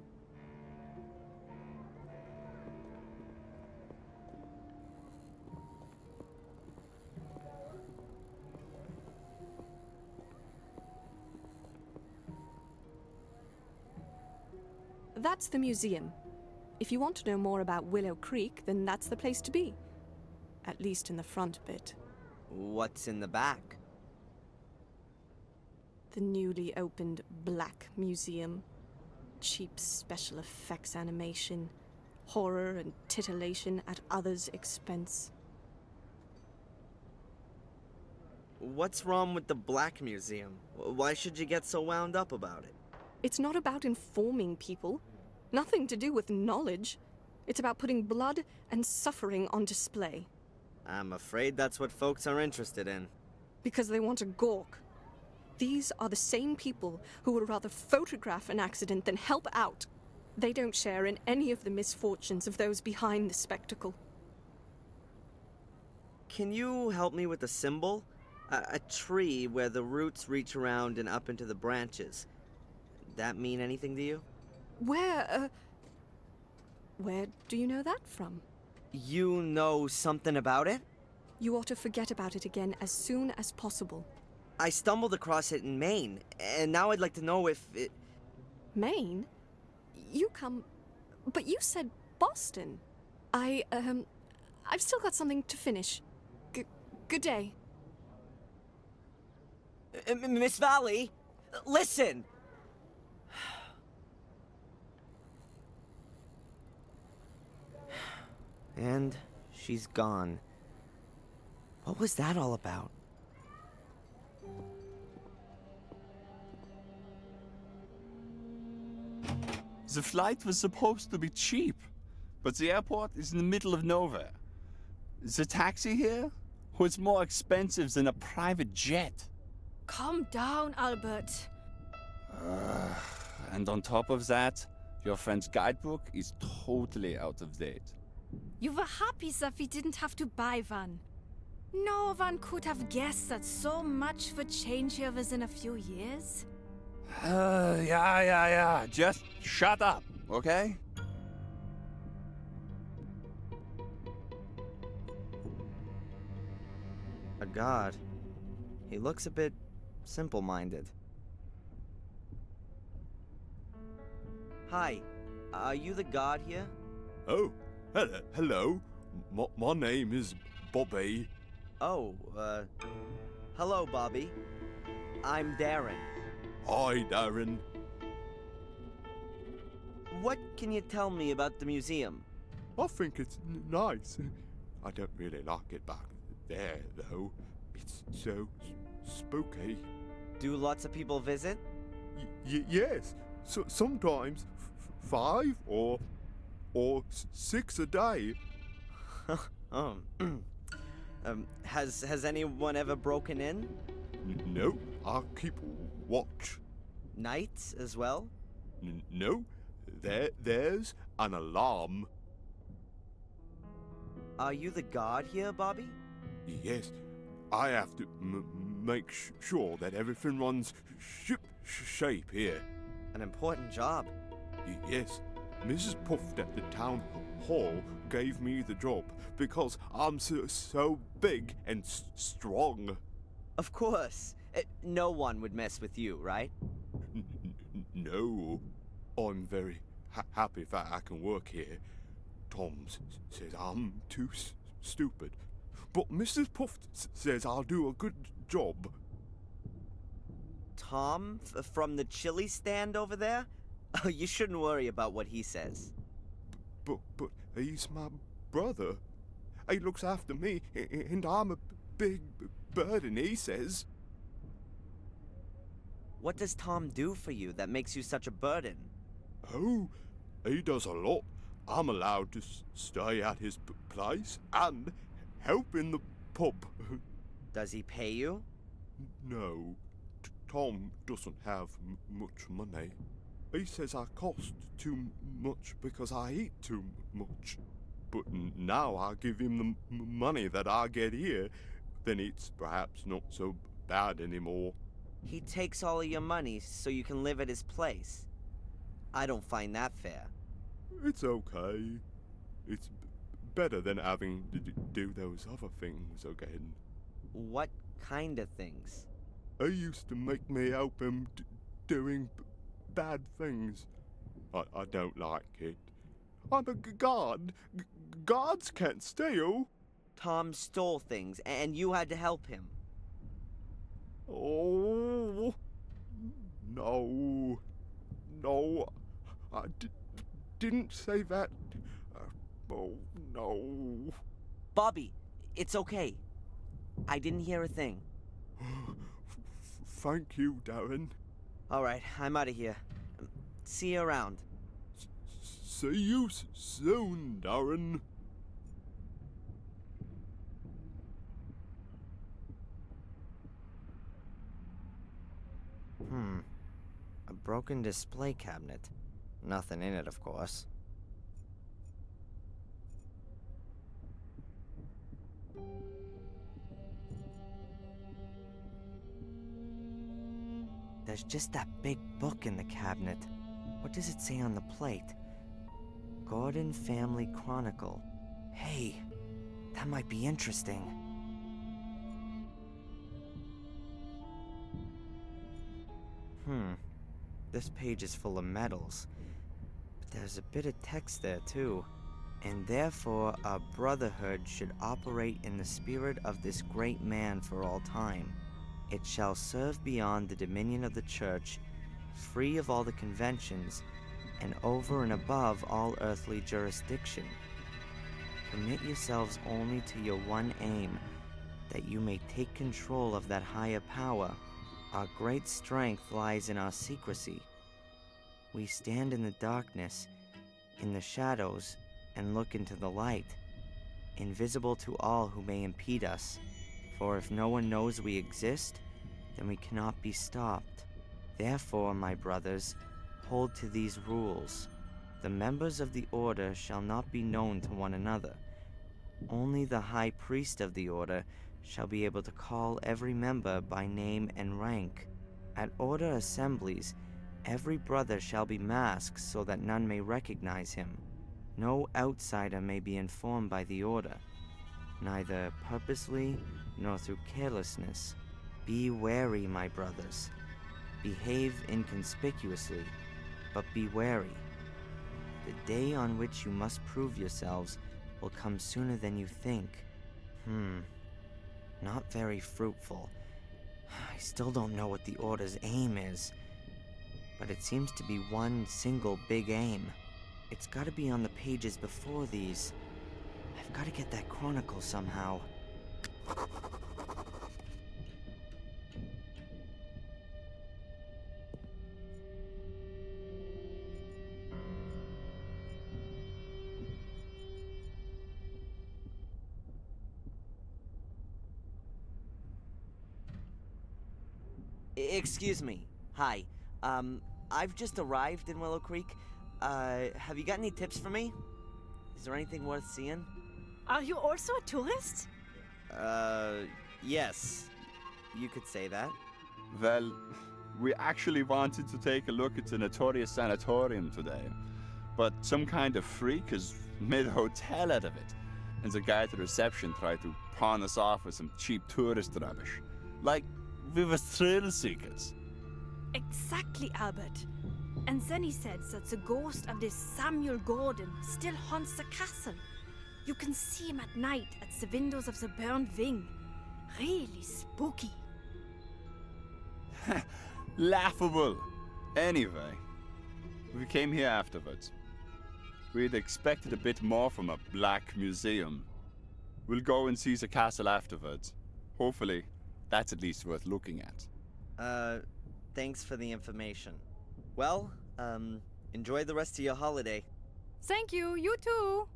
That's the museum. If you want to know more about Willow Creek, then that's the place to be. At least in the front bit. What's in the back? The newly opened Black Museum. Cheap special effects animation. Horror and titillation at others' expense. What's wrong with the Black Museum? Why should you get so wound up about it? It's not about informing people. Nothing to do with knowledge. It's about putting blood and suffering on display. I'm afraid that's what folks are interested in. Because they want a gawk. These are the same people who would rather photograph an accident than help out. They don't share in any of the misfortunes of those behind the spectacle. Can you help me with the symbol? A tree where the roots reach around and up into the branches. That mean anything to you? Where do you know that from? You know something about it? You ought to forget about it again as soon as possible. I stumbled across it in Maine, and now I'd like to know if it... Maine? You come... But you said Boston. I've still got something to finish. Good day. Miss Valley, listen! And she's gone. What was that all about? The flight was supposed to be cheap, but the airport is in the middle of nowhere. The taxi here was more expensive than a private jet. Calm down, Albert. And on top of that, your friend's guidebook is totally out of date. You were happy that we didn't have to buy one. No one could have guessed that so much would change here within a few years. Yeah. Just shut up, okay? A god. He looks a bit simple-minded. Hi, are you the god here? Oh, hello. My name is Bobby. Oh, hello, Bobby. I'm Darren. Hi, Darren. What can you tell me about the museum? I think it's nice. I don't really like it back there, though. It's so spooky. Do lots of people visit? Yes. So sometimes 5 or 6 a day. Has anyone ever broken in? No, I keep watch. Nights as well? No, there's an alarm. Are you the god here, Bobby? Yes, I have to make sure that everything runs ship-shape here. An important job. Yes, Mrs. Puft at the town hall gave me the job because I'm so big and strong. Of course. No one would mess with you, right? No. I'm very happy that I can work here. Tom says I'm too stupid. But Mrs. Puft says I'll do a good job. Tom from the chili stand over there? Oh, you shouldn't worry about what he says. But he's my brother. He looks after me, and I'm a big burden, he says. What does Tom do for you that makes you such a burden? Oh, he does a lot. I'm allowed to stay at his place and help in the pub. Does he pay you? No, Tom doesn't have much money. He says I cost too much because I eat too much. But now I give him the money that I get here, then it's perhaps not so bad anymore. He takes all of your money so you can live at his place. I don't find that fair. It's okay. It's better than having to do those other things again. What kind of things? He used to make me help him doing bad things. I don't like it. I'm a god. Gods can't steal. Tom stole things, and you had to help him. Oh, no. I didn't say that. Oh, no. Bobby, it's okay. I didn't hear a thing. Thank you, Darren. All right, I'm out of here. See you around. See you soon, Darren. A broken display cabinet. Nothing in it, of course. There's just that big book in the cabinet. What does it say on the plate? Gordon Family Chronicle. Hey, that might be interesting. This page is full of medals. But there's a bit of text there, too. And therefore, our brotherhood should operate in the spirit of this great man for all time. It shall serve beyond the dominion of the church, free of all the conventions, and over and above all earthly jurisdiction. Commit yourselves only to your one aim, that you may take control of that higher power. Our great strength lies in our secrecy. We stand in the darkness, in the shadows, and look into the light, invisible to all who may impede us. For if no one knows we exist, then we cannot be stopped. Therefore, my brothers, hold to these rules. The members of the order shall not be known to one another. Only the high priest of the order shall be able to call every member by name and rank. At order assemblies, every brother shall be masked so that none may recognize him. No outsider may be informed by the order, neither purposely nor through carelessness. Be wary, my brothers. Behave inconspicuously, but be wary. The day on which you must prove yourselves will come sooner than you think. Not very fruitful. I still don't know what the Order's aim is, but it seems to be one single big aim. It's gotta be on the pages before these. I've gotta get that chronicle somehow. Excuse me. Hi. I've just arrived in Willow Creek. Have you got any tips for me? Is there anything worth seeing? Are you also a tourist? Yes. You could say that. Well, we actually wanted to take a look at the notorious sanatorium today, but some kind of freak has made a hotel out of it, and the guy at the reception tried to pawn us off with some cheap tourist rubbish. Like we were thrill seekers. Exactly, Albert. And then he said that the ghost of this Samuel Gordon still haunts the castle. You can see him at night at the windows of the burned wing. Really spooky. Laughable. Anyway, we came here afterwards. We'd expected a bit more from a black museum. We'll go and see the castle afterwards. Hopefully, that's at least worth looking at. Thanks for the information. Well, enjoy the rest of your holiday. Thank you, you too.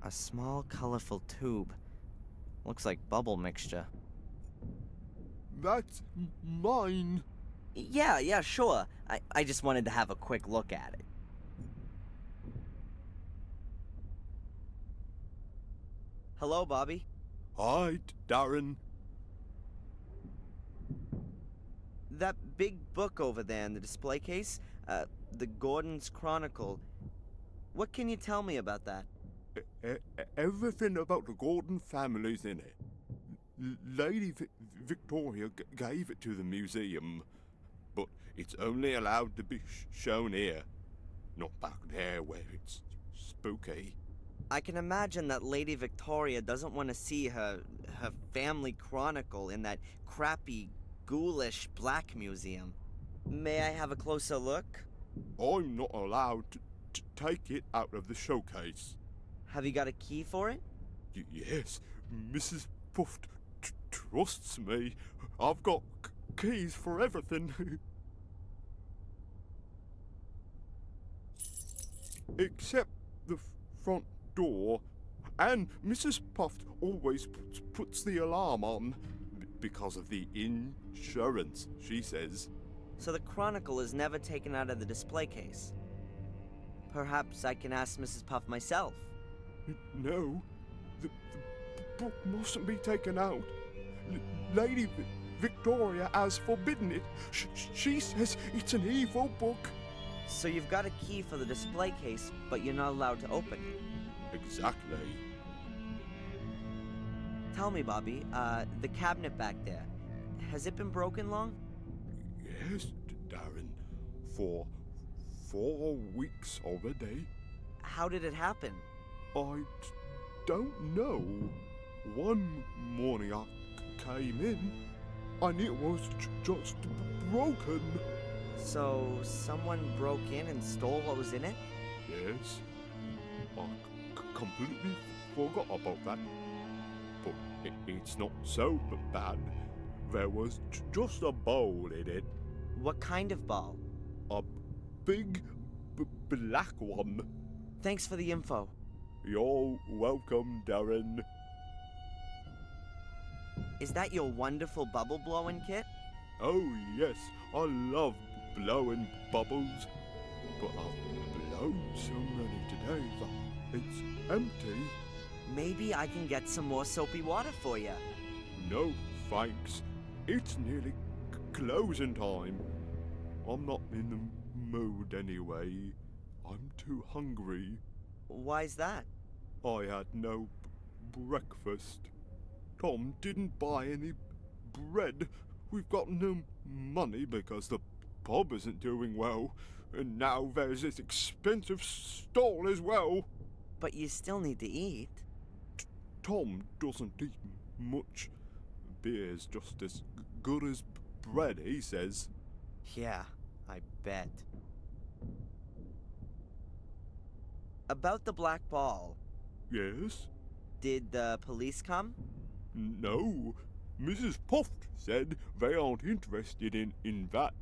A small, colorful tube. Looks like bubble mixture. That's mine. Yeah, sure. I just wanted to have a quick look at it. Hello, Bobby. Hi, Darren. That big book over there in the display case, the Gordon's Chronicle. What can you tell me about that? Everything about the Gordon family's in it. Lady Victoria gave it to the museum, but it's only allowed to be shown here, not back there where it's spooky. I can imagine that Lady Victoria doesn't want to see her family chronicle in that crappy, ghoulish black museum. May I have a closer look? I'm not allowed to take it out of the showcase. Have you got a key for it? Yes, Mrs. Puff trusts me. I've got keys for everything. Except the front door. And Mrs. Puff always puts the alarm on because of the insurance, she says. So the Chronicle is never taken out of the display case. Perhaps I can ask Mrs. Puff myself. No, the book mustn't be taken out. Lady Victoria has forbidden it. She says it's an evil book. So you've got a key for the display case, but you're not allowed to open it. Exactly. Tell me, Bobby, the cabinet back there, has it been broken long? Yes, Darren. For 4 weeks already. How did it happen? I don't know. One morning I came in, and it was just broken. So someone broke in and stole what was in it? Yes. completely forgot about that. But it's not so bad. There was just a bowl in it. What kind of ball? A big black one. Thanks for the info. You're welcome, Darren. Is that your wonderful bubble blowing kit? Oh yes, I love blowing bubbles. But I've blown so many today that it's empty. Maybe I can get some more soapy water for you. No, thanks. It's nearly closing time. I'm not in the mood anyway. I'm too hungry. Why's that? I had no breakfast. Tom didn't buy any bread. We've got no money because the pub isn't doing well. And now there's this expensive stall as well. But you still need to eat. Tom doesn't eat much. Beer's just as good as bread, he says. Yeah, I bet. About the black ball. Yes? Did the police come? No. Mrs. Puft said they aren't interested in that.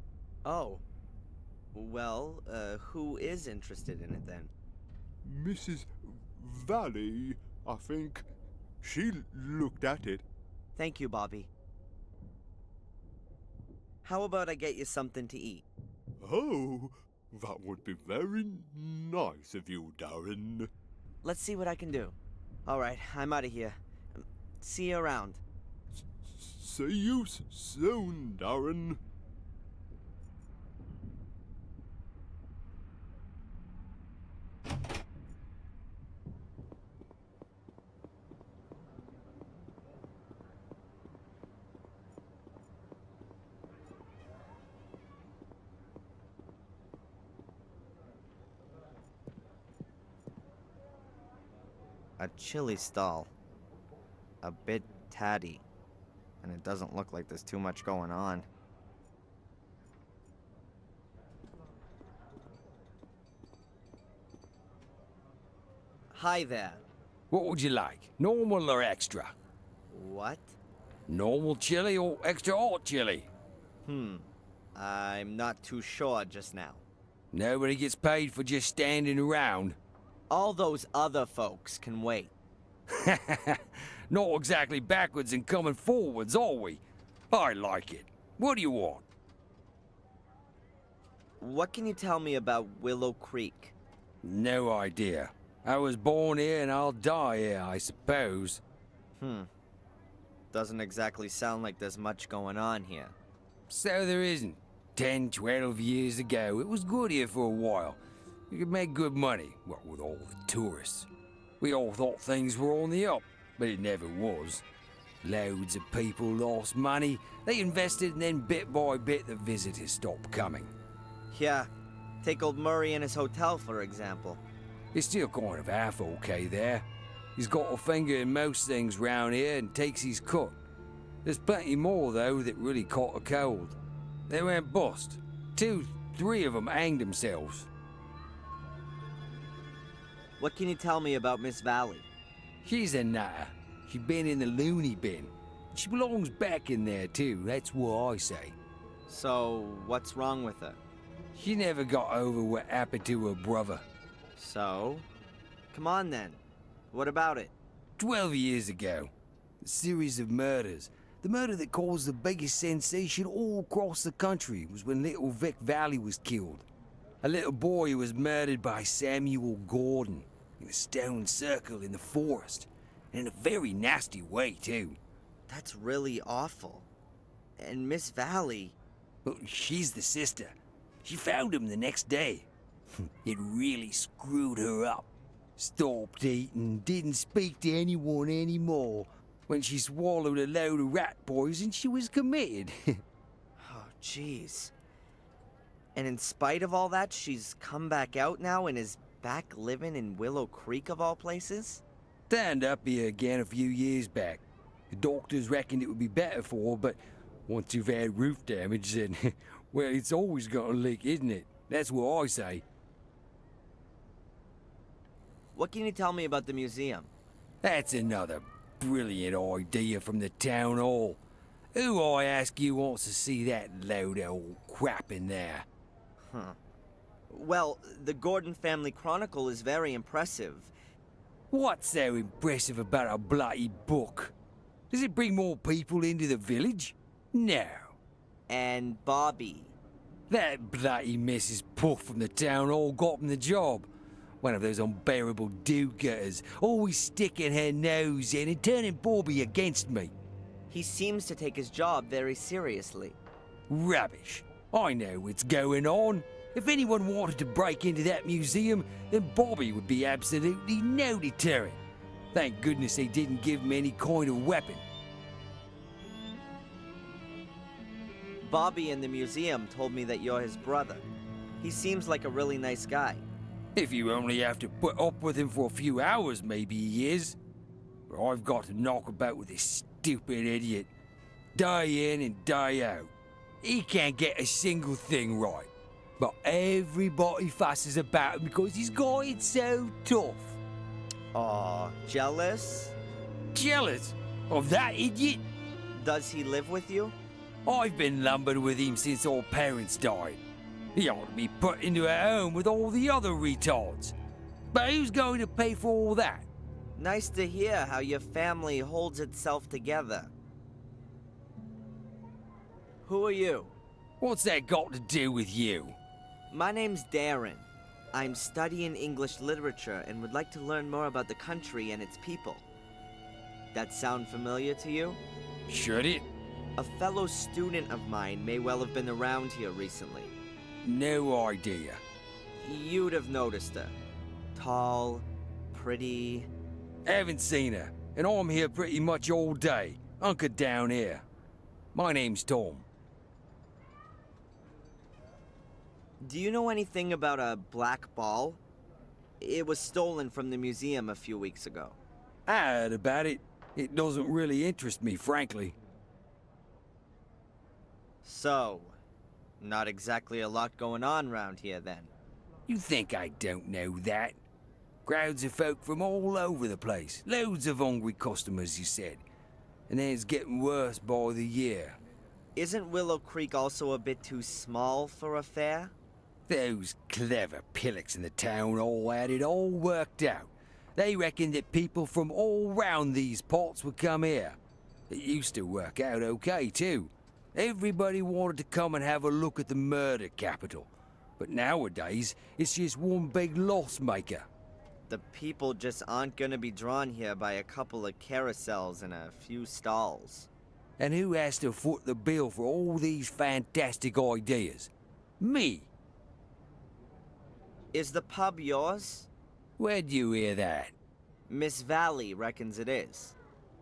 Oh. Well, who is interested in it then? Mrs. Valley, I think. She looked at it. Thank you, Bobby. How about I get you something to eat? Oh, that would be very nice of you, Darren. Let's see what I can do. Alright, I'm out of here. See you around. See you soon, Darren. A chili stall. A bit tatty. And it doesn't look like there's too much going on. Hi there. What would you like? Normal or extra? What? Normal chili or extra hot chili? I'm not too sure just now. Nobody gets paid for just standing around. All those other folks can wait. Not exactly backwards and coming forwards, are we? I like it. What do you want? What can you tell me about Willow Creek? No idea. I was born here and I'll die here, I suppose. Doesn't exactly sound like there's much going on here. So there isn't. 10, 12 years ago, it was good here for a while. You could make good money, what with all the tourists. We all thought things were on the up, but it never was. Loads of people lost money, they invested, and then bit by bit the visitors stopped coming. Yeah, take old Murray and his hotel, for example. It's still kind of half okay there. He's got a finger in most things round here and takes his cut. There's plenty more, though, that really caught a cold. They went bust. 2, 3 of them hanged themselves. What can you tell me about Miss Valley? She's a nutter. She's been in the loony bin. She belongs back in there, too. That's what I say. So, what's wrong with her? She never got over what happened to her brother. So? Come on, then. What about it? 12 years ago. A series of murders. The murder that caused the biggest sensation all across the country was when little Vic Valley was killed. A little boy who was murdered by Samuel Gordon in a stone circle in the forest. And in a very nasty way, too. That's really awful. And Miss Valley... Well, she's the sister. She found him the next day. It really screwed her up. Stopped eating, didn't speak to anyone anymore. When she swallowed a load of rat poison, she was committed. Oh, jeez. And in spite of all that, she's come back out now and is back living in Willow Creek of all places? Turned up here again a few years back. The doctors reckoned it would be better for her, but once you've had roof damage, then, well, it's always gonna leak, isn't it? That's what I say. What can you tell me about the museum? That's another brilliant idea from the town hall. Who, I ask you, wants to see that load of old crap in there? Huh. Well, the Gordon Family Chronicle is very impressive. What's so impressive about a bloody book? Does it bring more people into the village? No. And Bobby? That bloody Mrs. Puff from the town hall got him the job. One of those unbearable do-getters, always sticking her nose in and turning Bobby against me. He seems to take his job very seriously. Rubbish. I know what's going on. If anyone wanted to break into that museum, then Bobby would be absolutely no deterrent. Thank goodness they didn't give him any kind of weapon. Bobby in the museum told me that you're his brother. He seems like a really nice guy. If you only have to put up with him for a few hours, maybe he is. But I've got to knock about with this stupid idiot. Day in and day out. He can't get a single thing right. But everybody fusses about him because he's got it so tough. Aw, jealous? Jealous? Of that idiot? Does he live with you? I've been lumbered with him since our parents died. He ought to be put into a home with all the other retards. But who's going to pay for all that? Nice to hear how your family holds itself together. Who are you? What's that got to do with you? My name's Darren. I'm studying English literature and would like to learn more about the country and its people. That sound familiar to you? Should it? A fellow student of mine may well have been around here recently. No idea. You'd have noticed her. Tall, pretty... Haven't seen her, and I'm here pretty much all day, hunkered down here. My name's Tom. Do you know anything about a black ball? It was stolen from the museum a few weeks ago. I heard about it. It doesn't really interest me, frankly. So, not exactly a lot going on round here then. You think I don't know that? Crowds of folk from all over the place. Loads of hungry customers, you said. And then it's getting worse by the year. Isn't Willow Creek also a bit too small for a fair? Those clever pillocks in the town hall had it all worked out. They reckoned that people from all round these parts would come here. It used to work out okay, too. Everybody wanted to come and have a look at the murder capital. But nowadays, it's just one big loss maker. The people just aren't gonna be drawn here by a couple of carousels and a few stalls. And who has to foot the bill for all these fantastic ideas? Me. Is the pub yours? Where'd you hear that? Miss Valley reckons it is.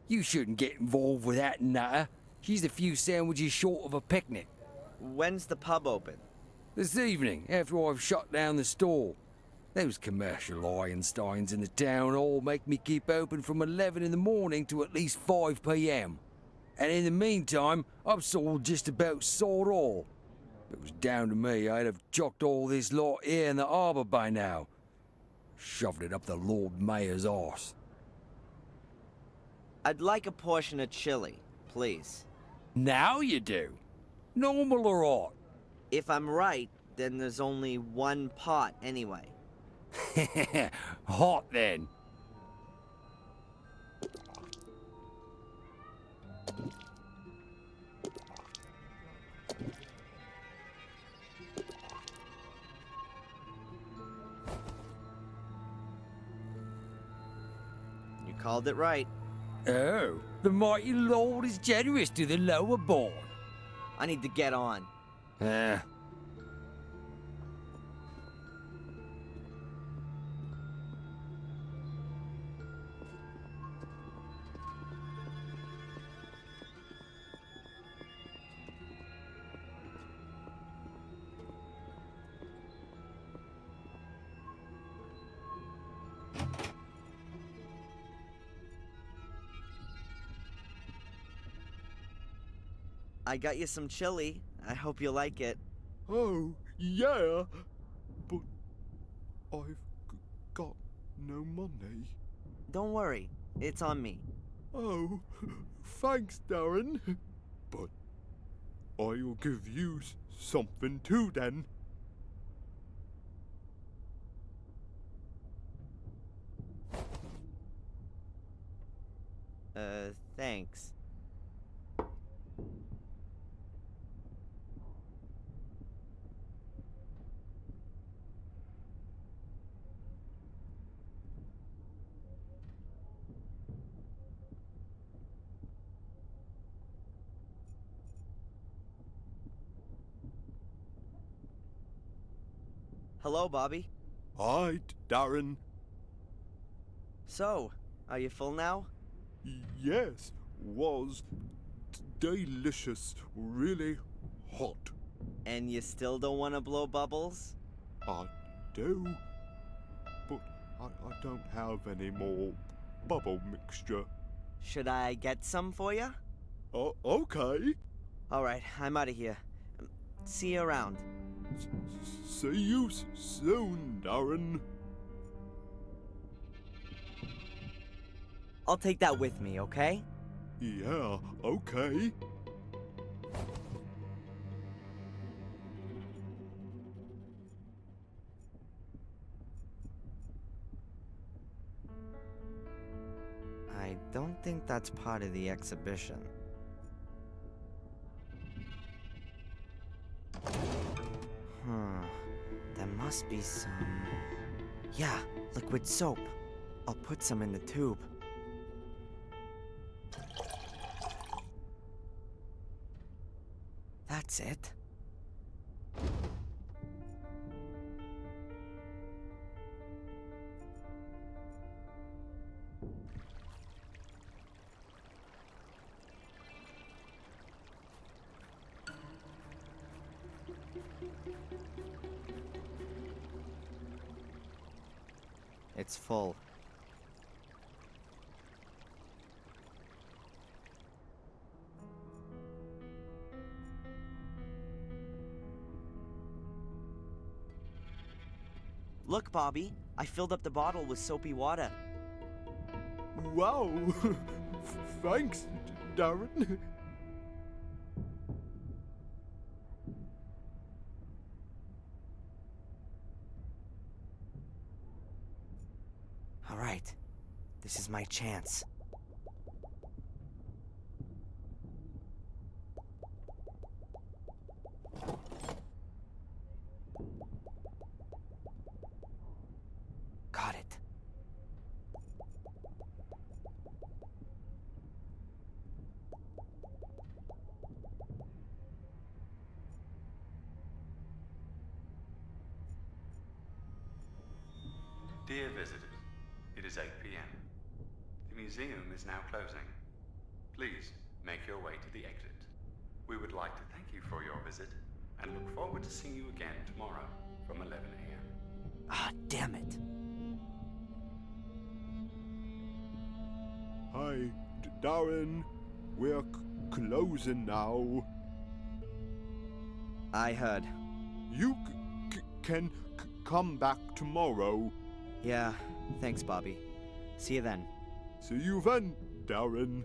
You shouldn't get involved with that nutter. She's a few sandwiches short of a picnic. When's the pub open? This evening, after I've shut down the store. Those commercial Einsteins in the town hall make me keep open from 11 in the morning to at least 5 p.m. And in the meantime, I've sold just about sod all. If it was down to me, I'd have chucked all this lot here in the harbour by now. Shoved it up the Lord Mayor's arse. I'd like a portion of chili, please. Now you do. Normal or hot? If I'm right, then there's only one pot anyway. Hot then. You called it right. Oh, the mighty Lord is generous to the lower born. I need to get on. I got you some chili. I hope you like it. Oh, yeah. But I've got no money. Don't worry, it's on me. Oh, thanks, Darren. But I'll give you something too, then. Thanks. Hello, Bobby. Hi, Darren. So, are you full now? Yes, was delicious, really hot. And you still don't want to blow bubbles? I do, but I don't have any more bubble mixture. Should I get some for you? Okay. Alright, I'm out of here. See you around. See you soon, Darren. I'll take that with me, okay? Yeah, okay. I don't think that's part of the exhibition. There must be some... Yeah, liquid soap. I'll put some in the tube. That's it. It's full. Look, Bobby, I filled up the bottle with soapy water. Wow, thanks, Darren. All right, this is my chance. Got it. Dear visitors, it is 8 p.m. The museum is now closing. Please make your way to the exit. We would like to thank you for your visit and look forward to seeing you again tomorrow from 11 a.m. Ah, damn it. Hi, Darren. We're closing now. I heard. You can come back tomorrow. Yeah, thanks, Bobby. See you then. See you then, Darren.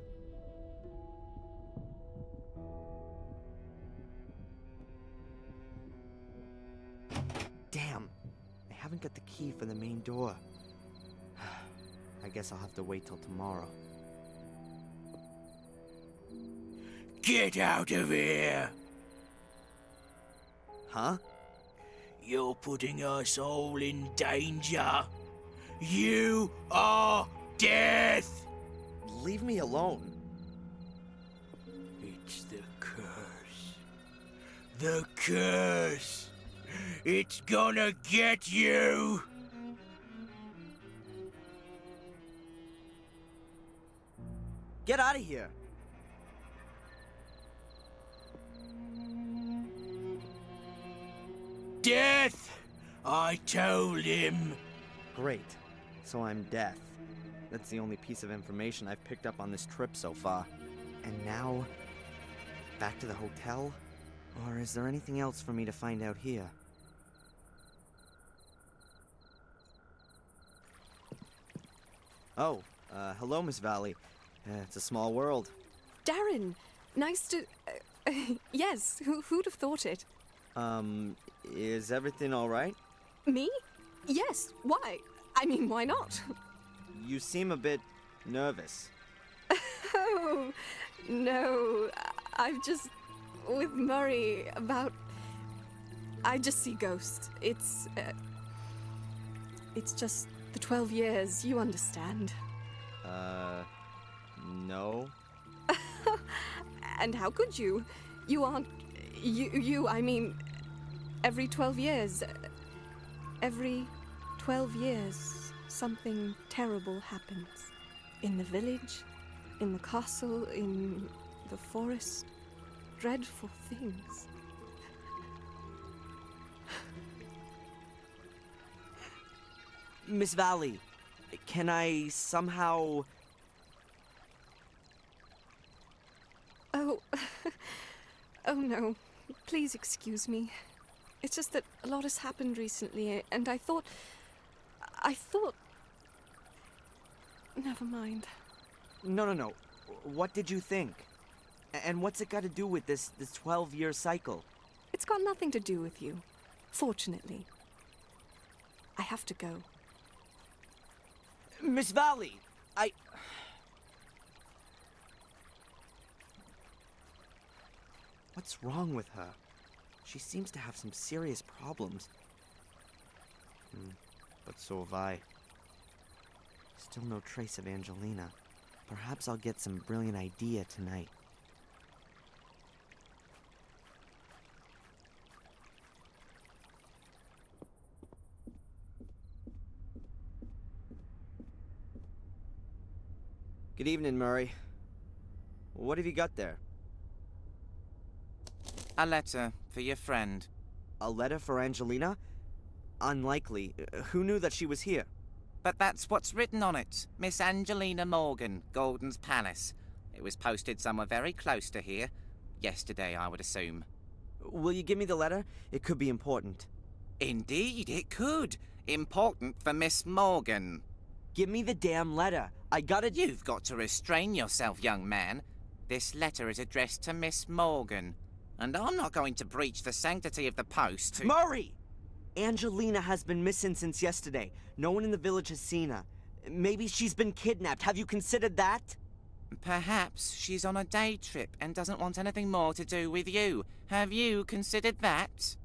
Damn, I haven't got the key for the main door. I guess I'll have to wait till tomorrow. Get out of here! Huh? You're putting us all in danger. You are death! Leave me alone. It's the curse. The curse! It's gonna get you! Get out of here! Death! I told him. Great. So I'm Death. That's the only piece of information I've picked up on this trip so far. And now, back to the hotel? Or is there anything else for me to find out here? Oh, hello, Miss Valley. It's a small world. Darren, nice to... yes, who'd have thought it? Is everything all right? Me? Yes, why? I mean, why not? You seem a bit nervous. Oh, no. I've just... with Murray about... I just see ghosts. It's just the 12 years, you understand. No. And how could you? You aren't... I mean... Every 12 years... Every 12 years, something terrible happens. In the village, in the castle, in the forest. Dreadful things. Miss Valley, can I somehow... Oh... oh no. Please excuse me. It's just that a lot has happened recently, and I thought... Never mind. No. What did you think? And what's it got to do with this 12-year cycle? It's got nothing to do with you. Fortunately. I have to go. Miss Valley, What's wrong with her? She seems to have some serious problems. But so have I. Still no trace of Angelina. Perhaps I'll get some brilliant idea tonight. Good evening, Murray. What have you got there? A letter for your friend. A letter for Angelina? Unlikely. Who knew that she was here? But that's what's written on it. Miss Angelina Morgan, Gordon's Palace. It was posted somewhere very close to here. Yesterday, I would assume. Will you give me the letter? It could be important. Indeed, it could. Important for Miss Morgan. Give me the damn letter. I gotta... You've got to restrain yourself, young man. This letter is addressed to Miss Morgan. And I'm not going to breach the sanctity of the post to... Murray! Angelina has been missing since yesterday. No one in the village has seen her. Maybe she's been kidnapped. Have you considered that? Perhaps she's on a day trip and doesn't want anything more to do with you. Have you considered that?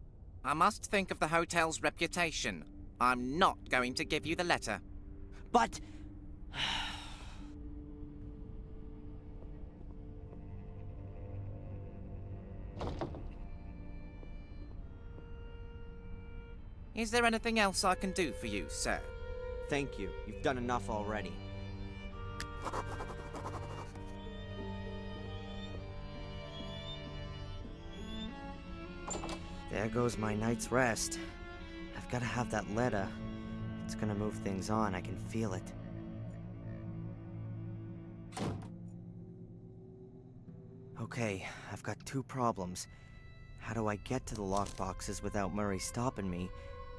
I must think of the hotel's reputation. I'm not going to give you the letter. But... Is there anything else I can do for you, sir? Thank you. You've done enough already. There goes my night's rest. I've got to have that letter. It's gonna move things on. I can feel it. Okay, I've got two problems. How do I get to the lockboxes without Murray stopping me?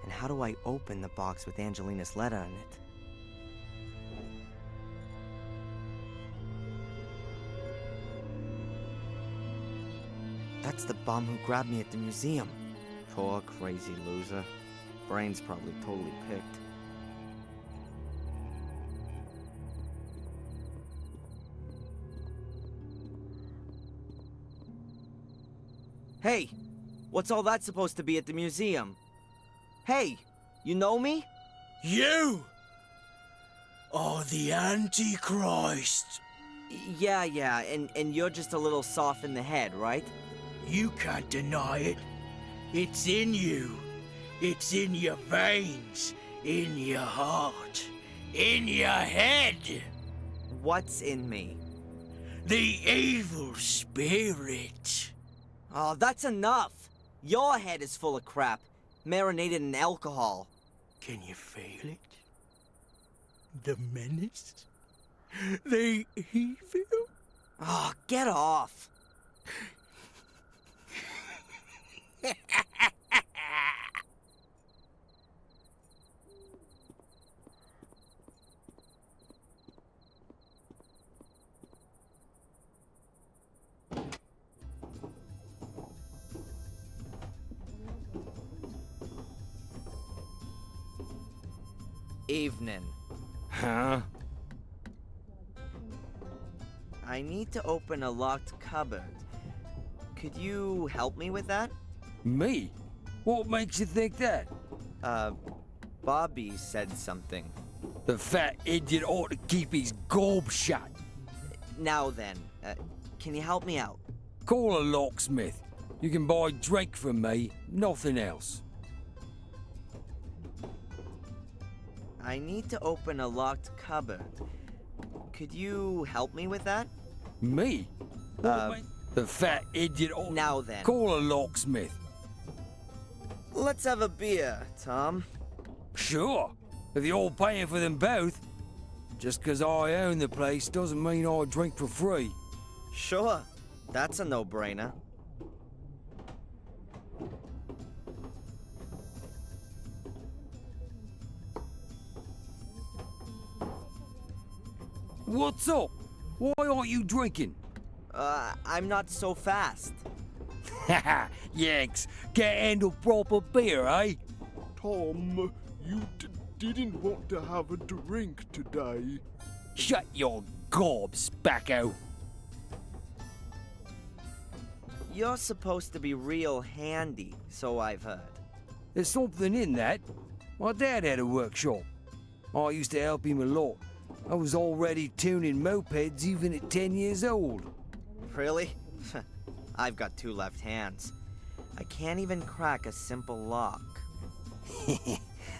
And how do I open the box with Angelina's letter in it? That's the bum who grabbed me at the museum. Poor crazy loser. Brain's probably totally picked. Hey! What's all that supposed to be at the museum? Hey! You know me? You! are the Antichrist. Yeah, and you're just a little soft in the head, right? You can't deny it. It's in you. It's in your veins, in your heart, in your head. What's in me? The evil spirit. Oh, that's enough. Your head is full of crap, marinated in alcohol. Can you feel it? The menace? The evil? Oh, get off. Evening. Huh? I need to open a locked cupboard. Could you help me with that? Me? What makes you think that? Bobby said something. The fat idiot ought to keep his gob shut. Now then, can you help me out? Call a locksmith. You can buy drink from me, nothing else. I need to open a locked cupboard. Could you help me with that? Me? The fat idiot ought... Now then. Call a locksmith. Let's have a beer, Tom. Sure, if you're paying for them both. Just 'cause I own the place doesn't mean I drink for free. Sure, that's a no-brainer. What's up? Why aren't you drinking? I'm not so fast. Haha, Yanks, can't handle proper beer, eh? Tom, you didn't want to have a drink today. Shut your gob, Spacko. You're supposed to be real handy, so I've heard. There's something in that. My dad had a workshop. I used to help him a lot. I was already tuning mopeds even at 10 years old. Really? I've got 2 left hands. I can't even crack a simple lock.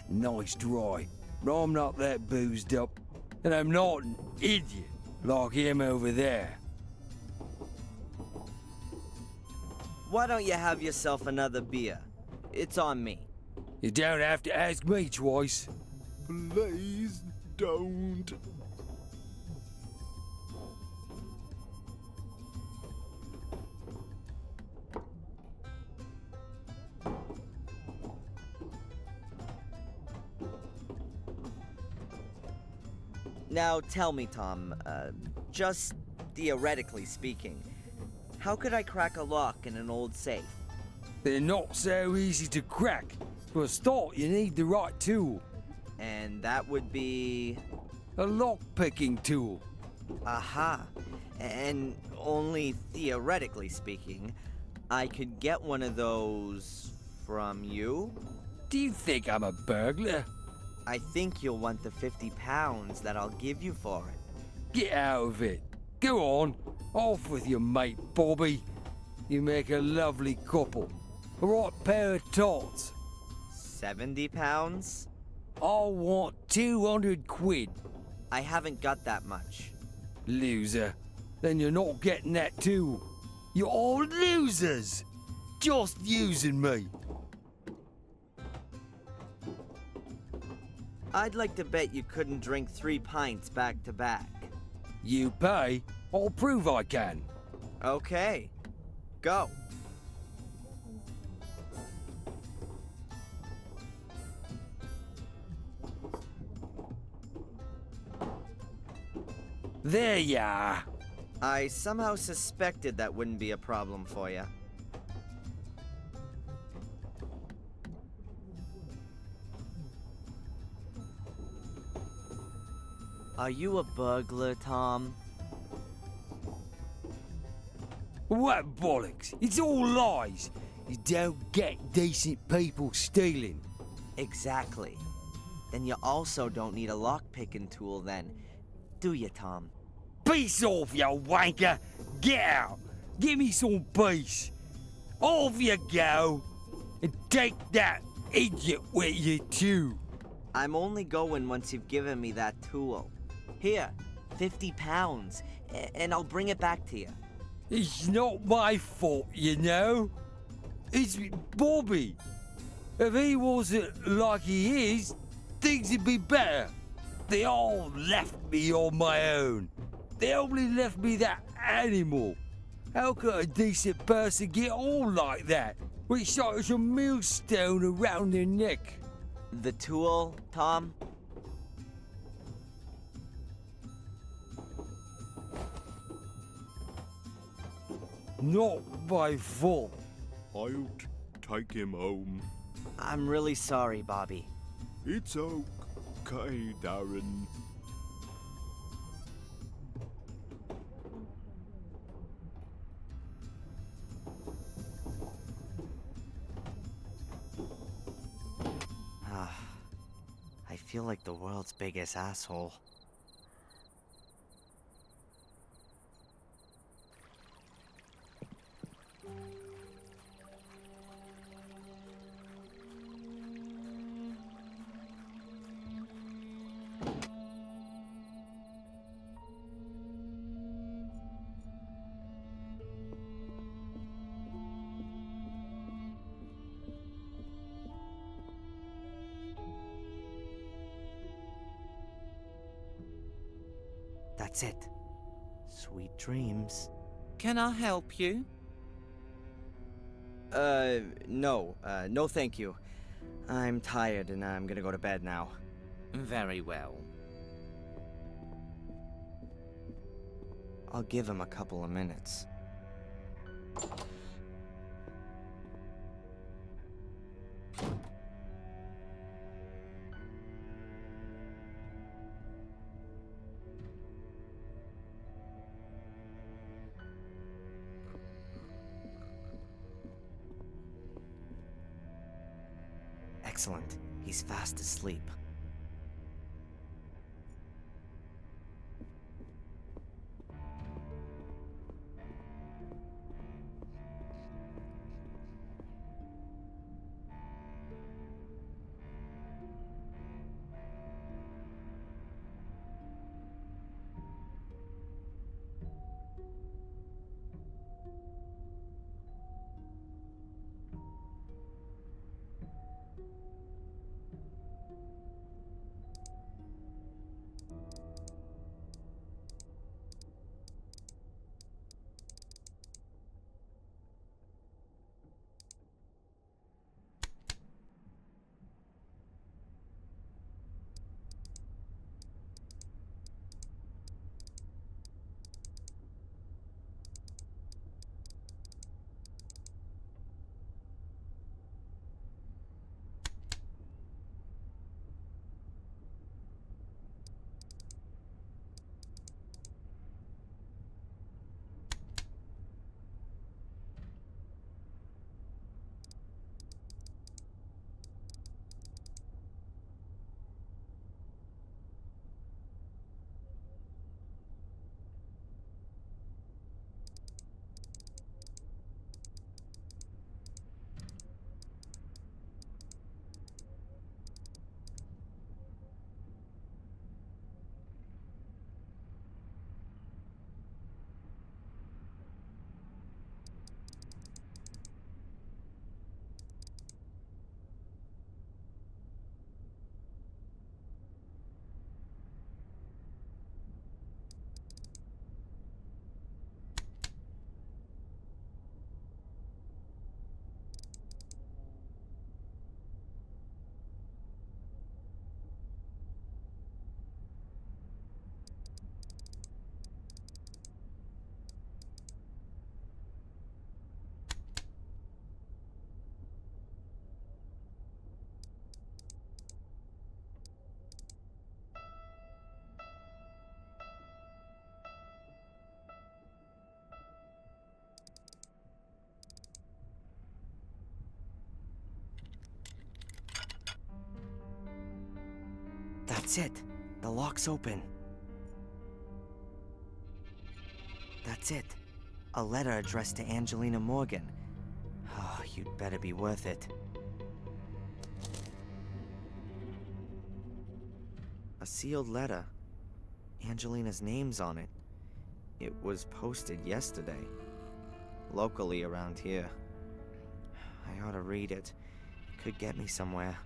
Nice try. But I'm not that boozed up. And I'm not an idiot like him over there. Why don't you have yourself another beer? It's on me. You don't have to ask me twice. Please don't. Now tell me, Tom, just theoretically speaking, how could I crack a lock in an old safe? They're not so easy to crack. For a start, you need the right tool. And that would be... a lock-picking tool. Aha. And only theoretically speaking, I could get one of those from you? Do you think I'm a burglar? I think you'll want the 50 pounds that I'll give you for it. Get out of it. Go on. Off with your mate, Bobby. You make a lovely couple. A right pair of tots. 70 pounds? I want 200 quid. I haven't got that much. Loser. Then you're not getting that too. You're all losers. Just using me. I'd like to bet you couldn't drink 3 pints back to back. You pay, I'll prove I can. Okay. Go. There you are. I somehow suspected that wouldn't be a problem for you. Are you a burglar, Tom? What bollocks? It's all lies. You don't get decent people stealing. Exactly. Then you also don't need a lock-picking tool then, do you, Tom? Peace off, you wanker! Get out! Give me some peace! Off you go! And take that idiot with you too! I'm only going once you've given me that tool. Here, 50 pounds, and I'll bring it back to you. It's not my fault, you know. It's Bobby. If he wasn't like he is, things would be better. They all left me on my own. They only left me that animal. How could a decent person get on like that, with such a millstone around their neck? The tool, Tom? Not my fault. I'll take him home. I'm really sorry, Bobby. It's Okay, Darren. I feel like the world's biggest asshole. That's it. Sweet dreams. Can I help you? No. No thank you. I'm tired and I'm gonna go to bed now. Very well. I'll give him a couple of minutes. Excellent. He's fast asleep. That's it. The lock's open. That's it. A letter addressed to Angelina Morgan. Oh, you'd better be worth it. A sealed letter. Angelina's name's on it. It was posted yesterday. Locally around here. I ought to read it. Could get me somewhere.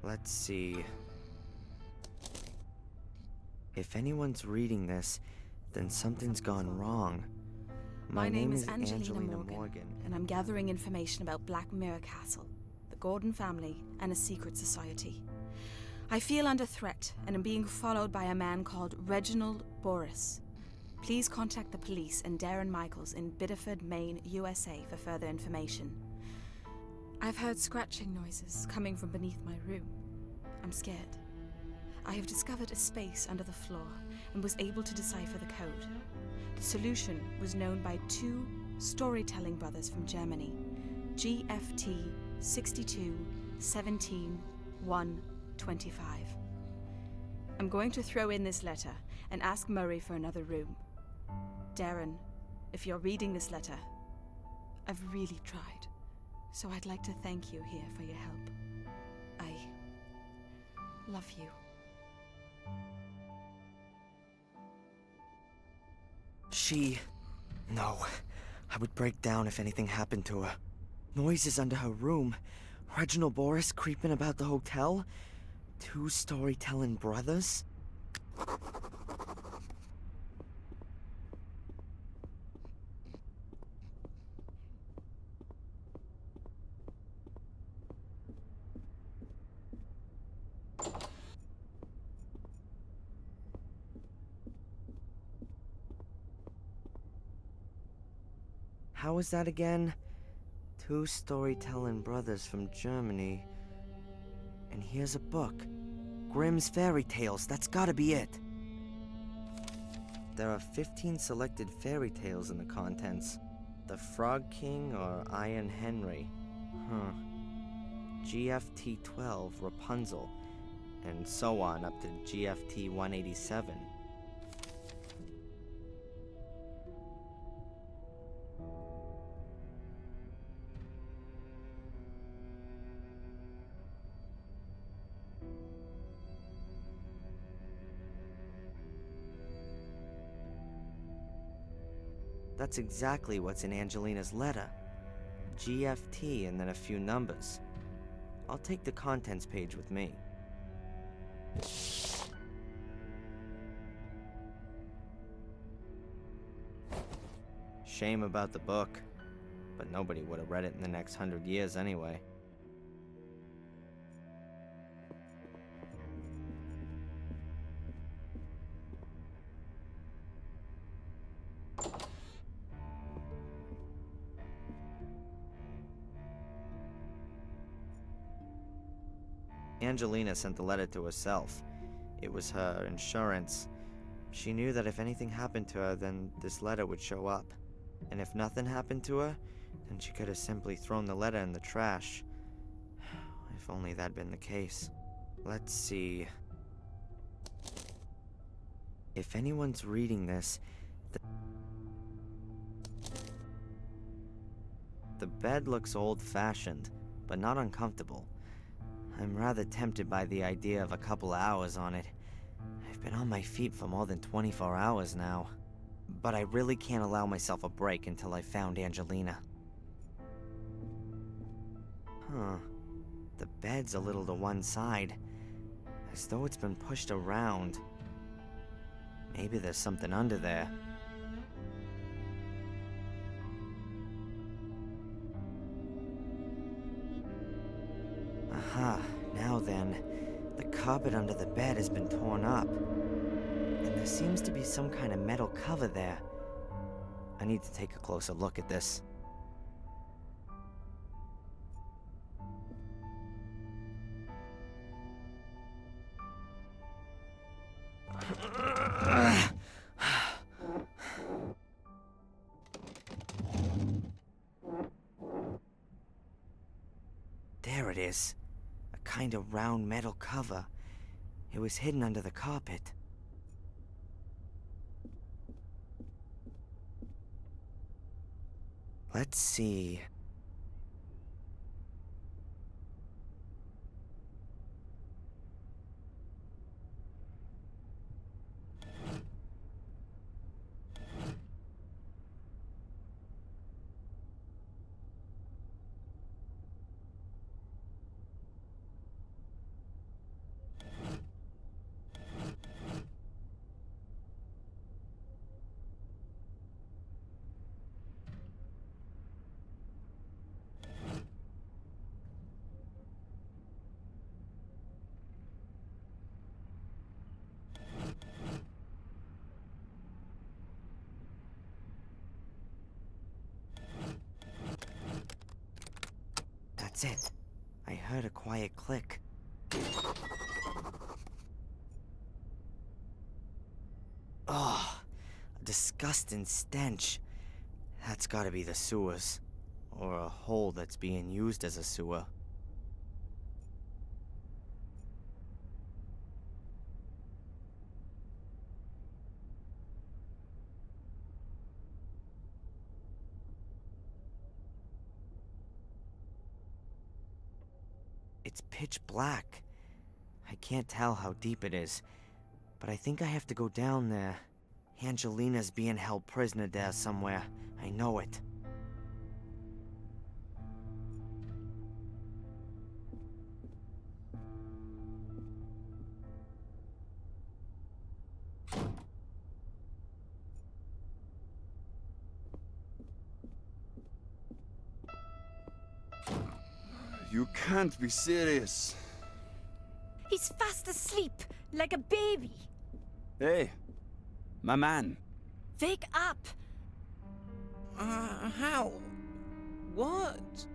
Let's see. If anyone's reading this, then something's gone wrong. My name is Angelina Morgan, and I'm gathering information about Black Mirror Castle, the Gordon family, and a secret society. I feel under threat and am being followed by a man called Reginald Boris. Please contact the police and Darren Michaels in Biddeford, Maine, USA for further information. I've heard scratching noises coming from beneath my room. I'm scared. I have discovered a space under the floor and was able to decipher the code. The solution was known by two storytelling brothers from Germany, GFT 62 17 1 25. I'm going to throw in this letter and ask Murray for another room. Darren, if you're reading this letter, I've really tried, so I'd like to thank you here for your help. I love you. No. I would break down if anything happened to her. Noises under her room. Reginald Boris creeping about the hotel. Two storytelling brothers. How was that again? Two storytelling brothers from Germany. And here's a book. Grimm's Fairy Tales, that's gotta be it. There are 15 selected fairy tales in the contents. The Frog King or Iron Henry. GFT 12, Rapunzel. And so on up to GFT 187. That's exactly what's in Angelina's letter. GFT and then a few numbers. I'll take the contents page with me. Shame about the book, but nobody would have read it in the next 100 years anyway. Angelina sent the letter to herself. It was her insurance. She knew that if anything happened to her, then this letter would show up. And if nothing happened to her, then she could have simply thrown the letter in the trash. If only that'd been the case. Let's see. If anyone's reading this, the bed looks old-fashioned, but not uncomfortable. I'm rather tempted by the idea of a couple hours on it. I've been on my feet for more than 24 hours now. But I really can't allow myself a break until I've found Angelina. The bed's a little to one side, as though it's been pushed around. Maybe there's something under there. Aha, now then, the carpet under the bed has been torn up. And there seems to be some kind of metal cover there. I need to take a closer look at this. There it is. A kind of round metal cover. It was hidden under the carpet. Let's see. That's it. I heard a quiet click. disgusting stench. That's gotta be the sewers. Or a hole that's being used as a sewer. It's pitch black. I can't tell how deep it is, but I think I have to go down there. Angelina's being held prisoner there somewhere. I know it. You can't be serious. He's fast asleep, like a baby. Hey, my man. Wake up! How? What?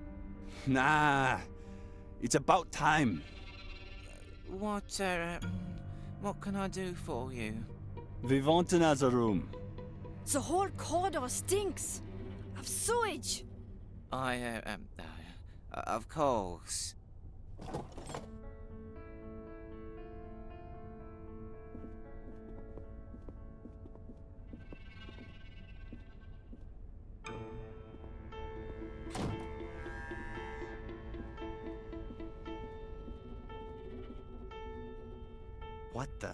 Nah, it's about time. What can I do for you? We want another room. The whole corridor stinks of sewage. Of course. What the?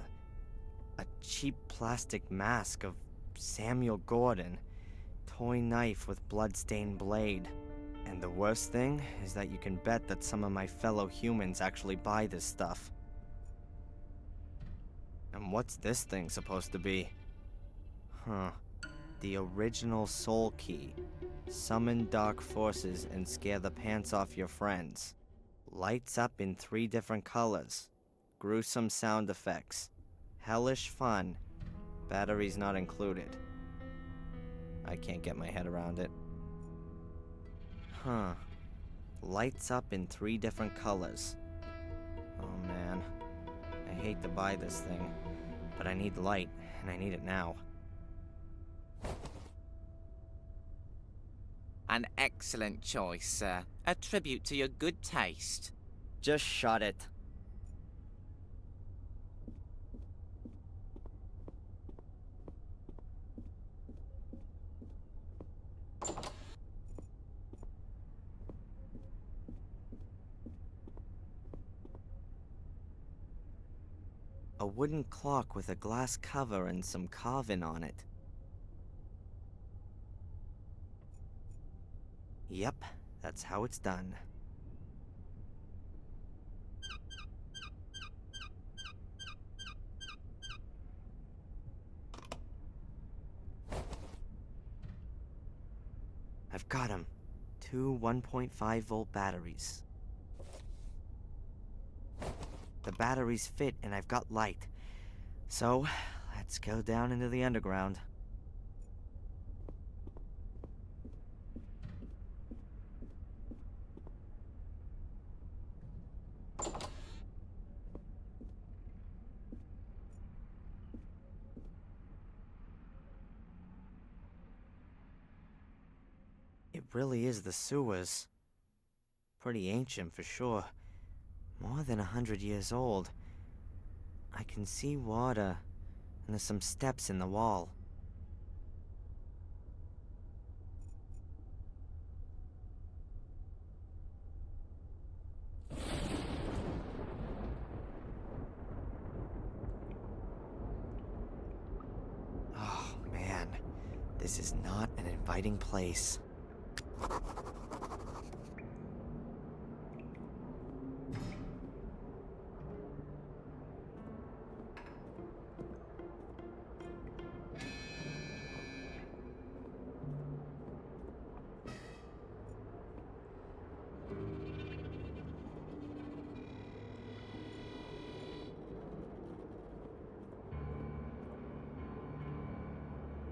A cheap plastic mask of Samuel Gordon. Toy knife with blood-stained blade. And the worst thing is that you can bet that some of my fellow humans actually buy this stuff. And what's this thing supposed to be? Huh. The original soul key. Summon dark forces and scare the pants off your friends. Lights up in 3 different colors. Gruesome sound effects. Hellish fun. Batteries not included. I can't get my head around it. Huh. Lights up in 3 different colors. Oh man. I hate to buy this thing, but I need light, and I need it now. An excellent choice, sir. A tribute to your good taste. Just shut it. A wooden clock with a glass cover and some carving on it. Yep, that's how it's done. I've got 'em. 2 1.5-volt batteries. The batteries fit and I've got light. So, let's go down into the underground. It really is the sewers. Pretty ancient for sure. More than 100 years old. I can see water, and there's some steps in the wall. Oh man, this is not an inviting place.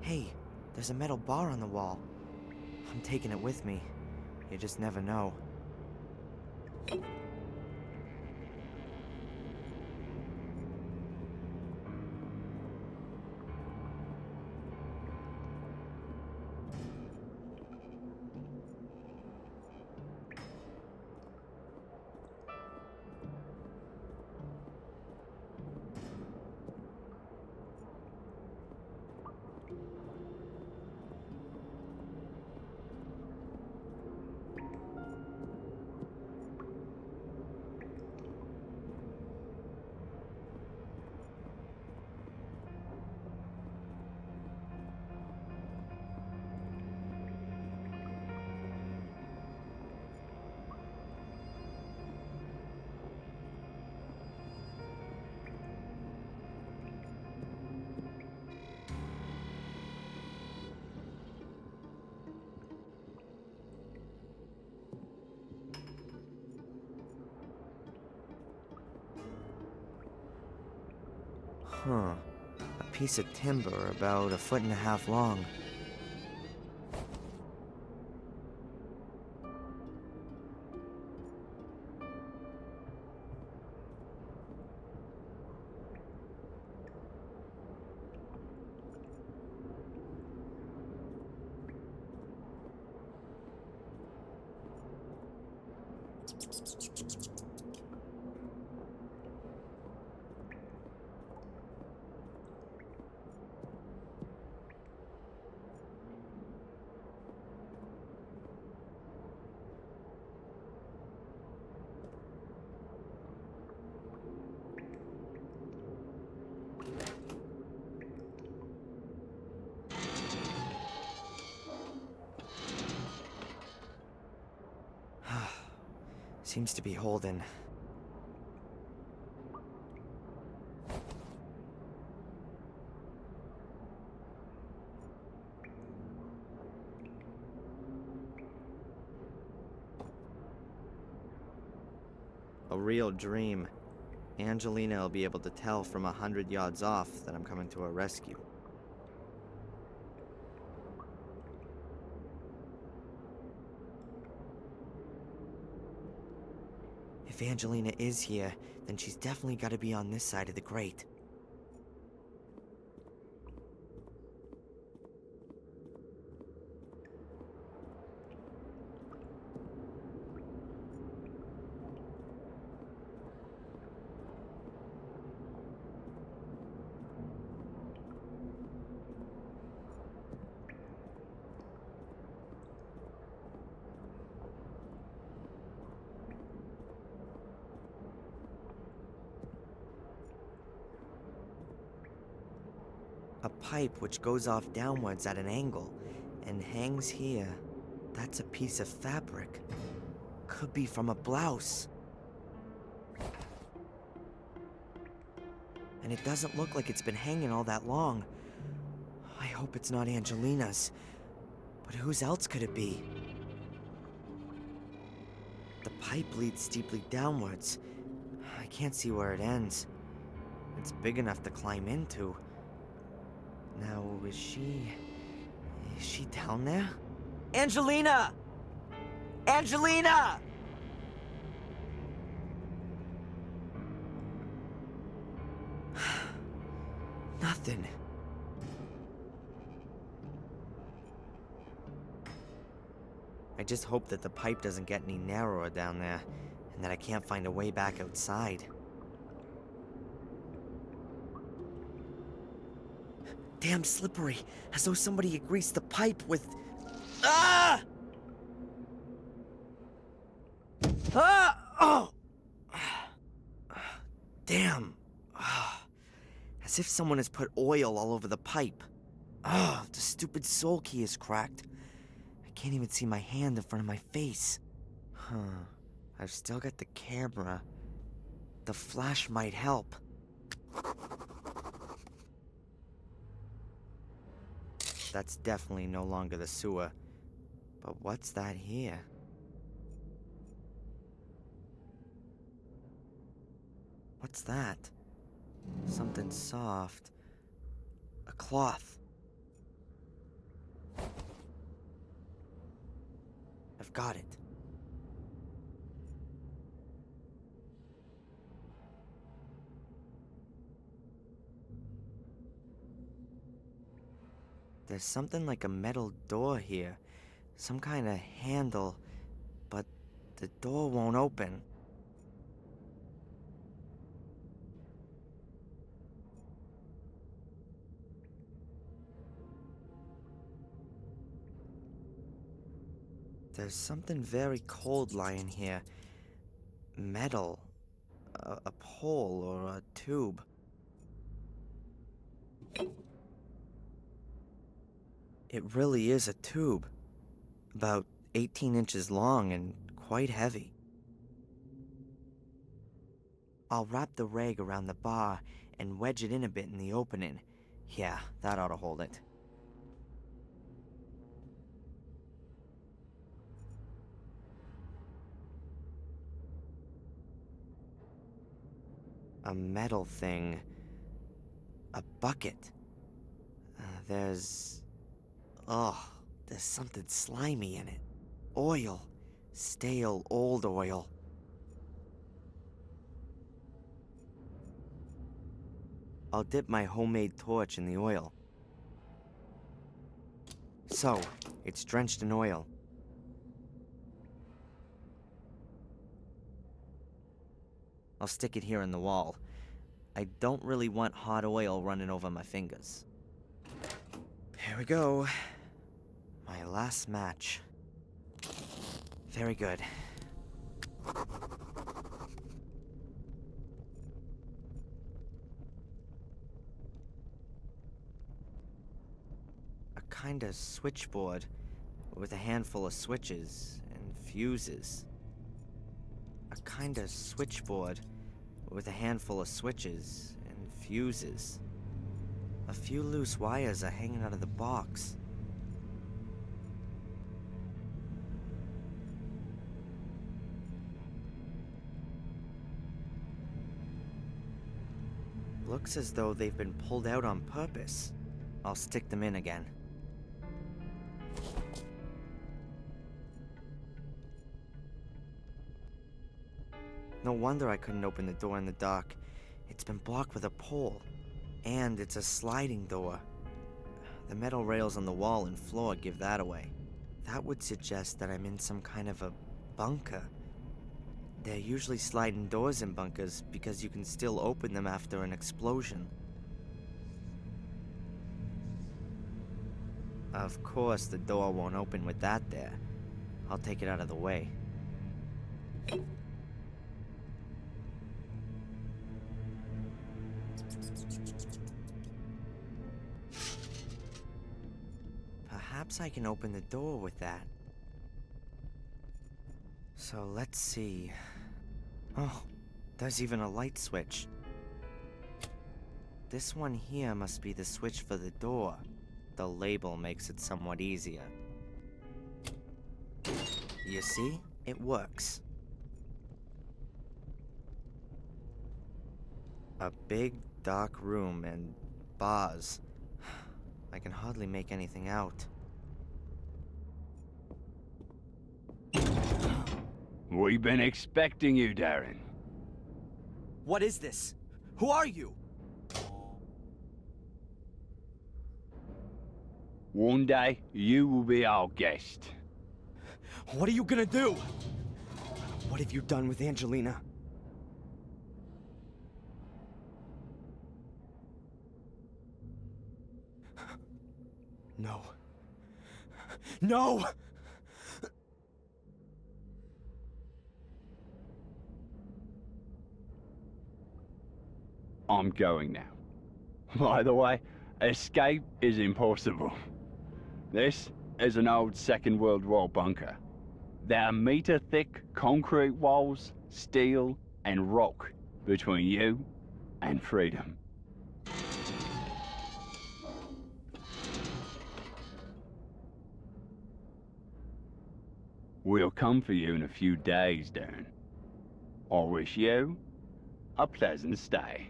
Hey, there's a metal bar on the wall. I'm taking it with me. You just never know. Huh. A piece of timber about 1.5 feet long. Seems to be holding. A real dream. Angelina will be able to tell from 100 yards off that I'm coming to her rescue. If Angelina is here, then she's definitely got to be on this side of the grate. A pipe which goes off downwards at an angle and hangs here. That's a piece of fabric. Could be from a blouse. And it doesn't look like it's been hanging all that long. I hope it's not Angelina's. But whose else could it be? The pipe leads steeply downwards. I can't see where it ends. It's big enough to climb into. Now, is she down there? Angelina! Angelina! Nothing. I just hope that the pipe doesn't get any narrower down there, and that I can't find a way back outside. Damn slippery, as though somebody had greased the pipe with... Ah! Ah! Oh! Damn. As if someone has put oil all over the pipe. Oh, the stupid soul key is cracked. I can't even see my hand in front of my face. Huh. I've still got the camera. The flash might help. That's definitely no longer the sewer. But what's that here? What's that? Something soft. A cloth. I've got it. There's something like a metal door here. Some kind of handle. But the door won't open. There's something very cold lying here. Metal. A pole or a tube. It really is a tube. About 18 inches long and quite heavy. I'll wrap the rag around the bar and wedge it in a bit in the opening. Yeah, that ought to hold it. A metal thing. A bucket. There's something slimy in it. Oil. Stale, old oil. I'll dip my homemade torch in the oil. So, it's drenched in oil. I'll stick it here in the wall. I don't really want hot oil running over my fingers. Here we go. My last match. Very good. A kind of switchboard with a handful of switches and fuses. A kind of switchboard with a handful of switches and fuses. A few loose wires are hanging out of the box. Looks as though they've been pulled out on purpose. I'll stick them in again. No wonder I couldn't open the door in the dark. It's been blocked with a pole. And it's a sliding door. The metal rails on the wall and floor give that away. That would suggest that I'm in some kind of a bunker. They're usually sliding doors in bunkers because you can still open them after an explosion. Of course, the door won't open with that there. I'll take it out of the way. Perhaps I can open the door with that. So let's see. Oh, there's even a light switch. This one here must be the switch for the door. The label makes it somewhat easier. You see? It works. A big, dark room and bars. I can hardly make anything out. We've been expecting you, Darren. What is this? Who are you? One day, you will be our guest. What are you gonna do? What have you done with Angelina? No. No! I'm going now. By the way, escape is impossible. This is an old Second World War bunker. There are meter-thick concrete walls, steel, and rock between you and freedom. We'll come for you in a few days, Darren. I wish you a pleasant stay.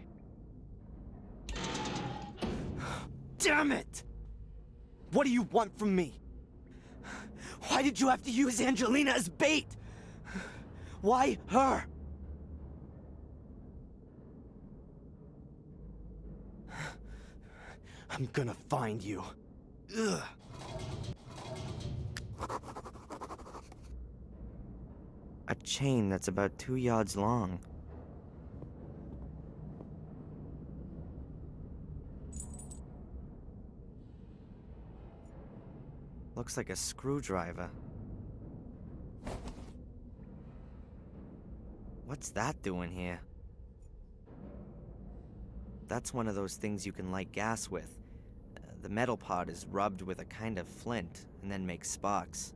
Damn it! What do you want from me? Why did you have to use Angelina as bait? Why her? I'm gonna find you. Ugh. A chain that's about 2 yards long. Looks like a screwdriver. What's that doing here? That's one of those things you can light gas with. The metal part is rubbed with a kind of flint and then makes sparks.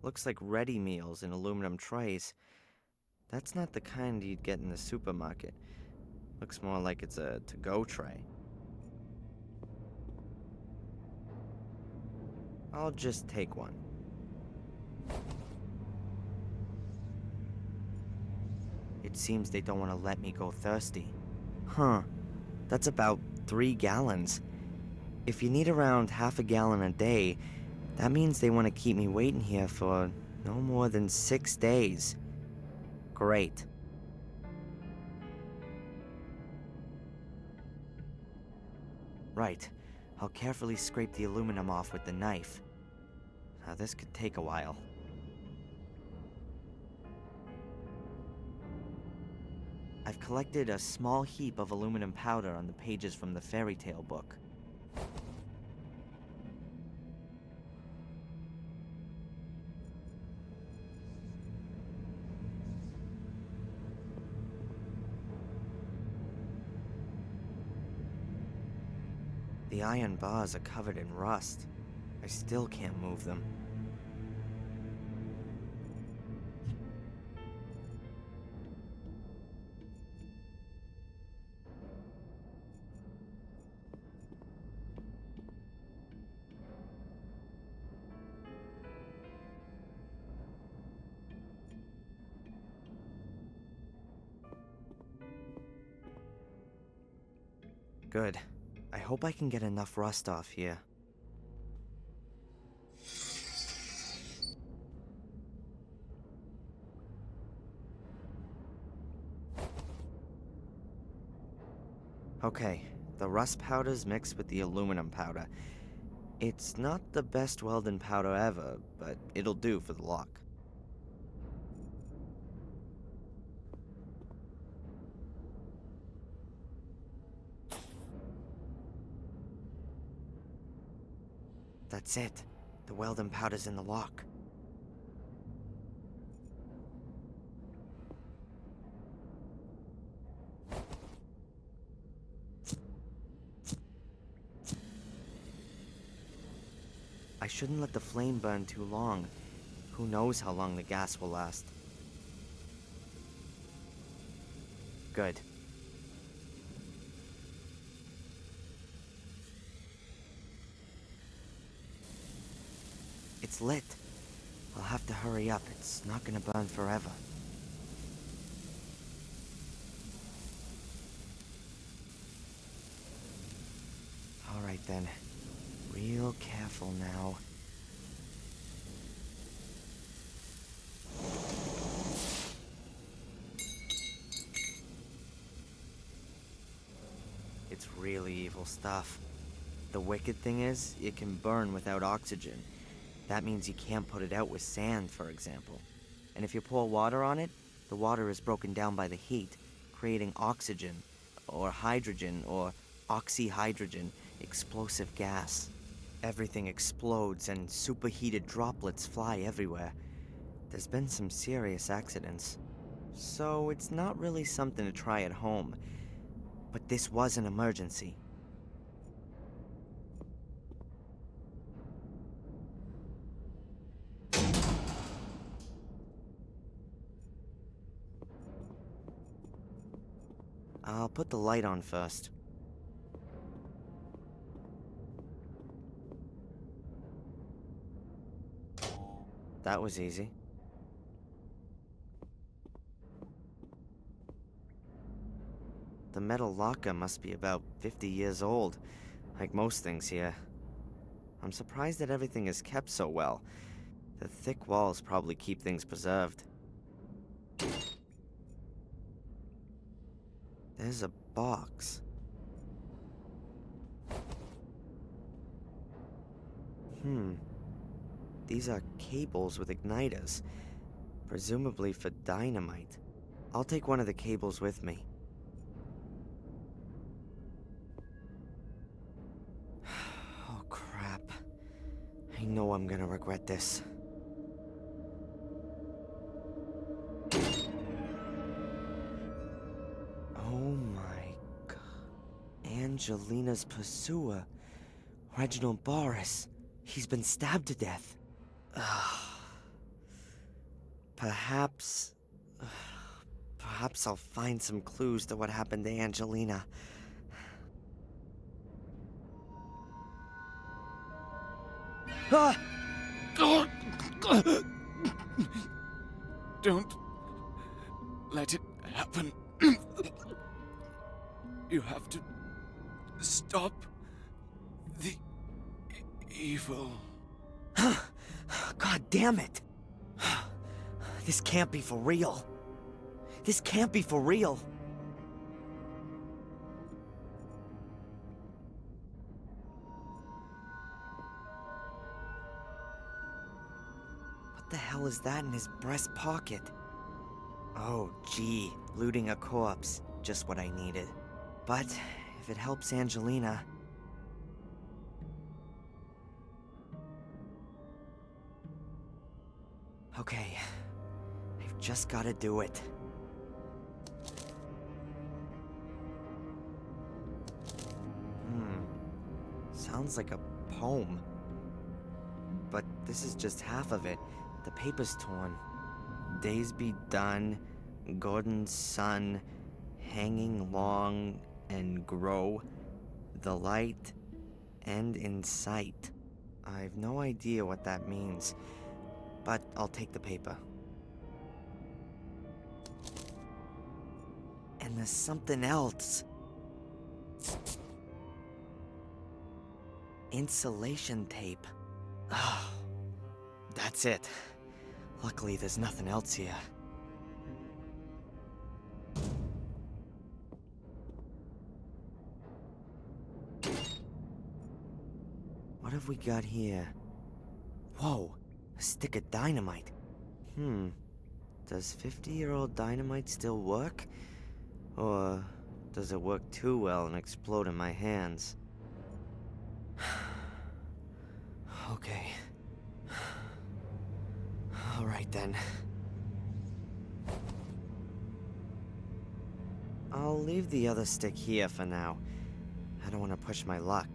Looks like ready meals in aluminum trays. That's not the kind you'd get in the supermarket. Looks more like it's a to-go tray. I'll just take one. seems they don't want to let me go thirsty. Huh. That's about 3 gallons. If you need around half a gallon a day, that means they want to keep me waiting here for no more than 6 days. Great. Right. I'll carefully scrape the aluminum off with the knife. Now this could take a while. I've collected a small heap of aluminum powder on the pages from the fairy tale book. The iron bars are covered in rust. I still can't move them. Good. I hope I can get enough rust off here. Okay, the rust powder's mixed with the aluminum powder. It's not the best welding powder ever, but it'll do for the lock. That's it. The welding powder's in the lock. I shouldn't let the flame burn too long. Who knows how long the gas will last. Good. It's lit. I'll have to hurry up. It's not gonna burn forever. Alright then. Real careful now. It's really evil stuff. The wicked thing is, it can burn without oxygen. That means you can't put it out with sand, for example. And if you pour water on it, the water is broken down by the heat, creating oxygen, or hydrogen, or oxyhydrogen, explosive gas. Everything explodes and superheated droplets fly everywhere. There's been some serious accidents. So it's not really something to try at home. But this was an emergency. I'll put the light on first. That was easy. The metal locker must be about 50 years old, like most things here. I'm surprised that everything is kept so well. The thick walls probably keep things preserved. There's a box. These are cables with igniters, presumably for dynamite. I'll take one of the cables with me. Oh crap. I know I'm gonna regret this. Oh my god. Angelina's pursuer, Reginald Boris. He's been stabbed to death. Perhaps I'll find some clues to what happened to Angelina. Don't let it happen. You have to stop the evil. God damn it! This can't be for real. This can't be for real. What the hell is that in his breast pocket? Oh, gee, looting a corpse. Just what I needed. But if it helps Angelina... Okay, I've just gotta do it. Sounds like a poem. But this is just half of it. The paper's torn. Days be done, Gordon's son, hanging long and grow, the light end in sight. I've no idea what that means, but I'll take the paper. And there's something else. Insulation tape. Oh, that's it. Luckily, there's nothing else here. What have we got here? Whoa, a stick of dynamite. Does 50-year-old dynamite still work? Or does it work too well and explode in my hands? Okay. All right then. I'll leave the other stick here for now. I don't want to push my luck.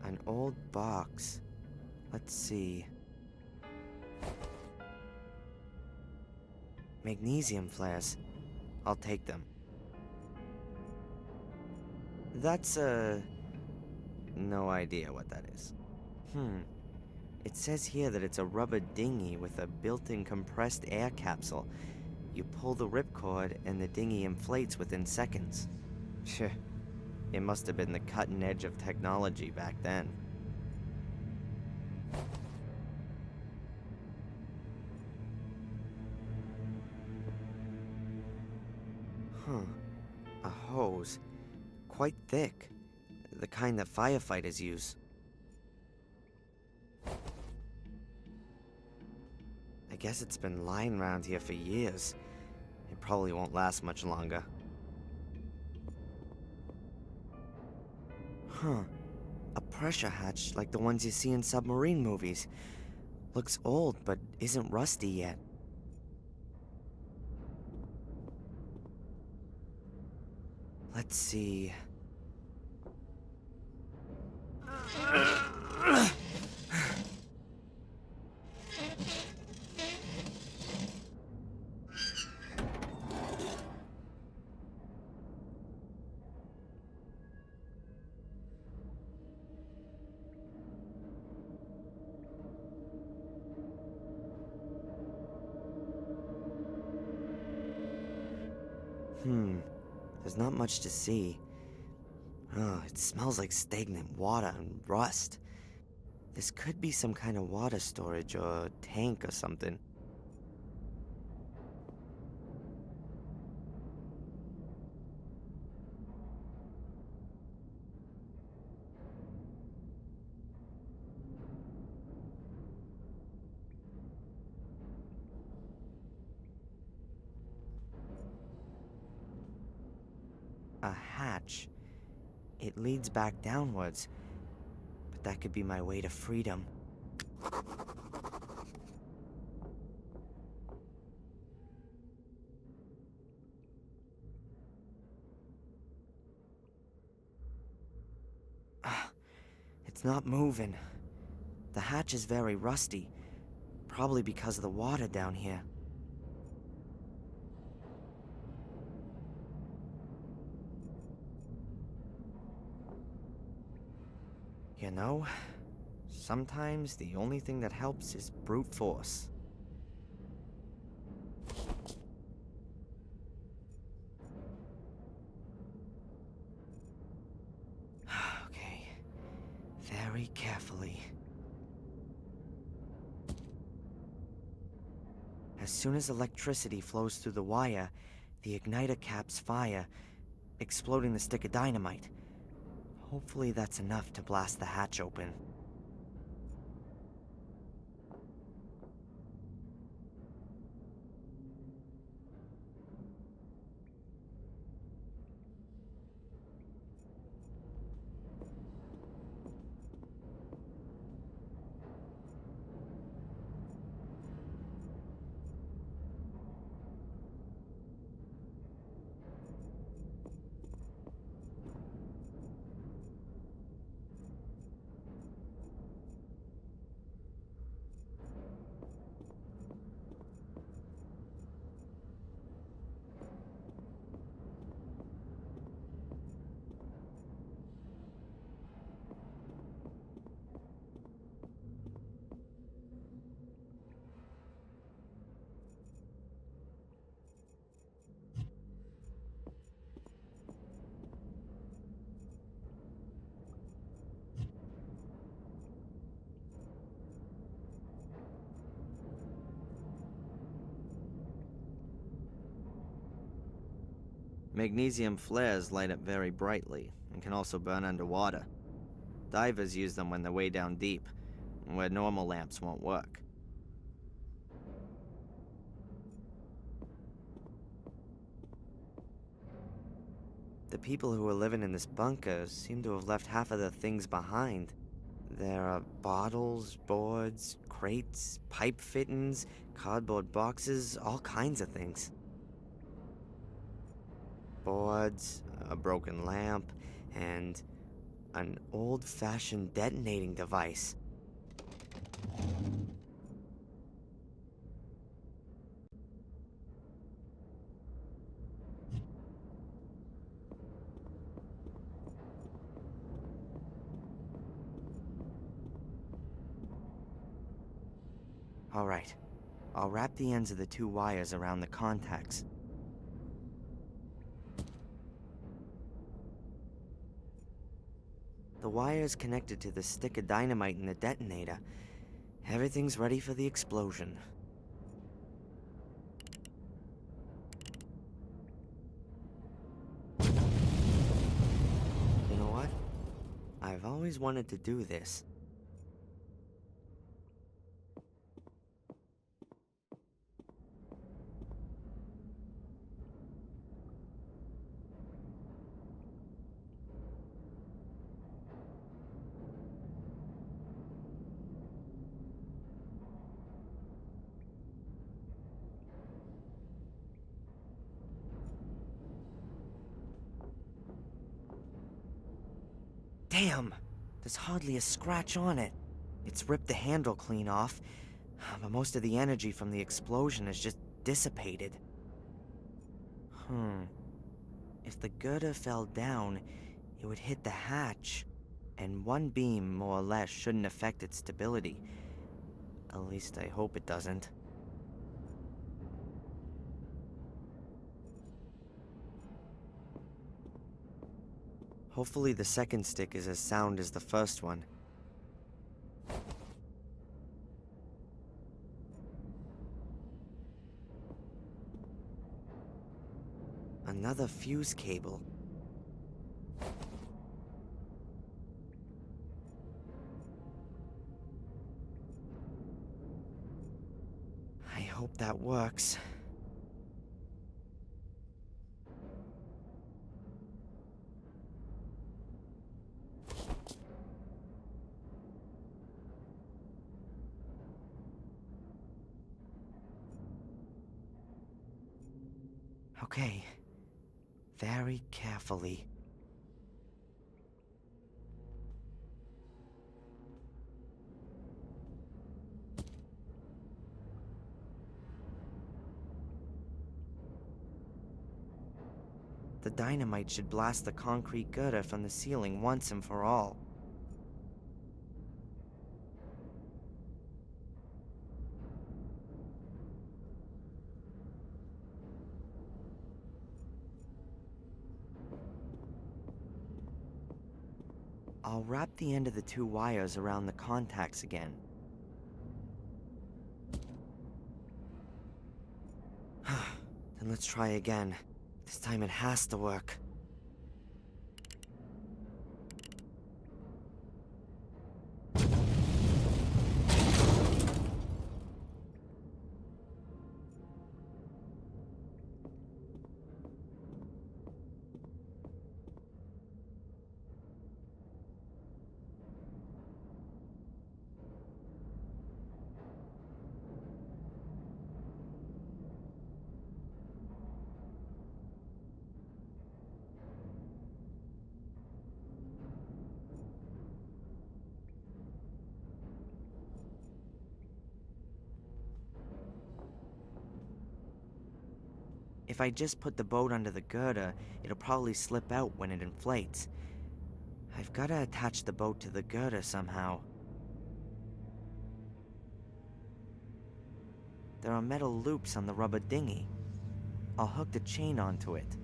An old box. Let's see. Magnesium flares. I'll take them. That's no idea what that is. It says here that it's a rubber dinghy with a built-in compressed air capsule. You pull the ripcord and the dinghy inflates within seconds. It must have been the cutting edge of technology back then. A hose. Quite thick. The kind that firefighters use. I guess it's been lying around here for years. It probably won't last much longer. A pressure hatch like the ones you see in submarine movies. Looks old, but isn't rusty yet. Let's see. There's not much to see. Oh, it smells like stagnant water and rust. This could be some kind of water storage or tank or something. A hatch. It leads back downwards, but that could be my way to freedom. It's not moving. The hatch is very rusty, probably because of the water down here. You know, sometimes the only thing that helps is brute force. Okay, very carefully. As soon as electricity flows through the wire, the igniter caps fire, exploding the stick of dynamite. Hopefully that's enough to blast the hatch open. Magnesium flares light up very brightly and can also burn underwater. Divers use them when they're way down deep, where normal lamps won't work. The people who were living in this bunker seem to have left half of their things behind. There are bottles, boards, crates, pipe fittings, cardboard boxes, all kinds of things. Boards, a broken lamp, and an old-fashioned detonating device. All right, I'll wrap the ends of the two wires around the contacts. The wire is connected to the stick of dynamite in the detonator. Everything's ready for the explosion. You know what? I've always wanted to do this. Damn! There's hardly a scratch on it. It's ripped the handle clean off, but most of the energy from the explosion is just dissipated. If the girder fell down, it would hit the hatch, and one beam, more or less, shouldn't affect its stability. At least I hope it doesn't. Hopefully the second stick is as sound as the first one. Another fuse cable. I hope that works. Okay. Very carefully. The dynamite should blast the concrete girder from the ceiling once and for all. I'll wrap the end of the 2 wires around the contacts again. Then let's try again. This time it has to work. If I just put the boat under the girder, it'll probably slip out when it inflates. I've gotta attach the boat to the girder somehow. There are metal loops on the rubber dinghy. I'll hook the chain onto it.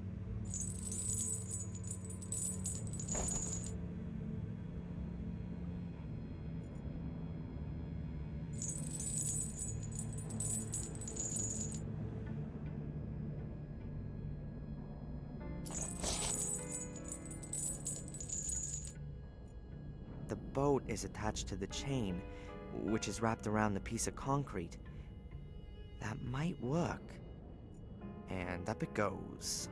The boat is attached to the chain, which is wrapped around the piece of concrete. That might work. And up it goes.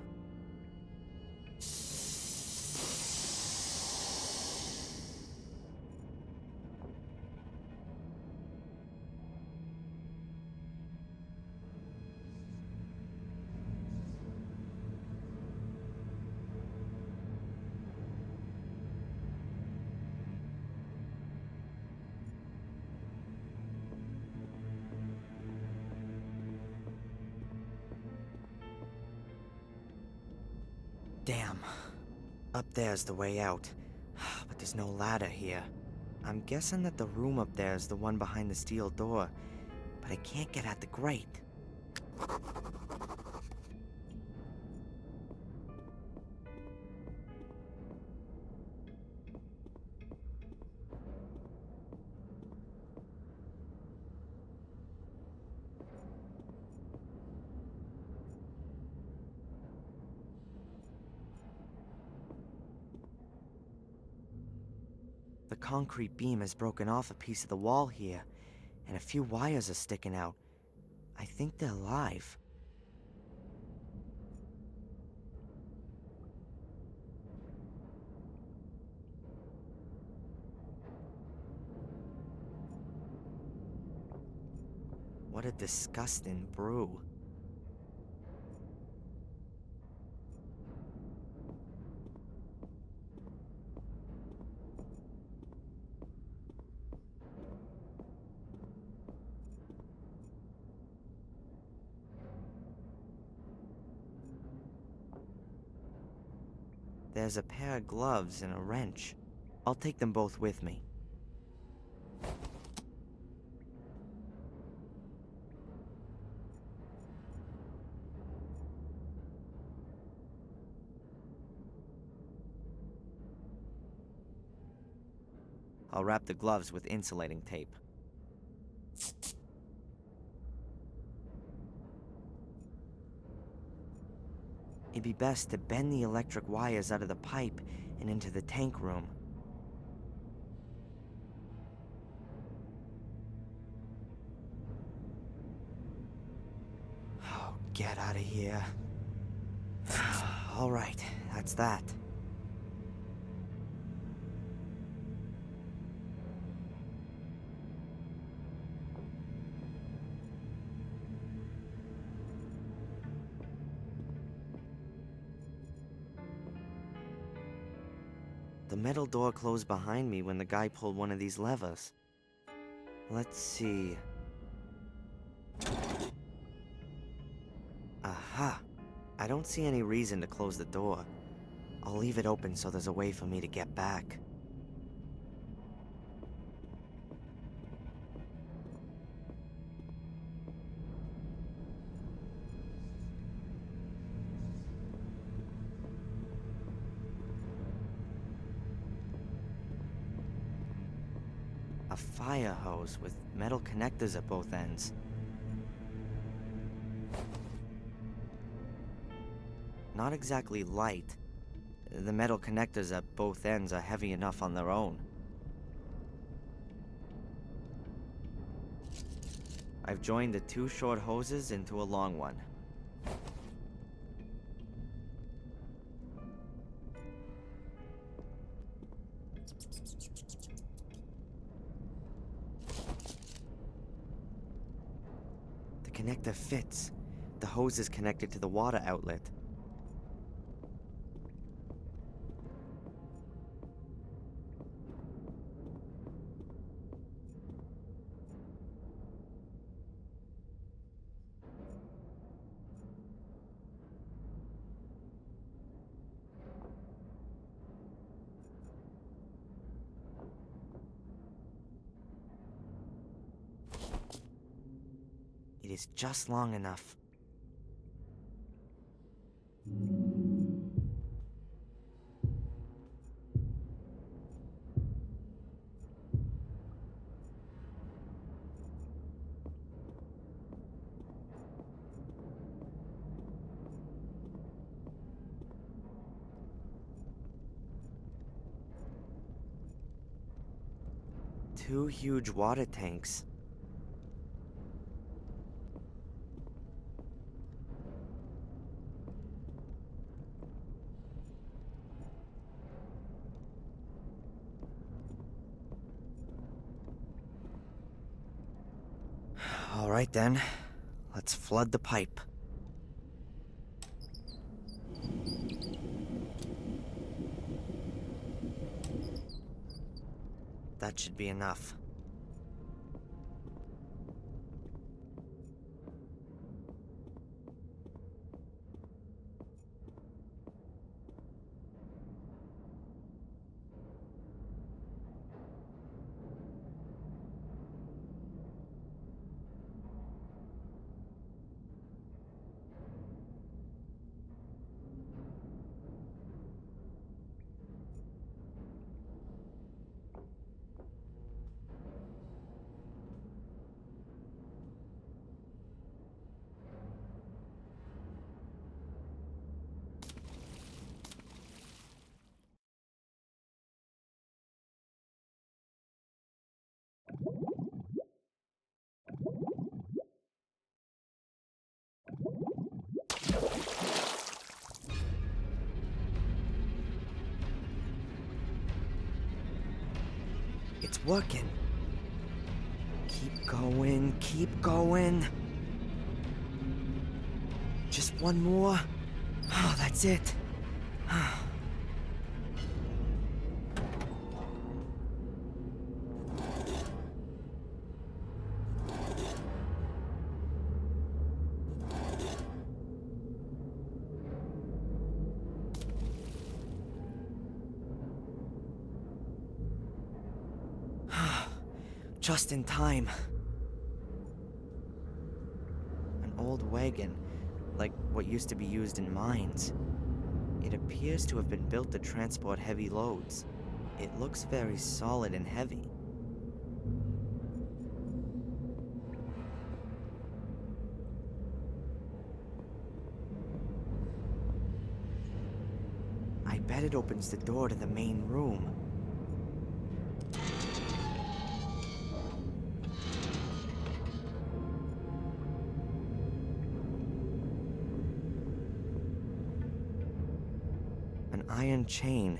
Damn. Up there's the way out. But there's no ladder here. I'm guessing that the room up there is the one behind the steel door, but I can't get at the grate. The concrete beam has broken off a piece of the wall here, and a few wires are sticking out. I think they're live. What a disgusting brew. There's a pair of gloves and a wrench. I'll take them both with me. I'll wrap the gloves with insulating tape. It'd be best to bend the electric wires out of the pipe and into the tank room. Oh, get out of here. All right, that's that. The metal door closed behind me when the guy pulled one of these levers. Let's see. Aha! I don't see any reason to close the door. I'll leave it open so there's a way for me to get back. A fire hose with metal connectors at both ends. Not exactly light. The metal connectors at both ends are heavy enough on their own. I've joined the 2 short hoses into a long one. The connector fits. The hose is connected to the water outlet. It is just long enough. Two huge water tanks. All right then, let's flood the pipe. That should be enough. It's working. Keep going, keep going. Just one more. Oh, that's it. Just in time. An old wagon, like what used to be used in mines. It appears to have been built to transport heavy loads. It looks very solid and heavy. I bet it opens the door to the main room. Iron chain,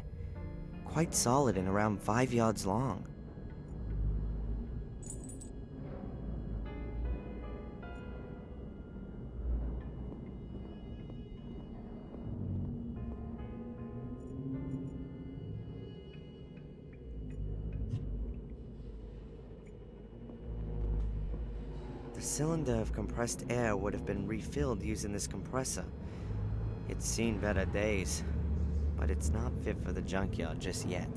quite solid and around 5 yards long. The cylinder of compressed air would have been refilled using this compressor. It's seen better days. But it's not fit for the junkyard just yet.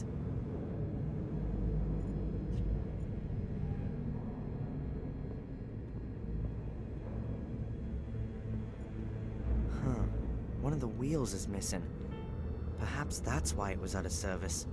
Huh. One of the wheels is missing. Perhaps that's why it was out of service.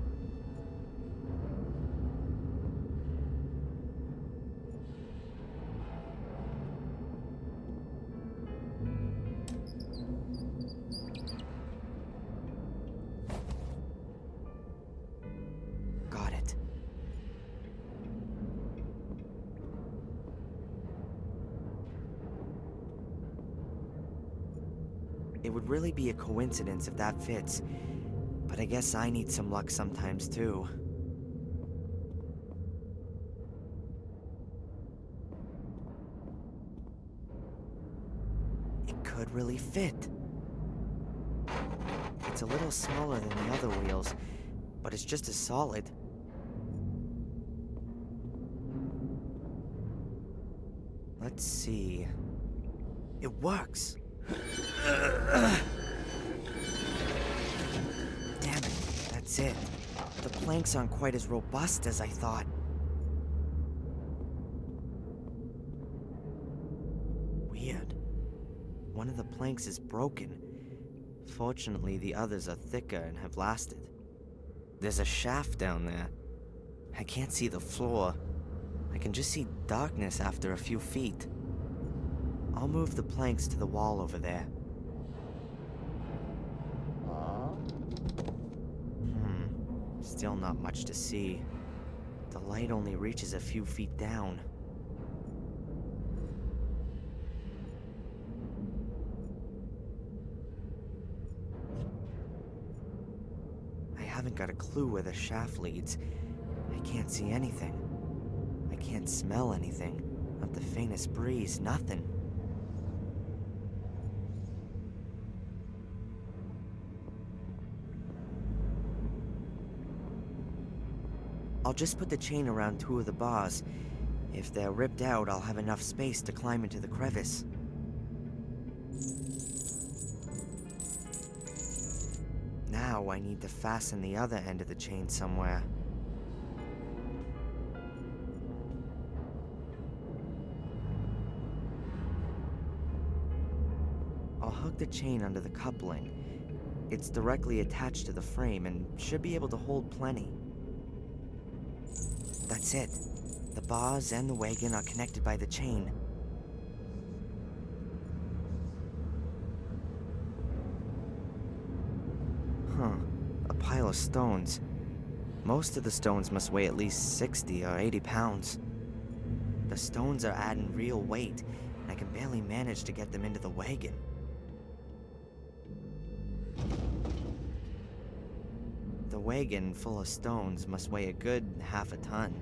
It would really be a coincidence if that fits. But I guess I need some luck sometimes, too. It could really fit. It's a little smaller than the other wheels, but it's just as solid. Let's see. It works! Damn it, that's it. The planks aren't quite as robust as I thought. Weird. One of the planks is broken. Fortunately, the others are thicker and have lasted. There's a shaft down there. I can't see the floor. I can just see darkness after a few feet. I'll move the planks to the wall over there. Still not much to see. The light only reaches a few feet down. I haven't got a clue where the shaft leads. I can't see anything. I can't smell anything. Not the faintest breeze, nothing. I'll just put the chain around 2 of the bars. If they're ripped out, I'll have enough space to climb into the crevice. Now I need to fasten the other end of the chain somewhere. I'll hook the chain under the coupling. It's directly attached to the frame and should be able to hold plenty. That's it. The bars and the wagon are connected by the chain. Huh. A pile of stones. Most of the stones must weigh at least 60 or 80 pounds. The stones are adding real weight, and I can barely manage to get them into the wagon. The wagon full of stones must weigh a good half a ton.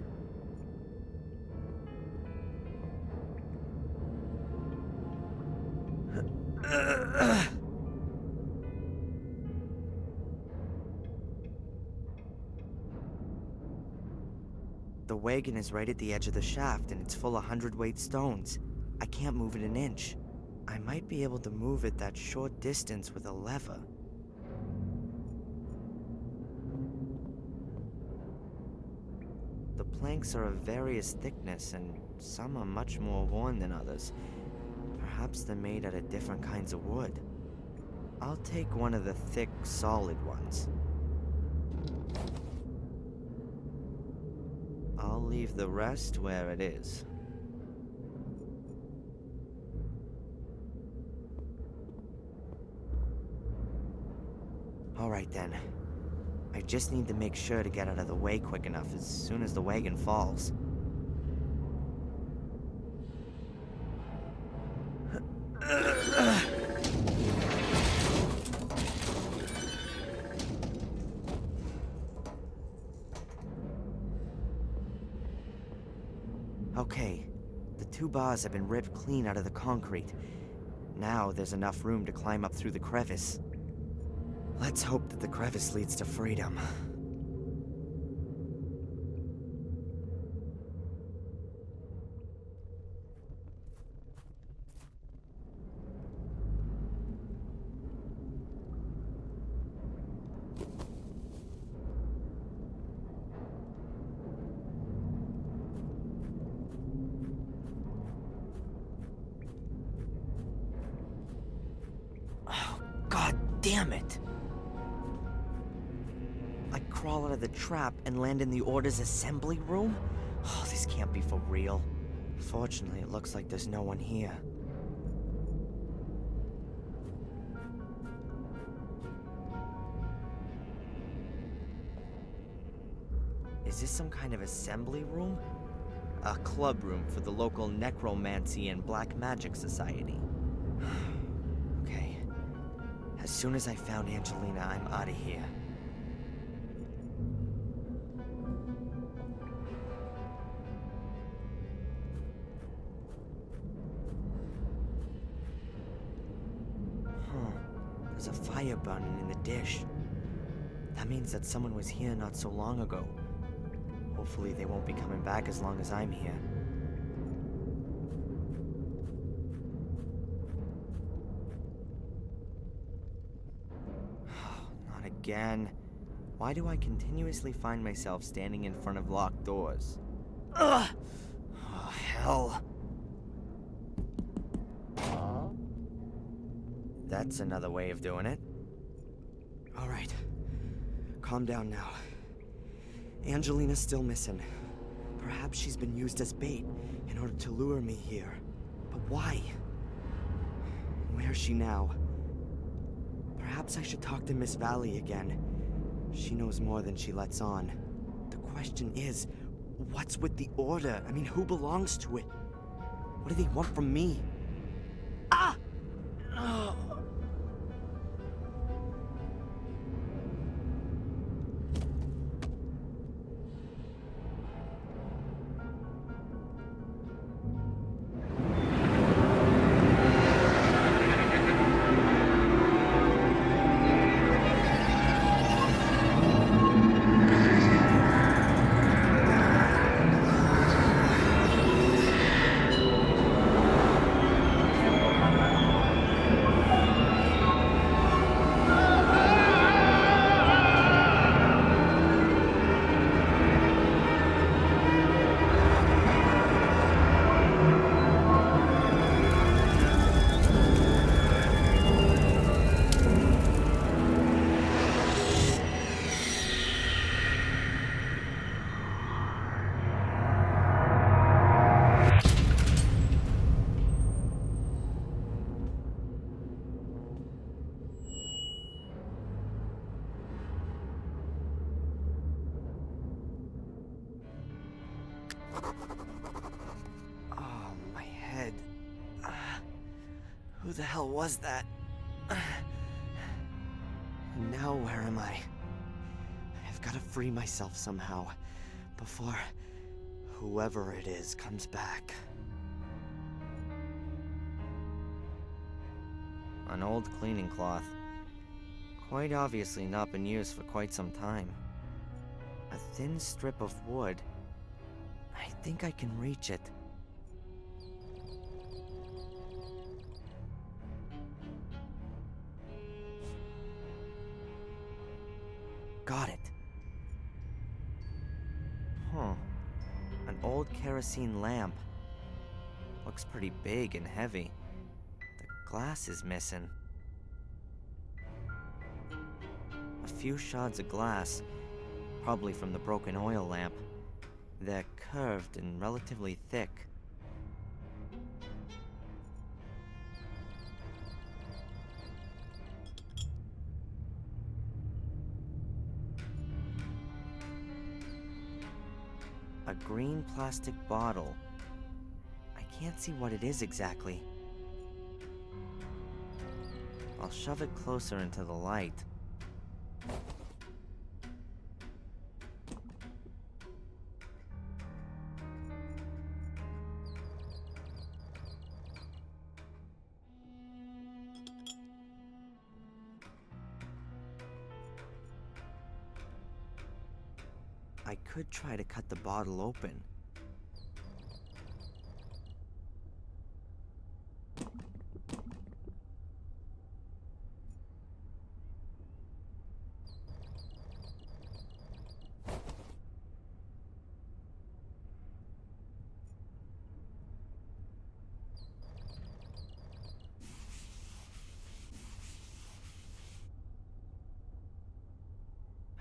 The wagon is right at the edge of the shaft and it's full of 100-weight stones. I can't move it an inch. I might be able to move it that short distance with a lever. The planks are of various thickness, and some are much more worn than others. Perhaps they're made out of different kinds of wood. I'll take one of the thick, solid ones. I'll leave the rest where it is. All right then. I just need to make sure to get out of the way quick enough as soon as the wagon falls. Okay, the 2 bars have been ripped clean out of the concrete. Now there's enough room to climb up through the crevice. Let's hope that the crevice leads to freedom. Oh, God damn it! I crawl out of the trap and land in the Order's assembly room? Oh, this can't be for real. Fortunately, it looks like there's no one here. Is this some kind of assembly room? A club room for the local necromancy and black magic society. Okay, As soon as I found Angelina, I'm out of here. There's a fire burning in the dish. That means that someone was here not so long ago. Hopefully they won't be coming back as long as I'm here. Not again. Why do I continuously find myself standing in front of locked doors? Ugh! Oh, hell. That's another way of doing it. All right. Calm down now. Angelina's still missing. Perhaps she's been used as bait in order to lure me here. But why? Where's she now? Perhaps I should talk to Miss Valley again. She knows more than she lets on. The question is, what's with the Order? I mean, who belongs to it? What do they want from me? Ah! Oh. Who the hell was that? Now where am I? I've got to free myself somehow before whoever it is comes back. An old cleaning cloth. Quite obviously not been used for quite some time. A thin strip of wood. I think I can reach it. Got it. Huh. An old kerosene lamp. Looks pretty big and heavy. The glass is missing. A few shards of glass, probably from the broken oil lamp. They're curved and relatively thick. A green plastic bottle. I can't see what it is exactly. I'll shove it closer into the light. I could try to cut the bottle open.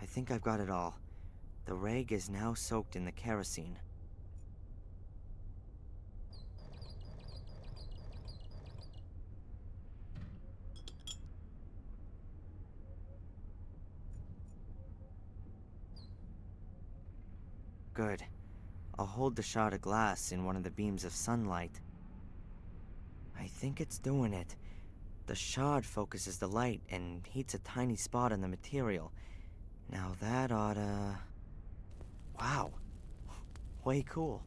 I think I've got it all. The rag is now soaked in the kerosene. Good. I'll hold the shard of glass in one of the beams of sunlight. I think it's doing it. The shard focuses the light and heats a tiny spot in the material. Now that oughta... Wow. Way cool.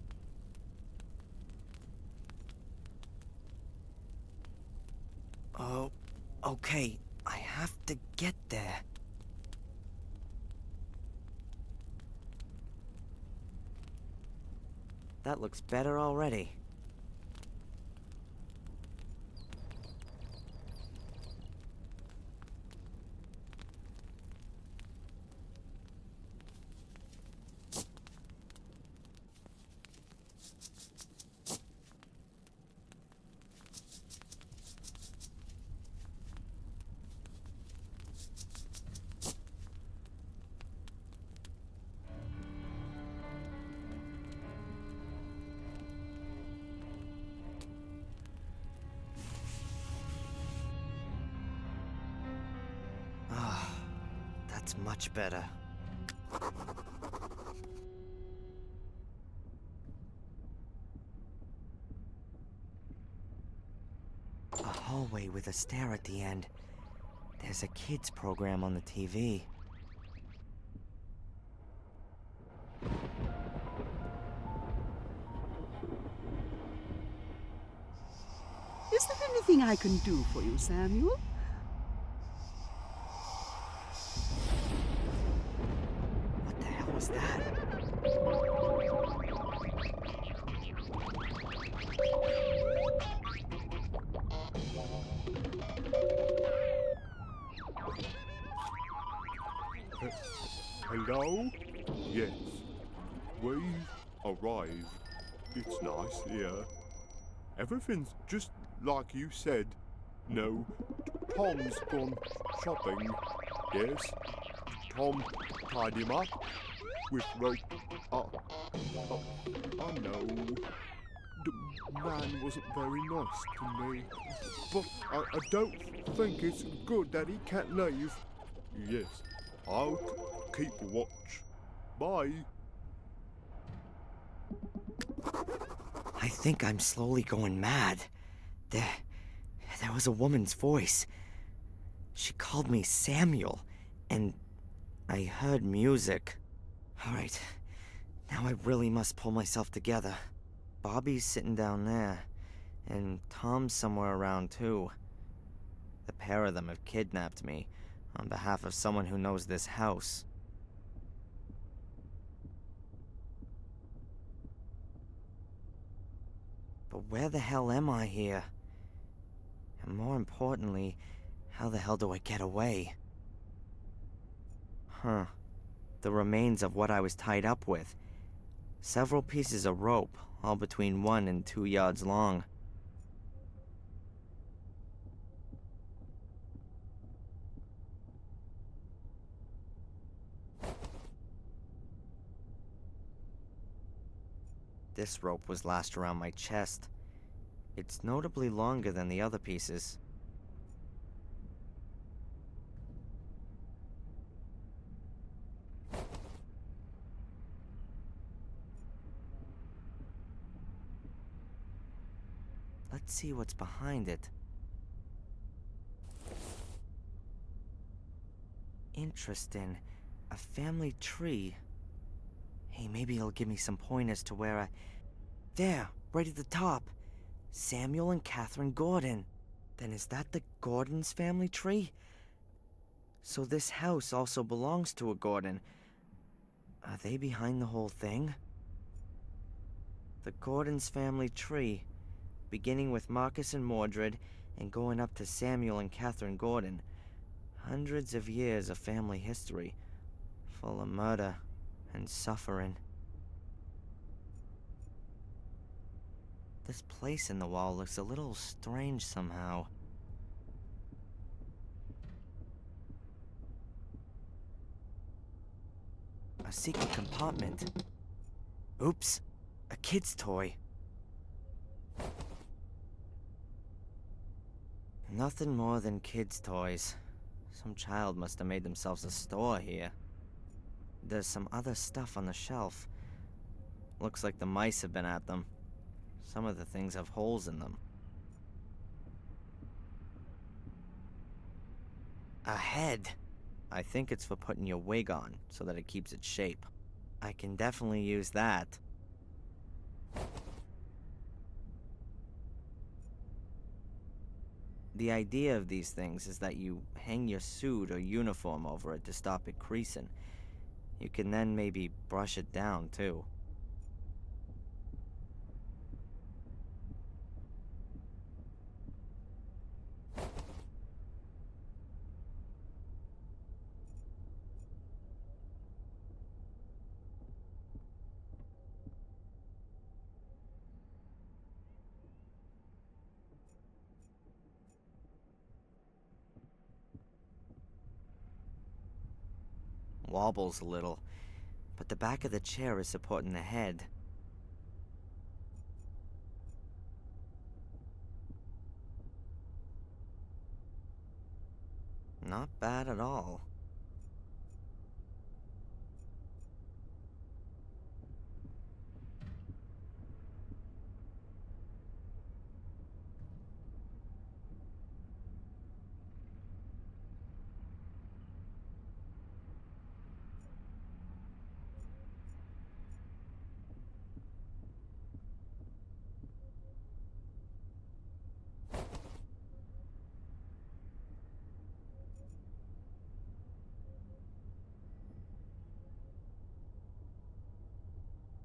Oh, okay. I have to get there. That looks better already. That's much better. A hallway with a stair at the end. There's a kids program on the TV. Is there anything I can do for you, Samuel? What the hell was that? Hello? Yes. We've arrived. It's nice here. Everything's just like you said. No, Tom's gone shopping. Yes. Tom tied him up with rope. I know. The man wasn't very nice to me. But I don't think it's good that he can't leave. Yes, I'll keep watch. Bye. I think I'm slowly going mad. There was a woman's voice. She called me Samuel, and I heard music. All right, now I really must pull myself together. Bobby's sitting down there, and Tom's somewhere around too. The pair of them have kidnapped me on behalf of someone who knows this house. But where the hell am I here? And more importantly, how the hell do I get away? Huh. The remains of what I was tied up with. Several pieces of rope, all between 1 and 2 yards long. This rope was lashed around my chest. It's notably longer than the other pieces. Let's see what's behind it. Interesting. A family tree. Hey, maybe he'll give me some pointers to where I... There, right at the top. Samuel and Catherine Gordon. Then is that the Gordon's family tree? So this house also belongs to a Gordon. Are they behind the whole thing? The Gordon's family tree, beginning with Marcus and Mordred and going up to Samuel and Catherine Gordon. Hundreds of years of family history, full of murder and suffering. This place in the wall looks a little strange somehow. A secret compartment. Oops, a kid's toy. Nothing more than kids' toys. Some child must have made themselves a store here. There's some other stuff on the shelf. Looks like the mice have been at them. Some of the things have holes in them. A head. I think it's for putting your wig on, so that it keeps its shape. I can definitely use that. The idea of these things is that you hang your suit or uniform over it to stop it creasing. You can then maybe brush it down, too. Wobbles a little, but the back of the chair is supporting the head. Not bad at all.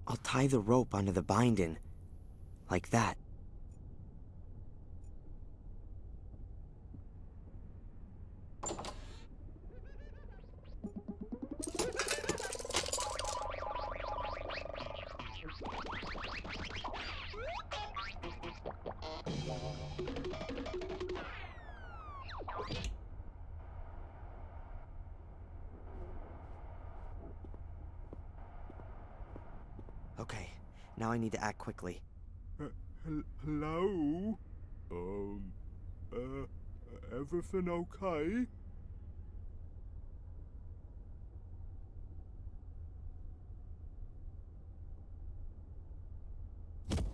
I'll tie the rope onto the binding, like that. Okay, now I need to act quickly. Hello? Everything okay?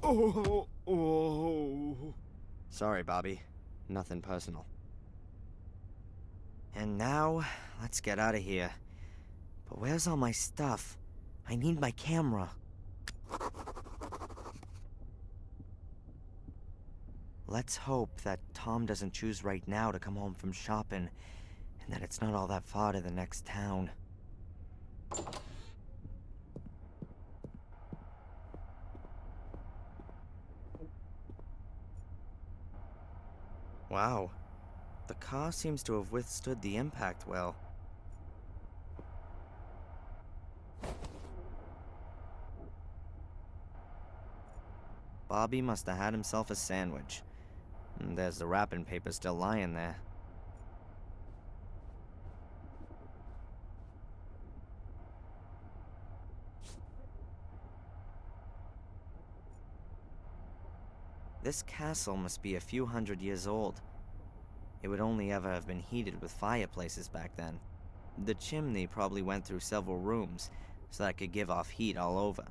Oh. Sorry, Bobby. Nothing personal. And now, let's get out of here. But where's all my stuff? I need my camera. Let's hope that Tom doesn't choose right now to come home from shopping, and that it's not all that far to the next town. Wow. The car seems to have withstood the impact well. Bobby must have had himself a sandwich. And there's the wrapping paper still lying there. This castle must be a few hundred years old. It would only ever have been heated with fireplaces back then. The chimney probably went through several rooms, so that it could give off heat all over.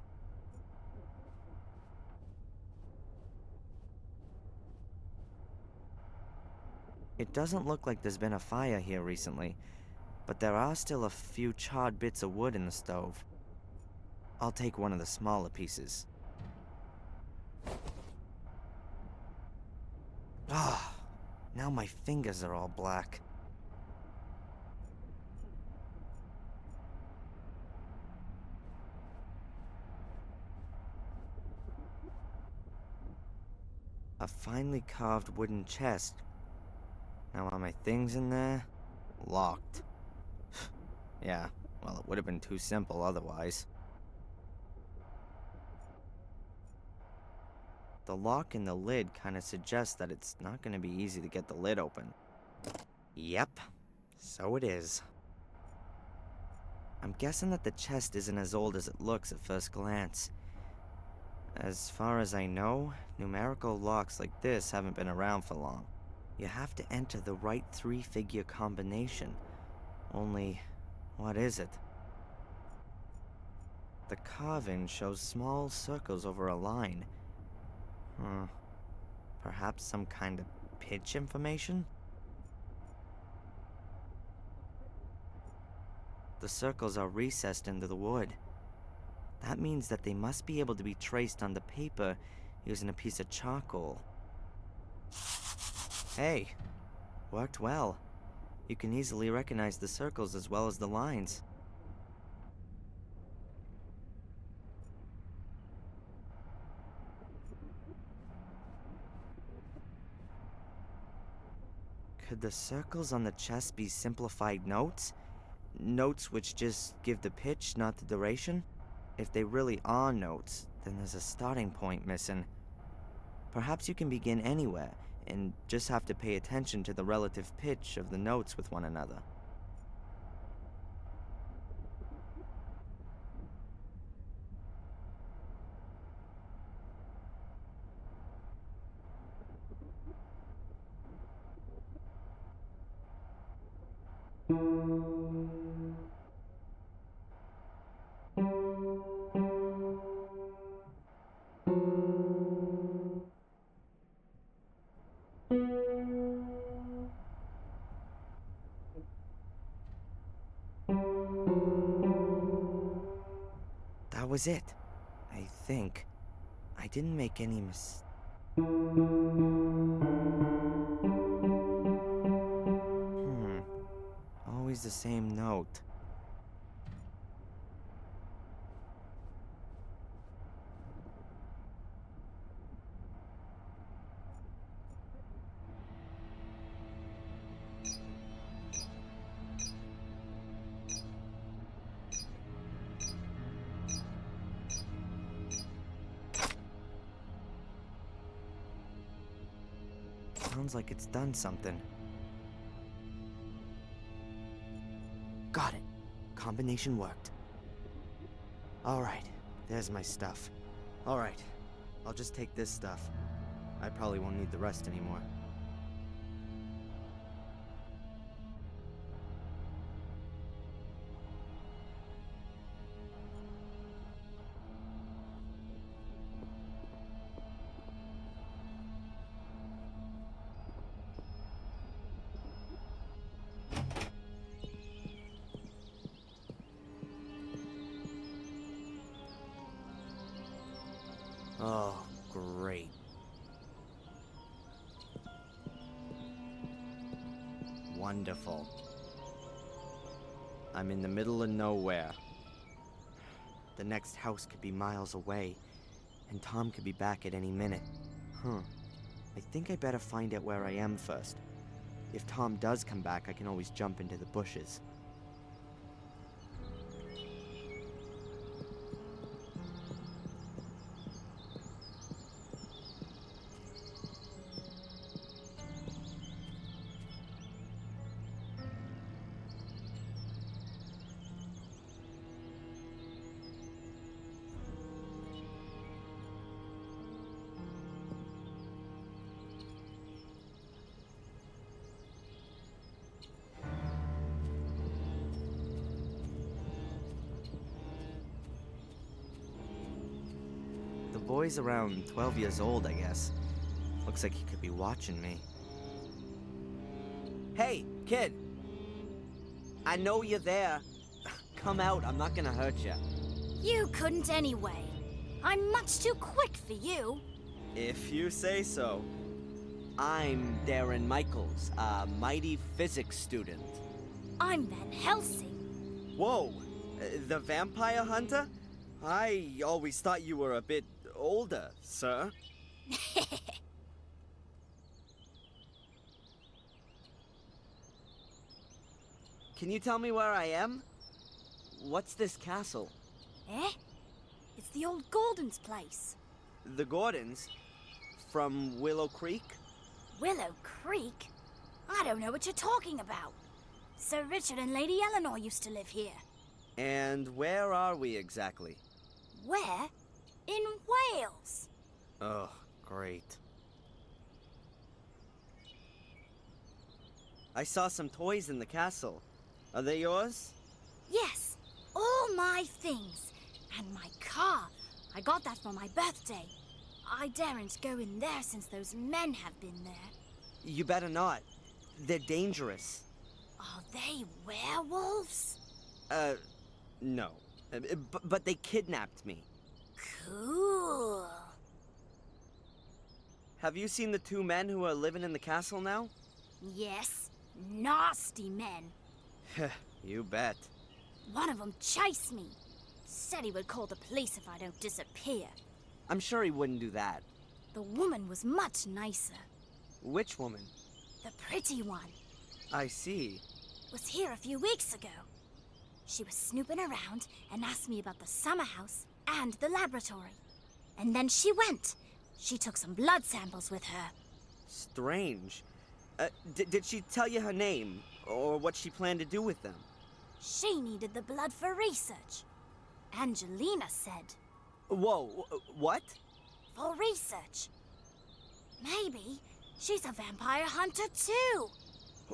It doesn't look like there's been a fire here recently, but there are still a few charred bits of wood in the stove. I'll take one of the smaller pieces. Ah, now my fingers are all black. A finely carved wooden chest. Now are my things in there? Locked. Yeah, well, it would have been too simple otherwise. The lock in the lid kind of suggests that it's not going to be easy to get the lid open. Yep, so it is. I'm guessing that the chest isn't as old as it looks at first glance. As far as I know, numerical locks like this haven't been around for long. You have to enter the right 3-figure combination. Only, what is it? The carving shows small circles over a line. Perhaps some kind of pitch information? The circles are recessed into the wood. That means that they must be able to be traced on the paper using a piece of charcoal. Hey, worked well. You can easily recognize the circles as well as the lines. Could the circles on the chest be simplified notes? Notes which just give the pitch, not the duration? If they really are notes, then there's a starting point missing. Perhaps you can begin anywhere, and just have to pay attention to the relative pitch of the notes with one another. That was it, I think. I didn't make any always the same note. Sounds like it's done something. Got it. Combination worked. Alright, there's my stuff. Alright, I'll just take this stuff. I probably won't need the rest anymore. Oh, great. Wonderful. I'm in the middle of nowhere. The next house could be miles away, and Tom could be back at any minute. I think I better find out where I am first. If Tom does come back, I can always jump into the bushes. The boy's around 12 years old, I guess. Looks like he could be watching me. Hey, kid! I know you're there. Come out, I'm not gonna hurt you. You couldn't anyway. I'm much too quick for you. If you say so. I'm Darren Michaels, a mighty physics student. I'm Van Helsing. Whoa! The vampire hunter? I always thought you were a bit older, sir. Can you tell me where I am? What's this castle? Eh? It's the old Gordon's place. The Gordons? From Willow Creek? Willow Creek? I don't know what you're talking about. Sir Richard and Lady Eleanor used to live here. And where are we exactly? Where? In Wales. Oh, great. I saw some toys in the castle. Are they yours? Yes, all my things. And my car. I got that for my birthday. I daren't go in there since those men have been there. You better not. They're dangerous. Are they werewolves? No. But they kidnapped me. Cool. Have you seen the two men who are living in the castle now? Yes, nasty men. You bet. One of them chased me. Said he would call the police if I don't disappear. I'm sure he wouldn't do that. The woman was much nicer. Which woman? The pretty one. I see. Was here a few weeks ago. She was snooping around and asked me about the summer house and the laboratory. And then she went. She took some blood samples with her. Strange. Did she tell you her name, or what she planned to do with them? She needed the blood for research. Angelina said. Whoa, what? For research. Maybe she's a vampire hunter too.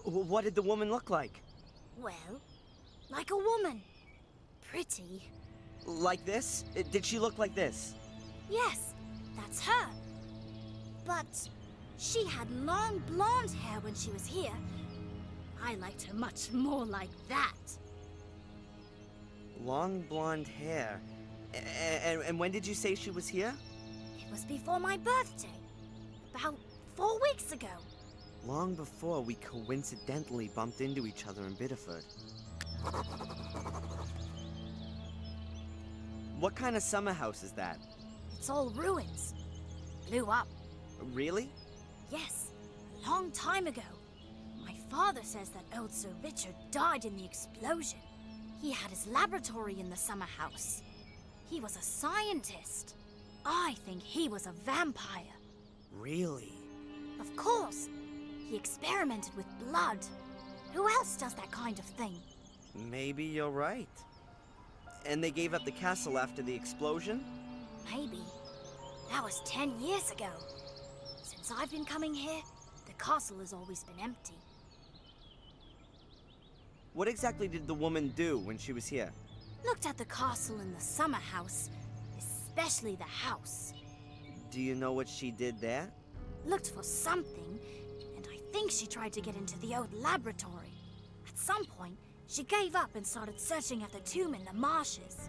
What did the woman look like? Well, like a woman. Pretty. Like this? Did she look like this? Yes, that's her. But she had long blonde hair when she was here. I liked her much more like that. Long blonde hair. And when did you say she was here? It was before my birthday. About 4 weeks ago. Long before we coincidentally bumped into each other in Biddeford. What kind of summer house is that? It's all ruins. Blew up. Really? Yes, a long time ago. My father says that old Sir Richard died in the explosion. He had his laboratory in the summer house. He was a scientist. I think he was a vampire. Really? Of course. He experimented with blood. Who else does that kind of thing? Maybe you're right. And they gave up the castle after the explosion? Maybe. That was 10 years ago. Since I've been coming here, the castle has always been empty. What exactly did the woman do when she was here? Looked at the castle and the summer house, especially the house. Do you know what she did there? Looked for something, and I think she tried to get into the old laboratory. At some point, she gave up and started searching at the tomb in the marshes.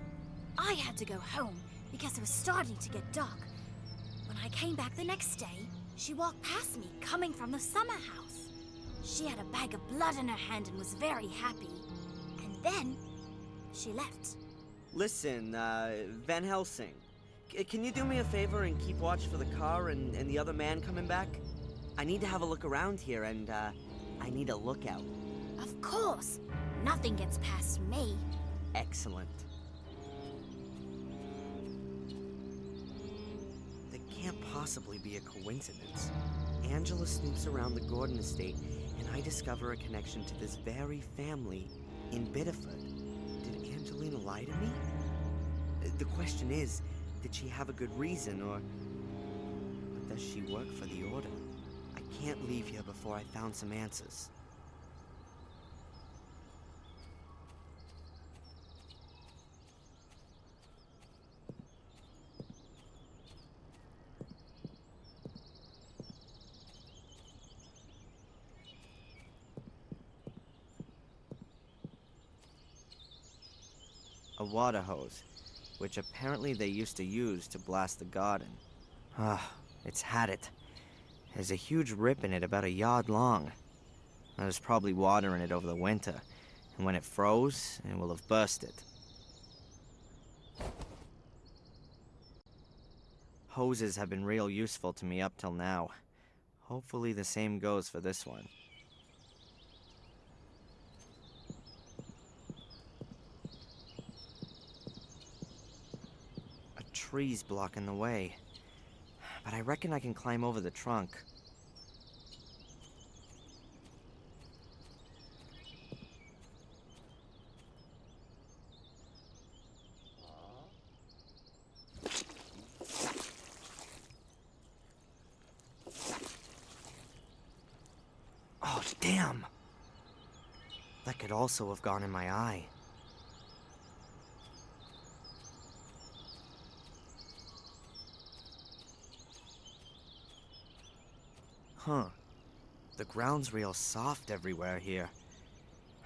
I had to go home because it was starting to get dark. When I came back the next day, she walked past me coming from the summer house. She had a bag of blood in her hand and was very happy. And then, she left. Listen, Van Helsing, can you do me a favor and keep watch for the car and the other man coming back? I need to have a look around here and, I need a lookout. Of course. Nothing gets past me. Excellent. That can't possibly be a coincidence. Angela snoops around the Gordon estate, and I discover a connection to this very family in Biddeford. Did Angelina lie to me? The question is, did she have a good reason, or does she work for the Order? I can't leave here before I found some answers. A water hose, which apparently they used to use to blast the garden. It's had it. There's a huge rip in it about a yard long. There was probably water in it over the winter, and when it froze, it will have bursted. Hoses have been real useful to me up till now. Hopefully the same goes for this one. Trees blocking the way, but I reckon I can climb over the trunk. Oh, damn! That could also have gone in my eye. Huh. The ground's real soft everywhere here.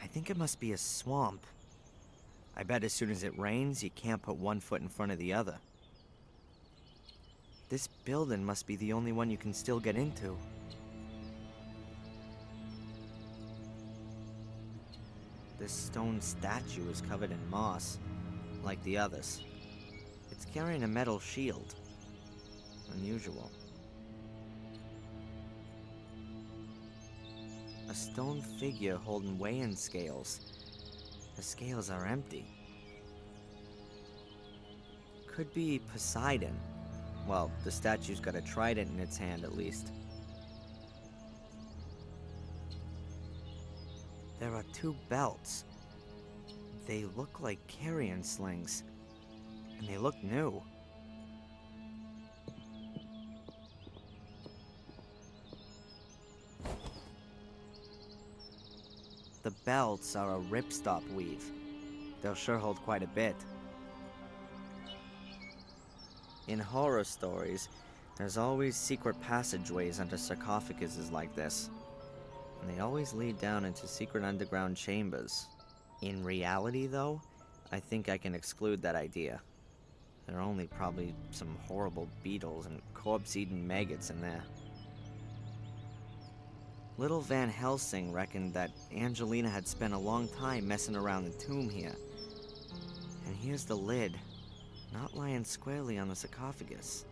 I think it must be a swamp. I bet as soon as it rains, you can't put one foot in front of the other. This building must be the only one you can still get into. This stone statue is covered in moss, like the others. It's carrying a metal shield. Unusual. A stone figure holding weighing scales. The scales are empty. Could be Poseidon. Well, the statue's got a trident in its hand, at least. There are 2 belts. They look like carrion slings. And they look new. The belts are a ripstop weave. They'll sure hold quite a bit. In horror stories, there's always secret passageways under sarcophaguses like this. And they always lead down into secret underground chambers. In reality, though, I think I can exclude that idea. There are only probably some horrible beetles and corpse-eating maggots in there. Little Van Helsing reckoned that Angelina had spent a long time messing around the tomb here. And here's the lid, not lying squarely on the sarcophagus.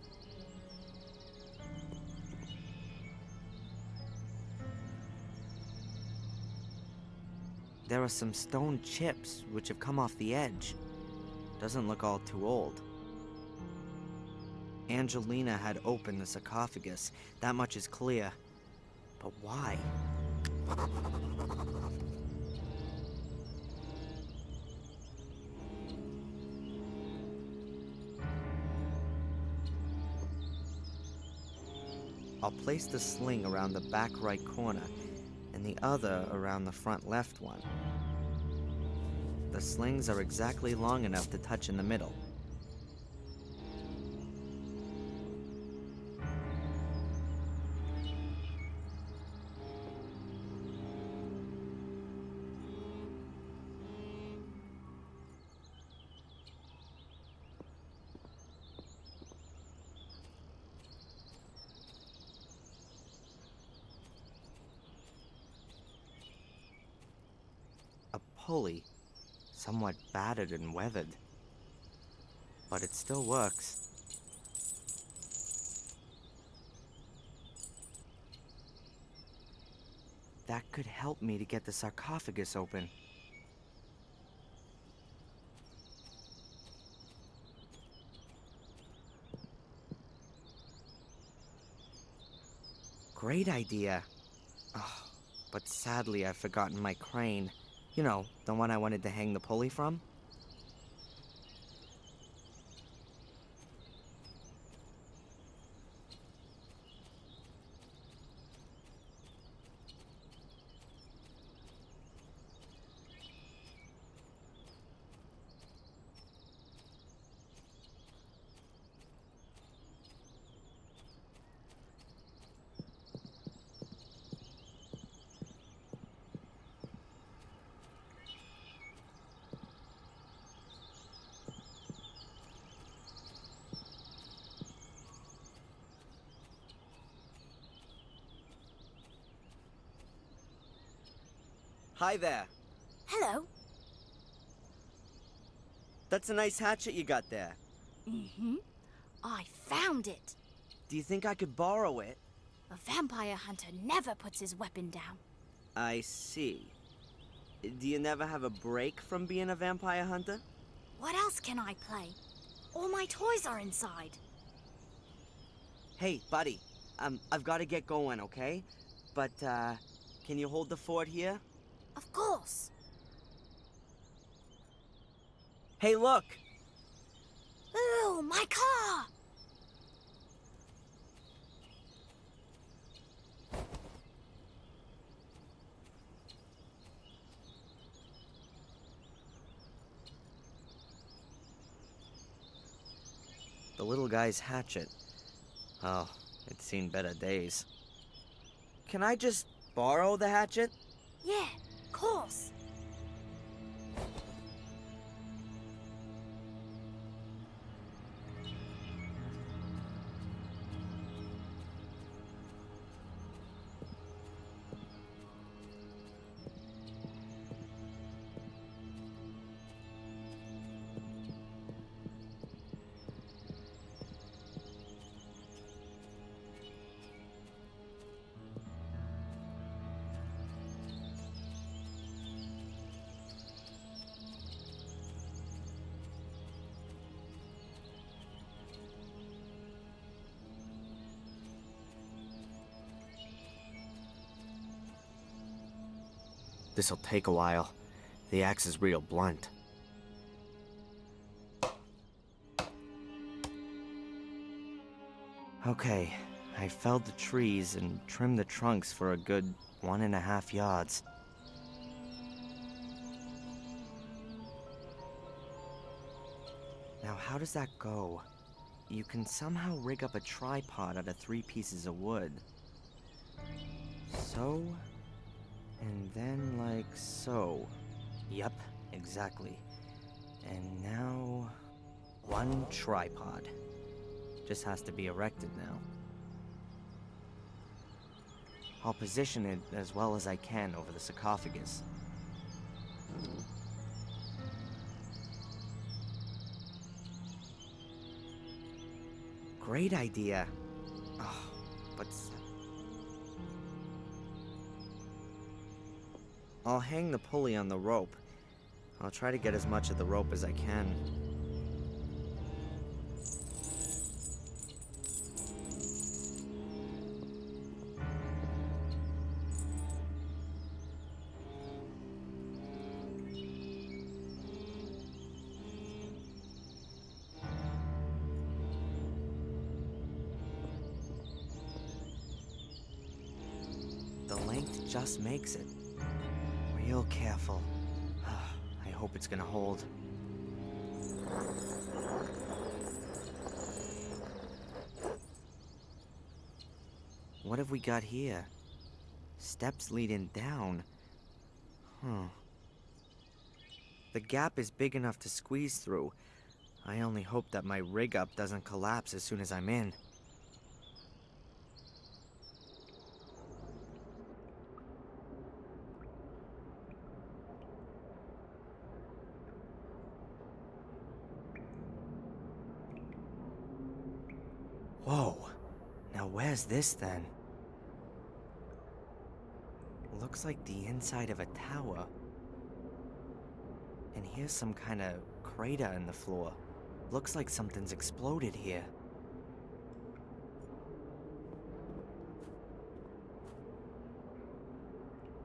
There are some stone chips which have come off the edge. Doesn't look all too old. Angelina had opened the sarcophagus, that much is clear. But why? I'll place the sling around the back right corner and the other around the front left one. The slings are exactly long enough to touch in the middle. Pulley, somewhat battered and weathered. But it still works. That could help me to get the sarcophagus open. Great idea. Oh, but sadly I've forgotten my crane. You know, the one I wanted to hang the pulley from? Hi there. Hello. That's a nice hatchet you got there. Mm-hmm. I found it. Do you think I could borrow it? A vampire hunter never puts his weapon down. I see. Do you never have a break from being a vampire hunter? What else can I play? All my toys are inside. Hey, buddy. I've got to get going, okay? But, can you hold the fort here? Of course. Hey, look! Ooh, my car! The little guy's hatchet. Oh, it's seen better days. Can I just borrow the hatchet? Yeah, of course. This'll take a while. The axe is real blunt. Okay, I felled the trees and trimmed the trunks for a good 1.5 yards. Now how does that go? You can somehow rig up a tripod out of 3 pieces of wood. So, and then like so. Yep, exactly. And now, 1 tripod. Just has to be erected now. I'll position it as well as I can over the sarcophagus. Great idea. Oh, but... I'll hang the pulley on the rope. I'll try to get as much of the rope as I can. The length just makes it. Real careful. I hope it's gonna hold. What have we got here? Steps leading down. Huh. The gap is big enough to squeeze through. I only hope that my rig up doesn't collapse as soon as I'm in. Whoa. Now where's this then? Looks like the inside of a tower. And here's some kind of crater in the floor. Looks like something's exploded here.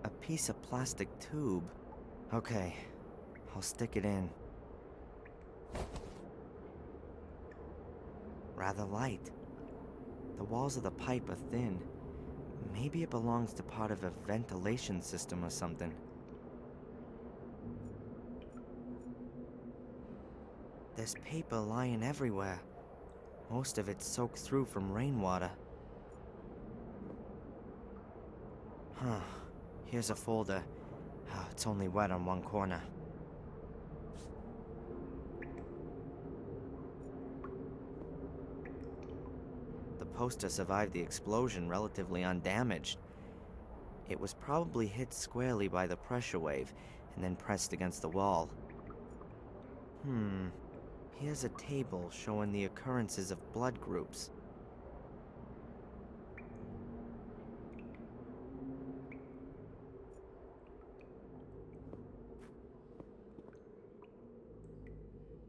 A piece of plastic tube. Okay, I'll stick it in. Rather light. The walls of the pipe are thin. Maybe it belongs to part of a ventilation system or something. There's paper lying everywhere. Most of it soaked through from rainwater. Huh. Here's a folder. It's only wet on one corner. The poster survived the explosion relatively undamaged. It was probably hit squarely by the pressure wave and then pressed against the wall. Here's a table showing the occurrences of blood groups.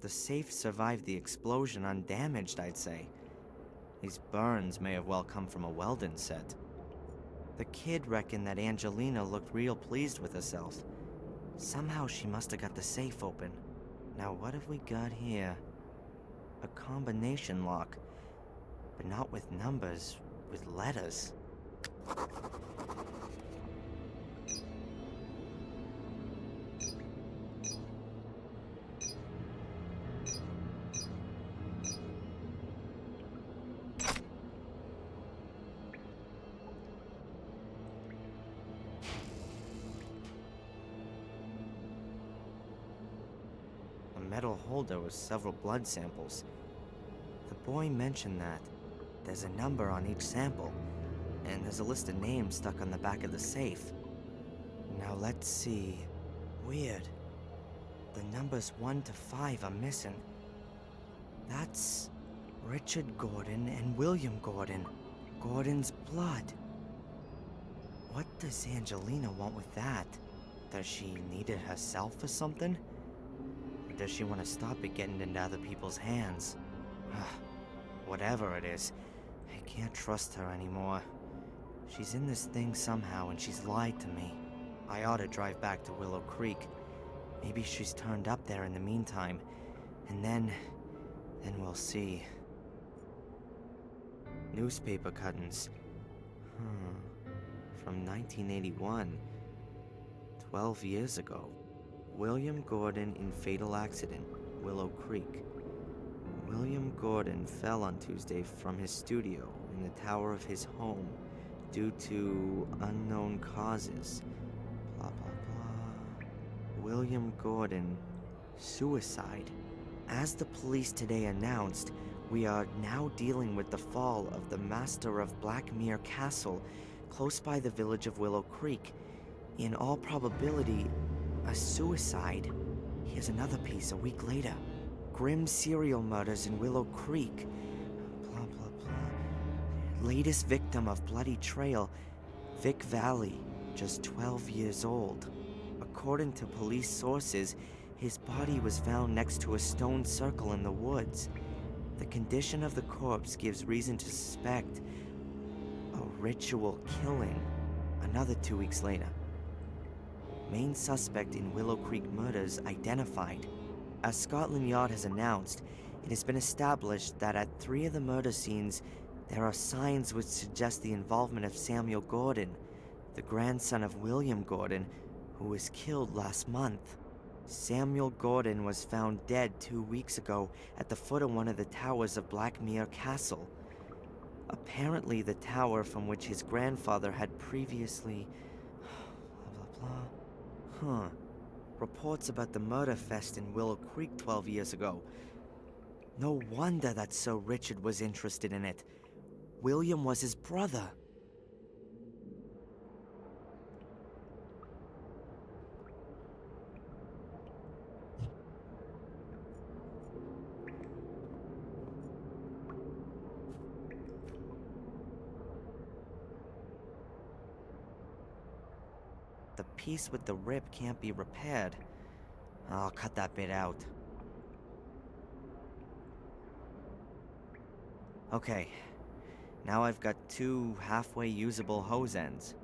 The safe survived the explosion undamaged, I'd say. These burns may have well come from a Weldon set. The kid reckoned that Angelina looked real pleased with herself. Somehow she must have got the safe open. Now what have we got here? A combination lock, but not with numbers, with letters. Metal holder with several blood samples. The boy mentioned that. There's a number on each sample, and there's a list of names stuck on the back of the safe. Now let's see. Weird. The numbers 1 to 5 are missing. That's Richard Gordon and William Gordon. Gordon's blood. What does Angelina want with that? Does she need it herself or something? Or does she want to stop it getting into other people's hands? Whatever it is, I can't trust her anymore. She's in this thing somehow and she's lied to me. I ought to drive back to Willow Creek. Maybe she's turned up there in the meantime. And then we'll see. Newspaper cuttings. From 1981. 12 years ago. William Gordon in fatal accident, Willow Creek. William Gordon fell on Tuesday from his studio in the tower of his home due to unknown causes. Blah, blah, blah. William Gordon, suicide. As the police today announced, we are now dealing with the fall of the master of Blackmere Castle, close by the village of Willow Creek. In all probability, a suicide. Here's another piece a week later. Grim serial murders in Willow Creek. Blah, blah, blah. Latest victim of bloody trail, Vic Valley, just 12 years old. According to police sources, his body was found next to a stone circle in the woods. The condition of the corpse gives reason to suspect a ritual killing. Another 2 weeks later. Main suspect in Willow Creek murders identified. As Scotland Yard has announced, it has been established that at 3 of the murder scenes, there are signs which suggest the involvement of Samuel Gordon, the grandson of William Gordon, who was killed last month. Samuel Gordon was found dead 2 weeks ago at the foot of one of the towers of Blackmere Castle. Apparently the tower from which his grandfather had previously... blah, blah, blah. Reports about the murder fest in Willow Creek 12 years ago. No wonder that Sir Richard was interested in it. William was his brother. The piece with the rip can't be repaired. I'll cut that bit out. Okay, now I've got 2 halfway usable hose ends.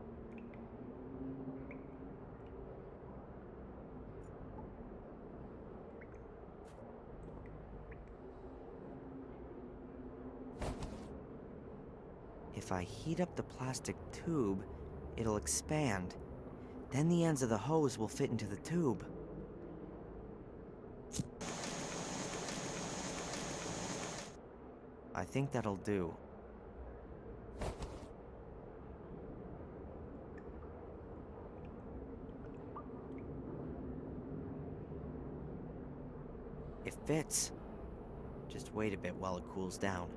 If I heat up the plastic tube, it'll expand. Then the ends of the hose will fit into the tube. I think that'll do. It fits. Just wait a bit while it cools down.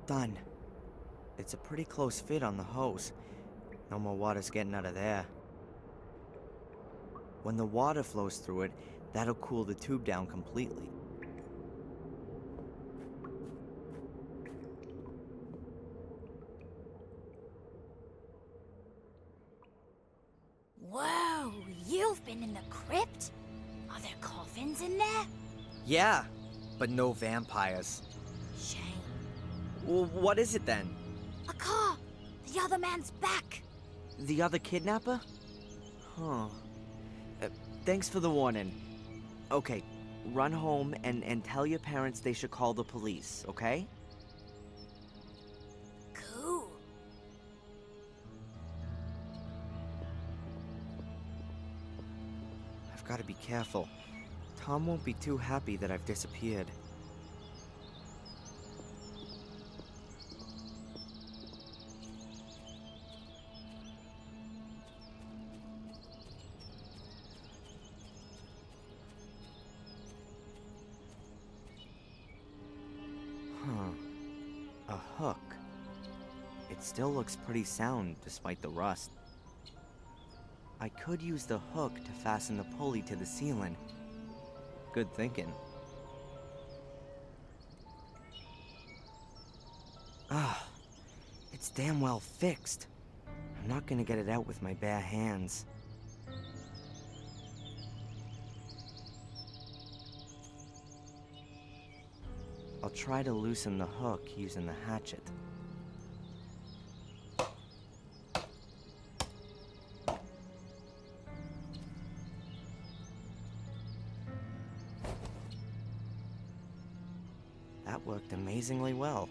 Done. It's a pretty close fit on the hose. No more water's getting out of there. When the water flows through it, that'll cool the tube down completely. Whoa, you've been in the crypt? Are there coffins in there? Yeah, but no vampires. Shame. Well, what is it then? A car! The other man's back! The other kidnapper? Huh. Thanks for the warning. Okay, run home and tell your parents they should call the police, okay? Cool. I've got to be careful. Tom won't be too happy that I've disappeared. A hook. It still looks pretty sound despite the rust. I could use the hook to fasten the pulley to the ceiling. Good thinking. Ah, it's damn well fixed. I'm not gonna get it out with my bare hands. I'll try to loosen the hook using the hatchet. That worked amazingly well.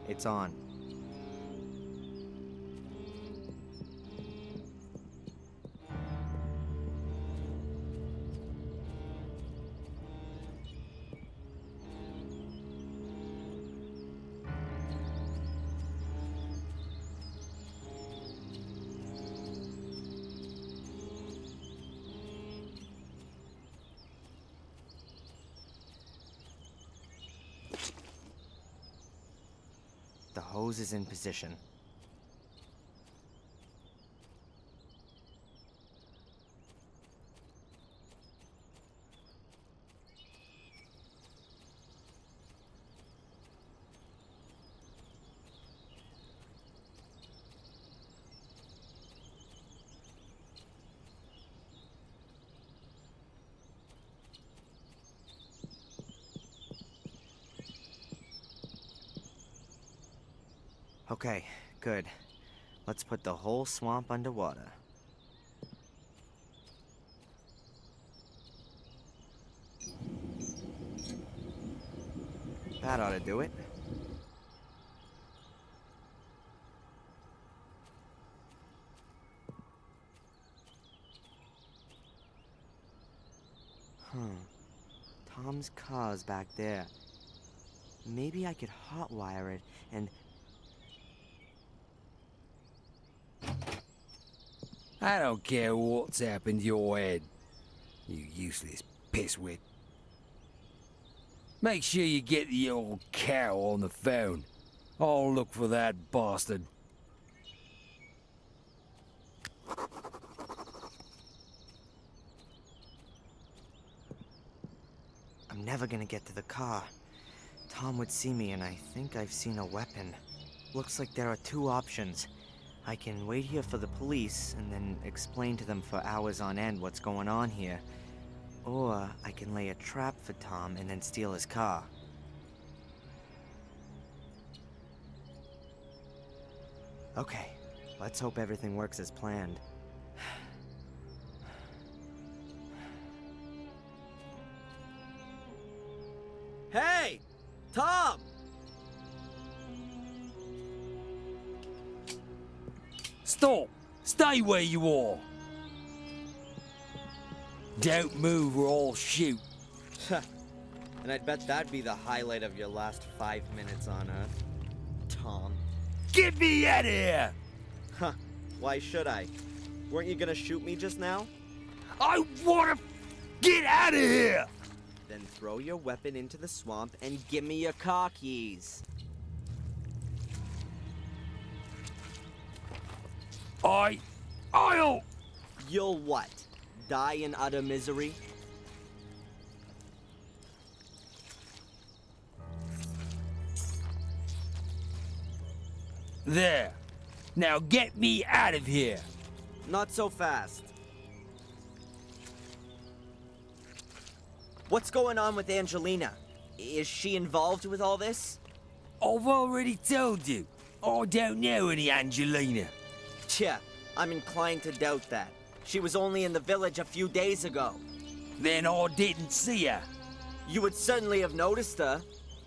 It's on. The hose is in position. Okay, good. Let's put the whole swamp underwater. That ought to do it. Tom's car's back there. Maybe I could hotwire it and... I don't care what's happened to your head, you useless pisswit. Make sure you get the old cow on the phone. I'll look for that bastard. I'm never gonna get to the car. Tom would see me, and I think I've seen a weapon. Looks like there are two options. I can wait here for the police and then explain to them for hours on end what's going on here. Or I can lay a trap for Tom and then steal his car. Okay, let's hope everything works as planned. Hey! Tom! Stop! Stay where you are! Don't move or I'll shoot. And I'd bet that'd be the highlight of your last 5 minutes on Earth, Tom. Get me out of here! Huh, why should I? Weren't you gonna shoot me just now? I wanna get out of here! Then throw your weapon into the swamp and give me your car keys. I'll... You'll what? Die in utter misery? There. Now get me out of here. Not so fast. What's going on with Angelina? Is she involved with all this? I've already told you. I don't know any Angelina. Tja, I'm inclined to doubt that. She was only in the village a few days ago. Then I didn't see her. You would certainly have noticed her.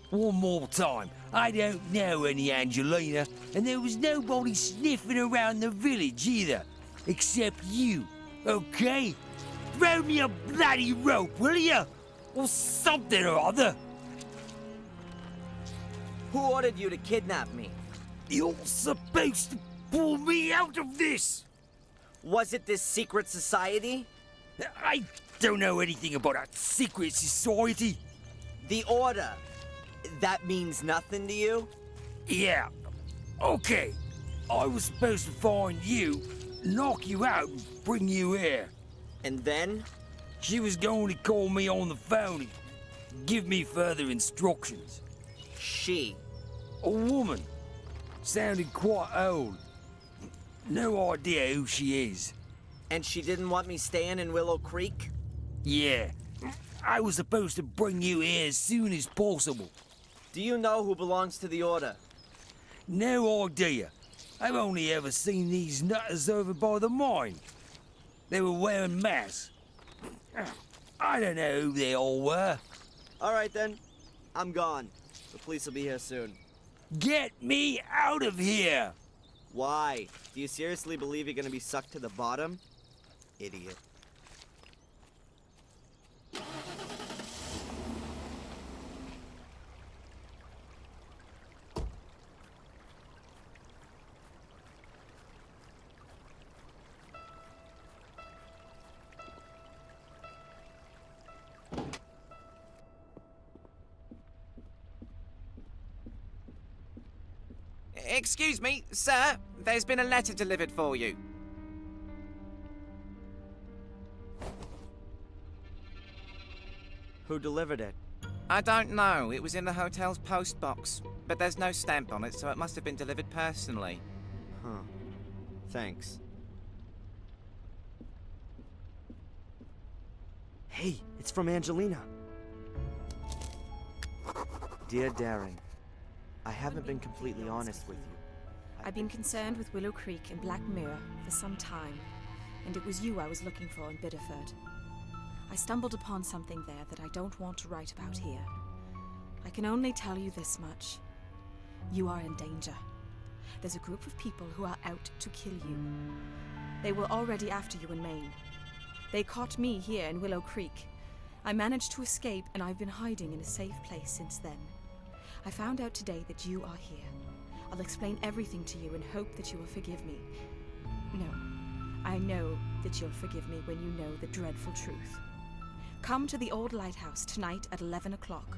One more time. I don't know any Angelina, and there was nobody sniffing around the village either. Except you, okay? Throw me a bloody rope, will you? Or something or other. Who ordered you to kidnap me? You're supposed to pull me out of this! Was it this secret society? I don't know anything about a secret society. The Order. That means nothing to you? Yeah. Okay. I was supposed to find you, knock you out, and bring you here. And then? She was going to call me on the phone and give me further instructions. She? A woman. Sounded quite old. No idea who she is. And she didn't want me staying in Willow Creek? Yeah. I was supposed to bring you here as soon as possible. Do you know who belongs to the Order? No idea. I've only ever seen these nutters over by the mine. They were wearing masks. I don't know who they all were. All right then. I'm gone. The police will be here soon. Get me out of here! Why? Do you seriously believe you're gonna be sucked to the bottom? Idiot. Excuse me, sir. There's been a letter delivered for you. Who delivered it? I don't know. It was in the hotel's post box. But there's no stamp on it, so it must have been delivered personally. Huh. Thanks. Hey, it's from Angelina. Dear Darren, I haven't been completely honest with you. I've been concerned with Willow Creek and Black Mirror for some time, and it was you I was looking for in Biddeford. I stumbled upon something there that I don't want to write about here. I can only tell you this much. You are in danger. There's a group of people who are out to kill you. They were already after you in Maine. They caught me here in Willow Creek. I managed to escape, and I've been hiding in a safe place since then. I found out today that you are here. I'll explain everything to you and hope that you will forgive me. No, I know that you'll forgive me when you know the dreadful truth. Come to the old lighthouse tonight at 11 o'clock.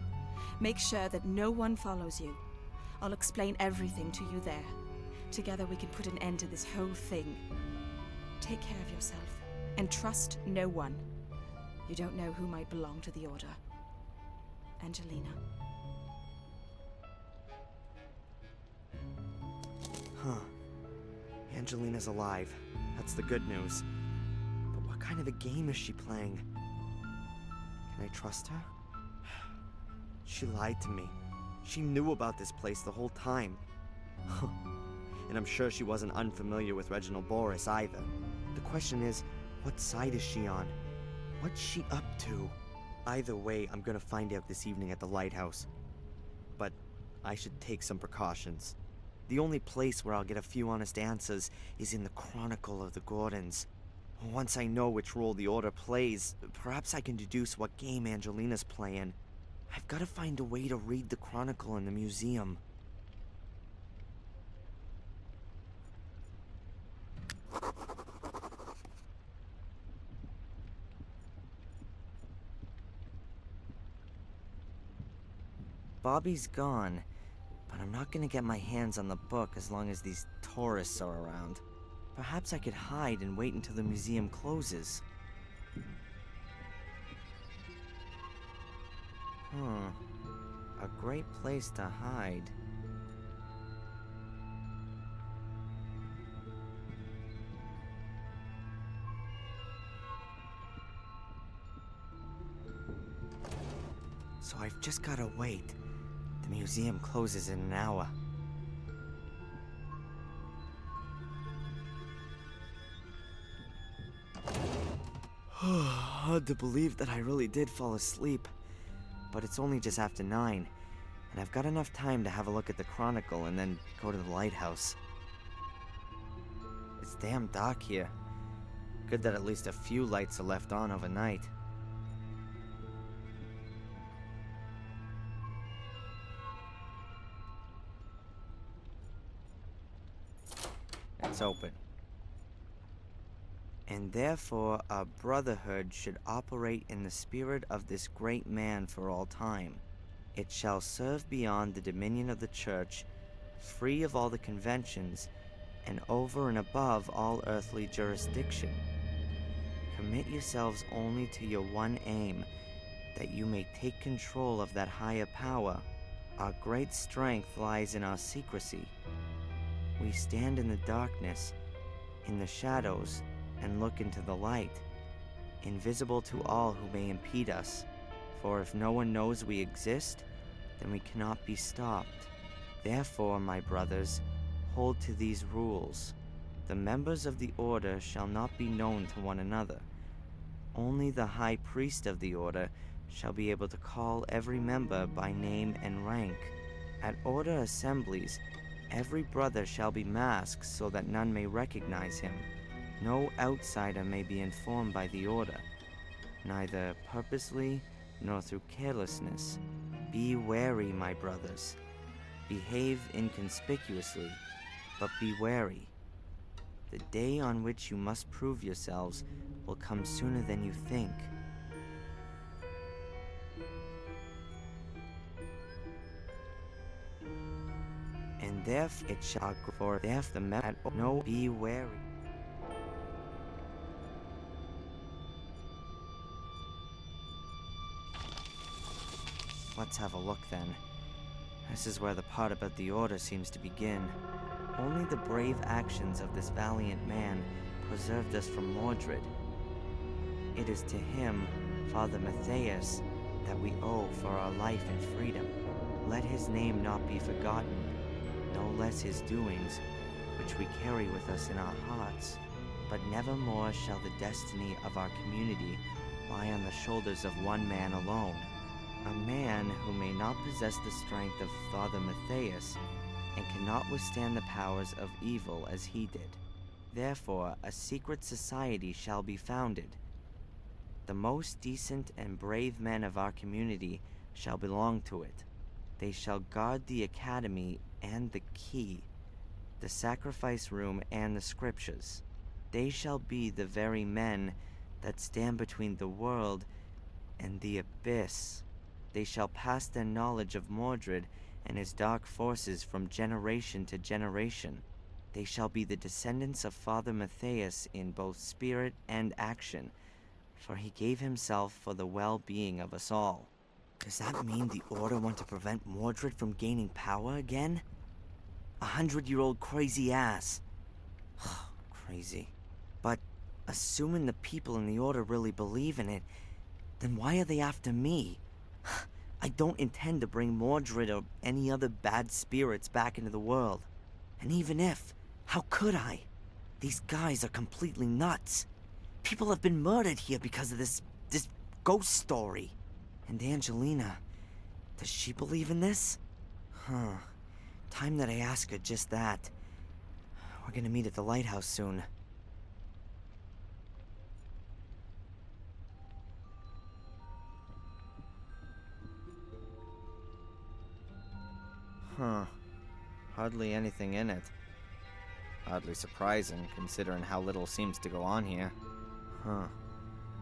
Make sure that no one follows you. I'll explain everything to you there. Together we can put an end to this whole thing. Take care of yourself and trust no one. You don't know who might belong to the Order. Angelina. Huh. Angelina's alive. That's the good news. But what kind of a game is she playing? Can I trust her? She lied to me. She knew about this place the whole time. And I'm sure she wasn't unfamiliar with Reginald Boris either. The question is, what side is she on? What's she up to? Either way, I'm gonna find out this evening at the lighthouse. But I should take some precautions. The only place where I'll get a few honest answers is in the Chronicle of the Gordons. Once I know which role the Order plays, perhaps I can deduce what game Angelina's playing. I've got to find a way to read the Chronicle in the museum. Bobby's gone. But I'm not gonna get my hands on the book as long as these tourists are around. Perhaps I could hide and wait until the museum closes. A great place to hide. So I've just gotta wait. The museum closes in an hour. Hard to believe that I really did fall asleep. But it's only just after 9, and I've got enough time to have a look at the Chronicle and then go to the lighthouse. It's damn dark here. Good that at least a few lights are left on overnight. It's open. And therefore a brotherhood should operate in the spirit of this great man for all time. It shall serve beyond the dominion of the church, free of all the conventions, and over and above all earthly jurisdiction. Commit yourselves only to your one aim, that you may take control of that higher power. Our great strength lies in our secrecy. We stand in the darkness, in the shadows, and look into the light, invisible to all who may impede us. For if no one knows we exist, then we cannot be stopped. Therefore, my brothers, hold to these rules. The members of the Order shall not be known to one another. Only the High Priest of the Order shall be able to call every member by name and rank. At Order assemblies, every brother shall be masked so that none may recognize him. No outsider may be informed by the Order, neither purposely nor through carelessness. Be wary, my brothers. Behave inconspicuously, but be wary. The day on which you must prove yourselves will come sooner than you think. And therefore it shall go for the men no be wary. Let's have a look then. This is where the part about the Order seems to begin. Only the brave actions of this valiant man preserved us from Mordred. It is to him, Father Matthias, that we owe for our life and freedom. Let his name not be forgotten, no less his doings, which we carry with us in our hearts. But nevermore shall the destiny of our community lie on the shoulders of one man alone. A man who may not possess the strength of Father Matthias and cannot withstand the powers of evil as he did. Therefore, a secret society shall be founded. The most decent and brave men of our community shall belong to it. They shall guard the academy and the key, the sacrifice room and the scriptures. They shall be the very men that stand between the world and the abyss. They shall pass their knowledge of Mordred and his dark forces from generation to generation. They shall be the descendants of Father Matthias in both spirit and action, for he gave himself for the well-being of us all. Does that mean the Order want to prevent Mordred from gaining power again? 100-year-old crazy ass. Crazy. But assuming the people in the Order really believe in it, then why are they after me? I don't intend to bring Mordred or any other bad spirits back into the world. And even if, how could I? These guys are completely nuts. People have been murdered here because of this ghost story. And Angelina, does she believe in this? Time that I ask her just that. We're gonna meet at the lighthouse soon. Hardly anything in it. Oddly surprising, considering how little seems to go on here.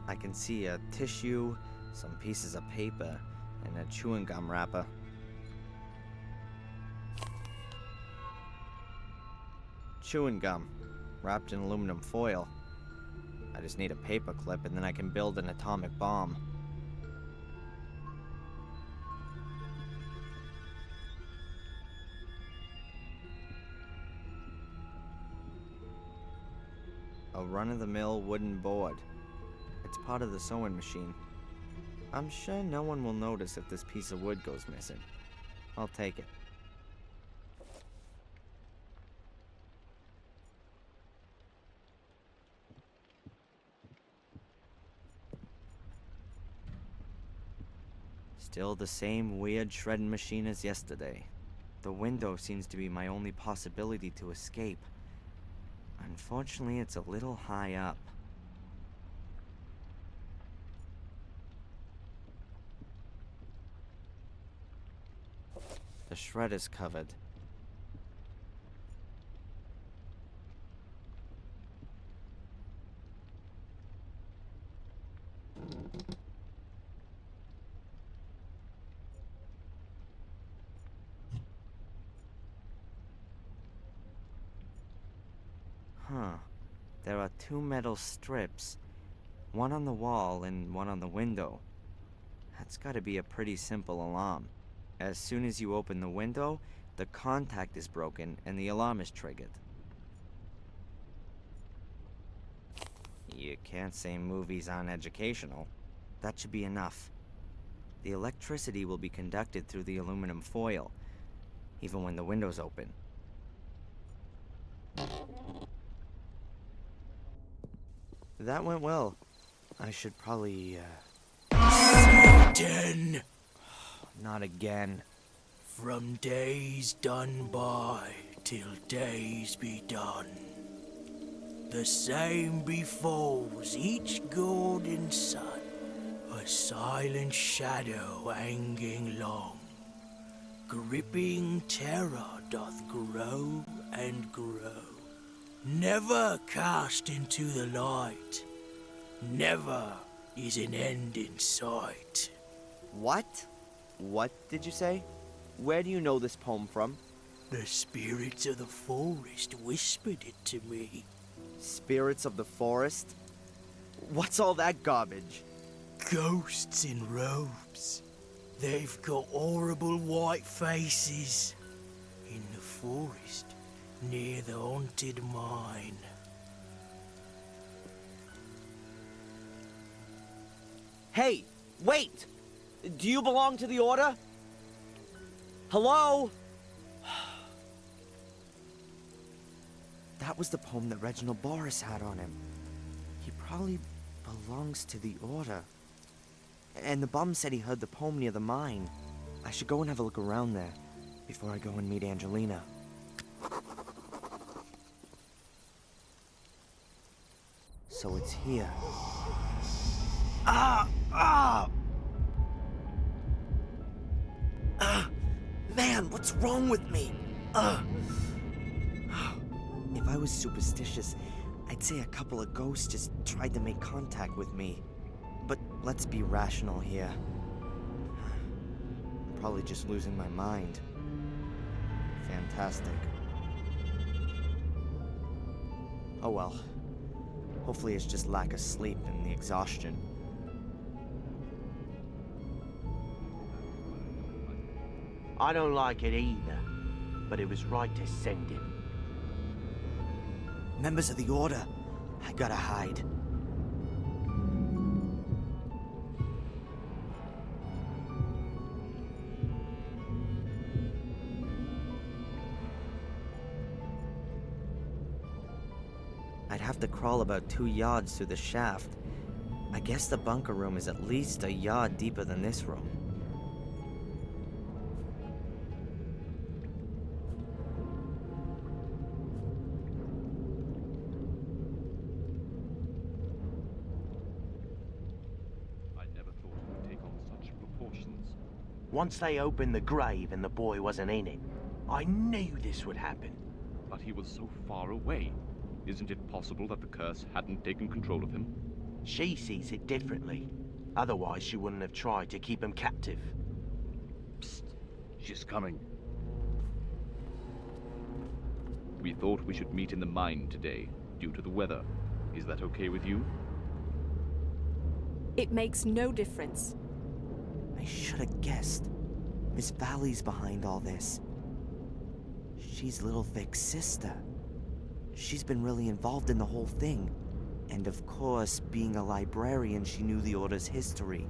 I can see a tissue, some pieces of paper, and a chewing gum wrapper. Chewing gum, wrapped in aluminum foil. I just need a paper clip and then I can build an atomic bomb. A run-of-the-mill wooden board. It's part of the sewing machine. I'm sure no one will notice if this piece of wood goes missing. I'll take it. Still the same weird shredding machine as yesterday. The window seems to be my only possibility to escape. Unfortunately, it's a little high up. The shredder's covered. There are two metal strips, One on the wall and one on the window. That's gotta be a pretty simple alarm. As soon as you open the window, the contact is broken and the alarm is triggered. You can't say movies aren't educational. That should be enough. The electricity will be conducted through the aluminum foil, even when the window's open. That went well. I should probably, Satan! Not again. From days done by till days be done. The same befalls each golden sun, a silent shadow hanging long. Gripping terror doth grow and grow, never cast into the light. Never is an end in sight. What? What did you say? Where do you know this poem from? The spirits of the forest whispered it to me. Spirits of the forest? What's all that garbage? Ghosts in robes. They've got horrible white faces. In the forest, near the haunted mine. Hey, wait! Do you belong to the Order? Hello? That was the poem that Reginald Boris had on him. He probably belongs to the Order. And the bum said he heard the poem near the mine. I should go and have a look around there before I go and meet Angelina. So it's here. Man, what's wrong with me? If I was superstitious, I'd say a couple of ghosts just tried to make contact with me. But let's be rational here. I'm probably just losing my mind. Fantastic. Oh well. Hopefully it's just lack of sleep and the exhaustion. I don't like it either, but it was right to send him. Members of the Order, I gotta hide. I'd have to crawl about 2 yards through the shaft. I guess the bunker room is at least a yard deeper than this room. Once they opened the grave and the boy wasn't in it, I knew this would happen. But he was so far away. Isn't it possible that the curse hadn't taken control of him? She sees it differently. Otherwise, she wouldn't have tried to keep him captive. Psst. She's coming. We thought we should meet in the mine today, due to the weather. Is that okay with you? It makes no difference. I should have guessed. Miss Valley's behind all this. She's Little Vic's sister. She's been really involved in the whole thing. And of course, being a librarian, she knew the Order's history.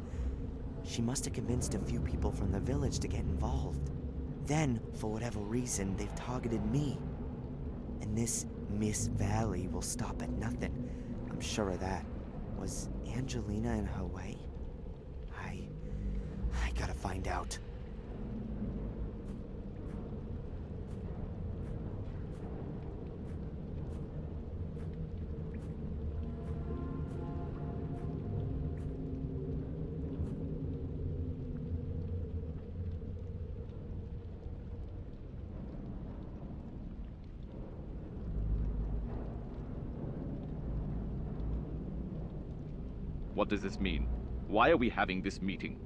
She must have convinced a few people from the village to get involved. Then, for whatever reason, they've targeted me. And this Miss Valley will stop at nothing. I'm sure of that. Was Angelina in her way? I gotta find out. What does this mean? Why are we having this meeting?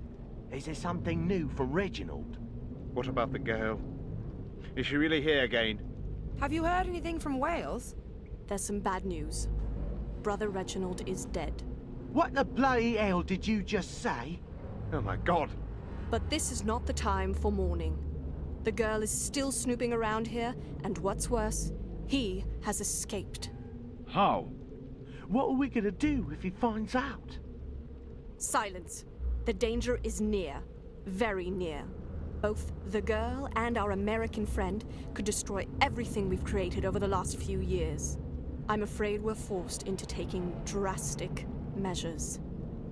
Is there something new from Reginald? What about the girl? Is she really here again? Have you heard anything from Wales? There's some bad news. Brother Reginald is dead. What the bloody hell did you just say? Oh my god. But this is not the time for mourning. The girl is still snooping around here, and what's worse, he has escaped. How? What are we gonna do if he finds out? Silence. The danger is near. Very near. Both the girl and our American friend could destroy everything we've created over the last few years. I'm afraid we're forced into taking drastic measures.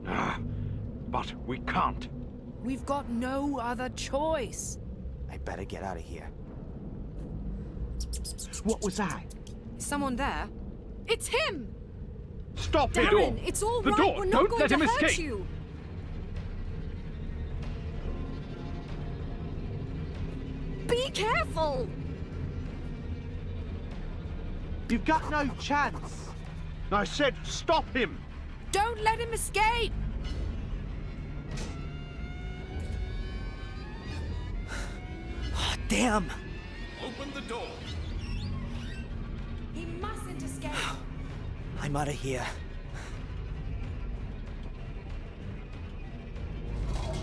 But we can't. We've got no other choice. I better get out of here. What was that? Is someone there? It's him! Stop Darren, the door! It's all the right. door! We're not Don't going let to him hurt escape! you. Be careful! You've got no chance. I said stop him! Don't let him escape! Oh, damn! Open the door. He mustn't escape. I'm out of here.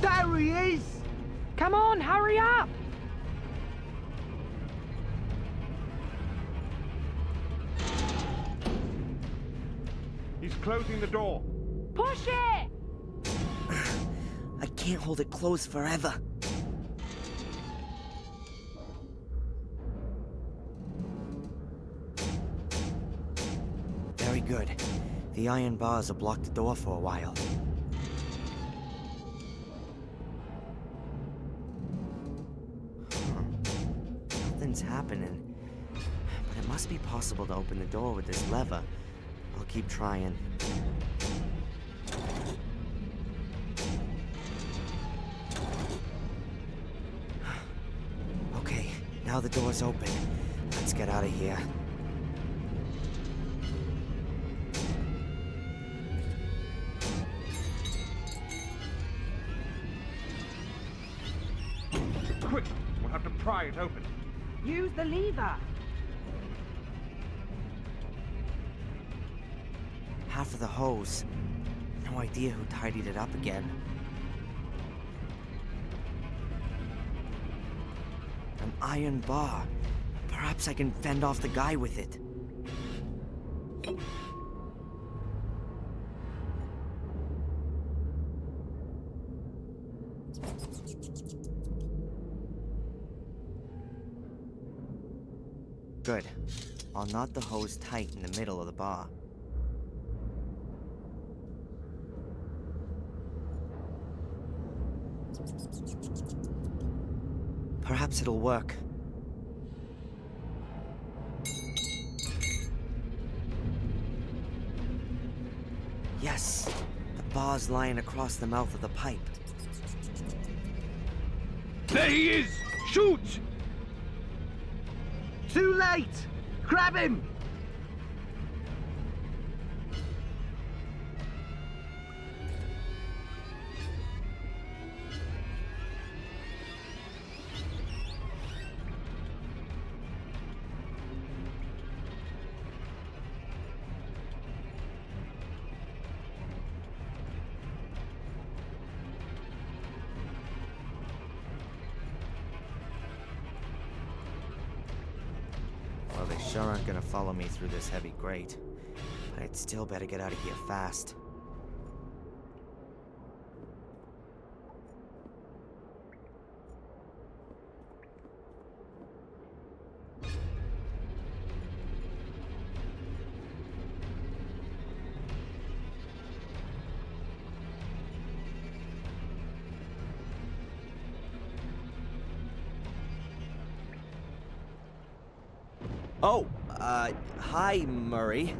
There he is! Come on, hurry up! He's closing the door. Push it! I can't hold it closed forever. Very good. The iron bars will block the door for a while. Nothing's happening. But it must be possible to open the door with this lever. I'll keep trying. Okay, now the door's open. Let's get out of here. Quick! We'll have to pry it open. Use the lever. Half of the hose. No idea who tidied it up again. An iron bar. Perhaps I can fend off the guy with it. Good. I'll knot the hose tight in the middle of the bar. Perhaps it'll work. Yes! The bar's lying across the mouth of the pipe. There he is! Shoot! Too late! Grab him! Well, they sure aren't gonna follow me through this heavy grate. But I'd still better get out of here fast. Oh, hi, Murray.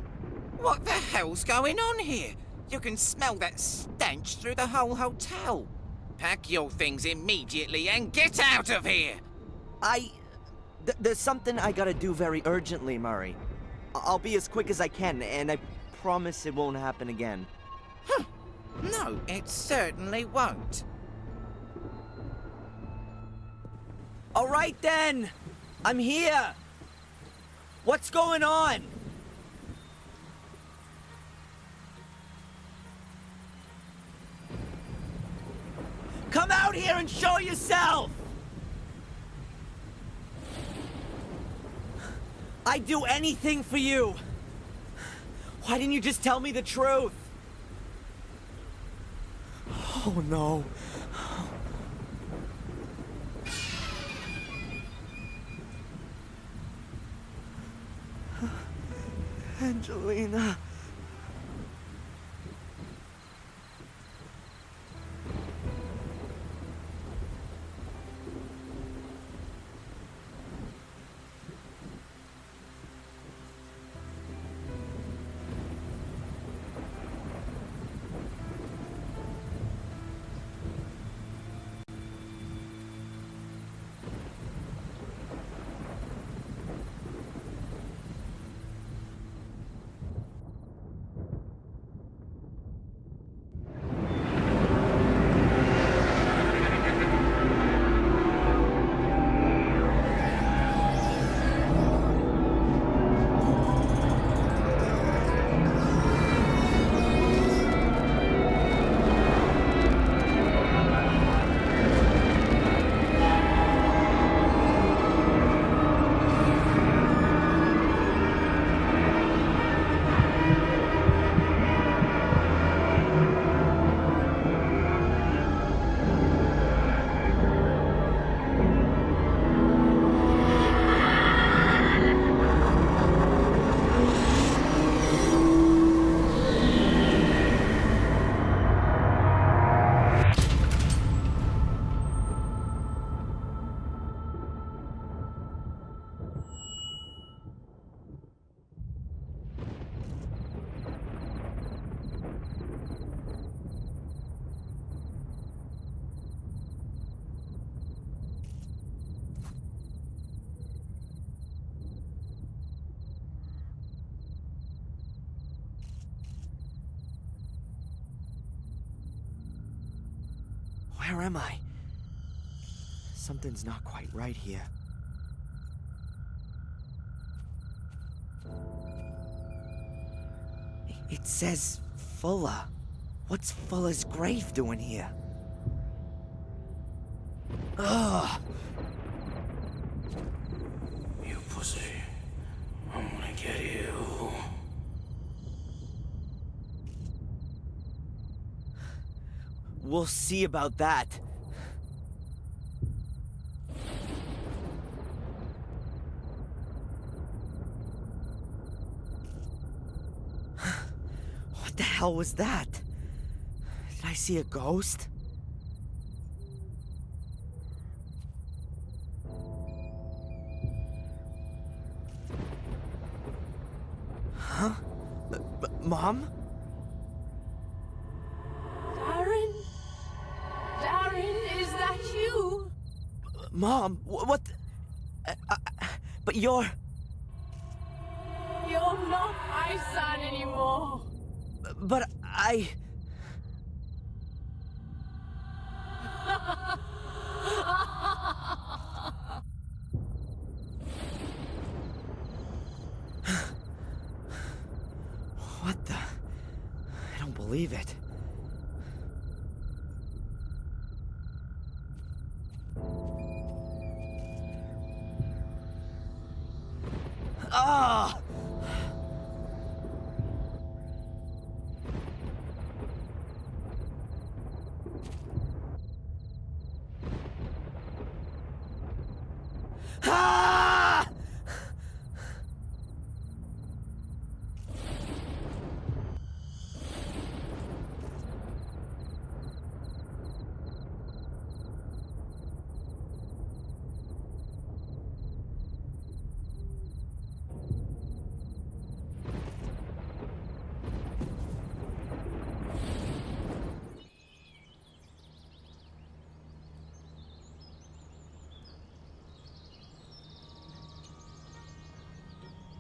What the hell's going on here? You can smell that stench through the whole hotel. Pack your things immediately and get out of here! There's something I gotta do very urgently, Murray. I'll be as quick as I can, and I promise it won't happen again. No, it certainly won't. All right, then. I'm here. What's going on? Come out here and show yourself! I'd do anything for you! Why didn't you just tell me the truth? Oh no. Angelina. Where am I? Something's not quite right here. It says Fuller. What's Fuller's grave doing here? Ugh! You pussy. I'm gonna get you. We'll see about that. What the hell was that? Did I see a ghost? Huh? Mom? Darren? Darren, is that you? Mom, what? But you're... You're not my son anymore. But I... What the... I don't believe it. Ah! Ah!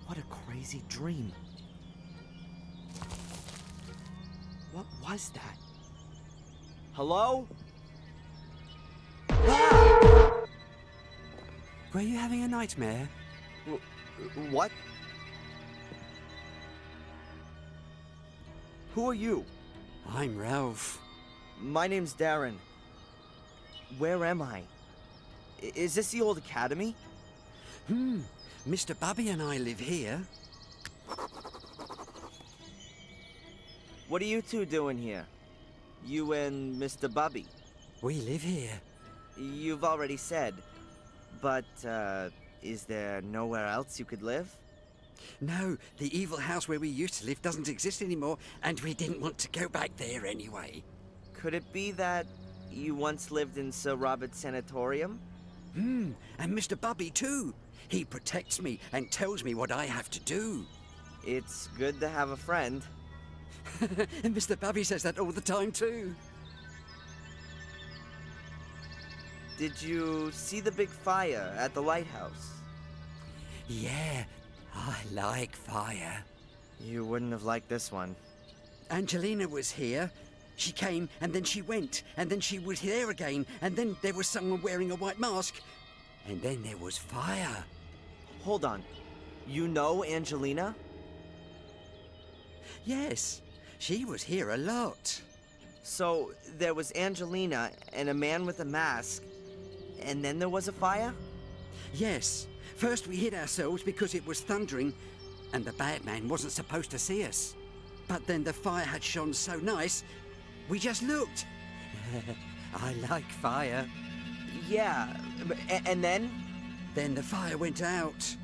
What a crazy dream. What was that? Hello? Ah! Were you having a nightmare? What? Who are you? I'm Ralph. My name's Darren. Where am I? Is this the old academy? Mr. Bubby and I live here. What are you two doing here? You and Mr. Bubby? We live here. You've already said. But, is there nowhere else you could live? No, the evil house where we used to live doesn't exist anymore, and we didn't want to go back there anyway. Could it be that you once lived in Sir Robert's sanatorium? And Mr. Bubby too. He protects me and tells me what I have to do. It's good to have a friend. And Mr. Bubby says that all the time too. Did you see the big fire at the lighthouse? Yeah, I like fire. You wouldn't have liked this one. Angelina was here. She came, and then she went, and then she was there again, and then there was someone wearing a white mask, and then there was fire. Hold on. You know Angelina? Yes, she was here a lot. So, there was Angelina and a man with a mask, and then there was a fire? Yes. First we hid ourselves because it was thundering, and the bad man wasn't supposed to see us. But then the fire had shone so nice, we just looked. I like fire. Yeah, and then? Then the fire went out.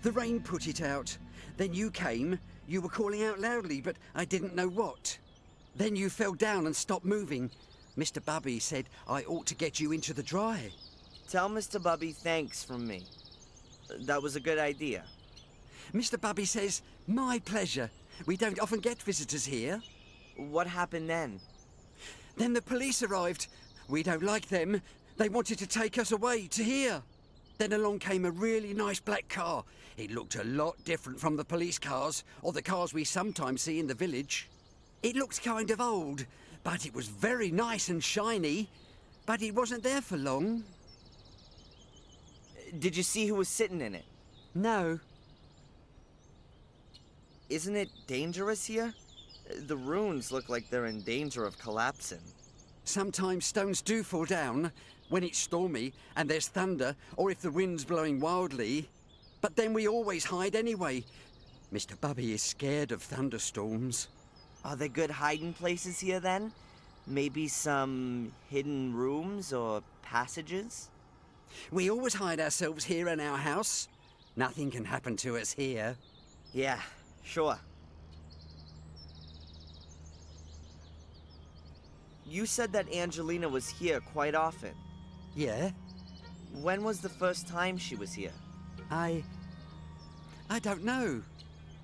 The rain put it out. Then you came. You were calling out loudly, but I didn't know what. Then you fell down and stopped moving. Mr. Bubby said I ought to get you into the dry. Tell Mr. Bubby thanks from me. That was a good idea. Mr. Bubby says, my pleasure. We don't often get visitors here. What happened then? Then the police arrived. We don't like them. They wanted to take us away to here. Then along came a really nice black car. It looked a lot different from the police cars, or the cars we sometimes see in the village. It looked kind of old, but it was very nice and shiny. But it wasn't there for long. Did you see who was sitting in it? No. Isn't it dangerous here? The ruins look like they're in danger of collapsing. Sometimes stones do fall down, when it's stormy and there's thunder, or if the wind's blowing wildly. But then we always hide anyway. Mr. Bubby is scared of thunderstorms. Are there good hiding places here then? Maybe some hidden rooms or passages? We always hide ourselves here in our house. Nothing can happen to us here. Yeah, sure. You said that Angelina was here quite often. Yeah? When was the first time she was here? I don't know.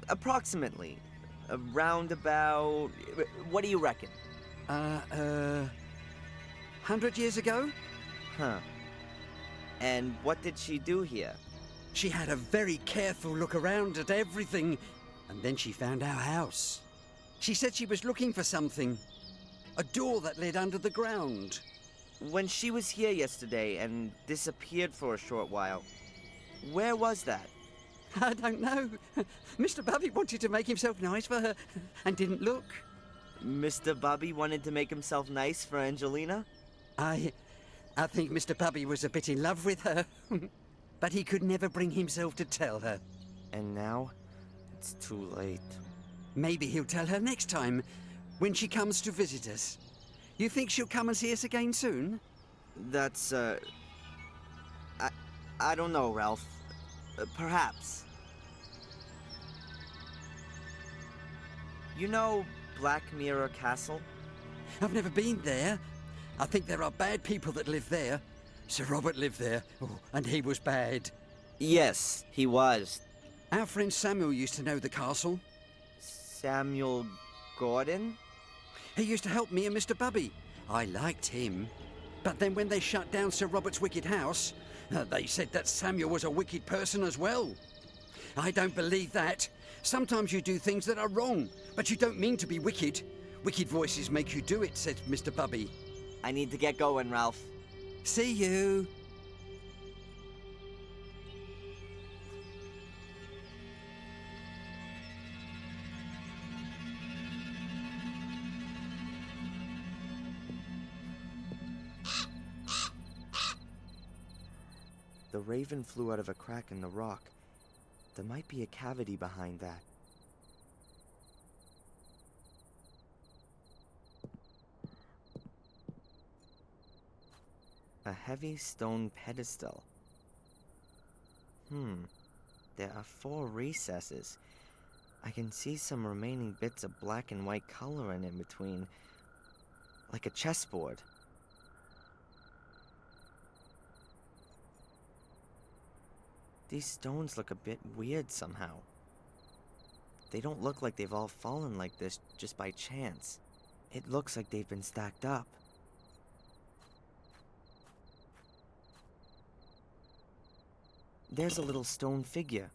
Approximately. Around about... What do you reckon? 100 years ago? Huh. And what did she do here? She had a very careful look around at everything, and then she found our house. She said she was looking for something. A door that led under the ground. When she was here yesterday and disappeared for a short while, where was that? I don't know. Mr. Bubby wanted to make himself nice for her and didn't look. Mr. Bubby wanted to make himself nice for Angelina? I think Mr. Bubby was a bit in love with her. But he could never bring himself to tell her. And now, it's too late. Maybe he'll tell her next time, when she comes to visit us. You think she'll come and see us again soon? That's, I don't know, Ralph. Perhaps. You know Black Mirror Castle? I've never been there. I think there are bad people that live there. Sir Robert lived there, and he was bad. Yes, he was. Our friend Samuel used to know the castle. Samuel Gordon? He used to help me and Mr. Bubby. I liked him. But then when they shut down Sir Robert's wicked house, they said that Samuel was a wicked person as well. I don't believe that. Sometimes you do things that are wrong, but you don't mean to be wicked. Wicked voices make you do it, said Mr. Bubby. I need to get going, Ralph. See you. the raven flew out of a crack in the rock. There might be a cavity behind that. A heavy stone pedestal. There are 4 recesses. I can see some remaining bits of black and white coloring in between, like a chessboard. These stones look a bit weird somehow. They don't look like they've all fallen like this just by chance. It looks like they've been stacked up. There's a little stone figure.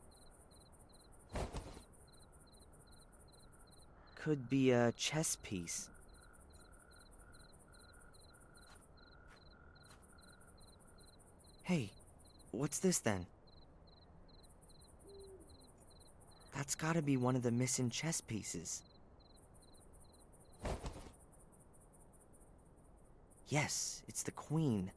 Could be a chess piece. Hey, what's this then? That's gotta be one of the missing chess pieces. Yes, it's the queen.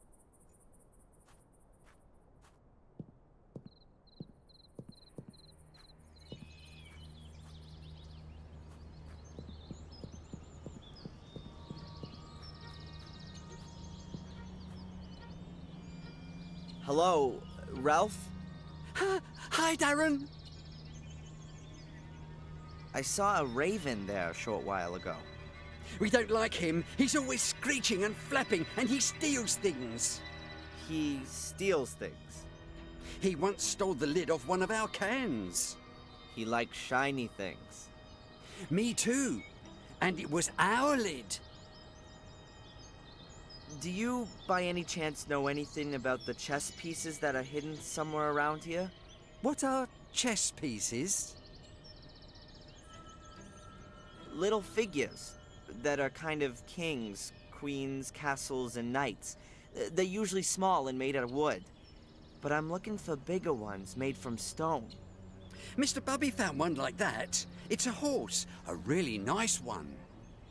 Hello, Ralph? Hi, Darren! I saw a raven there a short while ago. We don't like him. He's always screeching and flapping, and he steals things. He steals things? He once stole the lid off one of our cans. He likes shiny things. Me too. And it was our lid. Do you, by any chance, know anything about the chess pieces that are hidden somewhere around here? What are chess pieces? Little figures that are kind of kings, queens, castles, and knights. They're usually small and made out of wood. But I'm looking for bigger ones made from stone. Mr. Bubby found one like that. It's a horse, a really nice one.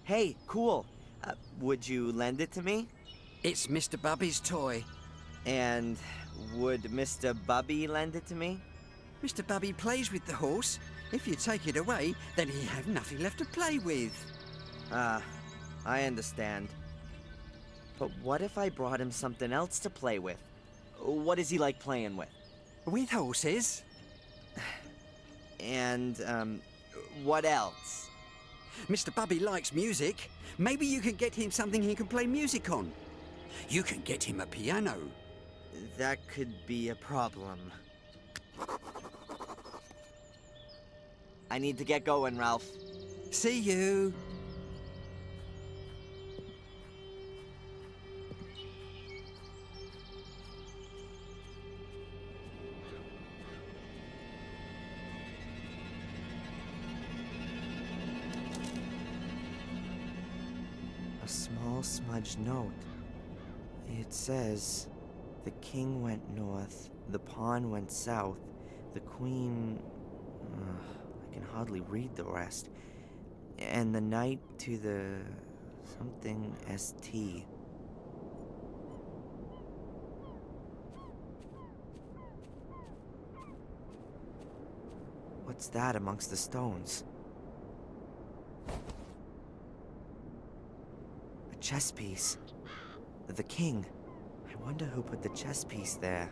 Hey, cool. Would you lend it to me? It's Mr. Bubby's toy. And would Mr. Bubby lend it to me? Mr. Bubby plays with the horse. If you take it away, then he'll have nothing left to play with. I understand. But what if I brought him something else to play with? What is he like playing with? With horses. And, what else? Mr. Bubby likes music. Maybe you can get him something he can play music on. You can get him a piano. That could be a problem. I need to get going, Ralph. See you. A small smudged note. It says, the king went north, the pawn went south, the queen... I can hardly read the rest. And the knight to the... something ST. What's that amongst the stones? A chess piece. The king. I wonder who put the chess piece there.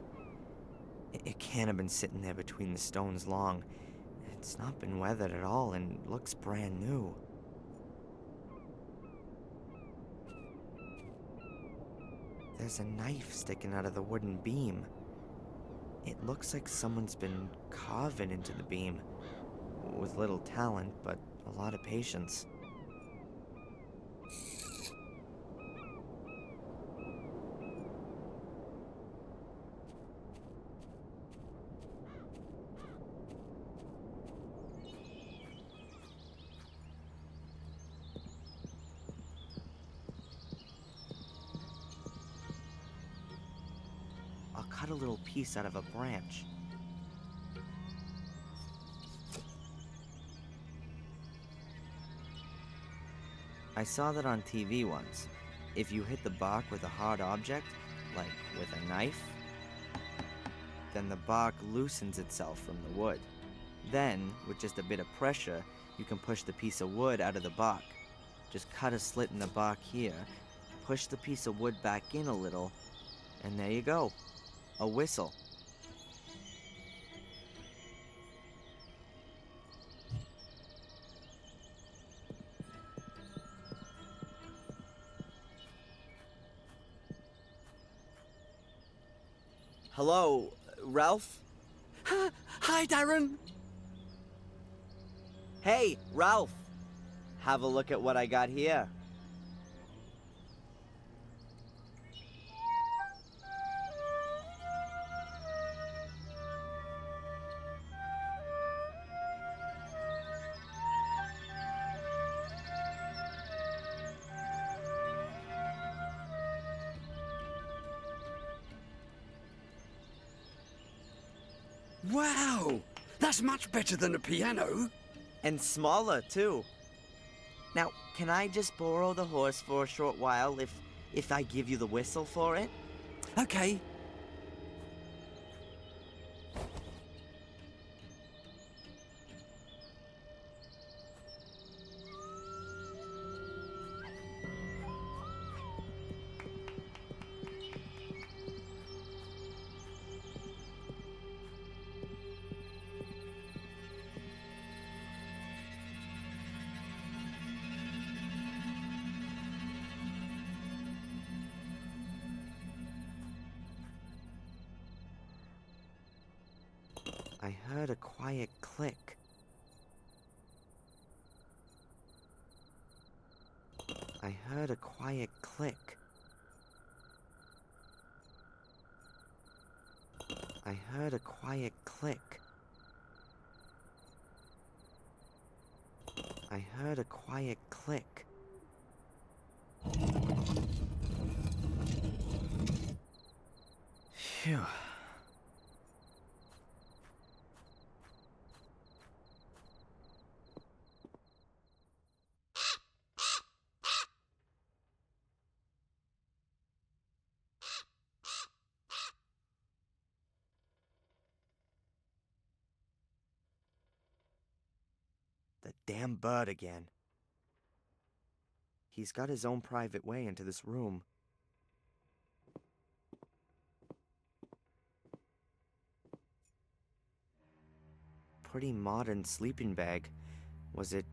It can't have been sitting there between the stones long. It's not been weathered at all and looks brand new. There's a knife sticking out of the wooden beam. It looks like someone's been carving into the beam. With little talent, but a lot of patience. I'll cut a little piece out of a branch. I saw that on TV once. If you hit the bark with a hard object, like with a knife, then the bark loosens itself from the wood. Then, with just a bit of pressure, you can push the piece of wood out of the bark. Just cut a slit in the bark here, push the piece of wood back in a little, and there you go. A whistle. Hello, Ralph? Hi, Darren. Hey, Ralph. Have a look at what I got here. Wow! That's much better than a piano. And smaller, too. Now, can I just borrow the horse for a short while if I give you the whistle for it? Okay. I heard a quiet click. I heard a quiet click. I heard a quiet click. I heard a quiet click. Phew. The damn bird again. He's got his own private way into this room. Pretty modern sleeping bag. Was it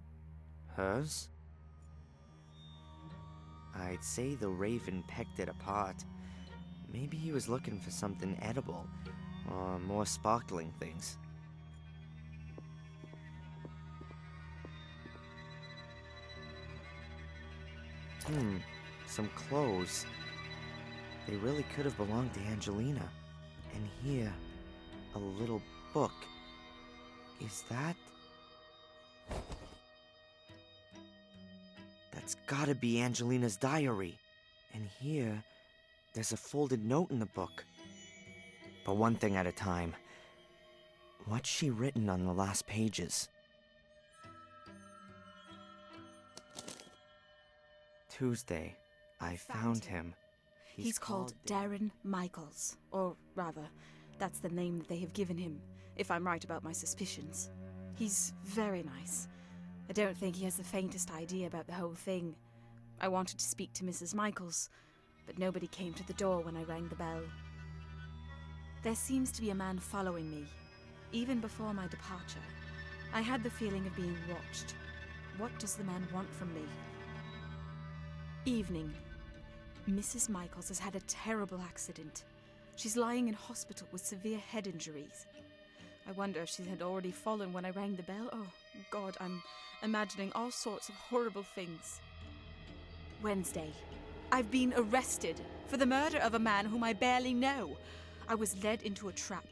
hers? I'd say the raven pecked it apart. Maybe he was looking for something edible, or more sparkling things. Some clothes. They really could have belonged to Angelina. And here, a little book. Is that... That's gotta be Angelina's diary. And here, there's a folded note in the book. But one thing at a time. What's she written on the last pages? Tuesday, I found him. He's called Darren Michaels. Or rather, that's the name that they have given him, if I'm right about my suspicions. He's very nice. I don't think he has the faintest idea about the whole thing. I wanted to speak to Mrs. Michaels, but nobody came to the door when I rang the bell. There seems to be a man following me, even before my departure. I had the feeling of being watched. What does the man want from me? Evening. Mrs. Michaels has had a terrible accident. She's lying in hospital with severe head injuries. I wonder if she had already fallen when I rang the bell. Oh, God, I'm imagining all sorts of horrible things. Wednesday. I've been arrested for the murder of a man whom I barely know. I was led into a trap.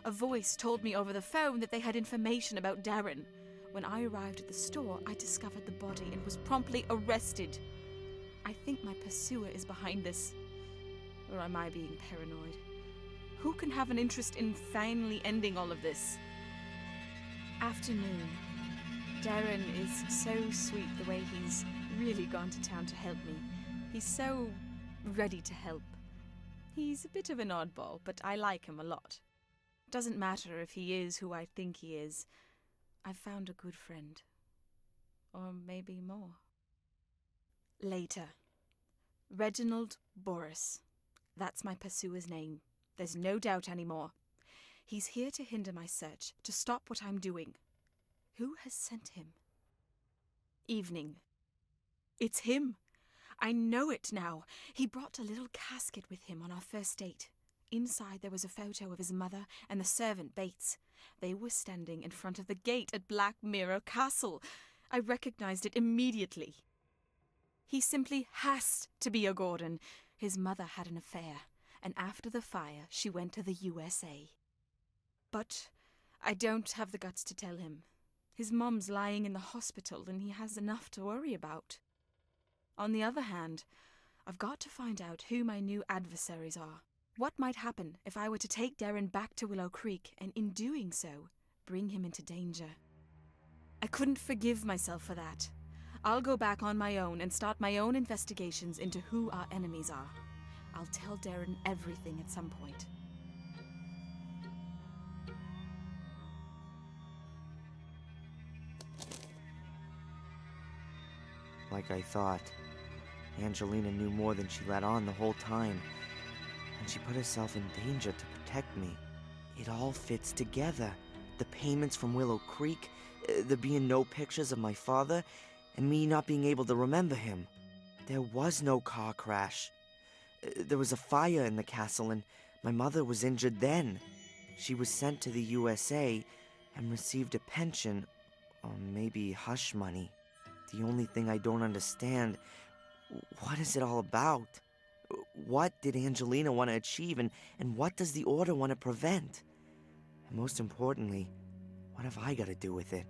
A voice told me over the phone that they had information about Darren. When I arrived at the store, I discovered the body and was promptly arrested. I think my pursuer is behind this. Or am I being paranoid? Who can have an interest in finally ending all of this? Afternoon. Darren is so sweet the way he's really gone to town to help me. He's so ready to help. He's a bit of an oddball, but I like him a lot. Doesn't matter if he is who I think he is. I've found a good friend. Or maybe more. Later. Reginald Boris. That's my pursuer's name. There's no doubt anymore. He's here to hinder my search, to stop what I'm doing. Who has sent him? Evening. It's him. I know it now. He brought a little casket with him on our first date. Inside there was a photo of his mother and the servant Bates. They were standing in front of the gate at Black Mirror Castle. I recognized it immediately. He simply has to be a Gordon. His mother had an affair, and after the fire she went to the USA. But I don't have the guts to tell him. His mom's lying in the hospital and he has enough to worry about. On the other hand, I've got to find out who my new adversaries are. What might happen if I were to take Darren back to Willow Creek and in doing so, bring him into danger? I couldn't forgive myself for that. I'll go back on my own and start my own investigations into who our enemies are. I'll tell Darren everything at some point. Like I thought, Angelina knew more than she let on the whole time. And she put herself in danger to protect me. It all fits together. The payments from Willow Creek, there being no pictures of my father, and me not being able to remember him. There was no car crash. There was a fire in the castle, and my mother was injured then. She was sent to the USA and received a pension, or maybe hush money. The only thing I don't understand, what is it all about? What did Angelina want to achieve, and what does the Order want to prevent? And most importantly, what have I got to do with it?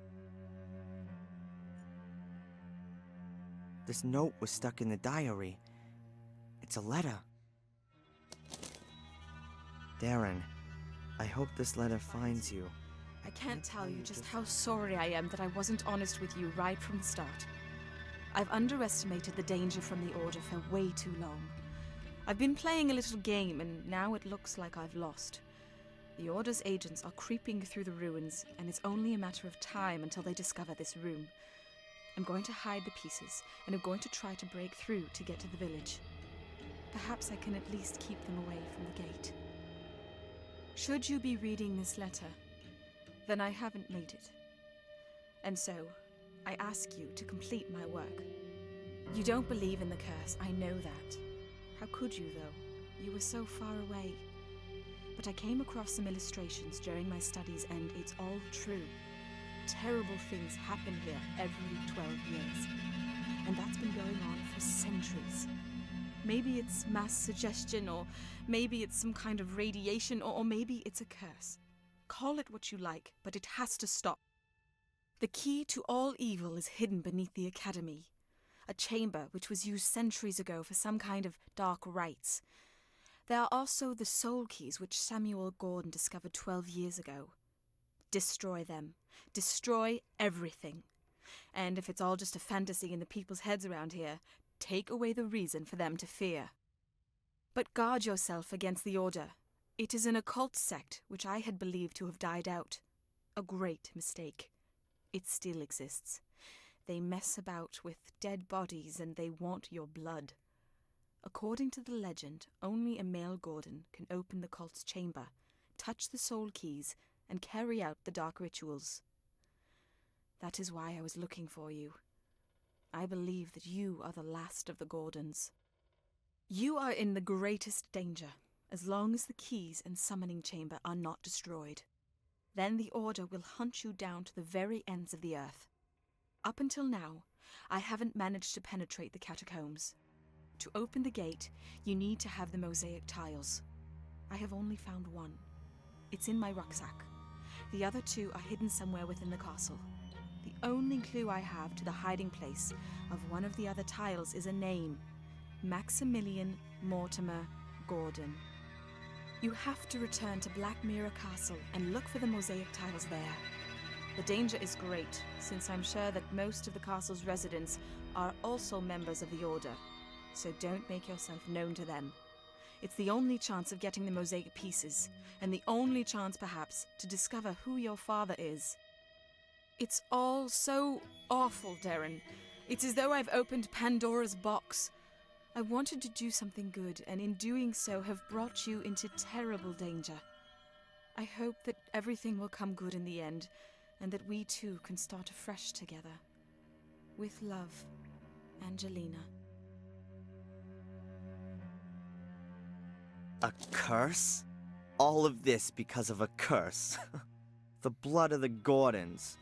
This note was stuck in the diary. It's a letter. Darren, I hope this letter finds you. I can't tell you just how sorry I am that I wasn't honest with you right from the start. I've underestimated the danger from the Order for way too long. I've been playing a little game, and now it looks like I've lost. The Order's agents are creeping through the ruins, and it's only a matter of time until they discover this room. I'm going to hide the pieces, and I'm going to try to break through to get to the village. Perhaps I can at least keep them away from the gate. Should you be reading this letter, then I haven't made it. And so, I ask you to complete my work. You don't believe in the curse, I know that. How could you, though? You were so far away. But I came across some illustrations during my studies, and it's all true. Terrible things happen here every 12 years. And that's been going on for centuries. Maybe it's mass suggestion, or maybe it's some kind of radiation, or maybe it's a curse. Call it what you like, but it has to stop. The key to all evil is hidden beneath the Academy. A chamber which was used centuries ago for some kind of dark rites. There are also the soul keys which Samuel Gordon discovered 12 years ago. Destroy them. Destroy everything. And if it's all just a fantasy in the people's heads around here, take away the reason for them to fear. But guard yourself against the Order. It is an occult sect which I had believed to have died out. A great mistake. It still exists. They mess about with dead bodies and they want your blood. According to the legend, only a male Gordon can open the cult's chamber, touch the soul keys, and carry out the dark rituals. That is why I was looking for you. I believe that you are the last of the Gordons. You are in the greatest danger, as long as the keys and summoning chamber are not destroyed. Then the Order will hunt you down to the very ends of the earth. Up until now, I haven't managed to penetrate the catacombs. To open the gate, you need to have the mosaic tiles. I have only found one. It's in my rucksack. The other two are hidden somewhere within the castle. The only clue I have to the hiding place of one of the other tiles is a name. Maximilian Mortimer Gordon. You have to return to Black Mirror Castle and look for the mosaic tiles there. The danger is great, since I'm sure that most of the castle's residents are also members of the Order, so don't make yourself known to them. It's the only chance of getting the mosaic pieces, and the only chance, perhaps, to discover who your father is. It's all so awful, Darren. It's as though I've opened Pandora's box. I wanted to do something good, and in doing so have brought you into terrible danger. I hope that everything will come good in the end, and that we too can start afresh together. With love, Angelina. A curse? All of this because of a curse. The blood of the Gordons.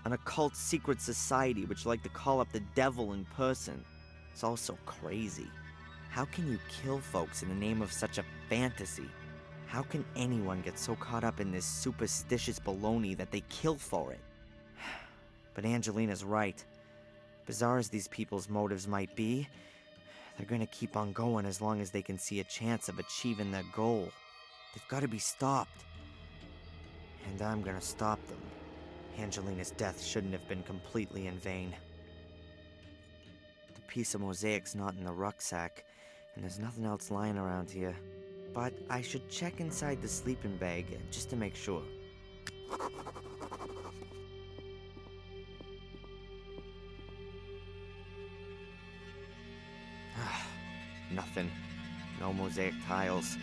An occult secret society which like to call up the devil in person. It's all so crazy. How can you kill folks in the name of such a fantasy? How can anyone get so caught up in this superstitious baloney that they kill for it? But Angelina's right. Bizarre as these people's motives might be, they're gonna keep on going as long as they can see a chance of achieving their goal. They've gotta be stopped. And I'm gonna stop them. Angelina's death shouldn't have been completely in vain. The piece of mosaic's not in the rucksack, and there's nothing else lying around here. But I should check inside the sleeping bag just to make sure. Nothing. No mosaic tiles.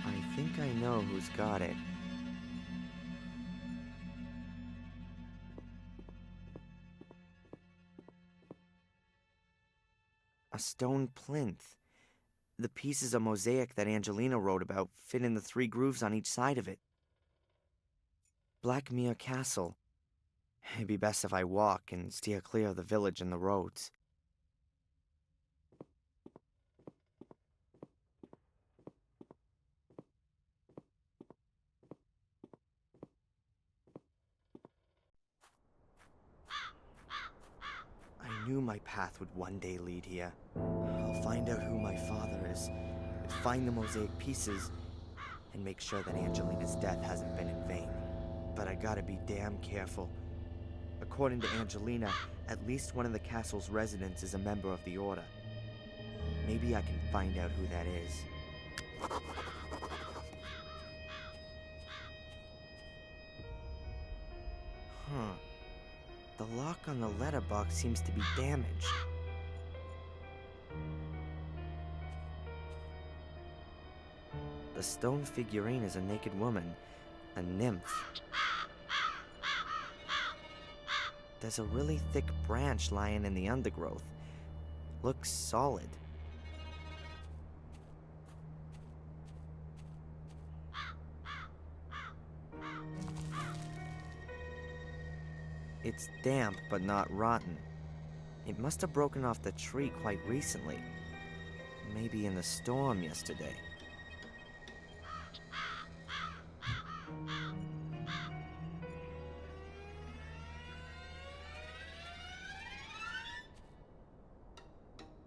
I think I know who's got it. A stone plinth. The pieces of mosaic that Angelina wrote about fit in the 3 grooves on each side of it. Blackmere Castle. It'd be best if I walk and steer clear of the village and the roads. I knew my path would one day lead here. I'll find out who my father is, find the mosaic pieces, and make sure that Angelina's death hasn't been in vain. But I gotta be damn careful. According to Angelina, at least one of the castle's residents is a member of the Order. Maybe I can find out who that is. Huh. The lock on the letterbox seems to be damaged. The stone figurine is a naked woman, a nymph. There's a really thick branch lying in the undergrowth. Looks solid. It's damp, but not rotten. It must have broken off the tree quite recently. Maybe in the storm yesterday.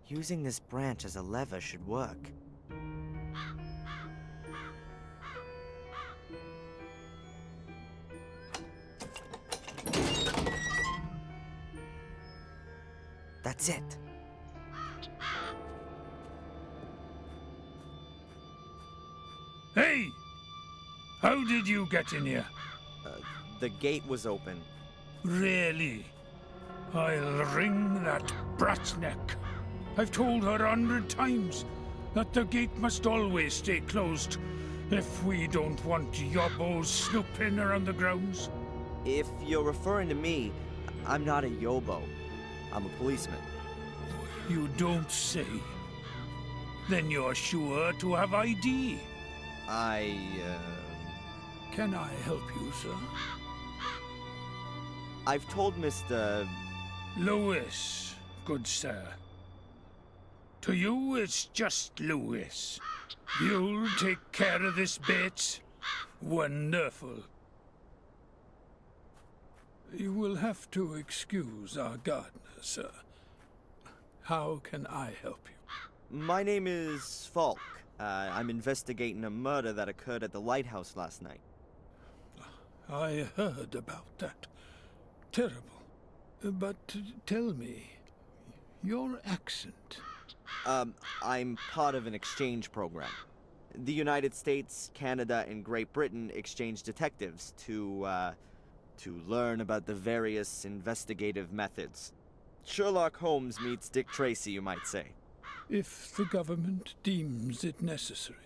Using this branch as a lever should work. That's it. Hey! How did you get in here? The gate was open. Really? I'll wring that brat's neck. I've told her 100 times that the gate must always stay closed if we don't want yobbos snooping around the grounds. If you're referring to me, I'm not a yobo. I'm a policeman. You don't say. Then you're sure to have ID. Can I help you, sir? I've told Mr. Lewis, good sir. To you, it's just Lewis. You'll take care of this bit? Wonderful. You will have to excuse our gardener, sir. How can I help you? My name is Falk. I'm investigating a murder that occurred at the lighthouse last night. I heard about that. Terrible. But tell me, your accent... I'm part of an exchange program. The United States, Canada, and Great Britain exchanged detectives to learn about the various investigative methods. Sherlock Holmes meets Dick Tracy, you might say. If the government deems it necessary.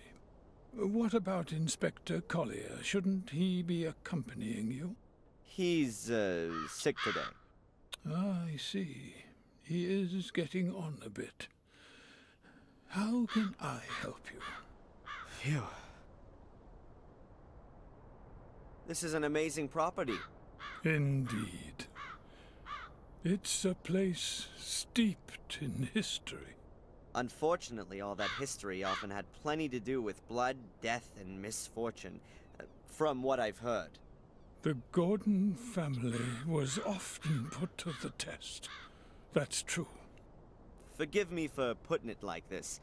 What about Inspector Collier? Shouldn't he be accompanying you? He's, sick today. Ah, I see. He is getting on a bit. How can I help you? Phew. This is an amazing property. Indeed. It's a place steeped in history. Unfortunately, all that history often had plenty to do with blood, death, and misfortune, from what I've heard. The Gordon family was often put to the test. That's true. Forgive me for putting it like this,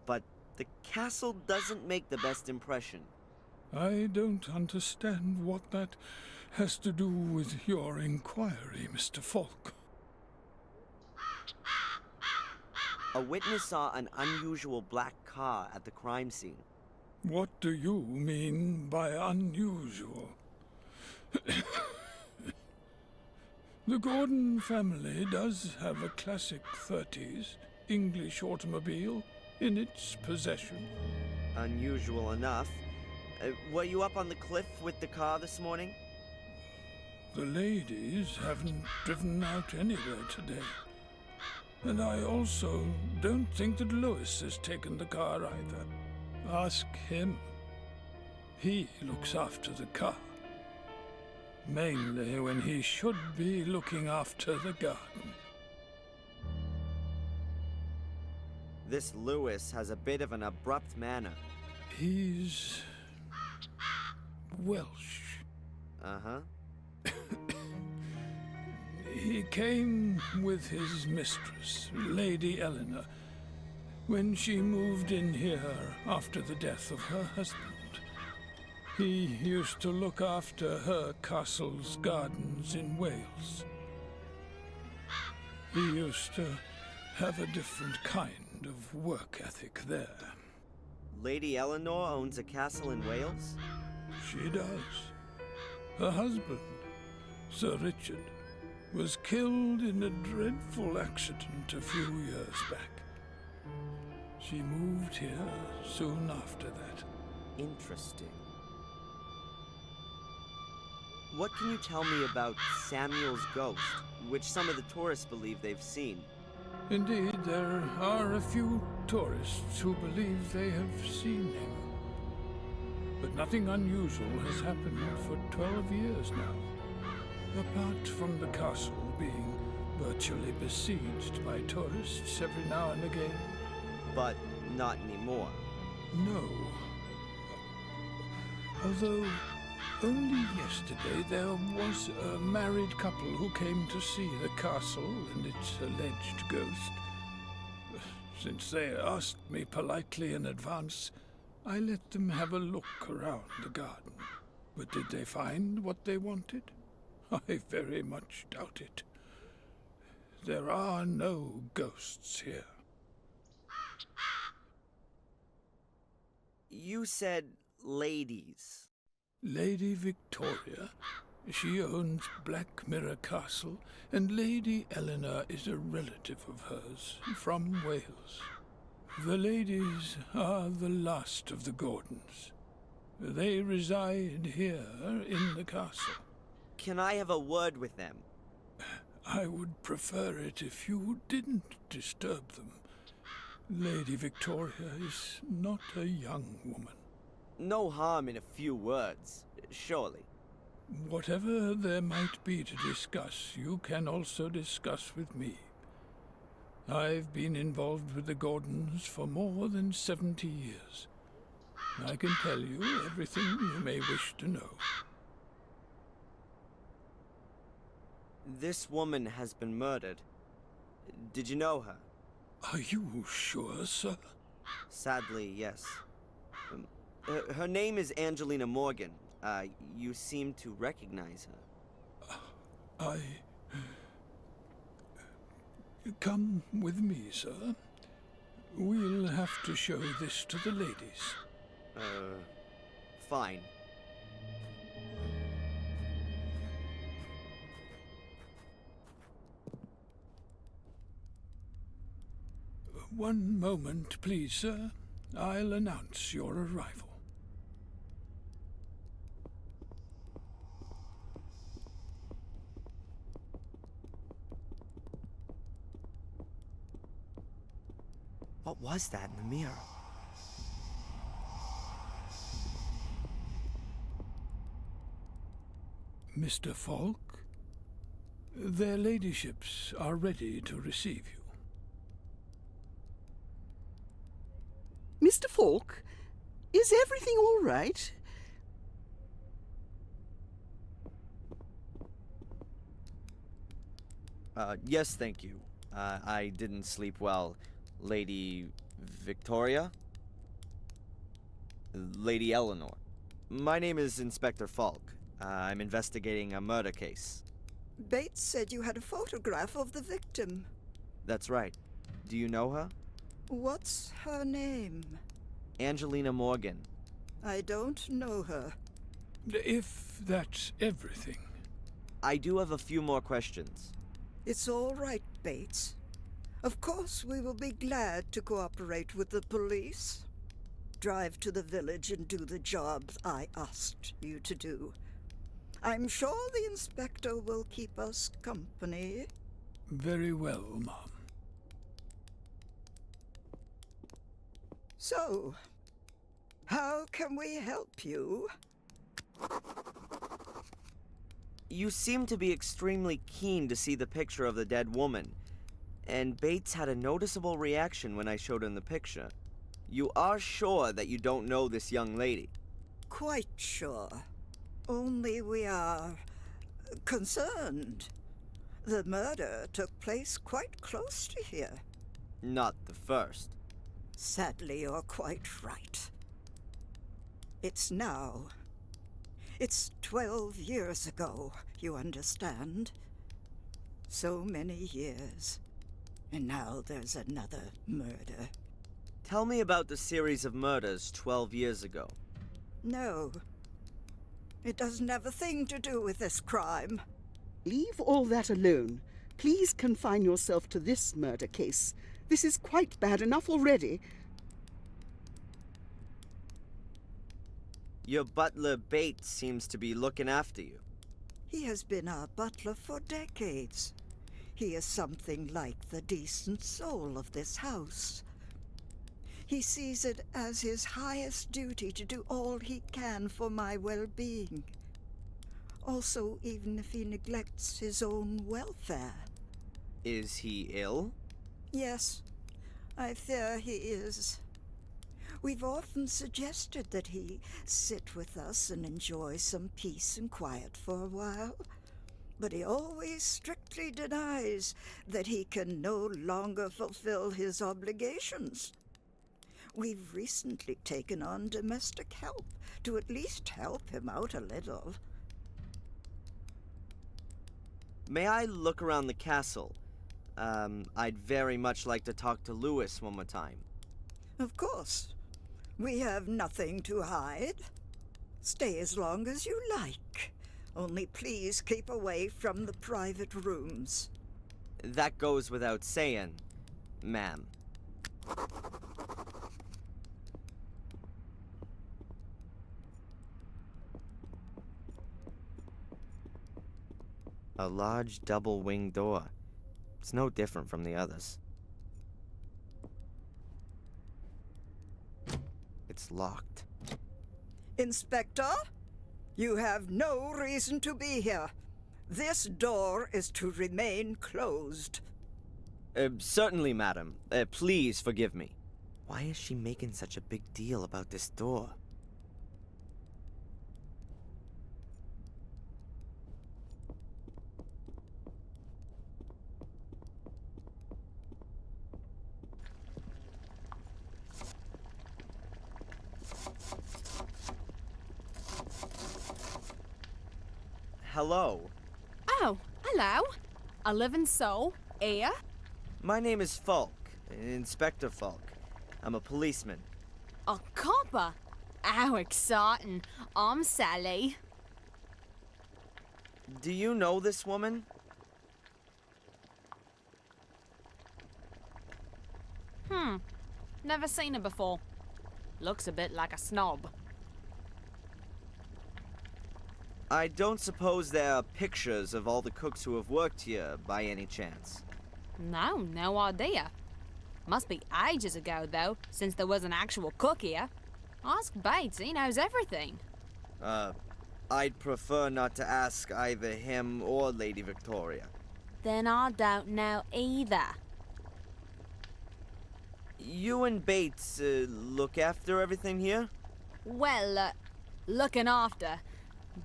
but the castle doesn't make the best impression. I don't understand what that has to do with your inquiry, Mr. Falk. A witness saw an unusual black car at the crime scene. What do you mean by unusual? The Gordon family does have a classic 30s English automobile in its possession. Unusual enough. Were you up on the cliff with the car this morning? The ladies haven't driven out anywhere today. And I also don't think that Lewis has taken the car either. Ask him. He looks after the car. Mainly when he should be looking after the garden. This Lewis has a bit of an abrupt manner. He's Welsh. Uh-huh. He came with his mistress, Lady Eleanor, when she moved in here after the death of her husband. He used to look after her castle's gardens in Wales. He used to have a different kind of work ethic there. Lady Eleanor owns a castle in Wales? She does. Her husband, Sir Richard, was killed in a dreadful accident a few years back. She moved here soon after that. Interesting. What can you tell me about Samuel's ghost, which some of the tourists believe they've seen? Indeed, there are a few tourists who believe they have seen him. But nothing unusual has happened for 12 years now. Apart from the castle being virtually besieged by tourists every now and again. But not anymore. No. Although, only yesterday there was a married couple who came to see the castle and its alleged ghost. Since they asked me politely in advance, I let them have a look around the garden. But did they find what they wanted? I very much doubt it. There are no ghosts here. You said ladies. Lady Victoria. She owns Black Mirror Castle, and Lady Eleanor is a relative of hers from Wales. The ladies are the last of the Gordons. They reside here in the castle. Can I have a word with them? I would prefer it if you didn't disturb them. Lady Victoria is not a young woman. No harm in a few words, surely. Whatever there might be to discuss, you can also discuss with me. I've been involved with the Gordons for more than 70 years. I can tell you everything you may wish to know. This woman has been murdered. Did you know her? Are you sure, sir? Sadly, yes. Her name is Angelina Morgan. You seem to recognize her. Come with me, sir. We'll have to show this to the ladies. Fine. One moment, please, sir. I'll announce your arrival. What was that in the mirror? Mr. Falk, their ladyships are ready to receive you. Mr. Falk, is everything all right? Yes, thank you. I didn't sleep well. Lady Victoria? Lady Eleanor. My name is Inspector Falk. I'm investigating a murder case. Bates said you had a photograph of the victim. That's right. Do you know her? What's her name? Angelina Morgan. I don't know her. If that's everything. I do have a few more questions. It's all right, Bates. Of course, we will be glad to cooperate with the police. Drive to the village and do the job I asked you to do. I'm sure the inspector will keep us company. Very well, Mom. So, how can we help you? You seem to be extremely keen to see the picture of the dead woman, and Bates had a noticeable reaction when I showed him the picture. You are sure that you don't know this young lady? Quite sure. Only we are concerned. The murder took place quite close to here. Not the first. Sadly, you're quite right. It's now. It's 12 years ago, you understand? So many years. And now there's another murder. Tell me about the series of murders 12 years ago. No. It doesn't have a thing to do with this crime. Leave all that alone. Please confine yourself to this murder case. This is quite bad enough already. Your butler Bates seems to be looking after you. He has been our butler for decades. He is something like the decent soul of this house. He sees it as his highest duty to do all he can for my well-being. Also, even if he neglects his own welfare. Is he ill? Yes, I fear he is. We've often suggested that he sit with us and enjoy some peace and quiet for a while, but he always strictly denies that he can no longer fulfill his obligations. We've recently taken on domestic help to at least help him out a little. May I look around the castle? I'd very much like to talk to Lewis one more time. Of course. We have nothing to hide. Stay as long as you like. Only please keep away from the private rooms. That goes without saying, ma'am. A large double-winged door. It's no different from the others. It's locked. Inspector, you have no reason to be here. This door is to remain closed. Certainly, madam. Please forgive me. Why is she making such a big deal about this door? Hello. Oh, hello. A living soul. Here? My name is Falk, Inspector Falk. I'm a policeman. A copper? How exciting. I'm Sally. Do you know this woman? Never seen her before. Looks a bit like a snob. I don't suppose there are pictures of all the cooks who have worked here, by any chance? No idea. Must be ages ago, though, since there was an actual cook here. Ask Bates, he knows everything. I'd prefer not to ask either him or Lady Victoria. Then I don't know either. You and Bates, look after everything here? Well, looking after.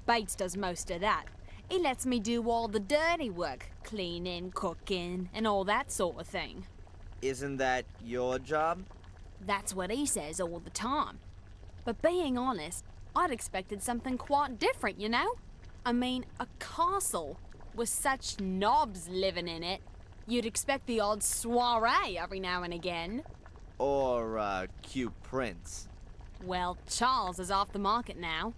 Bates does most of that. He lets me do all the dirty work, cleaning, cooking, and all that sort of thing. Isn't that your job? That's what he says all the time. But being honest, I'd expected something quite different, you know? I mean, a castle with such knobs living in it. You'd expect the odd soiree every now and again. Or, cute prince. Well, Charles is off the market now.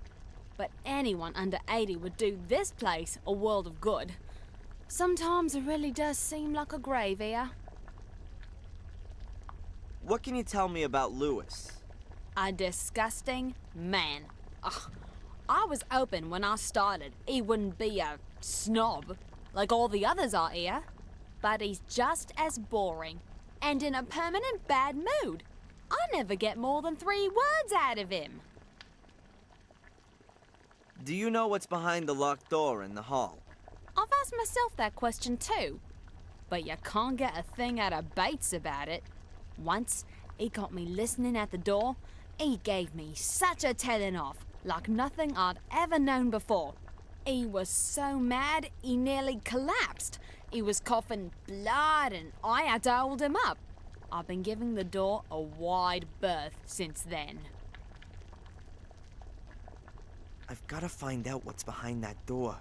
But anyone under 80 would do this place a world of good. Sometimes it really does seem like a grave here. What can you tell me about Lewis? A disgusting man. Ugh. I was hoping when I started he wouldn't be a snob like all the others are here. But he's just as boring and in a permanent bad mood. I never get more than 3 words out of him. Do you know what's behind the locked door in the hall? I've asked myself that question too. But you can't get a thing out of Bates about it. Once, he got me listening at the door. He gave me such a telling off, like nothing I'd ever known before. He was so mad, he nearly collapsed. He was coughing blood and I had to hold him up. I've been giving the door a wide berth since then. I've got to find out what's behind that door.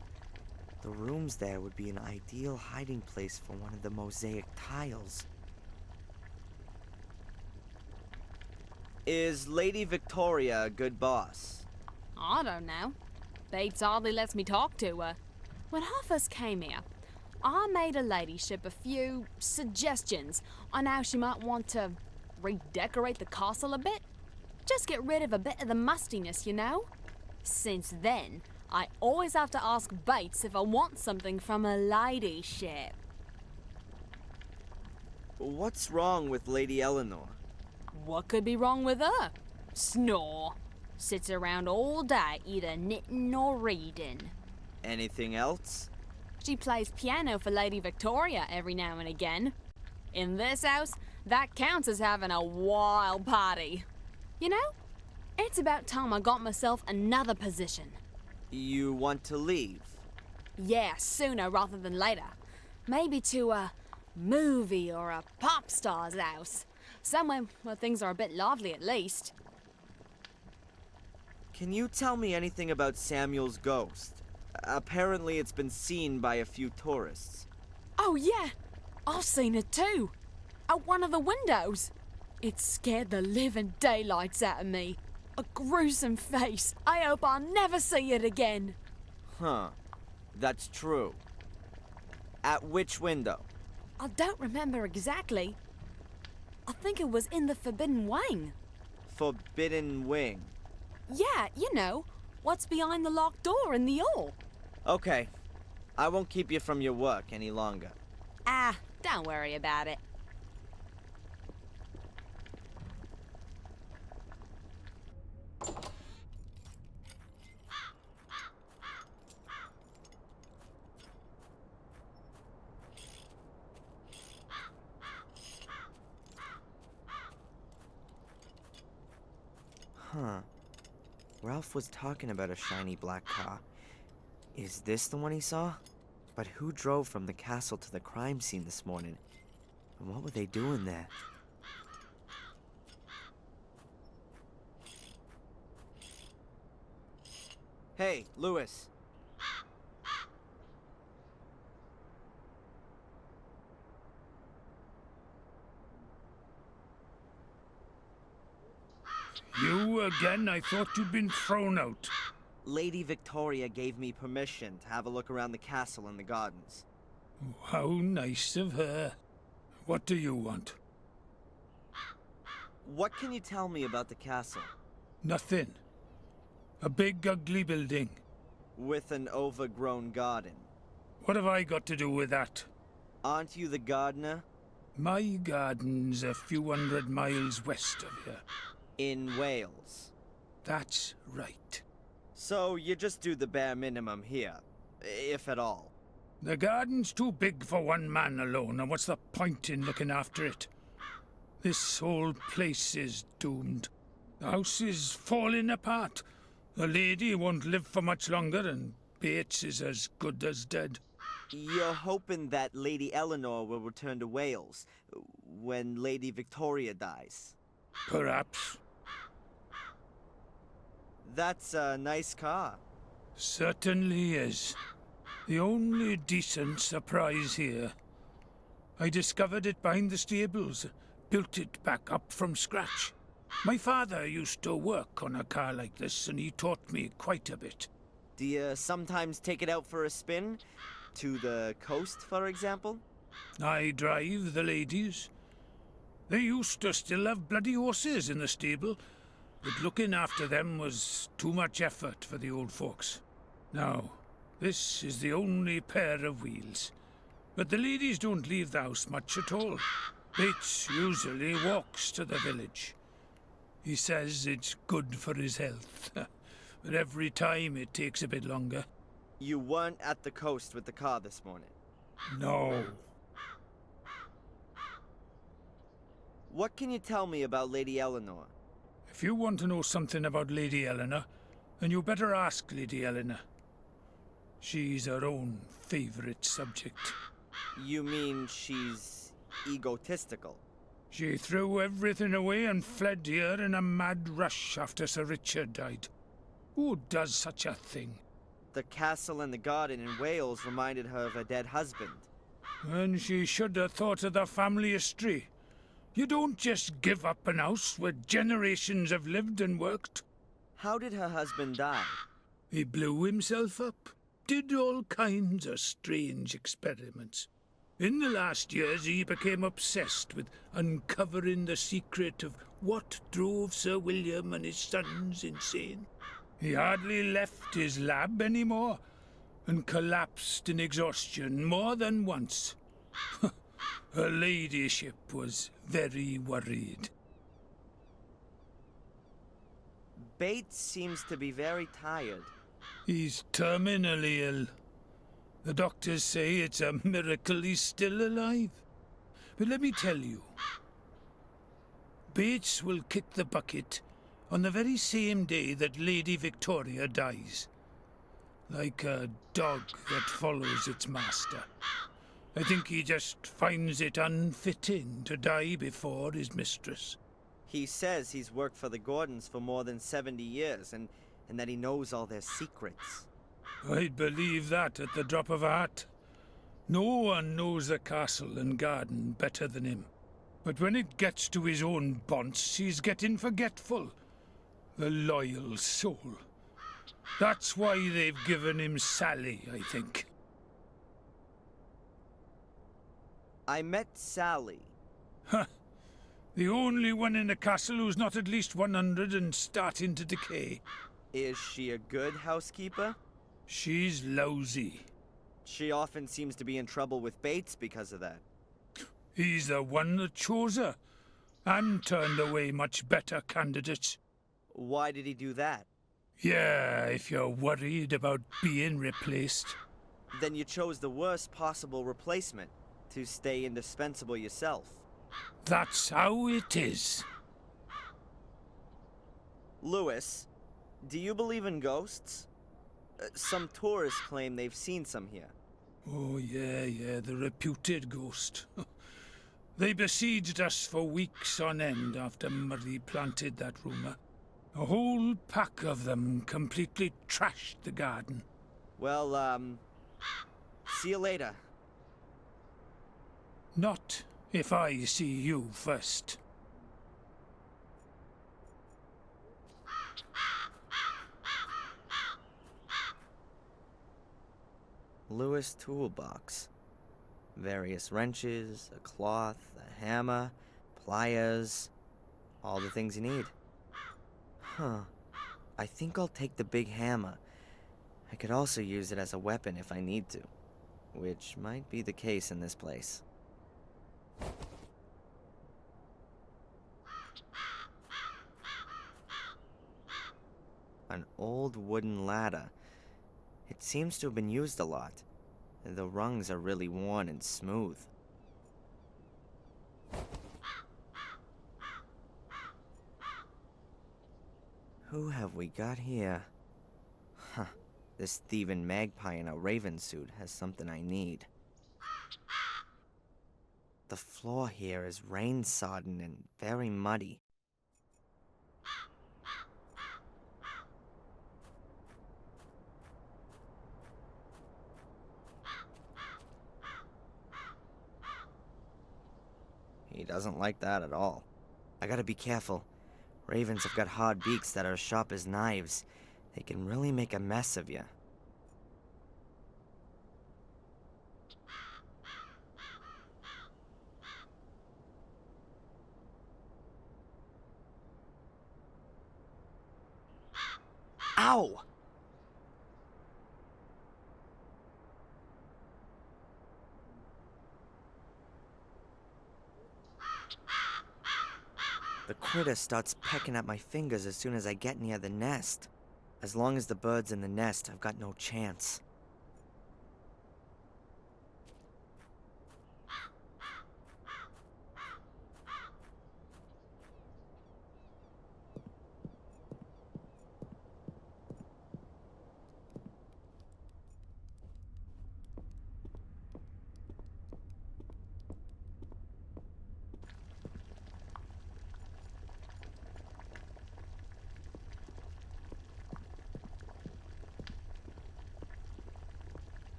The rooms there would be an ideal hiding place for one of the mosaic tiles. Is Lady Victoria a good boss? I don't know. Bates hardly lets me talk to her. When I first came here, I made her ladyship a few suggestions on how she might want to redecorate the castle a bit. Just get rid of a bit of the mustiness, you know? Since then, I always have to ask Bates if I want something from her ladyship. What's wrong with Lady Eleanor? What could be wrong with her? Snore. Sits around all day either knitting or reading. Anything else? She plays piano for Lady Victoria every now and again. In this house, that counts as having a wild party. You know, it's about time I got myself another position. You want to leave? Yeah, sooner rather than later. Maybe to a movie or a pop star's house. Somewhere where things are a bit lively at least. Can you tell me anything about Samuel's ghost? Apparently it's been seen by a few tourists. Oh yeah, I've seen it too. At one of the windows. It scared the living daylights out of me. A gruesome face. I hope I'll never see it again. Huh. That's true. At which window? I don't remember exactly. I think it was in the Forbidden Wing. Forbidden Wing? Yeah, you know, what's behind the locked door in the hall. Okay. I won't keep you from your work any longer. Ah, don't worry about it. Huh. Ralph was talking about a shiny black car. Is this the one he saw? But who drove from the castle to the crime scene this morning? And what were they doing there? Hey, Lewis. You, again, I thought you'd been thrown out. Lady Victoria gave me permission to have a look around the castle and the gardens. How nice of her. What do you want? What can you tell me about the castle? Nothing. A big, ugly building. With an overgrown garden. What have I got to do with that? Aren't you the gardener? My garden's a few hundred miles west of here. In Wales? That's right. So you just do the bare minimum here, if at all. The garden's too big for one man alone, and what's the point in looking after it? This whole place is doomed. The house is falling apart. The lady won't live for much longer, and Bates is as good as dead. You're hoping that Lady Eleanor will return to Wales when Lady Victoria dies? Perhaps. That's a nice car. Certainly is. The only decent surprise here. I discovered it behind the stables, built it back up from scratch. My father used to work on a car like this, and he taught me quite a bit. Do you sometimes take it out for a spin? To the coast, for example? I drive the ladies. They used to still have bloody horses in the stable, but looking after them was too much effort for the old folks. Now, this is the only pair of wheels. But the ladies don't leave the house much at all. Bates usually walks to the village. He says it's good for his health, but every time it takes a bit longer. You weren't at the coast with the car this morning? No. What can you tell me about Lady Eleanor? If you want to know something about Lady Eleanor, then you better ask Lady Eleanor. She's her own favorite subject. You mean she's egotistical? She threw everything away and fled here in a mad rush after Sir Richard died. Who does such a thing? The castle and the garden in Wales reminded her of her dead husband. And she should have thought of the family history. You don't just give up an house where generations have lived and worked. How did her husband die? He blew himself up. Did all kinds of strange experiments. In the last years, he became obsessed with uncovering the secret of what drove Sir William and his sons insane. He hardly left his lab anymore, and collapsed in exhaustion more than once. Her ladyship was very worried. Bates seems to be very tired. He's terminally ill. The doctors say it's a miracle he's still alive. But let me tell you, Bates will kick the bucket on the very same day that Lady Victoria dies. Like a dog that follows its master. I think he just finds it unfitting to die before his mistress. He says he's worked for the Gordons for more than 70 years, and that he knows all their secrets. I'd believe that at the drop of a hat. No one knows the castle and garden better than him. But when it gets to his own bonds, he's getting forgetful. The loyal soul. That's why they've given him Sally, I think. I met Sally. Huh. The only one in the castle who's not at least 100 and starting to decay. Is she a good housekeeper? She's lousy. She often seems to be in trouble with Bates because of that. He's the one that chose her, and turned away much better candidates. Why did he do that? Yeah, if you're worried about being replaced. Then you chose the worst possible replacement, to stay indispensable yourself. That's how it is. Lewis, do you believe in ghosts? Some tourists claim they've seen some here. Oh, yeah, the reputed ghost. They besieged us for weeks on end after Murray planted that rumour. A whole pack of them completely trashed the garden. Well, see you later. Not if I see you first. Lewis toolbox. Various wrenches, a cloth, a hammer, pliers, all the things you need. Huh. I think I'll take the big hammer. I could also use it as a weapon if I need to, which might be the case in this place. An old wooden ladder. It seems to have been used a lot. The rungs are really worn and smooth. Who have we got here? Huh. This thieving magpie in a raven suit has something I need. The floor here is rain-sodden and very muddy. He doesn't like that at all. I gotta be careful. Ravens have got hard beaks that are as sharp as knives. They can really make a mess of you. Ow! The critter starts pecking at my fingers as soon as I get near the nest. As long as the bird's in the nest, I've got no chance.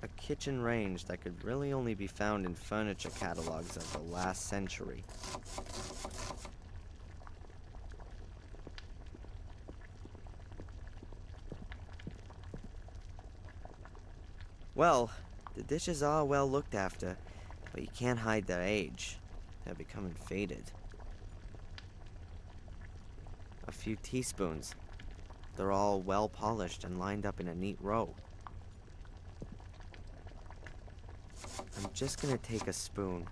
A kitchen range that could really only be found in furniture catalogs of the last century. Well, the dishes are well looked after, but you can't hide their age. They're becoming faded. A few teaspoons. They're all well polished and lined up in a neat row. I'm just gonna take a spoon.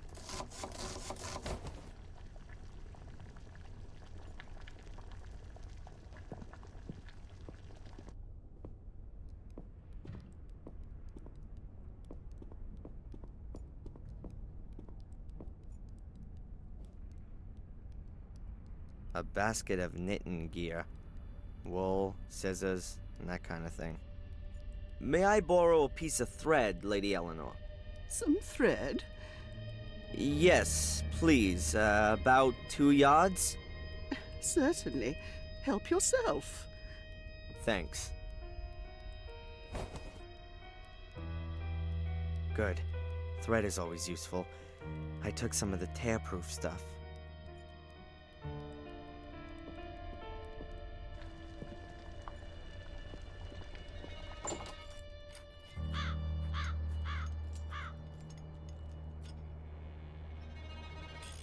A basket of knitting gear. Wool, scissors, and that kind of thing. May I borrow a piece of thread, Lady Eleanor? Some thread? Yes, please. About 2 yards? Certainly. Help yourself. Thanks. Good. Thread is always useful. I took some of the tear-proof stuff.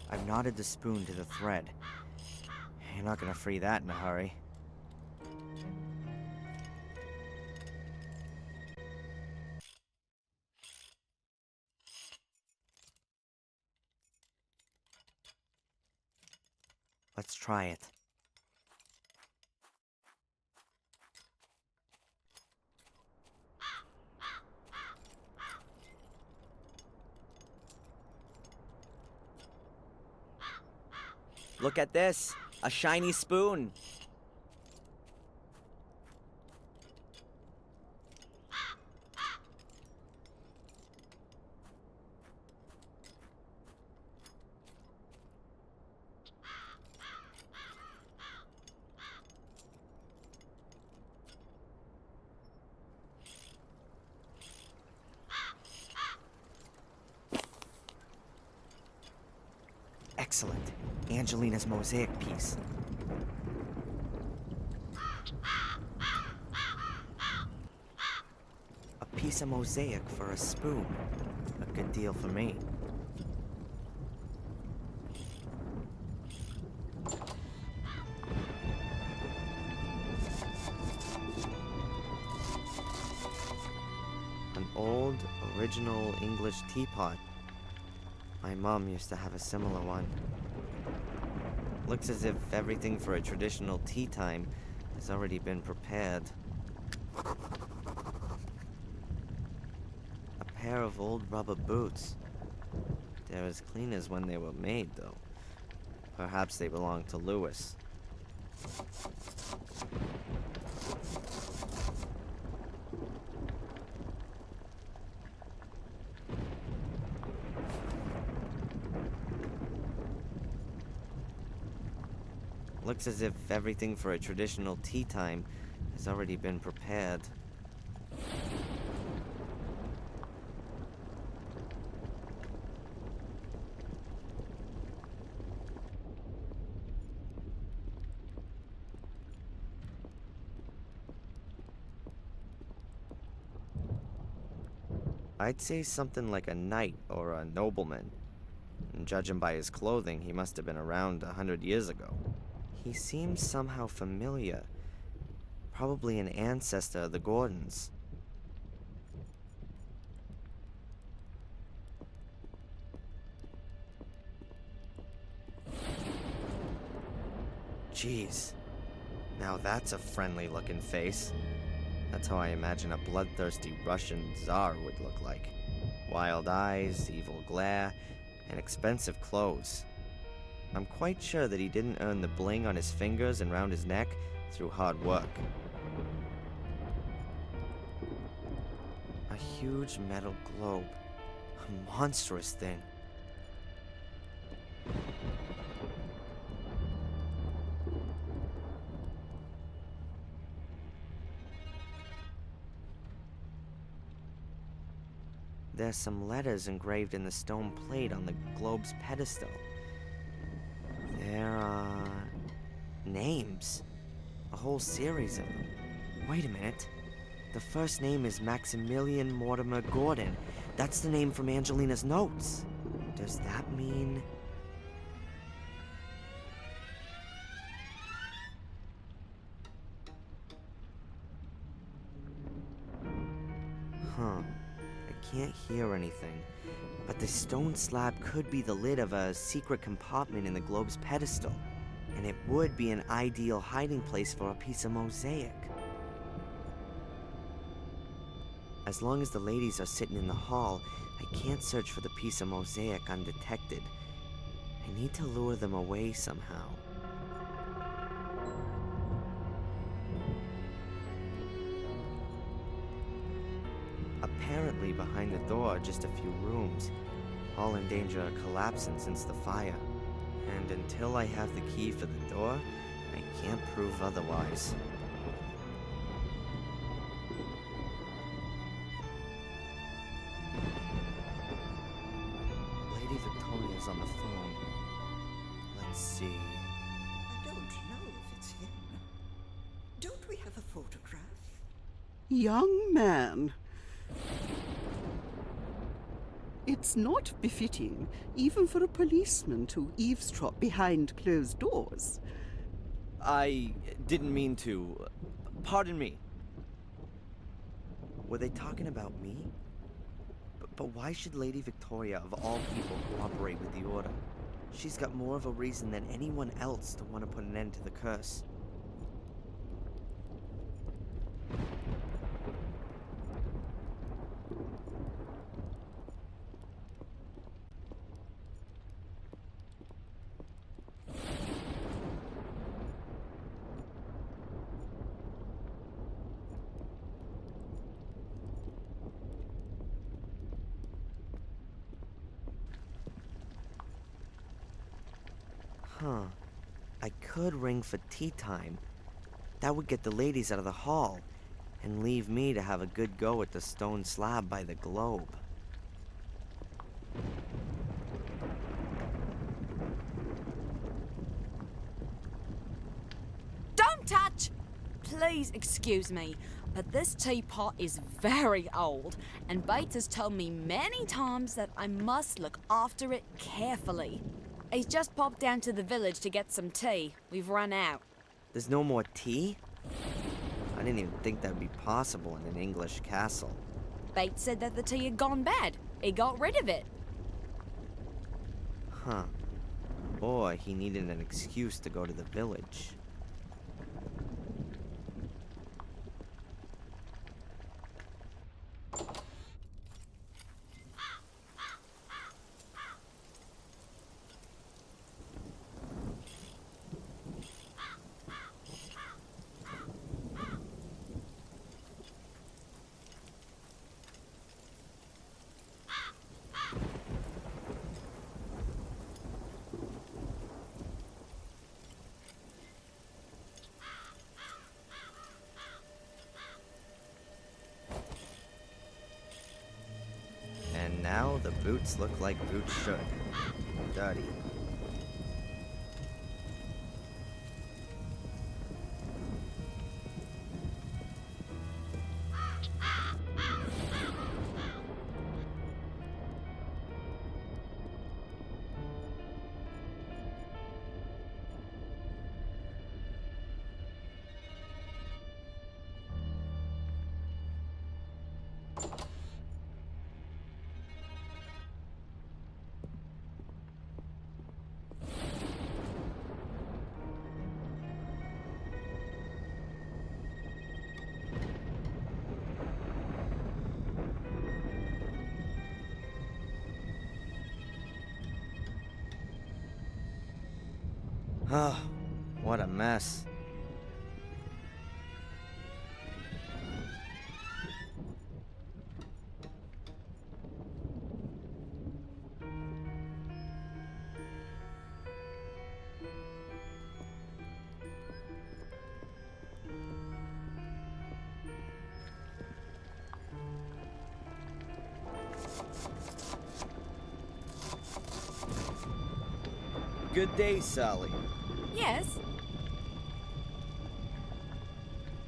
I've knotted the spoon to the thread. You're not gonna free that in a hurry. Let's try it. Look at this! A shiny spoon! Excellent. Angelina's mosaic piece. piece of mosaic for a spoon. A good deal for me. An old, original English teapot. My mom used to have a similar one. Looks as if everything for a traditional tea time has already been prepared. A pair of old rubber boots. They're as clean as when they were made, though. Perhaps they belong to Lewis. Looks as if everything for a traditional tea time has already been prepared. I'd say something like a knight or a nobleman. And judging by his clothing, he must have been around 100 years ago. He seems somehow familiar. Probably an ancestor of the Gordons. Jeez. Now that's a friendly-looking face. That's how I imagine a bloodthirsty Russian czar would look like. Wild eyes, evil glare, and expensive clothes. I'm quite sure that he didn't earn the bling on his fingers and round his neck through hard work. A huge metal globe. A monstrous thing. There's some letters engraved in the stone plate on the globe's pedestal. There are names. A whole series of them. Wait a minute. The first name is Maximilian Mortimer Gordon. That's the name from Angelina's notes. Does that mean... Huh. I can't hear anything. But the stone slab could be the lid of a secret compartment in the globe's pedestal. And it would be an ideal hiding place for a piece of mosaic. As long as the ladies are sitting in the hall, I can't search for the piece of mosaic undetected. I need to lure them away somehow. Apparently behind the door are just a few rooms, all in danger of collapsing since the fire. And until I have the key for the door, I can't prove otherwise. Lady Victoria's on the phone. Let's see. I don't know if it's him. Don't we have a photograph? Young man. It's not befitting, even for a policeman to eavesdrop behind closed doors. I didn't mean to. Pardon me. Were they talking about me? But why should Lady Victoria, of all people, cooperate with the Order? She's got more of a reason than anyone else to want to put an end to the curse. Huh. I could ring for tea time. That would get the ladies out of the hall, and leave me to have a good go at the stone slab by the globe. Don't touch! please excuse me, but this teapot is very old, and Bates has told me many times that I must look after it carefully. He's just popped down to the village to get some tea. We've run out. There's no more tea? I didn't even think that would be possible in an English castle. Bates said that the tea had gone bad. He got rid of it. Huh. Or he needed an excuse to go to the village. And now the boots look like boots should. Dirty. Oh, what a mess. Good day, Sally. Yes?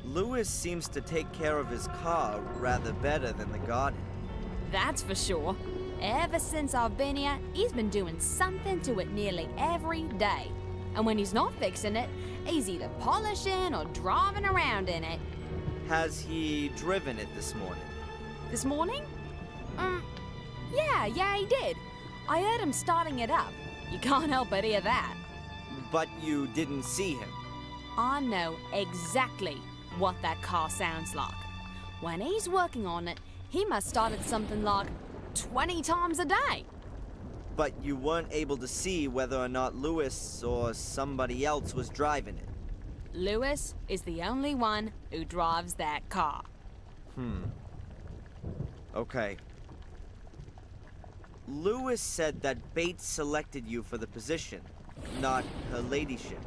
Lewis seems to take care of his car rather better than the garden. That's for sure. Ever since I've been here, he's been doing something to it nearly every day. And when he's not fixing it, he's either polishing or driving around in it. Has he driven it this morning? This morning? Yeah, he did. I heard him starting it up. You can't help but hear that. But you didn't see him? I know exactly what that car sounds like. When he's working on it, he must start it something like 20 times a day. But you weren't able to see whether or not Lewis or somebody else was driving it? Lewis is the only one who drives that car. Okay. Lewis said that Bates selected you for the position, not her ladyship.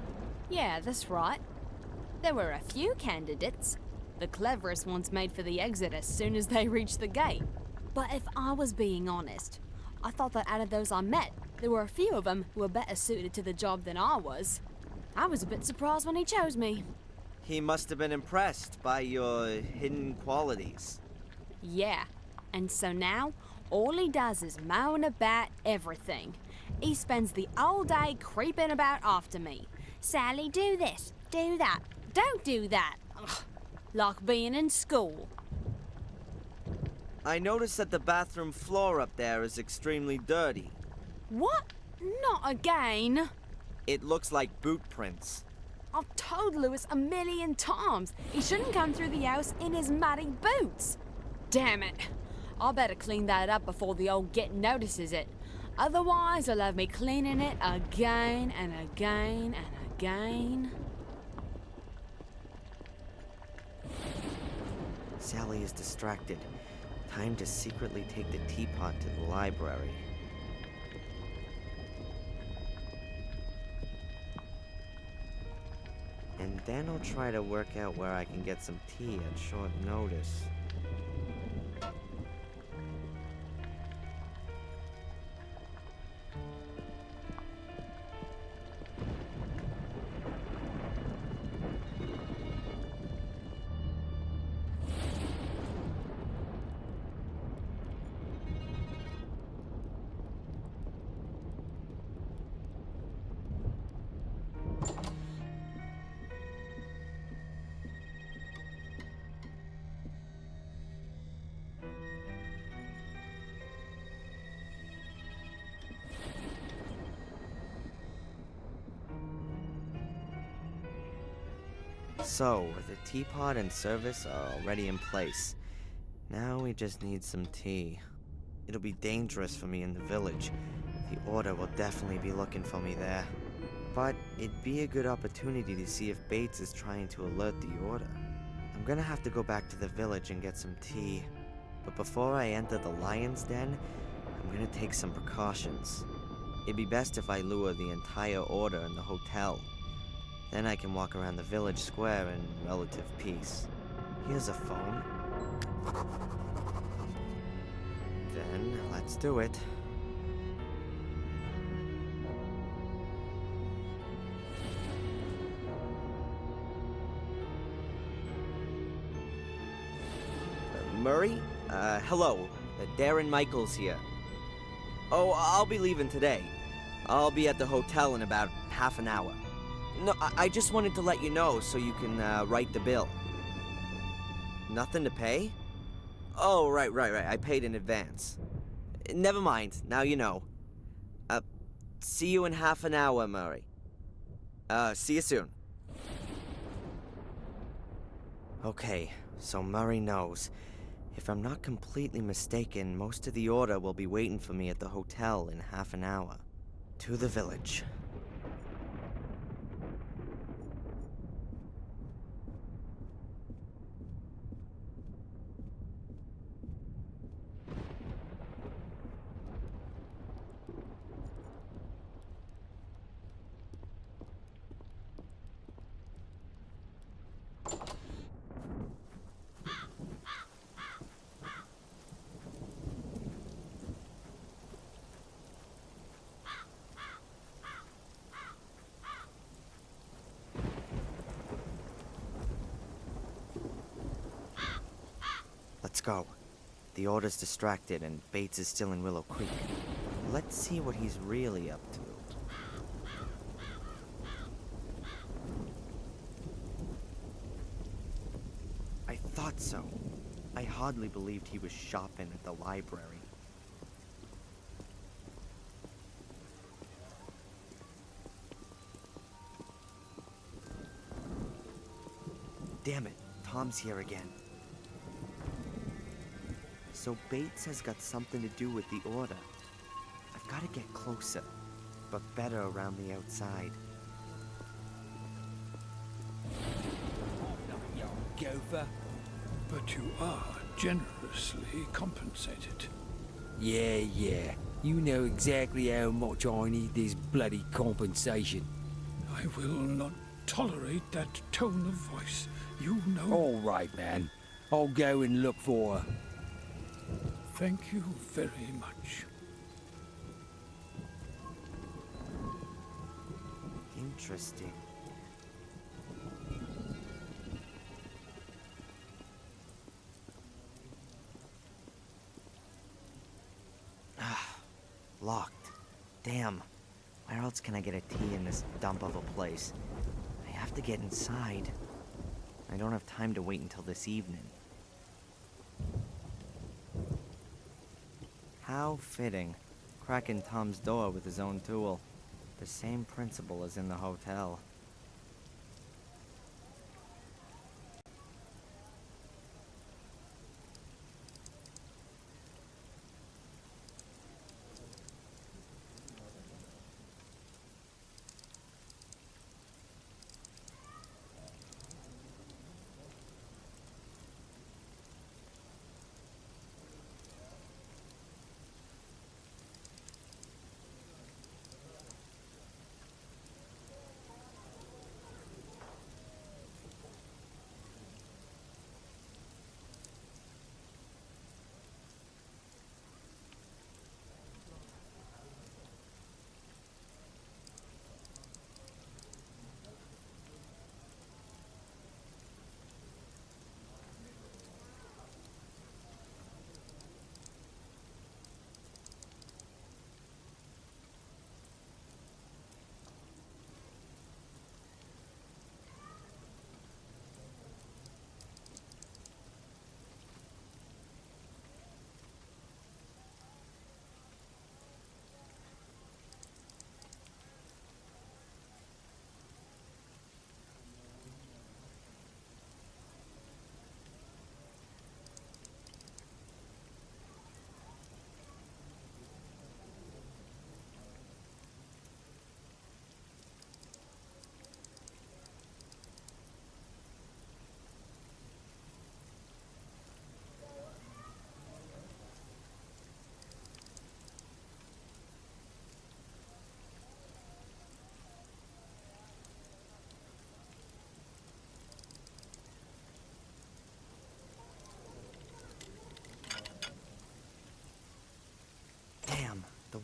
Yeah, that's right. There were a few candidates. The cleverest ones made for the exit as soon as they reached the gate. But if I was being honest, I thought that out of those I met, there were a few of them who were better suited to the job than I was. I was a bit surprised when he chose me. He must have been impressed by your hidden qualities. Yeah, and so now, all he does is moan about everything. He spends the whole day creeping about after me. Sally, do this, do that, don't do that. Ugh, like being in school. I noticed that the bathroom floor up there is extremely dirty. What? Not again. It looks like boot prints. I've told Lewis 1,000,000 times he shouldn't come through the house in his muddy boots. Damn it. I better clean that up before the old git notices it. Otherwise, he'll have me cleaning it again and again and again. Sally is distracted. Time to secretly take the teapot to the library. And then I'll try to work out where I can get some tea at short notice. So, the teapot and service are already in place. Now we just need some tea. It'll be dangerous for me in the village. The Order will definitely be looking for me there. But it'd be a good opportunity to see if Bates is trying to alert the Order. I'm gonna have to go back to the village and get some tea. But before I enter the lion's den, I'm gonna take some precautions. It'd be best if I lure the entire Order in the hotel. Then I can walk around the village square in relative peace. Here's a phone. Then, let's do it. Murray? Hello. Darren Michaels here. Oh, I'll be leaving today. I'll be at the hotel in about half an hour. No, I just wanted to let you know so you can write the bill. Nothing to pay? Oh, right. I paid in advance. Never mind. Now you know. See you in half an hour, Murray. See you soon. Okay, so Murray knows. If I'm not completely mistaken, most of the Order will be waiting for me at the hotel in half an hour. To the village. Let's go. The Order's distracted and Bates is still in Willow Creek. Let's see what he's really up to. I thought so. I hardly believed he was shopping at the library. Damn it, Tom's here again. So Bates has got something to do with the Order. I've got to get closer, but better around the outside. Gopher. But you are generously compensated. Yeah. You know exactly how much I need this bloody compensation. I will not tolerate that tone of voice. You know... All right, man. I'll go and look for her. Thank you very much. Interesting. Locked. Damn. Where else can I get a tea in this dump of a place? I have to get inside. I don't have time to wait until this evening. How fitting. Cracking Tom's door with his own tool. The same principle as in the hotel.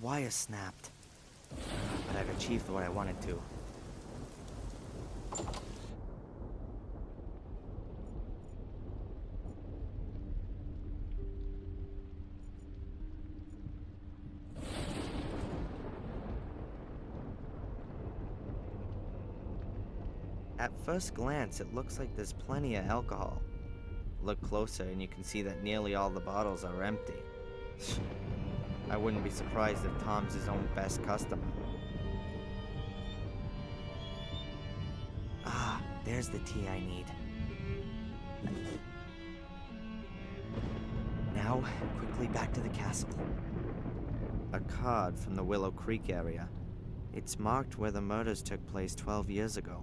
wire snapped. But I've achieved what I wanted to. At first glance, it looks like there's plenty of alcohol. Look closer and you can see that nearly all the bottles are empty. I wouldn't be surprised if Tom's his own best customer. Ah, there's the tea I need. Now, quickly back to the castle. A card from the Willow Creek area. It's marked where the murders took place 12 years ago.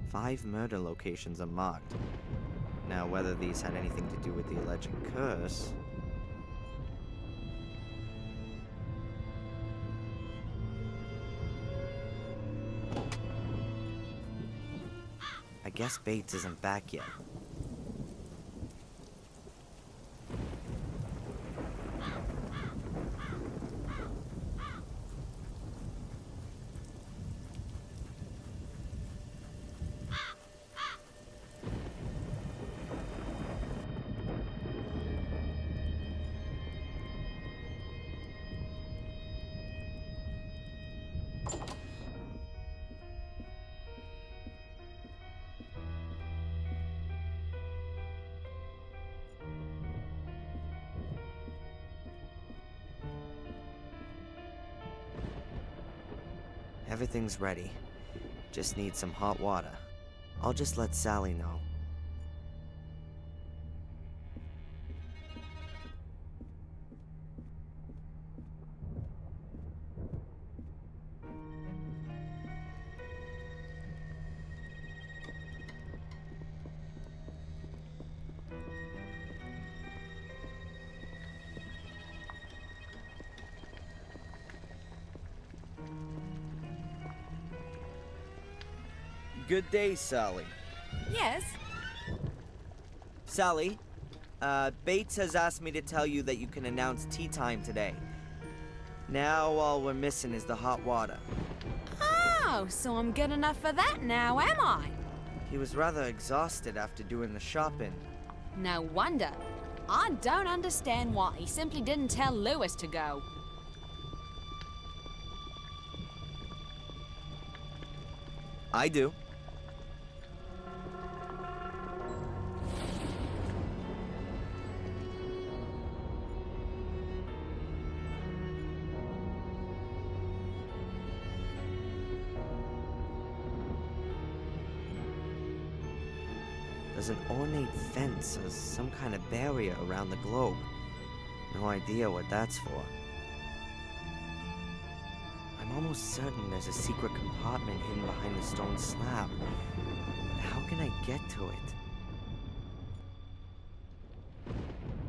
5 murder locations are marked. Now, whether these had anything to do with the alleged curse... I guess Bates isn't back yet. Everything's ready. Just need some hot water. I'll just let Sally know. Good day, Sally. Yes? Sally, Bates has asked me to tell you that you can announce tea time today. Now all we're missing is the hot water. Oh, so I'm good enough for that now, am I? He was rather exhausted after doing the shopping. No wonder. I don't understand why he simply didn't tell Lewis to go. I do. There's an ornate fence or some kind of barrier around the globe. No idea what that's for. I'm almost certain there's a secret compartment hidden behind the stone slab. But how can I get to it?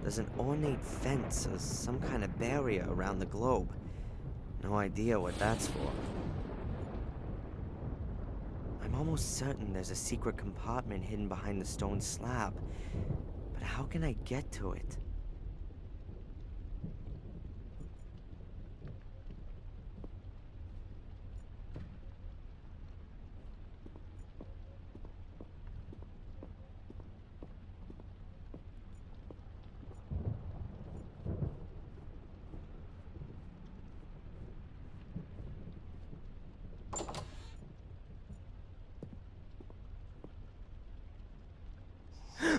There's an ornate fence or some kind of barrier around the globe. No idea what that's for. I'm almost certain there's a secret compartment hidden behind the stone slab. But how can I get to it?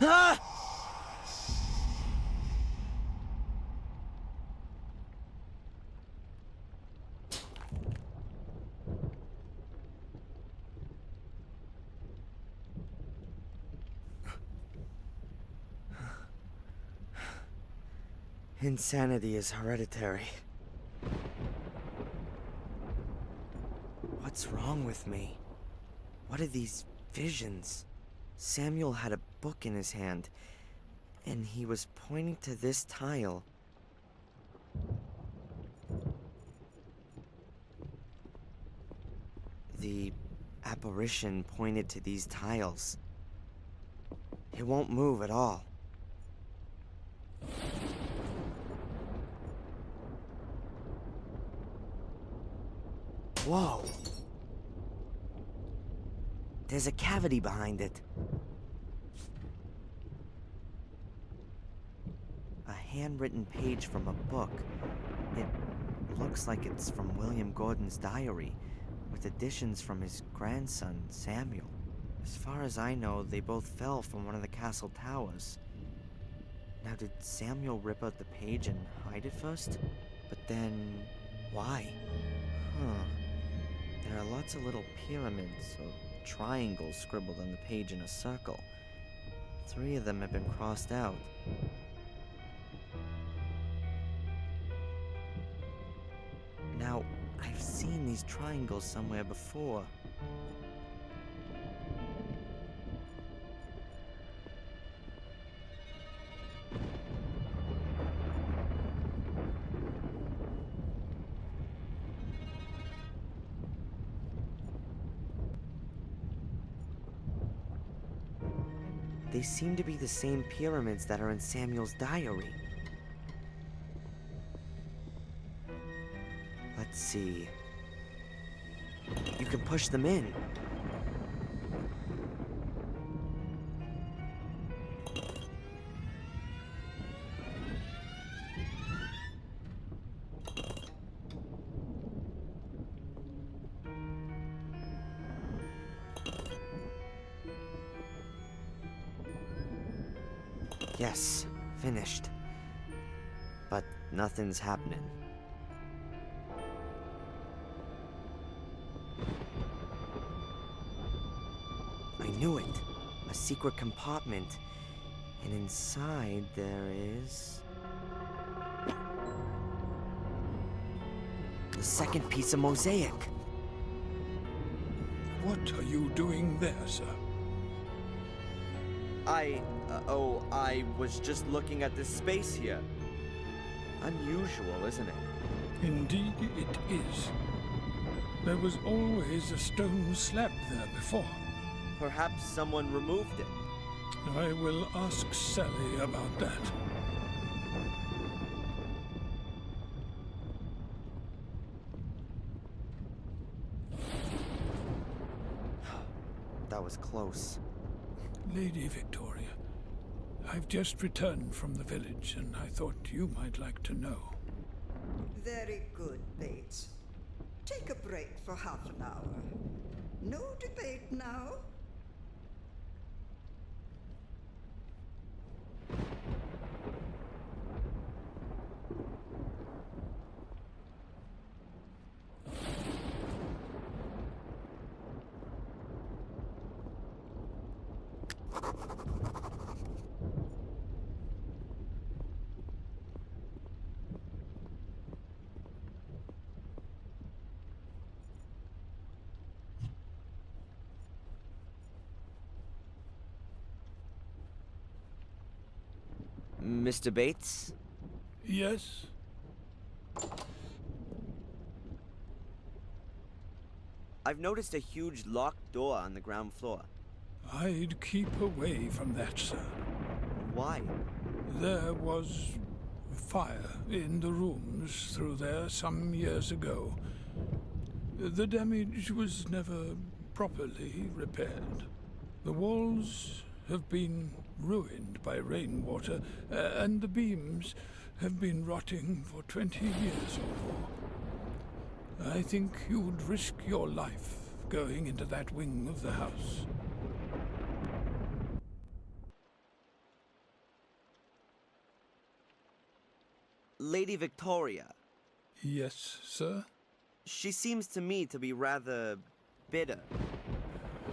Ah! Insanity is hereditary. What's wrong with me? What are these visions? Samuel had a book in his hand, and he was pointing to this tile. The apparition pointed to these tiles. It won't move at all. Whoa. There's a cavity behind it. A handwritten page from a book. It looks like it's from William Gordon's diary, with additions from his grandson, Samuel. As far as I know, they both fell from one of the castle towers. Now, did Samuel rip out the page and hide it first? But then, why? There are lots of little pyramids, or triangles scribbled on the page in a circle. 3 of them have been crossed out. Now, I've seen these triangles somewhere before. They seem to be the same pyramids that are in Samuel's diary. Let's see. You can push them in. Yes, finished. But nothing's happening. I knew it. A secret compartment. And inside there is... the second piece of mosaic. What are you doing there, sir? I was just looking at this space here. Unusual, isn't it? Indeed it is. There was always a stone slab there before. Perhaps someone removed it. I will ask Sally about that. That was close. Lady Victoria, I've just returned from the village, and I thought you might like to know. Very good, Bates. Take a break for half an hour. No debate now. Mr. Bates? Yes? I've noticed a huge locked door on the ground floor. I'd keep away from that, sir. Why? There was fire in the rooms through there some years ago. The damage was never properly repaired. The walls have been ruined by rainwater, and the beams have been rotting for 20 years or more. I think you'd risk your life going into that wing of the house. Lady Victoria. Yes, sir? She seems to me to be rather bitter.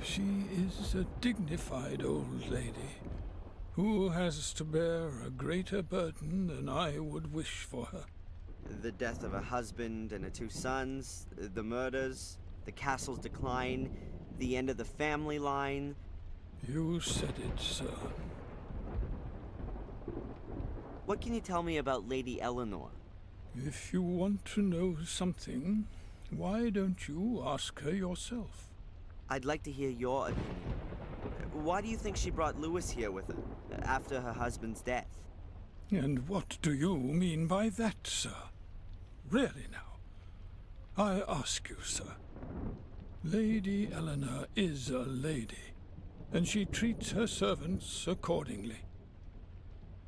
She is a dignified old lady who has to bear a greater burden than I would wish for her. The death of a husband and her 2 sons, the murders, the castle's decline, the end of the family line. You said it, sir. What can you tell me about Lady Eleanor? If you want to know something, why don't you ask her yourself? I'd like to hear your opinion. Why do you think she brought Lewis here with her, after her husband's death? And what do you mean by that, sir? Really now? I ask you, sir. Lady Eleanor is a lady, and she treats her servants accordingly.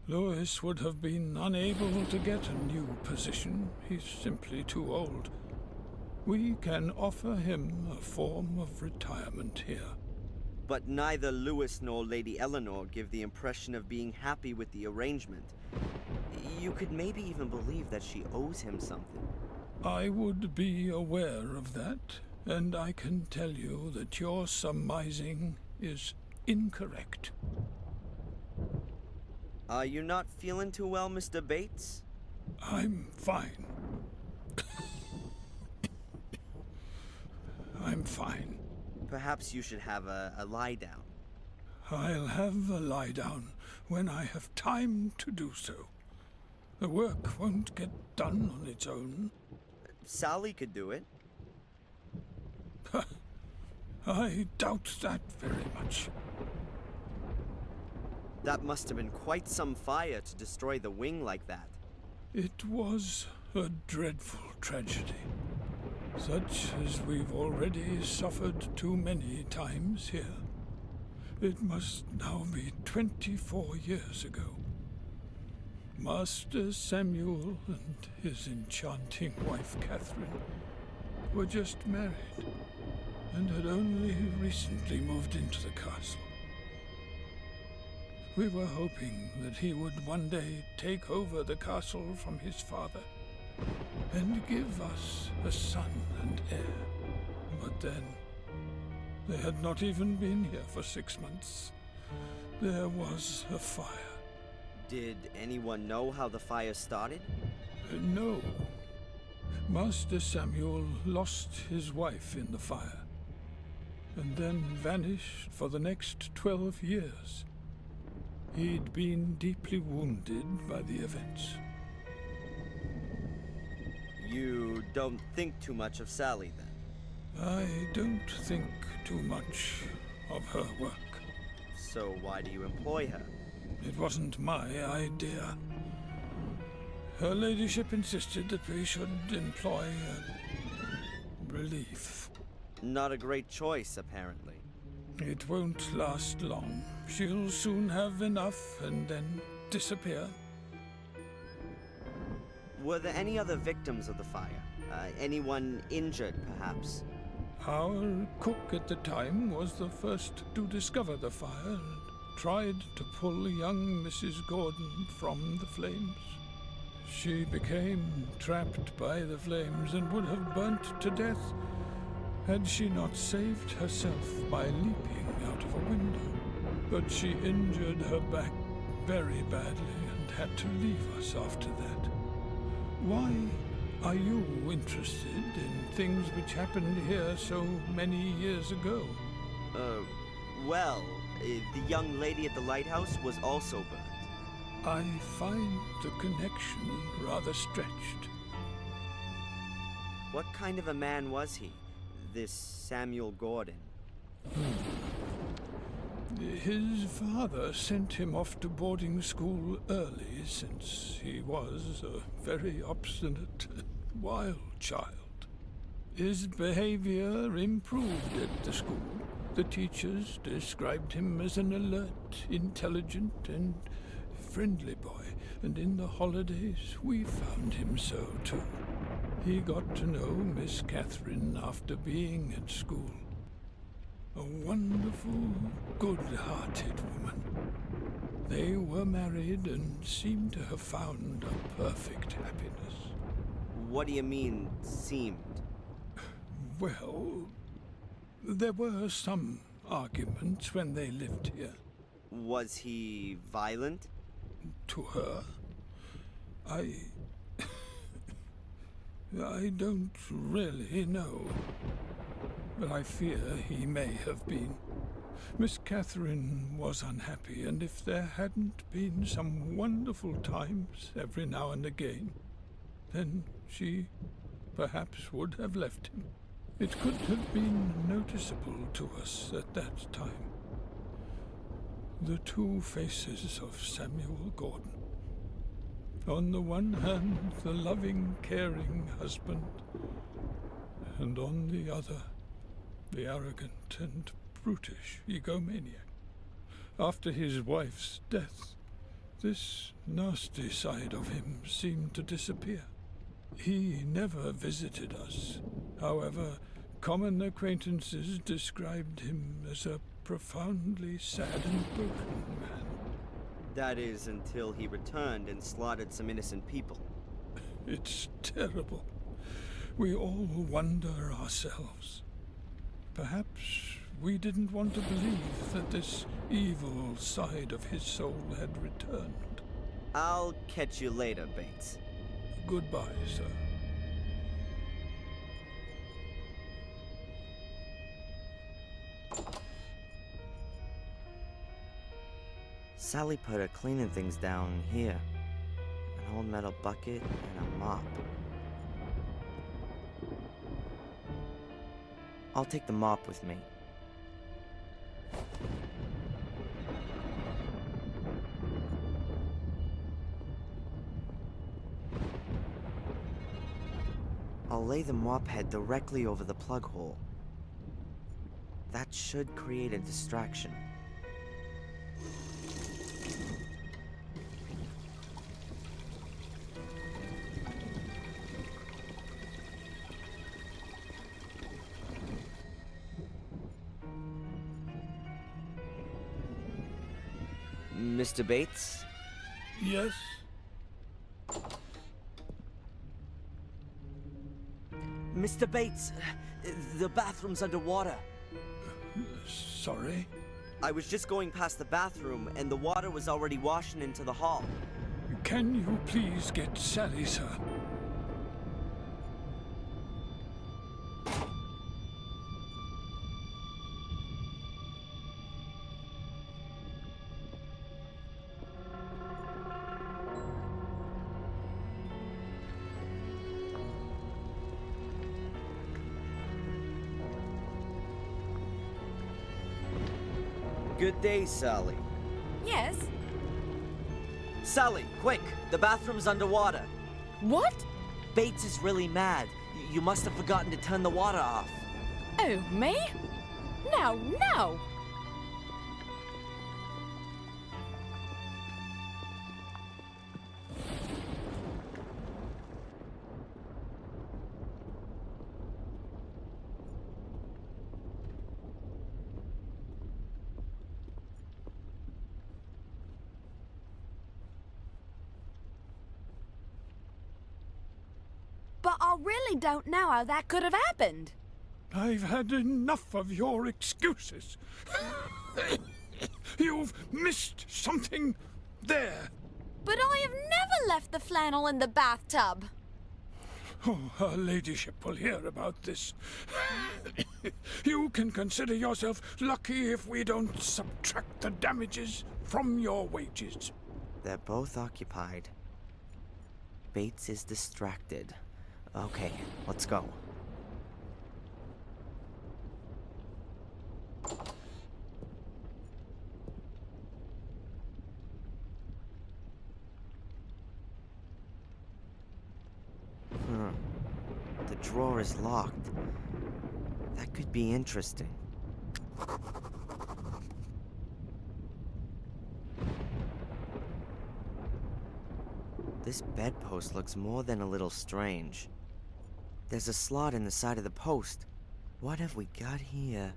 Louis would have been unable to get a new position. He's simply too old. We can offer him a form of retirement here. But neither Louis nor Lady Eleanor give the impression of being happy with the arrangement. You could maybe even believe that she owes him something. I would be aware of that, and I can tell you that your surmising is incorrect. Are you not feeling too well, Mr. Bates? I'm fine. I'm fine. Perhaps you should have a lie down. I'll have a lie down when I have time to do so. The work won't get done on its own. Sally could do it. I doubt that very much. That must have been quite some fire to destroy the wing like that. It was a dreadful tragedy, such as we've already suffered too many times here. It must now be 24 years ago. Master Samuel and his enchanting wife Catherine were just married and had only recently moved into the castle. We were hoping that he would one day take over the castle from his father and give us a son and heir. But then, they had not even been here for 6 months. There was a fire. Did anyone know how the fire started? No. Master Samuel lost his wife in the fire, and then vanished for the next 12 years. He'd been deeply wounded by the events. You don't think too much of Sally, then? I don't think too much of her work. So why do you employ her? It wasn't my idea. Her ladyship insisted that we should employ a relief. Not a great choice, apparently. It won't last long. She'll soon have enough and then disappear. Were there any other victims of the fire? Anyone injured, perhaps? Our cook at the time was the first to discover the fire and tried to pull young Mrs. Gordon from the flames. She became trapped by the flames and would have burnt to death had she not saved herself by leaping out of a window. But she injured her back very badly and had to leave us after that. Why are you interested in things which happened here so many years ago? Well, the young lady at the lighthouse was also burnt. I find the connection rather stretched. What kind of a man was he, this Samuel Gordon? His father sent him off to boarding school early, since he was a very obstinate, wild child. His behavior improved at the school. The teachers described him as an alert, intelligent, and friendly boy, and in the holidays we found him so too. He got to know Miss Catherine after being at school. A wonderful, good-hearted woman. They were married and seemed to have found a perfect happiness. What do you mean, seemed? Well, there were some arguments when they lived here. Was he violent? To her? I don't really know, but I fear he may have been. Miss Catherine was unhappy, and if there hadn't been some wonderful times every now and again, then she perhaps would have left him. It could have been noticeable to us at that time. The two faces of Samuel Gordon. On the one hand, the loving, caring husband. and on the other, the arrogant and brutish egomaniac. After his wife's death, this nasty side of him seemed to disappear. He never visited us. However, common acquaintances described him as a profoundly sad and broken man. That is, until he returned and slaughtered some innocent people. It's terrible. We all wonder ourselves. Perhaps we didn't want to believe that this evil side of his soul had returned. I'll catch you later, Bates. Goodbye, sir. Sally put her cleaning things down here. An old metal bucket and a mop. I'll take the mop with me. I'll lay the mop head directly over the plug hole. That should create a distraction. Mr. Bates? Yes? Mr. Bates, the bathroom's underwater. Sorry? I was just going past the bathroom and the water was already washing into the hall. Can you please get Sally, sir? Good day, Sally. Yes? Sally, quick! The bathroom's underwater. What? Bates is really mad. You must have forgotten to turn the water off. Oh, me? No, no! But I really don't know how that could have happened. I've had enough of your excuses. You've missed something there. But I have never left the flannel in the bathtub. Oh, her ladyship will hear about this. You can consider yourself lucky if we don't subtract the damages from your wages. They're both occupied. Bates is distracted. Okay, let's go. The drawer is locked. That could be interesting. This bedpost looks more than a little strange. There's a slot in the side of the post. What have we got here?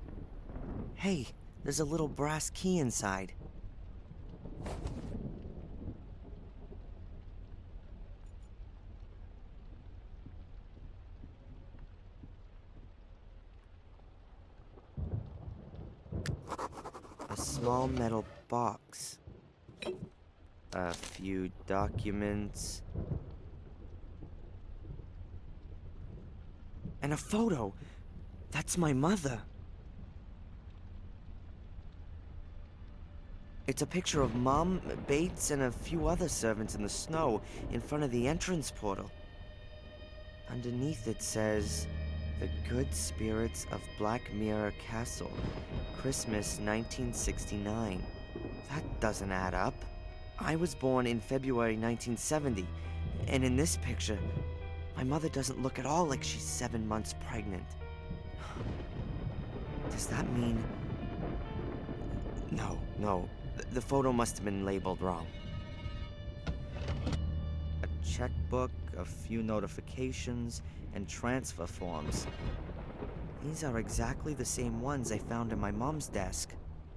Hey, there's a little brass key inside. A small metal box. A few documents. And a photo. That's my mother. It's a picture of Mom, Bates, and a few other servants in the snow in front of the entrance portal. Underneath it says, "The Good Spirits of Black Mirror Castle, Christmas 1969. That doesn't add up. I was born in February 1970, and in this picture, My mother doesn't look at all like she's 7 months pregnant. Does that mean... No. The photo must have been labeled wrong. A checkbook, a few notifications, and transfer forms. These are exactly the same ones I found in my mom's desk.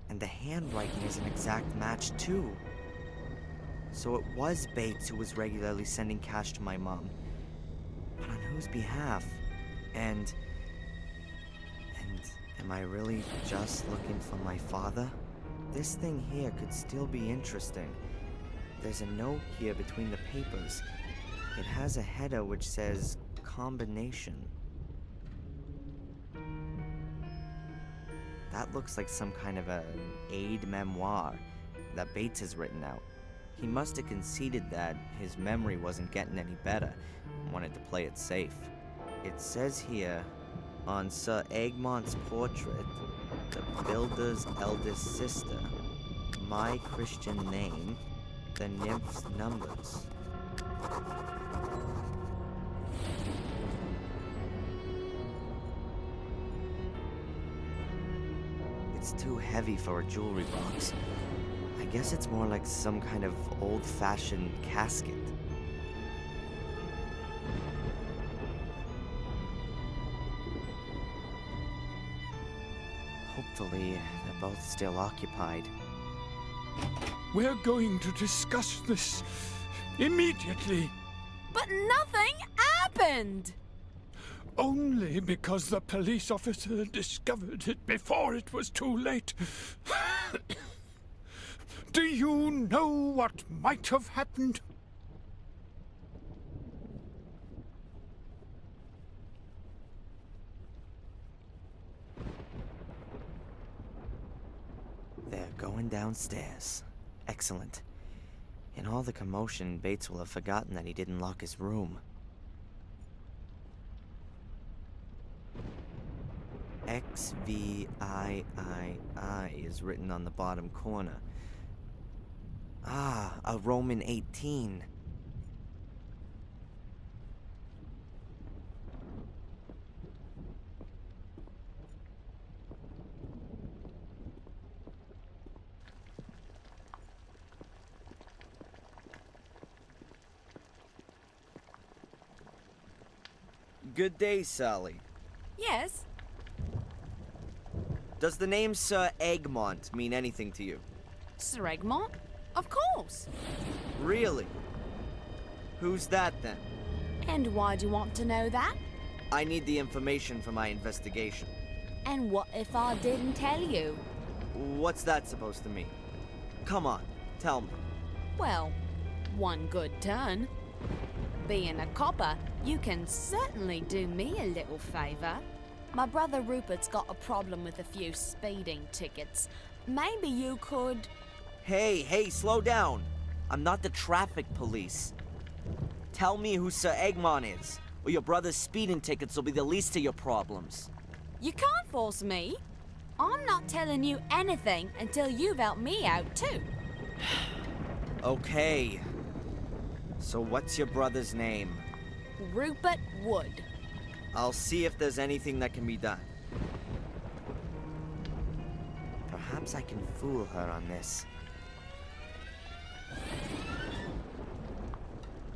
And the handwriting is an exact match, too. So it was Bates who was regularly sending cash to my mom. But on whose behalf? And am I really just looking for my father? This thing here could still be interesting. There's a note here between the papers. It has a header which says, combination. That looks like some kind of an aid memoir that Bates has written out. He must have conceded that his memory wasn't getting any better and wanted to play it safe. It says here, on Sir Egmont's portrait, the builder's eldest sister, my Christian name, the nymph's numbers. It's too heavy for a jewelry box. I guess it's more like some kind of old-fashioned casket. Hopefully, they're both still occupied. We're going to discuss this immediately. But nothing happened! Only because the police officer discovered it before it was too late. Do you know what might have happened? They're going downstairs. Excellent. In all the commotion, Bates will have forgotten that he didn't lock his room. XVIII is written on the bottom corner. Ah, a Roman 18. Good day, Sally. Yes? Does the name Sir Egmont mean anything to you? Sir Egmont? Of course. Really? Who's that then? And why do you want to know that? I need the information for my investigation. And what if I didn't tell you? What's that supposed to mean? Come on, tell me. Well, one good turn. Being a copper, you can certainly do me a little favor. My brother Rupert's got a problem with a few speeding tickets. Maybe you could... Hey, slow down. I'm not the traffic police. Tell me who Sir Egmont is, or your brother's speeding tickets will be the least of your problems. You can't force me. I'm not telling you anything until you've helped me out, too. Okay. So what's your brother's name? Rupert Wood. I'll see if there's anything that can be done. Perhaps I can fool her on this.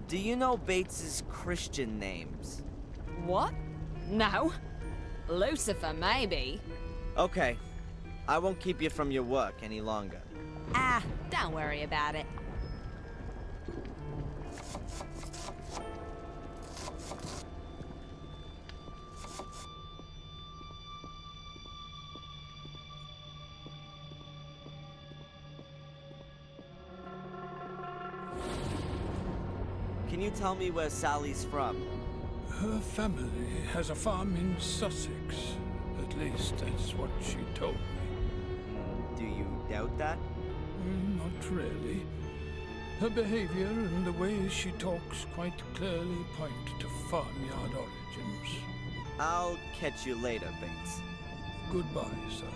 Do you know Bates's Christian names? What? No. Lucifer, maybe. Okay. I won't keep you from your work any longer. Ah, don't worry about it. Can you tell me where Sally's from? Her family has a farm in Sussex. At least that's what she told me. Do you doubt that? Not really. Her behavior and the way she talks quite clearly point to farmyard origins. I'll catch you later, Bates. Goodbye, sir.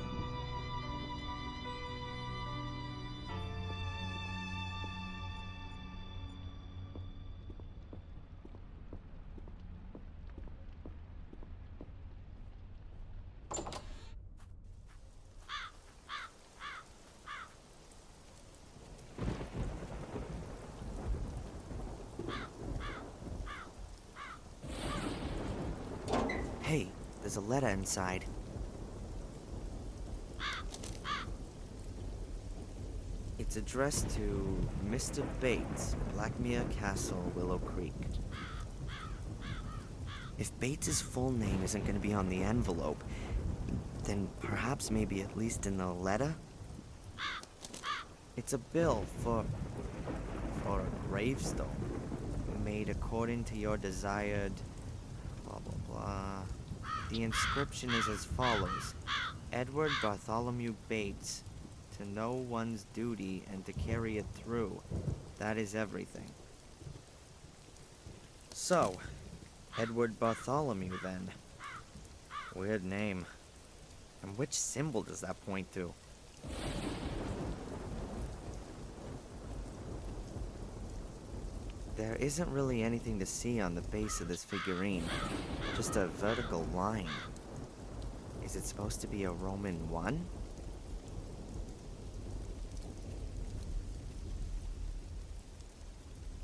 There's a letter inside. It's addressed to Mr. Bates, Blackmere Castle, Willow Creek. If Bates's full name isn't going to be on the envelope, then perhaps maybe at least in the letter? It's a bill for a gravestone, made according to your desired blah blah blah. The inscription is as follows: Edward Bartholomew Bates, to know one's duty and to carry it through. That is everything. So, Edward Bartholomew then. Weird name. And which symbol does that point to? There isn't really anything to see on the base of this figurine. Just a vertical line. Is it supposed to be a Roman 1?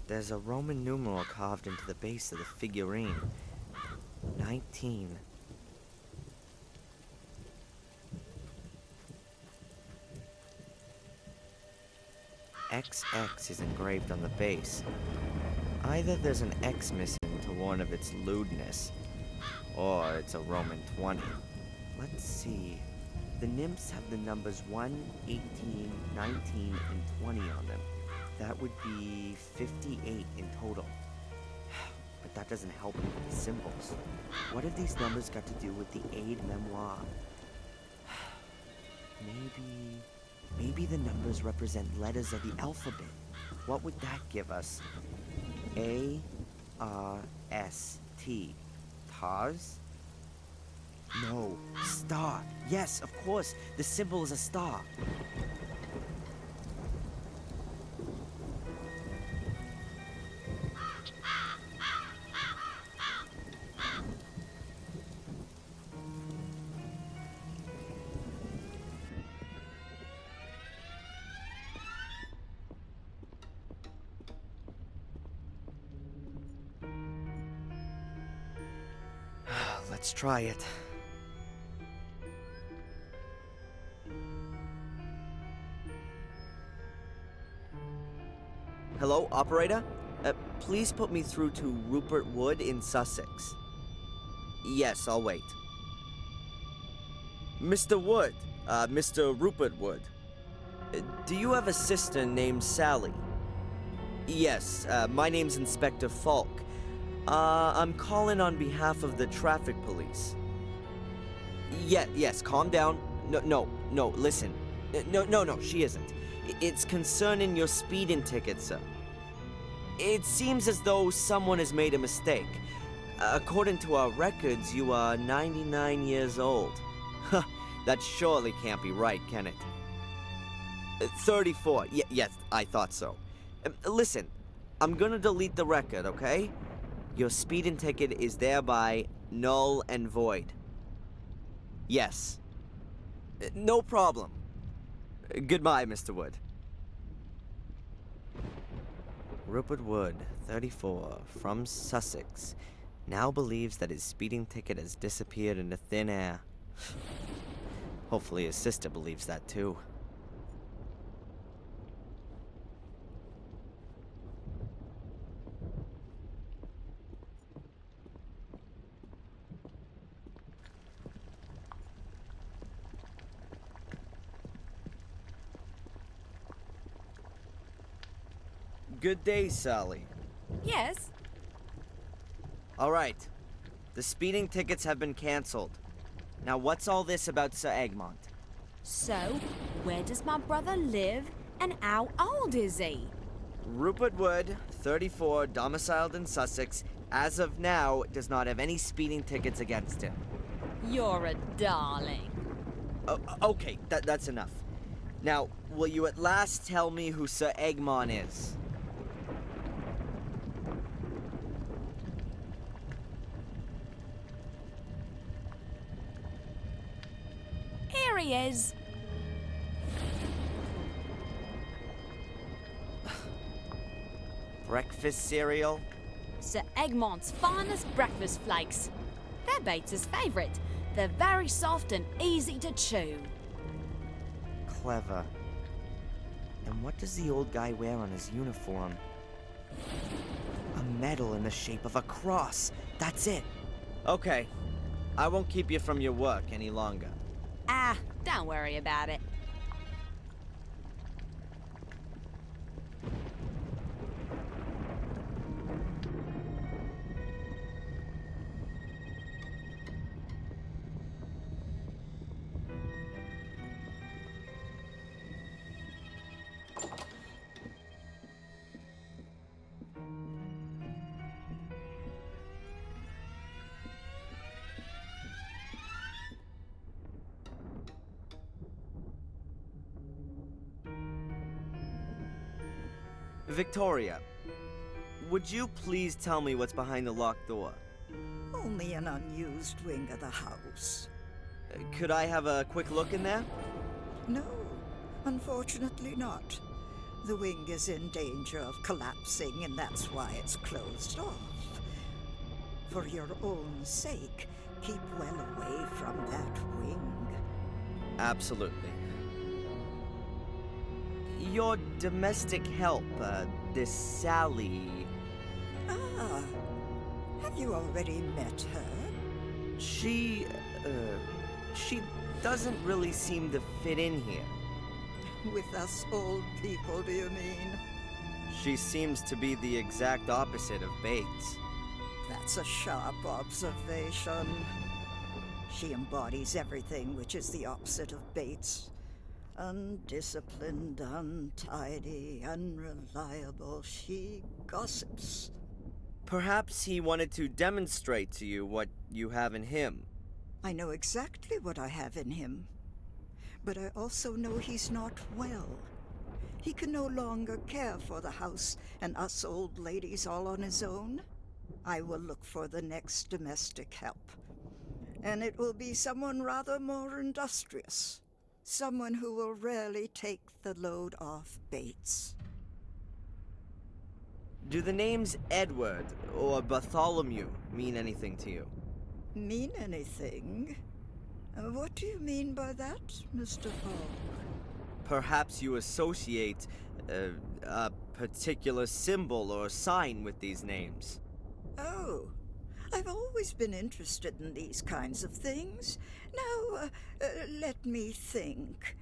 There's a Roman numeral carved into the base of the figurine. 19. XX is engraved on the base. Either there's an X missing to warn of its lewdness, or it's a Roman 20. Let's see. The nymphs have the numbers 1, 18, 19, and 20 on them. That would be 58 in total. But that doesn't help me with the symbols. What have these numbers got to do with the aid memoir? Maybe the numbers represent letters of the alphabet. What would that give us? A, R, S, T. Tars? No, star. Yes, of course. The symbol is a star. Let's try it. Hello, operator? Please put me through to Rupert Wood in Sussex. Yes, I'll wait. Mr. Wood, Mr. Rupert Wood. Do you have a sister named Sally? Yes, my name's Inspector Falk. I'm calling on behalf of the traffic police. Yes, calm down. No, listen. No, she isn't. It's concerning your speeding ticket, sir. It seems as though someone has made a mistake. According to our records, you are 99 years old. That surely can't be right, can it? 34. Yes, I thought so. Listen, I'm gonna delete the record, okay? Your speeding ticket is thereby null and void. Yes. No problem. Goodbye, Mr. Wood. Rupert Wood, 34, from Sussex, now believes that his speeding ticket has disappeared into thin air. Hopefully his sister believes that too. Good day, Sally. Yes? All right. The speeding tickets have been canceled. Now, what's all this about Sir Egmont? So, where does my brother live, and how old is he? Rupert Wood, 34, domiciled in Sussex, as of now, does not have any speeding tickets against him. You're a darling. Okay, that's enough. Now, will you at last tell me who Sir Egmont is? Here he is. Breakfast cereal? Sir Egmont's finest breakfast flakes. They're Bates's favourite, They're very soft and easy to chew. Clever. And what does the old guy wear on his uniform? A medal in the shape of a cross. That's it. Okay. I won't keep you from your work any longer. Ah, don't worry about it. Victoria, would you please tell me what's behind the locked door? Only an unused wing of the house. Could I have a quick look in there? No, unfortunately not. The wing is in danger of collapsing, and that's why it's closed off. For your own sake, keep well away from that wing. Absolutely. Your domestic help, this Sally... Ah, have you already met her? She doesn't really seem to fit in here. With us old people, do you mean? She seems to be the exact opposite of Bates. That's a sharp observation. She embodies everything which is the opposite of Bates. Undisciplined, untidy, unreliable. She gossips. Perhaps he wanted to demonstrate to you what you have in him. I know exactly what I have in him. But I also know he's not well. He can no longer care for the house and us old ladies all on his own. I will look for the next domestic help. And it will be someone rather more industrious. Someone who will rarely take the load off Bates. Do the names Edward or Bartholomew mean anything to you? Mean anything? What do you mean by that, Mr. Fogg? Perhaps you associate a particular symbol or sign with these names. Oh, I've always been interested in these kinds of things. Now, let me think.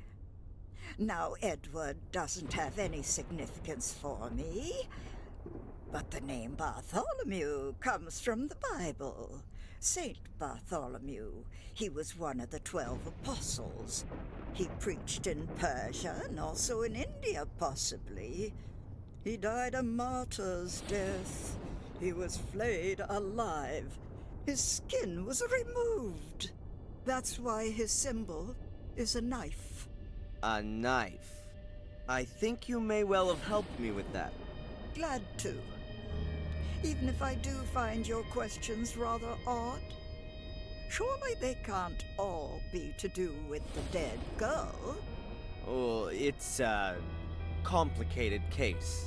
Now, Edward doesn't have any significance for me, but the name Bartholomew comes from the Bible. Saint Bartholomew. He was one of the 12 apostles. He preached in Persia and also in India, possibly. He died a martyr's death. He was flayed alive. His skin was removed. That's why his symbol is a knife. A knife. I think you may well have helped me with that. Glad to. Even if I do find your questions rather odd. Surely they can't all be to do with the dead girl. Oh, it's a complicated case.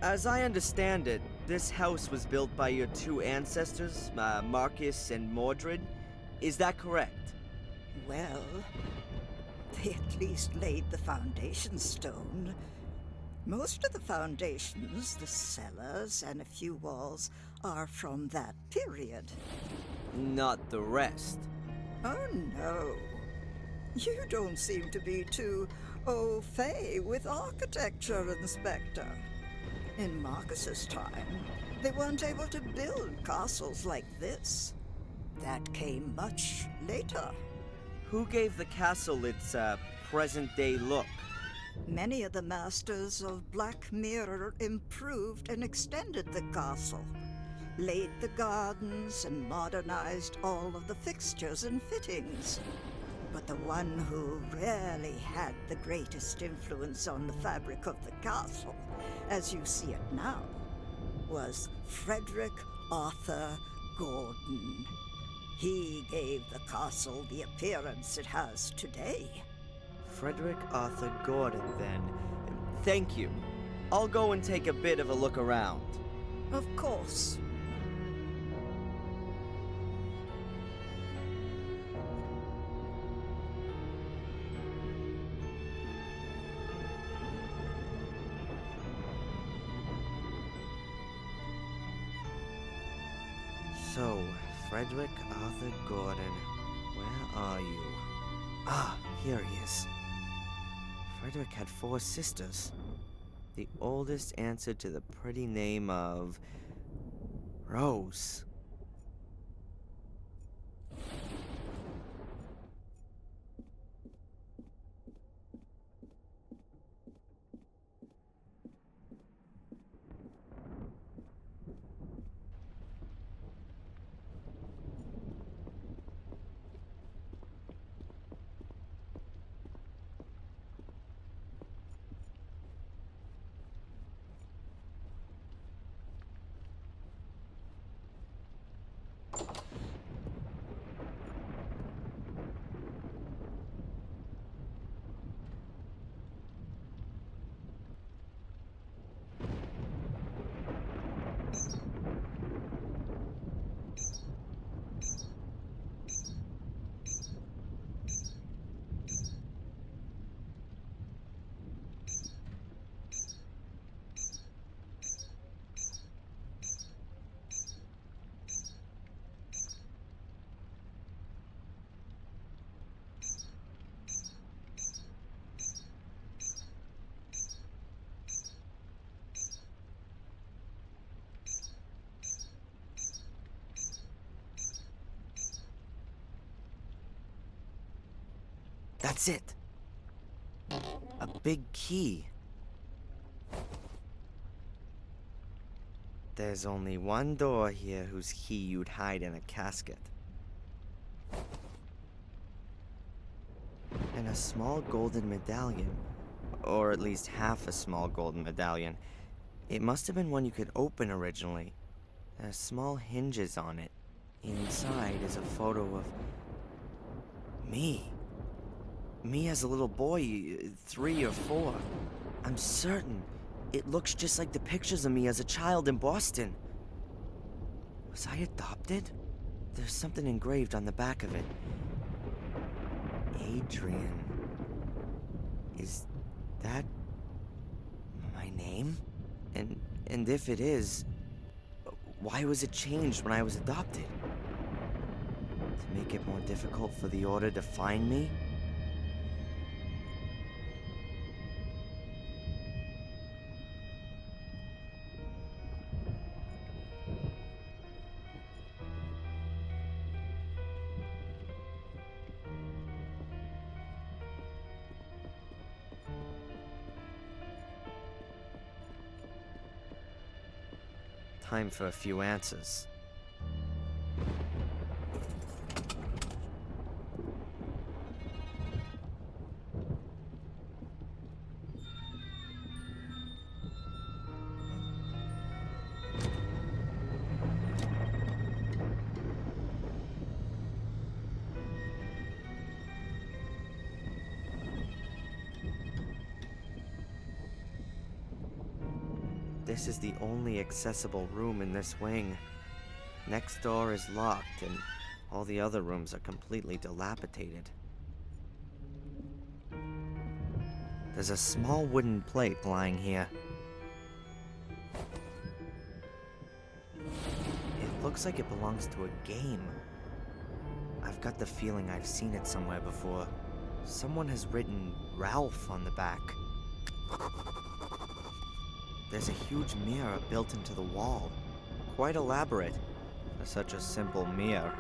As I understand it, this house was built by your two ancestors, Marcus and Mordred. Is that correct? Well, they at least laid the foundation stone. Most of the foundations, the cellars, and a few walls are from that period. Not the rest. Oh, no. You don't seem to be too au fait with architecture, Inspector. In Marcus's time, they weren't able to build castles like this. That came much later. Who gave the castle its present-day look? Many of the masters of Black Mirror improved and extended the castle, laid the gardens, and modernized all of the fixtures and fittings. But the one who really had the greatest influence on the fabric of the castle, as you see it now, was Frederick Arthur Gordon. He gave the castle the appearance it has today. Frederick Arthur Gordon, then. Thank you. I'll go and take a bit of a look around. Of course. So, Frederick Arthur Gordon, where are you? Ah, here he is. Frederick had 4 sisters. The oldest answered to the pretty name of Rose. That's it. A big key. There's only one door here whose key you'd hide in a casket. And a small golden medallion. Or at least half a small golden medallion. It must have been one you could open originally. There's small hinges on it. Inside is a photo of me. Me as a little boy, 3 or 4. I'm certain it looks just like the pictures of me as a child in Boston. Was I adopted? There's something engraved on the back of it. Adrian. Is that my name? And if it is, why was it changed when I was adopted? To make it more difficult for the Order to find me? Time for a few answers. This is the only accessible room in this wing. Next door is locked, and all the other rooms are completely dilapidated. There's a small wooden plate lying here. It looks like it belongs to a game. I've got the feeling I've seen it somewhere before. Someone has written Ralph on the back. There's a huge mirror built into the wall. Quite elaborate for such a simple mirror.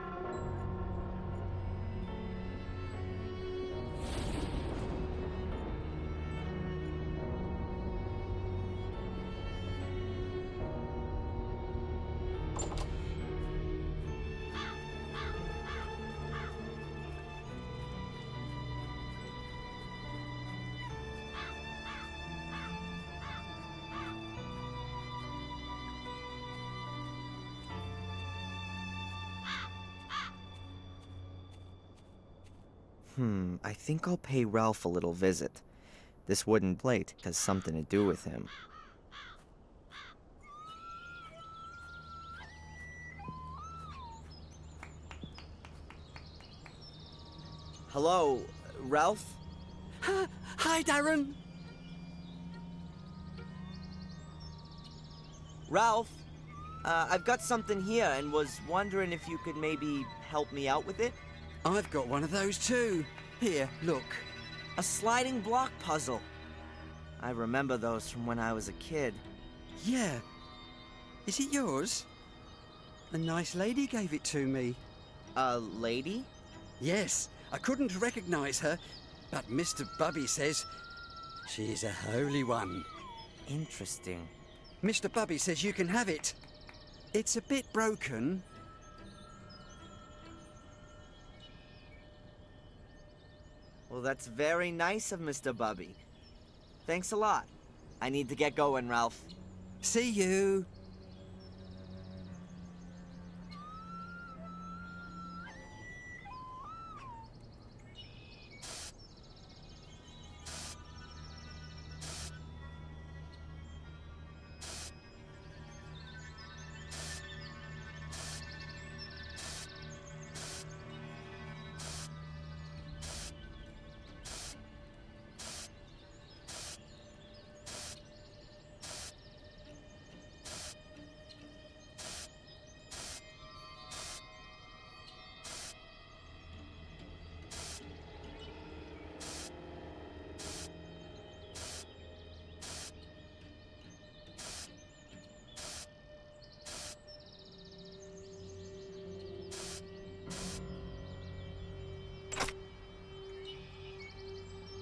I think I'll pay Ralph a little visit. This wooden plate has something to do with him. Hello, Ralph? Hi, Darren. Ralph? I've got something here and was wondering if you could maybe help me out with it. I've got one of those too. Here, look. A sliding block puzzle. I remember those from when I was a kid. Yeah. Is it yours? A nice lady gave it to me. A lady? Yes, I couldn't recognize her, but Mr. Bubby says she's a holy one. Interesting. Mr. Bubby says you can have it. It's a bit broken. Well, that's very nice of Mr. Bubby. Thanks a lot. I need to get going, Ralph. See you.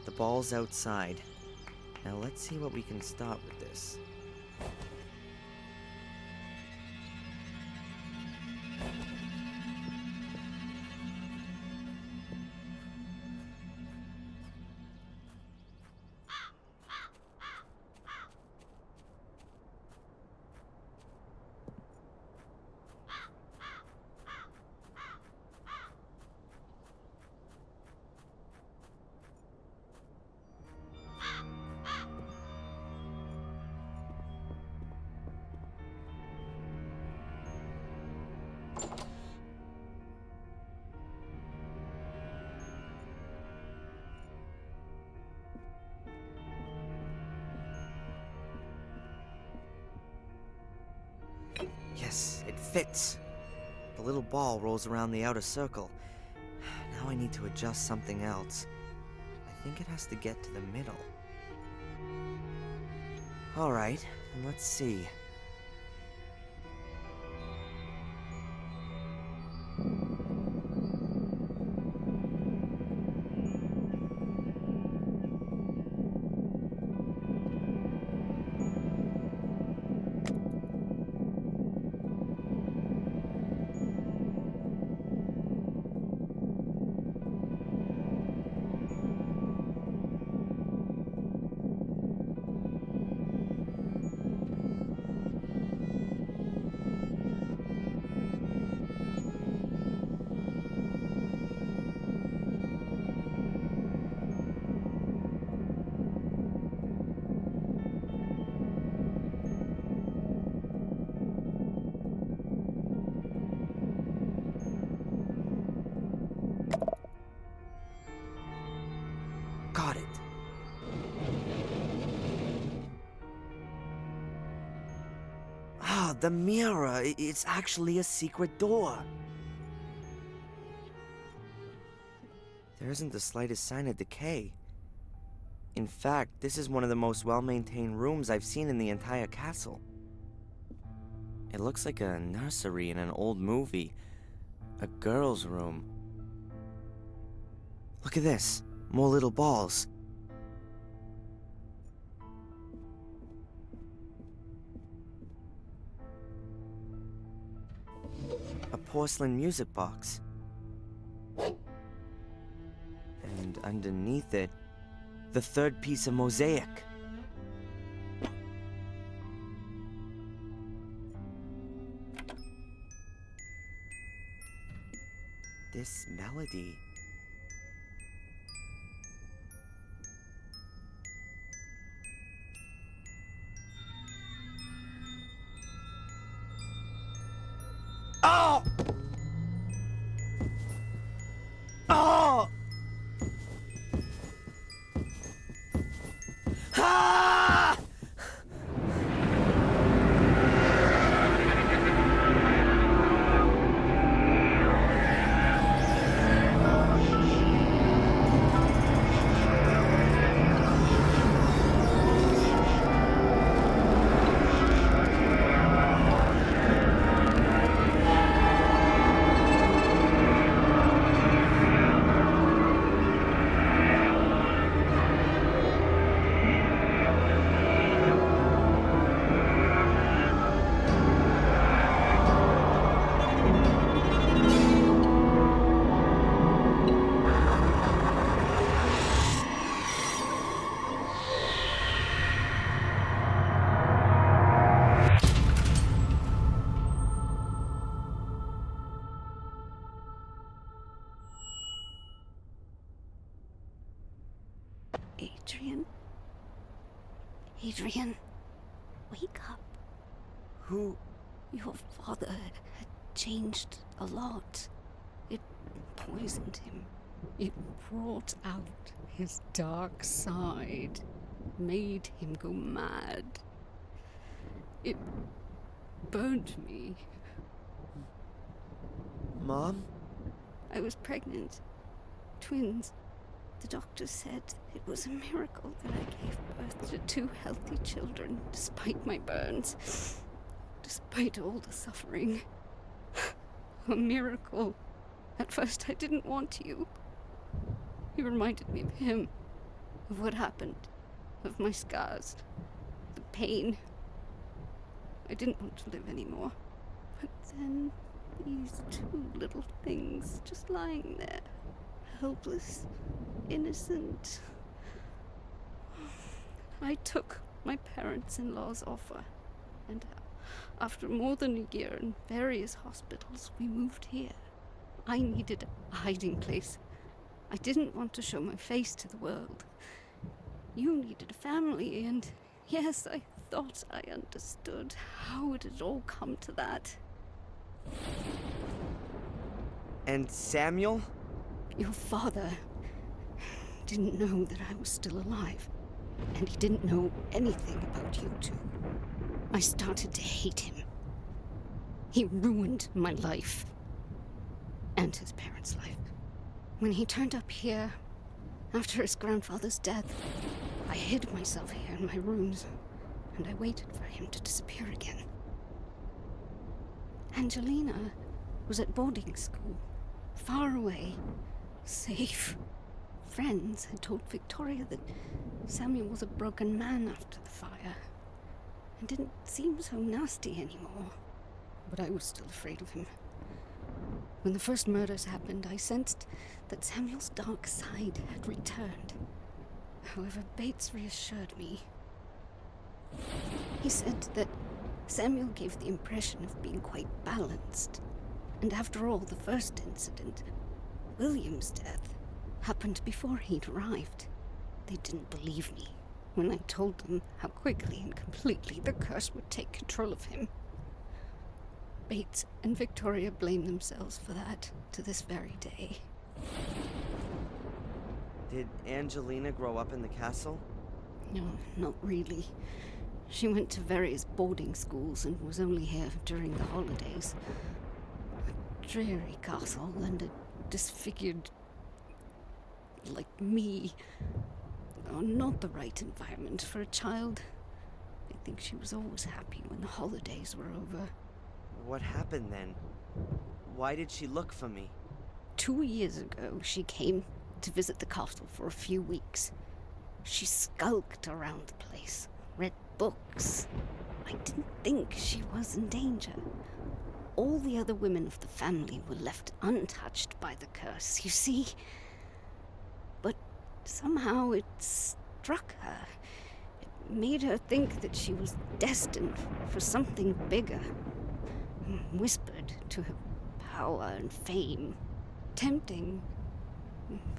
The ball's outside. Now let's see what we can start with this. Yes, it fits. The little ball rolls around the outer circle. Now I need to adjust something else. I think it has to get to the middle. Alright, and let's see. Got it. Ah, the mirror. It's actually a secret door. There isn't the slightest sign of decay. In fact, this is one of the most well-maintained rooms I've seen in the entire castle. It looks like a nursery in an old movie. A girl's room. Look at this. More little balls. A porcelain music box. And underneath it, the third piece of mosaic. This melody. Oh! Oh! Ah! Adrian, wake up. Who? Your father had changed a lot. It poisoned him. It brought out his dark side, made him go mad. It burned me. Mom? I was pregnant. Twins. The doctor said it was a miracle that I gave birth to 2 healthy children, despite my burns. Despite all the suffering. A miracle. At first I didn't want you. You reminded me of him. Of what happened. Of my scars. The pain. I didn't want to live anymore. But then, these 2 little things just lying there. Helpless. Innocent. I took my parents-in-law's offer. And after more than a year in various hospitals, we moved here. I needed a hiding place. I didn't want to show my face to the world. You needed a family, and yes, I thought I understood how it had all come to that. And Samuel? Your father didn't know that I was still alive, and he didn't know anything about you two. I started to hate him. He ruined my life. And his parents' life. When he turned up here, after his grandfather's death, I hid myself here in my rooms, and I waited for him to disappear again. Angelina was at boarding school, far away, safe. Friends had told Victoria that Samuel was a broken man after the fire, and didn't seem so nasty anymore. But I was still afraid of him. When the first murders happened, I sensed that Samuel's dark side had returned. However, Bates reassured me. He said that Samuel gave the impression of being quite balanced. And after all, the first incident, William's death, happened before he'd arrived. They didn't believe me when I told them how quickly and completely the curse would take control of him. Bates and Victoria blame themselves for that to this very day. Did Angelina grow up in the castle? No, not really. She went to various boarding schools and was only here during the holidays. A dreary castle and a disfigured... like me. Oh, not the right environment for a child. I think she was always happy when the holidays were over. What happened then? Why did she look for me? 2 years ago, she came to visit the castle for a few weeks. She skulked around the place, read books. I didn't think she was in danger. All the other women of the family were left untouched by the curse, you see? But somehow it struck her. It made her think that she was destined for something bigger. Whispered to her power and fame. Tempting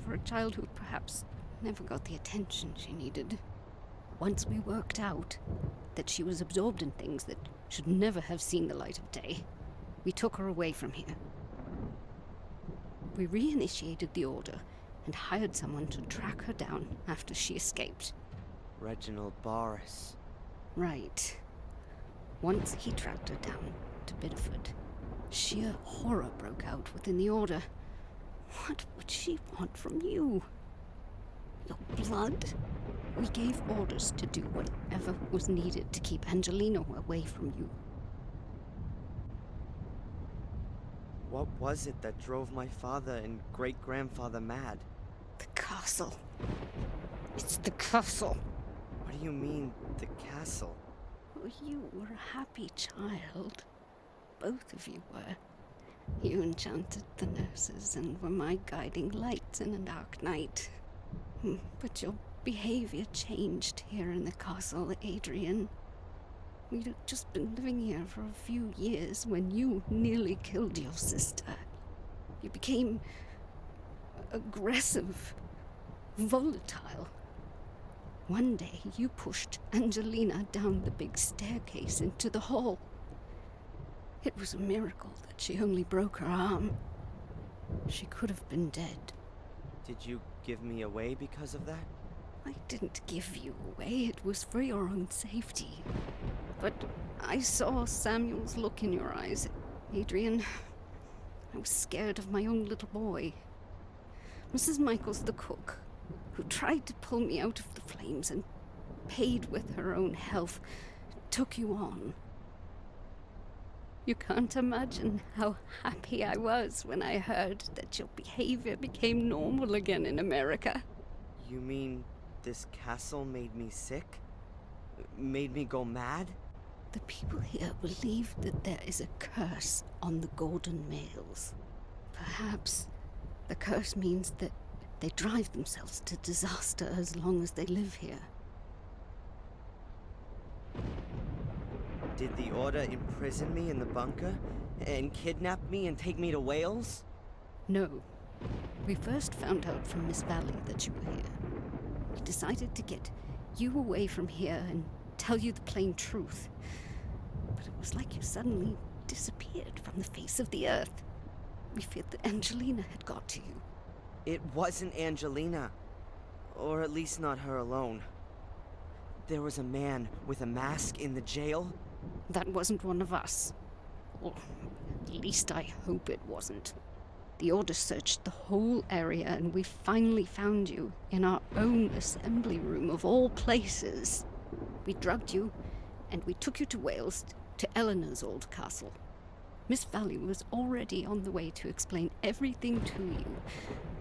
for a child who perhaps never got the attention she needed. Once we worked out that she was absorbed in things that should never have seen the light of day, we took her away from here. We reinitiated the order and hired someone to track her down after she escaped. Reginald Boris. Right. Once he tracked her down to Bideford, sheer horror broke out within the order. What would she want from you? Your blood? We gave orders to do whatever was needed to keep Angelina away from you. What was it that drove my father and great-grandfather mad? The castle. It's the castle. What do you mean, the castle? Oh, you were a happy child. Both of you were. You enchanted the nurses and were my guiding lights in a dark night. But your behavior changed here in the castle, Adrian. We'd have just been living here for a few years when you nearly killed your sister. You became aggressive, volatile. One day you pushed Angelina down the big staircase into the hall. It was a miracle that she only broke her arm. She could have been dead. Did you give me away because of that? I didn't give you away. It was for your own safety. But I saw Samuel's look in your eyes, Adrian. I was scared of my own little boy. Mrs. Michaels, the cook, who tried to pull me out of the flames and paid with her own health, took you on. You can't imagine how happy I was when I heard that your behavior became normal again in America. You mean this castle made me sick? Made me go mad? The people here believe that there is a curse on the Gordon males. Perhaps the curse means that they drive themselves to disaster as long as they live here. Did the Order imprison me in the bunker and kidnap me and take me to Wales? No. We first found out from Miss Valley that you were here. We decided to get you away from here and tell you the plain truth. But it was like you suddenly disappeared from the face of the earth. We feared that Angelina had got to you. It wasn't Angelina. Or at least not her alone. There was a man with a mask in the jail. That wasn't one of us. Or at least I hope it wasn't. The Order searched the whole area and we finally found you in our own assembly room of all places. We drugged you and we took you to Wales, to Eleanor's old castle. Miss Valley was already on the way to explain everything to you,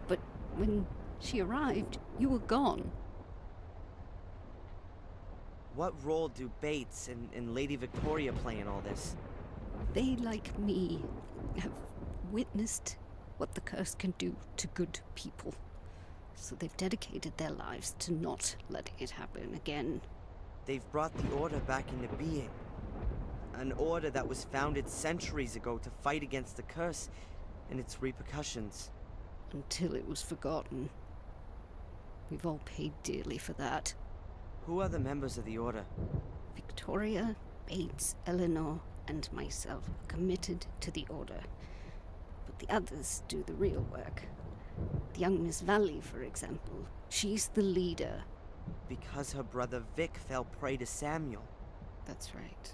but when she arrived, you were gone. What role do Bates and Lady Victoria play in all this? They, like me, have witnessed what the curse can do to good people. So they've dedicated their lives to not letting it happen again. They've brought the Order back into being. An Order that was founded centuries ago to fight against the curse and its repercussions. Until it was forgotten. We've all paid dearly for that. Who are the members of the Order? Victoria, Bates, Eleanor, and myself are committed to the Order. But the others do the real work. The young Miss Valley, for example, she's the leader. Because her brother Vic fell prey to Samuel. That's right.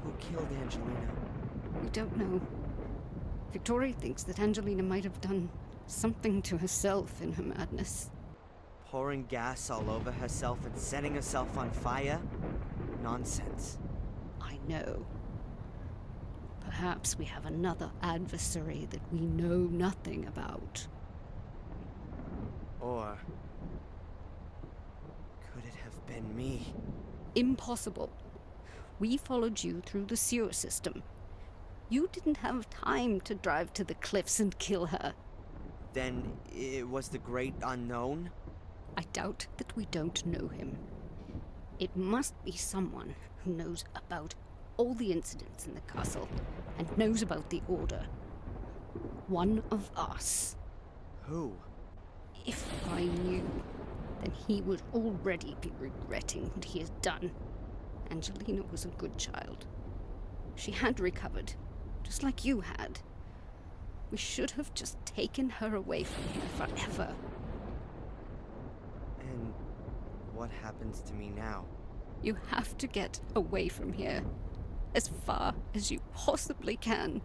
Who killed Angelina? We don't know. Victoria thinks that Angelina might have done something to herself in her madness. Pouring gas all over herself and setting herself on fire? Nonsense. I know. Perhaps we have another adversary that we know nothing about. Or could it have been me? Impossible. We followed you through the sewer system. You didn't have time to drive to the cliffs and kill her. Then it was the great unknown? I doubt that we don't know him. It must be someone who knows about all the incidents in the castle and knows about the Order. One of us. Who? If I knew, then he would already be regretting what he has done. Angelina was a good child. She had recovered, just like you had. We should have just taken her away from here forever. And what happens to me now? You have to get away from here, as far as you possibly can.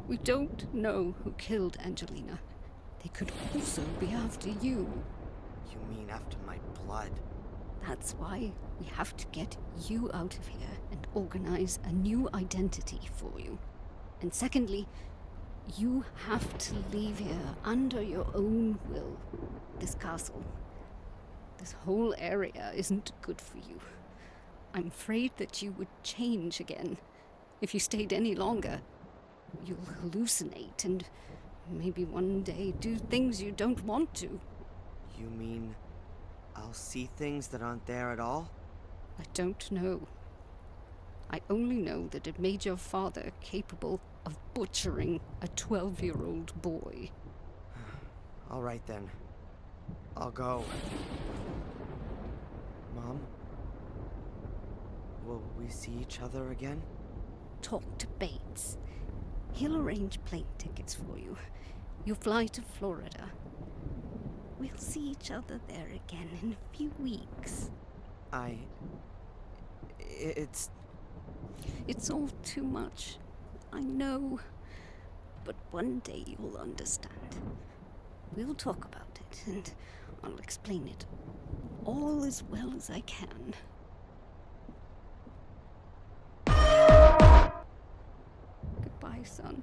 We don't know who killed Angelina. They could also be after you. You mean after my blood? That's why we have to get you out of here and organize a new identity for you. And secondly, you have to leave here under your own will. This castle, this whole area isn't good for you. I'm afraid that you would change again if you stayed any longer. You'll hallucinate and maybe one day do things you don't want to. You mean I'll see things that aren't there at all? I don't know. I only know that it made your father capable of butchering a 12-year-old boy. All right then. I'll go. Mom? Will we see each other again? Talk to Bates. He'll arrange plane tickets for you. You fly to Florida. We'll see each other there again in a few weeks. It's all too much. I know. But one day you'll understand. We'll talk about it, and I'll explain it all as well as I can. Goodbye, son.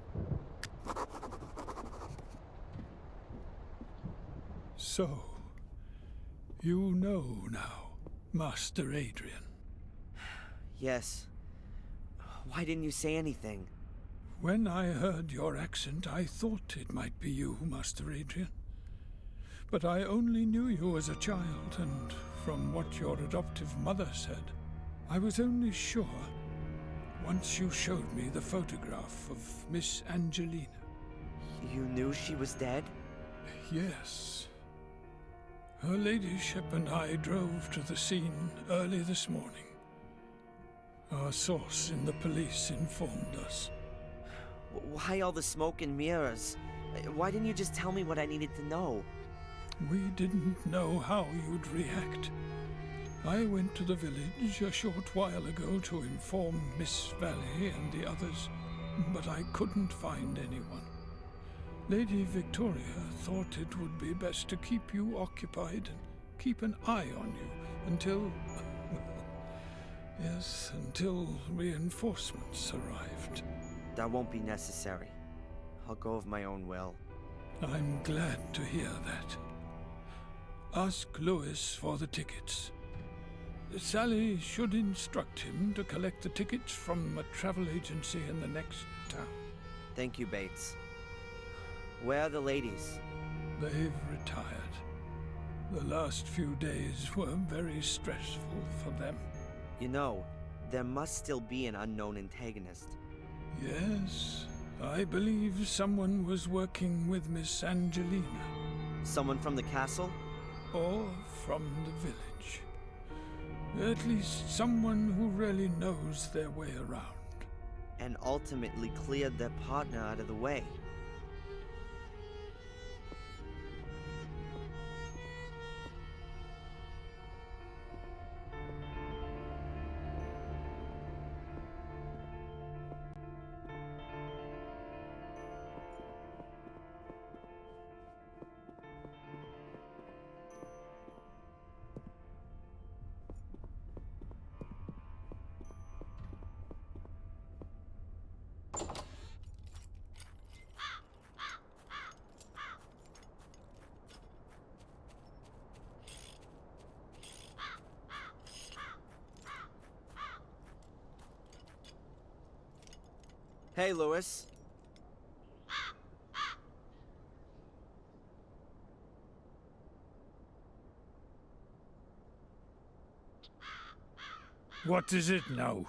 So, you know now, Master Adrian. Yes. Why didn't you say anything? When I heard your accent, I thought it might be you, Master Adrian. But I only knew you as a child, and from what your adoptive mother said, I was only sure once you showed me the photograph of Miss Angelina. You knew she was dead? Yes. Her ladyship and I drove to the scene early this morning. Our source in the police informed us. Why all the smoke and mirrors? Why didn't you just tell me what I needed to know? We didn't know how you'd react. I went to the village a short while ago to inform Miss Valley and the others, but I couldn't find anyone. Lady Victoria thought it would be best to keep you occupied and keep an eye on you until... yes, until reinforcements arrived. That won't be necessary. I'll go of my own will. I'm glad to hear that. Ask Lewis for the tickets. Sally should instruct him to collect the tickets from a travel agency in the next town. Thank you, Bates. Where are the ladies? They've retired. The last few days were very stressful for them. You know, there must still be an unknown antagonist. Yes, I believe someone was working with Miss Angelina. Someone from the castle? Or from the village. At least someone who really knows their way around. And ultimately cleared their partner out of the way. Hey, Lewis. What is it now?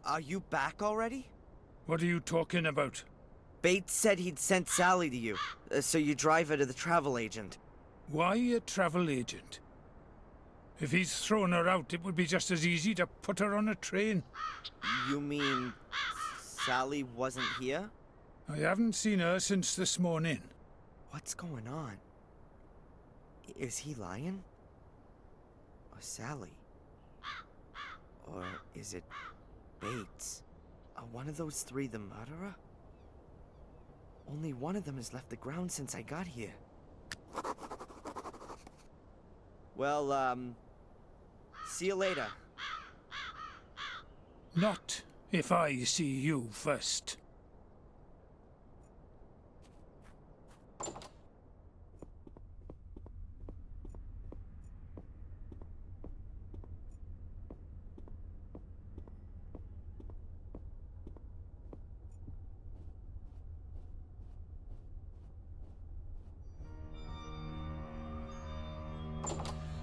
Are you back already? What are you talking about? Bates said he'd sent Sally to you, so you drive her to the travel agent. Why a travel agent? If he's thrown her out, it would be just as easy to put her on a train. You mean Sally wasn't here? I haven't seen her since this morning. What's going on? Is he lying? Or Sally? Or is it Bates? Are one of those three the murderer? Only one of them has left the ground since I got here. Well, see you later. Not if I see you first.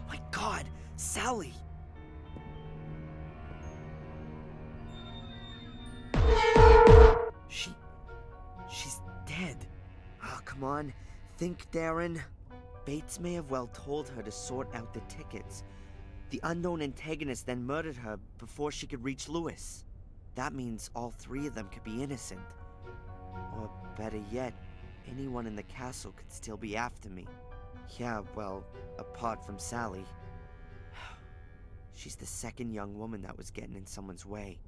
My God, Sally! She's dead. Oh, come on. Think, Darren. Bates may have well told her to sort out the tickets. The unknown antagonist then murdered her before she could reach Lewis. That means all three of them could be innocent. Or better yet, anyone in the castle could still be after me. Yeah, well, apart from Sally. She's the second young woman that was getting in someone's way.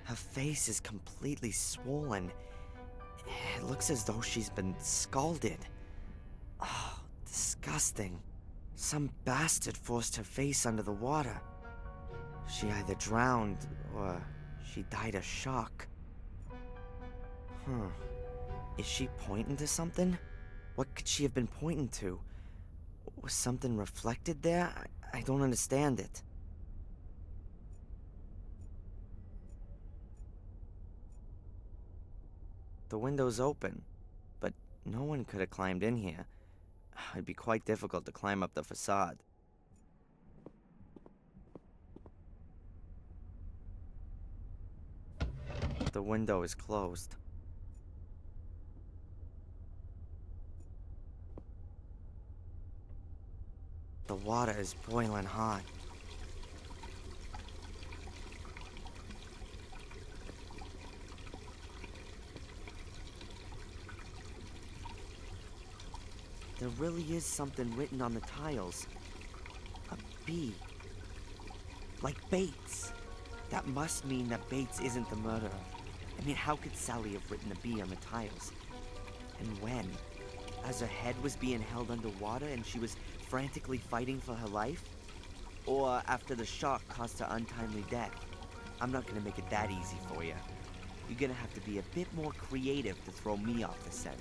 Her face is completely swollen. It looks as though she's been scalded. Oh, disgusting. Some bastard forced her face under the water. She either drowned or she died of shock. Is she pointing to something? What could she have been pointing to? Was something reflected there? I don't understand it. The window's open, but no one could have climbed in here. It'd be quite difficult to climb up the facade. The window is closed. The water is boiling hot. There really is something written on the tiles. A B. Like Bates. That must mean that Bates isn't the murderer. I mean, how could Sally have written a B on the tiles? And when? As her head was being held underwater and she was frantically fighting for her life? Or after the shock caused her untimely death? I'm not gonna make it that easy for you. You're gonna have to be a bit more creative to throw me off the scent.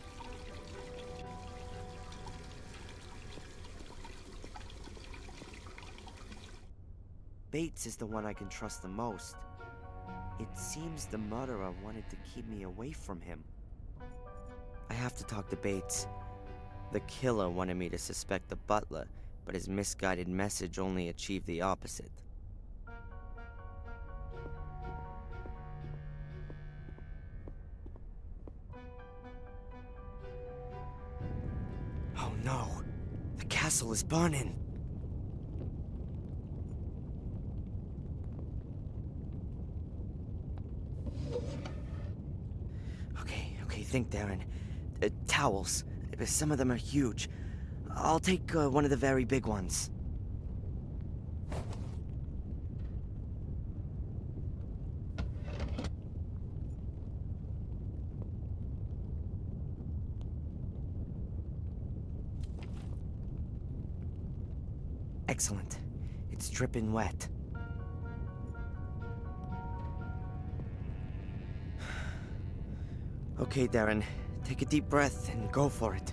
Bates is the one I can trust the most. It seems the murderer wanted to keep me away from him. I have to talk to Bates. The killer wanted me to suspect the butler, but his misguided message only achieved the opposite. Oh no! The castle is burning! Okay, think, Darren. Towels. Some of them are huge. I'll take one of the very big ones. Excellent. It's dripping wet. Okay, Darren. Take a deep breath and go for it.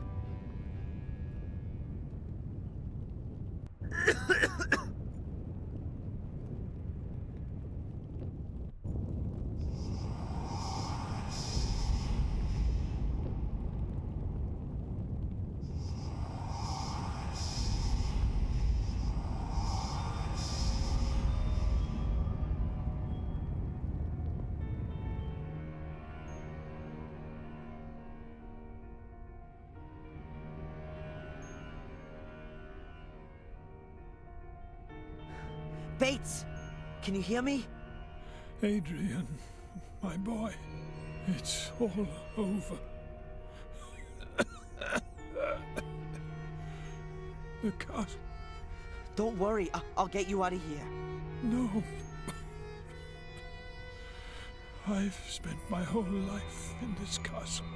Bates! Can you hear me? Adrian, my boy, it's all over. The castle. Don't worry, I'll get you out of here. No. I've spent my whole life in this castle,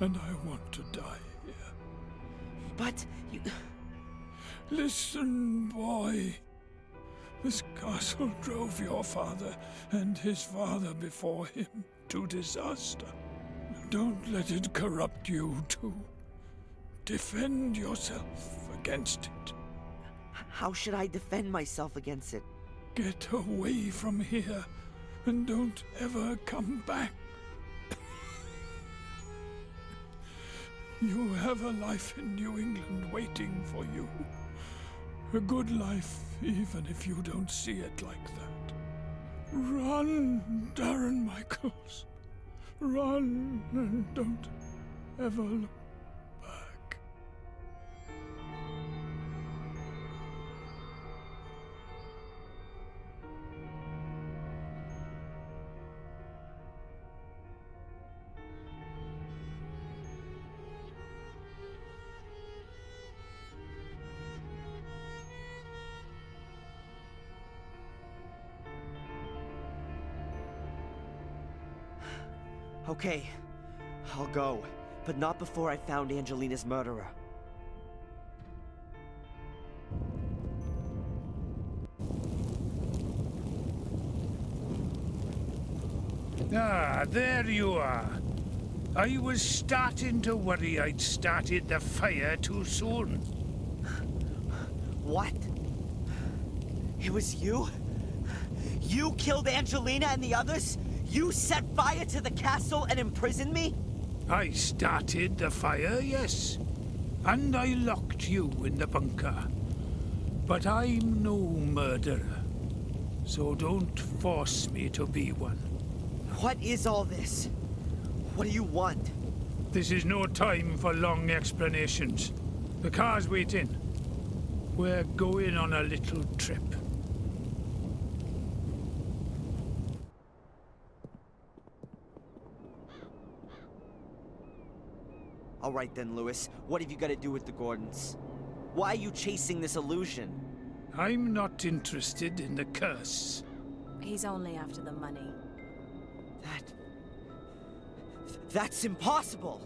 and I want to die here. But you... Listen, boy. This castle drove your father and his father before him to disaster. Don't let it corrupt you too. Defend yourself against it. How should I defend myself against it? Get away from here and don't ever come back. You have a life in New England waiting for you. A good life, even if you don't see it like that. Run, Darren Michaels. Run and don't ever look back. Okay, I'll go, but not before I found Angelina's murderer. Ah, there you are. I was starting to worry I'd started the fire too soon. What? It was you? You killed Angelina and the others? You set fire to the castle and imprisoned me? I started the fire, yes. And I locked you in the bunker. But I'm no murderer. So don't force me to be one. What is all this? What do you want? This is no time for long explanations. The car's waiting. We're going on a little trip. All right then, Lewis. What have you got to do with the Gordons? Why are you chasing this illusion? I'm not interested in the curse. He's only after the money. That's impossible!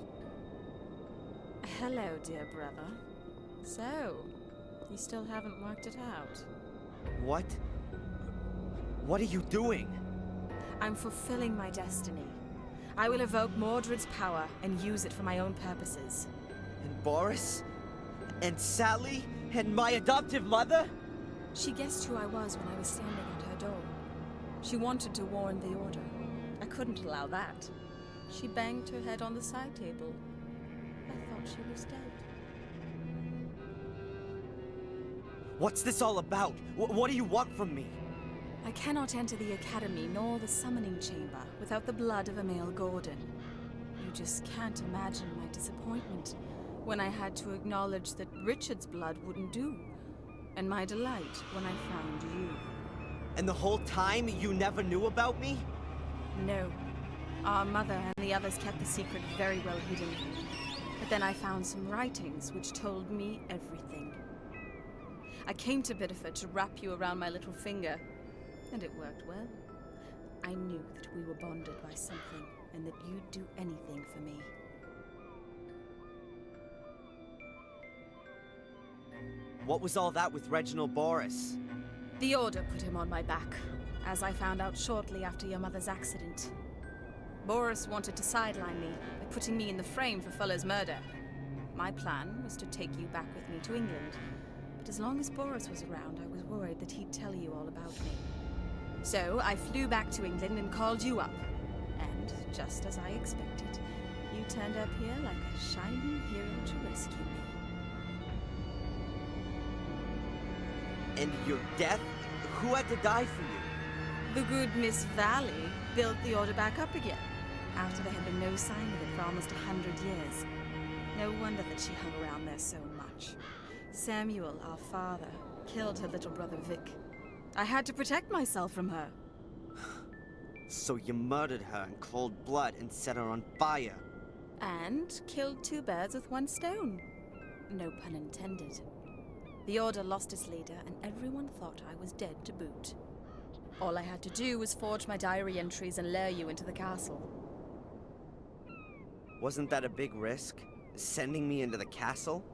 Hello, dear brother. So, you still haven't worked it out? What? What are you doing? I'm fulfilling my destiny. I will evoke Mordred's power and use it for my own purposes. And Boris? And Sally? And my adoptive mother? She guessed who I was when I was standing at her door. She wanted to warn the Order. I couldn't allow that. She banged her head on the side table. I thought she was dead. What's this all about? What do you want from me? I cannot enter the Academy nor the Summoning Chamber without the blood of a male Gordon. You just can't imagine my disappointment when I had to acknowledge that Richard's blood wouldn't do, and my delight when I found you. And the whole time you never knew about me? No. Our mother and the others kept the secret very well hidden. But then I found some writings which told me everything. I came to Bideford to wrap you around my little finger, and it worked well. I knew that we were bonded by something, and that you'd do anything for me. What was all that with Reginald Boris? The Order put him on my back, as I found out shortly after your mother's accident. Boris wanted to sideline me by putting me in the frame for Fuller's murder. My plan was to take you back with me to England, but as long as Boris was around, I was worried that he'd tell you all about me. So I flew back to England and called you up. And, just as I expected, you turned up here like a shining hero to rescue me. And your death? Who had to die for you? The good Miss Valley built the Order back up again, after there had been no sign of it for almost 100 years. No wonder that she hung around there so much. Samuel, our father, killed her little brother Vic. I had to protect myself from her. So you murdered her in cold blood and set her on fire. And killed two birds with one stone. No pun intended. The Order lost its leader, and everyone thought I was dead to boot. All I had to do was forge my diary entries and lure you into the castle. Wasn't that a big risk? Sending me into the castle?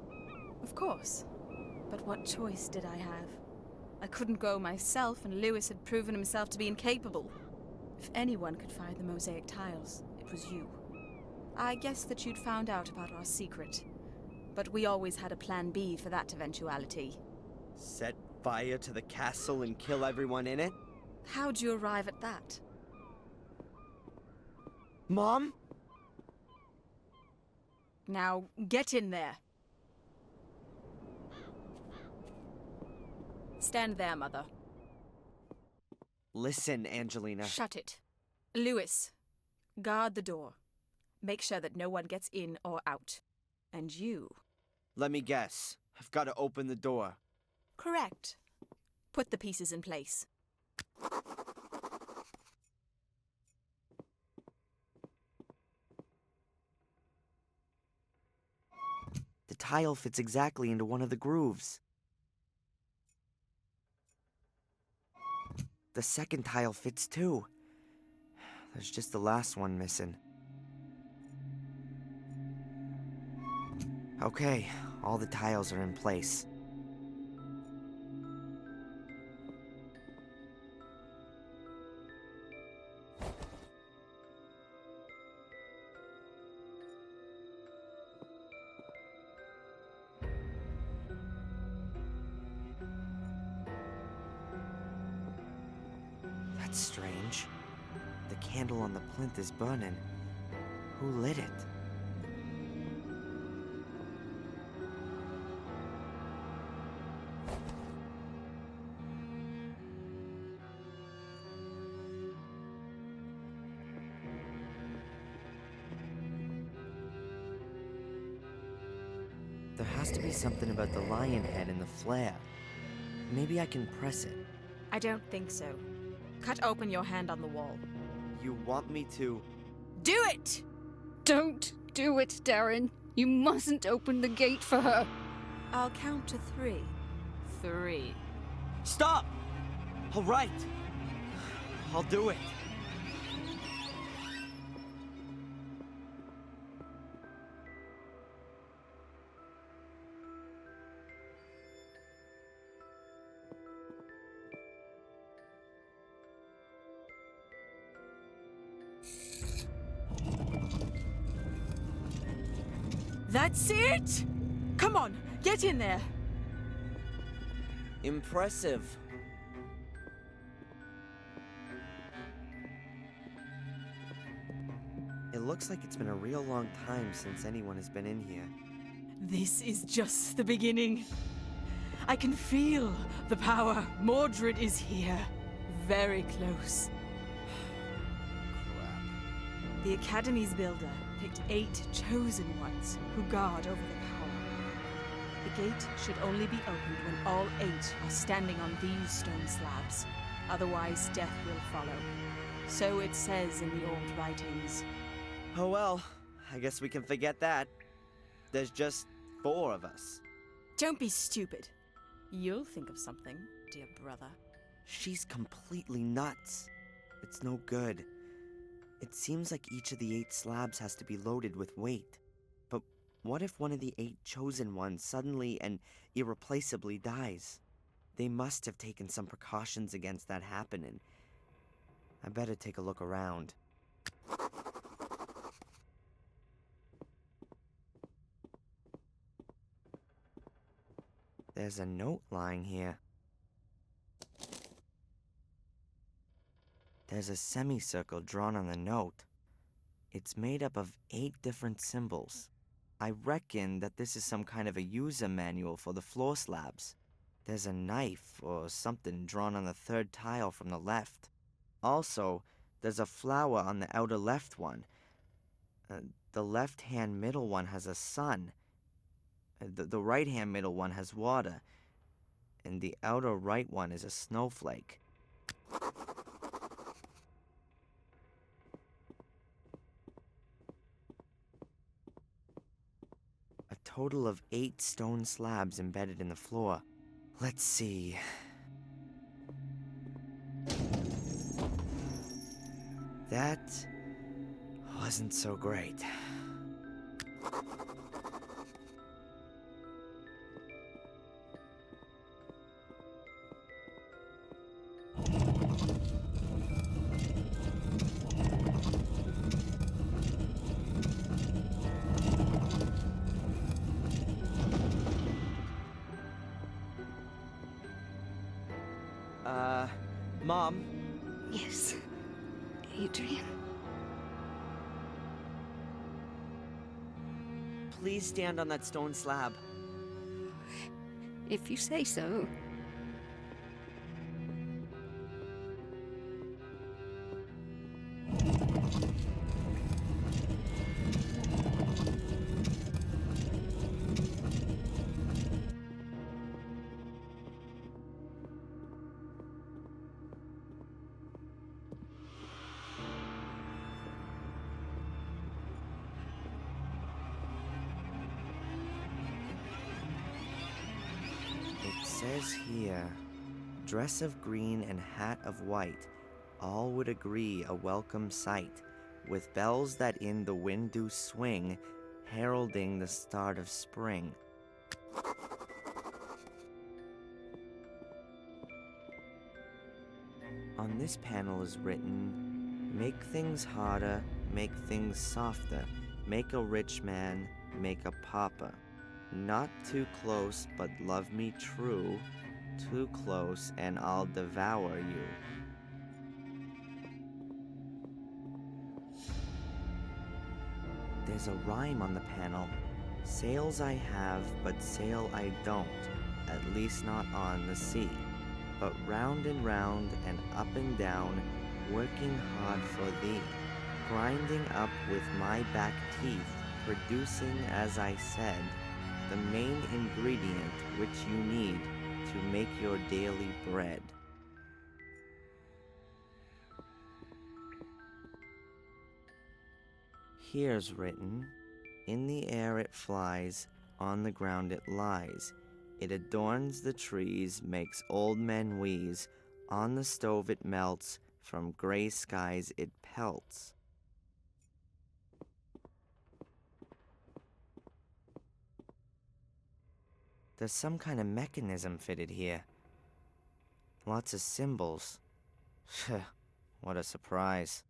Of course. But what choice did I have? I couldn't go myself, and Lewis had proven himself to be incapable. If anyone could find the mosaic tiles, it was you. I guessed that you'd found out about our secret. But we always had a plan B for that eventuality. Set fire to the castle and kill everyone in it? How'd you arrive at that? Mom? Now, get in there. Stand there, Mother. Listen, Angelina. Shut it. Lewis, Guard the door. Make sure that no one gets in or out. And you. Let me guess. I've got to open the door. Correct. Put the pieces in place. The tile fits exactly into one of the grooves. The second tile fits too. There's just the last one missing. Okay, all the tiles are in place. That's strange. The candle on the plinth is burning. Who lit it? There has to be something about the lion head and the flare. Maybe I can press it. I don't think so. Cut open your hand on the wall. You want me to? Do it! Don't do it, Darren. You mustn't open the gate for her. I'll count to 3. 3. Stop! All right. I'll do it. That's it! Come on, get in there. Impressive. It looks like it's been a real long time since anyone has been in here. This is just the beginning. I can feel the power. Mordred is here. Very close. Crap. The Academy's builder picked 8 chosen ones who guard over the power. The gate should only be opened when all 8 are standing on these stone slabs. Otherwise, death will follow. So it says in the old writings. Oh well, I guess we can forget that. There's just 4 of us. Don't be stupid. You'll think of something, dear brother. She's completely nuts. It's no good. It seems like each of the 8 slabs has to be loaded with weight. But what if one of the 8 chosen ones suddenly and irreplaceably dies? They must have taken some precautions against that happening. I better take a look around. There's a note lying here. There's a semicircle drawn on the note. It's made up of 8 different symbols. I reckon that this is some kind of a user manual for the floor slabs. There's a knife or something drawn on the 3rd tile from the left. Also, there's a flower on the outer left one. The left-hand middle one has a sun. The right-hand middle one has water. And the outer right one is a snowflake. A total of 8 stone slabs embedded in the floor. Let's see. That wasn't so great. Mom? Yes, Adrian. Please stand on that stone slab. If you say so. says here, dress of green and hat of white, all would agree a welcome sight, with bells that in the wind do swing, heralding the start of spring. On this panel is written, make things harder, make things softer, make a rich man, make a pauper. Not too close, but love me true, too close and I'll devour you. There's a rhyme on the panel. Sails I have, but sail I don't, at least not on the sea. But round and up and down, working hard for thee, grinding up with my back teeth, producing, as I said, the main ingredient which you need to make your daily bread. Here's written, in the air it flies, on the ground it lies. It adorns the trees, makes old men wheeze. On the stove it melts, from gray skies it pelts. There's some kind of mechanism fitted here. Lots of symbols. What a surprise.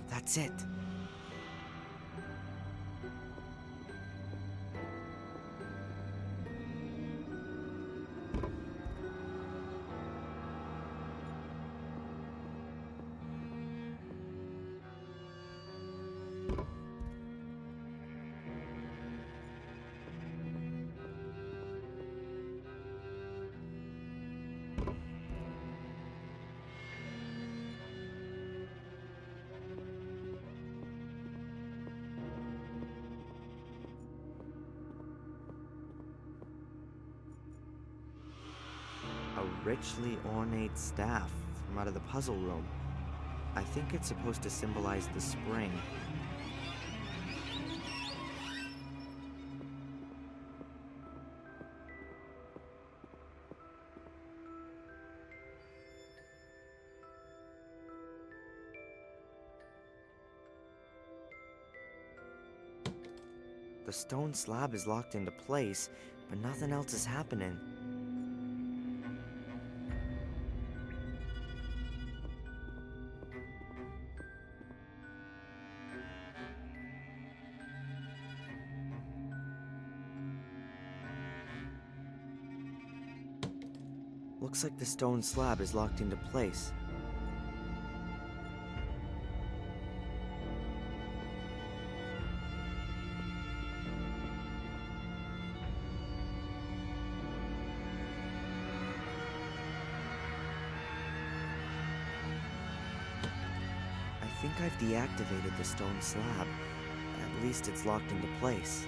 That's it. A richly ornate staff from out of the puzzle room. I think it's supposed to symbolize the spring. The stone slab is locked into place, but nothing else is happening. Looks like the stone slab is locked into place. I think I've deactivated the stone slab. At least it's locked into place.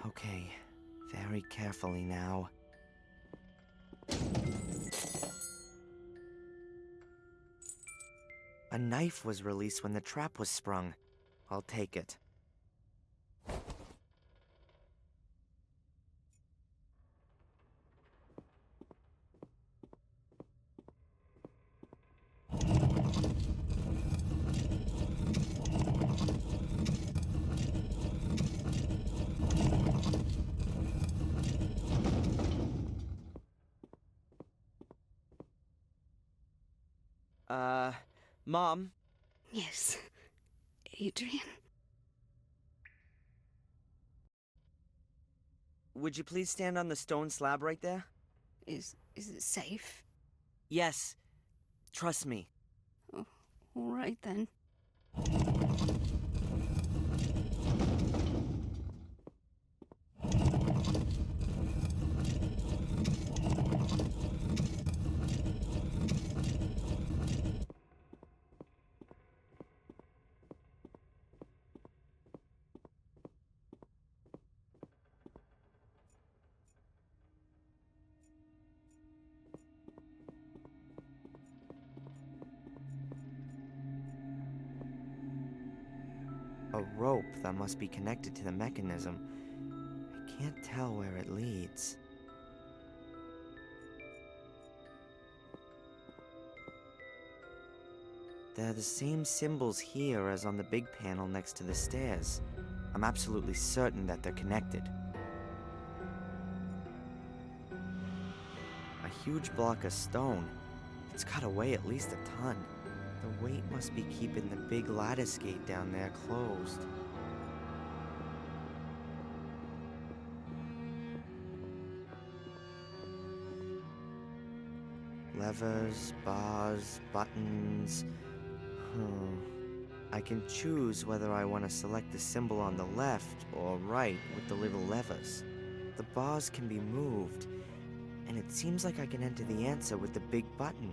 Okay, very carefully now. A knife was released when the trap was sprung. I'll take it. Mom? Yes, Adrian? Would you please stand on the stone slab right there? Is it safe? Yes. Trust me. Oh, all right then. A rope that must be connected to the mechanism. I can't tell where it leads. They're the same symbols here as on the big panel next to the stairs. I'm absolutely certain that they're connected. A huge block of stone. It's gotta weigh at least a ton. The weight must be keeping the big lattice gate down there closed. Levers, bars, buttons. I can choose whether I want to select the symbol on the left or right with the little levers. The bars can be moved, and it seems like I can enter the answer with the big button.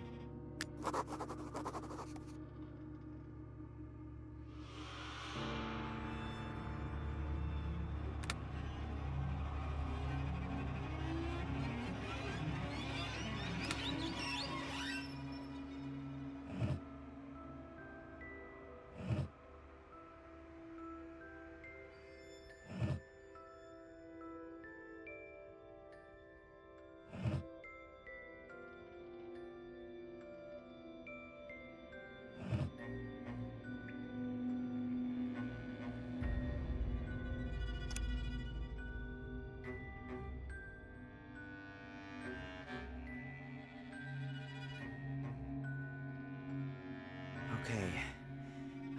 Okay,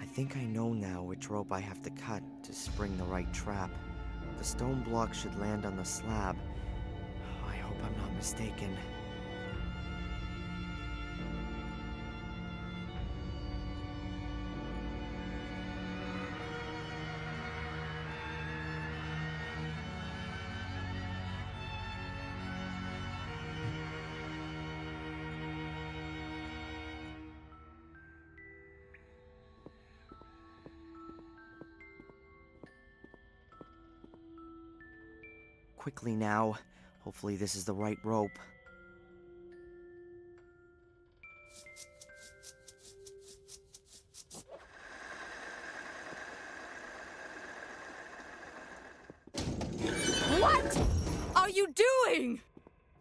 I think I know now which rope I have to cut to spring the right trap. The stone block should land on the slab. Oh, I hope I'm not mistaken. Quickly now. Hopefully this is the right rope. What are you doing?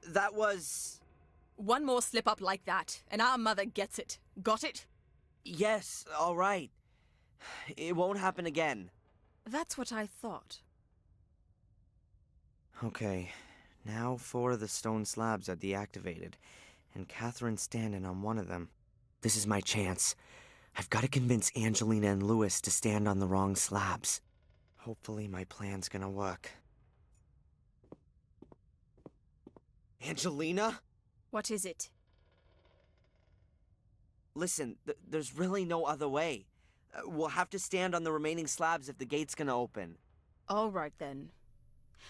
That was... One more slip up like that, and our mother gets it. Got it? Yes, all right. It won't happen again. That's what I thought. Okay, now 4 of the stone slabs are deactivated, and Catherine's standing on one of them. This is my chance. I've got to convince Angelina and Lewis to stand on the wrong slabs. Hopefully my plan's gonna work. Angelina? What is it? Listen, there's really no other way. We'll have to stand on the remaining slabs if the gate's gonna open. All right, then.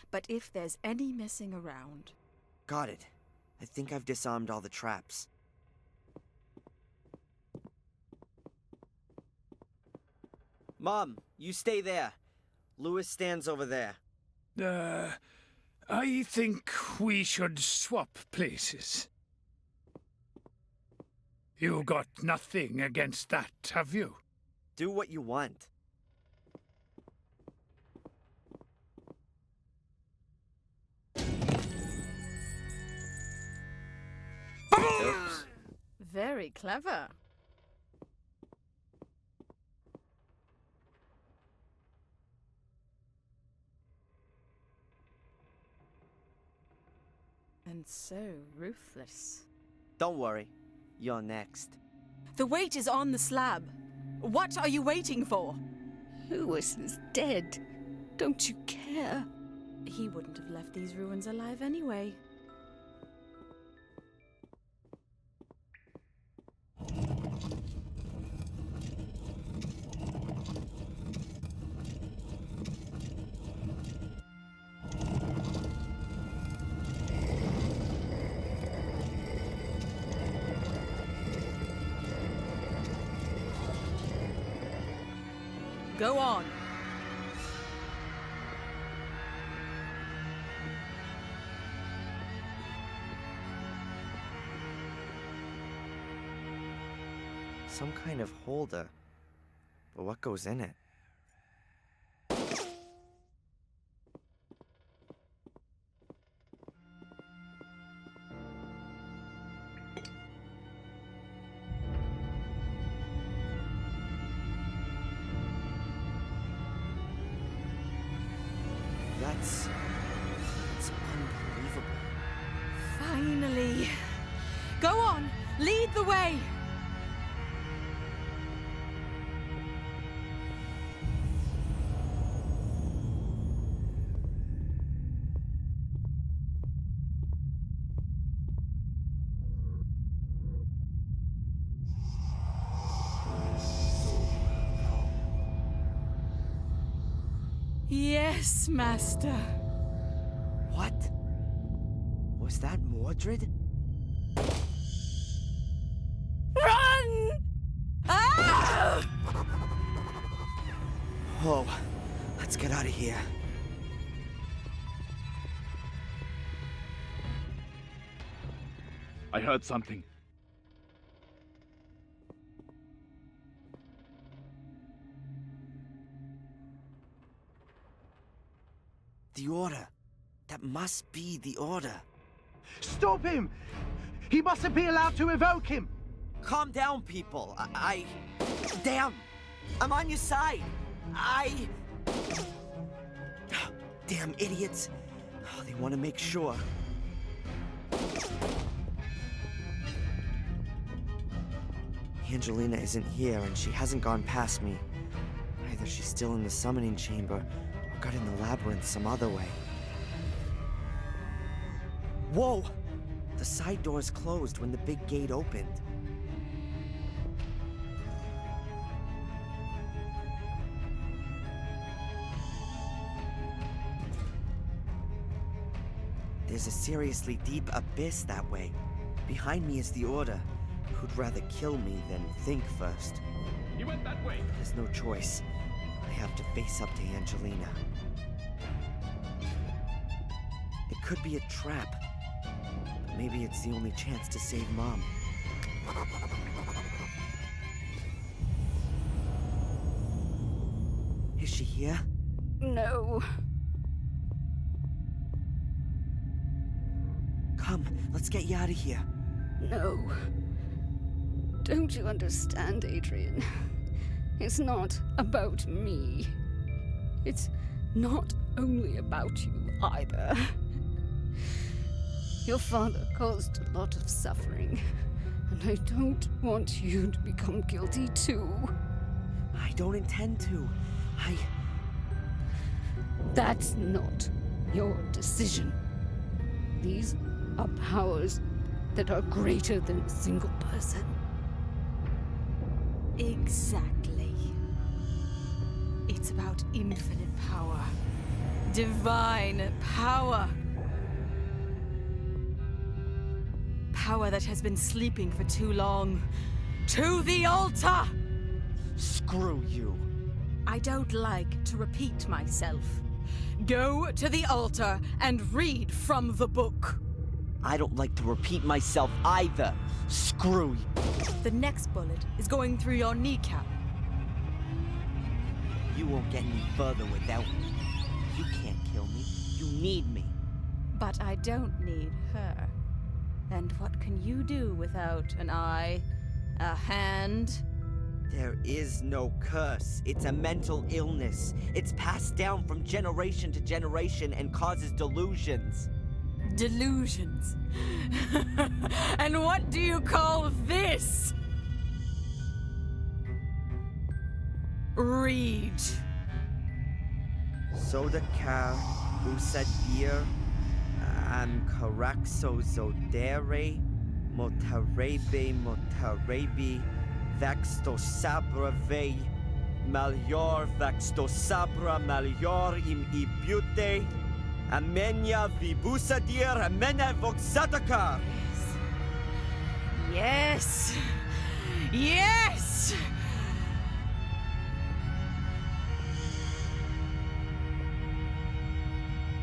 But if there's any messing around... Got it. I think I've disarmed all the traps. Mom, you stay there. Lewis stands over there. I think we should swap places. You got nothing against that, have you? Do what you want. Oops. Very clever. And so ruthless. Don't worry. You're next. The weight is on the slab. What are you waiting for? Lewis is dead. Don't you care? He wouldn't have left these ruins alive anyway. Go on. Some kind of holder. But what goes in it? That's unbelievable. Finally. Go on, lead the way. Yes, Master. What? Was that Mordred? Run! Ah! Whoa, let's get out of here. I heard something. The Order. That must be the Order. Stop him! He mustn't be allowed to evoke him! Calm down, people. Damn! I'm on your side. Damn idiots. Oh, they want to make sure. Angelina isn't here, and she hasn't gone past me. Either she's still in the summoning chamber, or got in the labyrinth some other way. Whoa! The side doors closed when the big gate opened. There's a seriously deep abyss that way. Behind me is the Order, who'd rather kill me than think first. He went that way. There's no choice. I have to face up to Angelina. It could be a trap. But maybe it's the only chance to save Mom. Is she here? No. Come, let's get you out of here. No. Don't you understand, Adrian? It's not about me. It's not only about you either. Your father caused a lot of suffering, and I don't want you to become guilty too. I don't intend to. That's not your decision. These are powers that are greater than a single person. Exactly. It's about infinite power. Divine power. Power that has been sleeping for too long. To the altar! Screw you. I don't like to repeat myself. Go to the altar and read from the book. I don't like to repeat myself either. Screw you. The next bullet is going through your kneecap. You won't get any further without me. You can't kill me. You need me. But I don't need her. And what can you do without an eye, a hand? There is no curse. It's a mental illness. It's passed down from generation to generation and causes delusions. Delusions? And what do you call this? Read. Sodakar, Busadir, Amkaraxo Zodere, Motarebi, Vaxto Sabrave, Malior Vaxto Sabra Malior im Ibute, Amenya Vibusadir, Amena Voxatakar. Yes! Yes!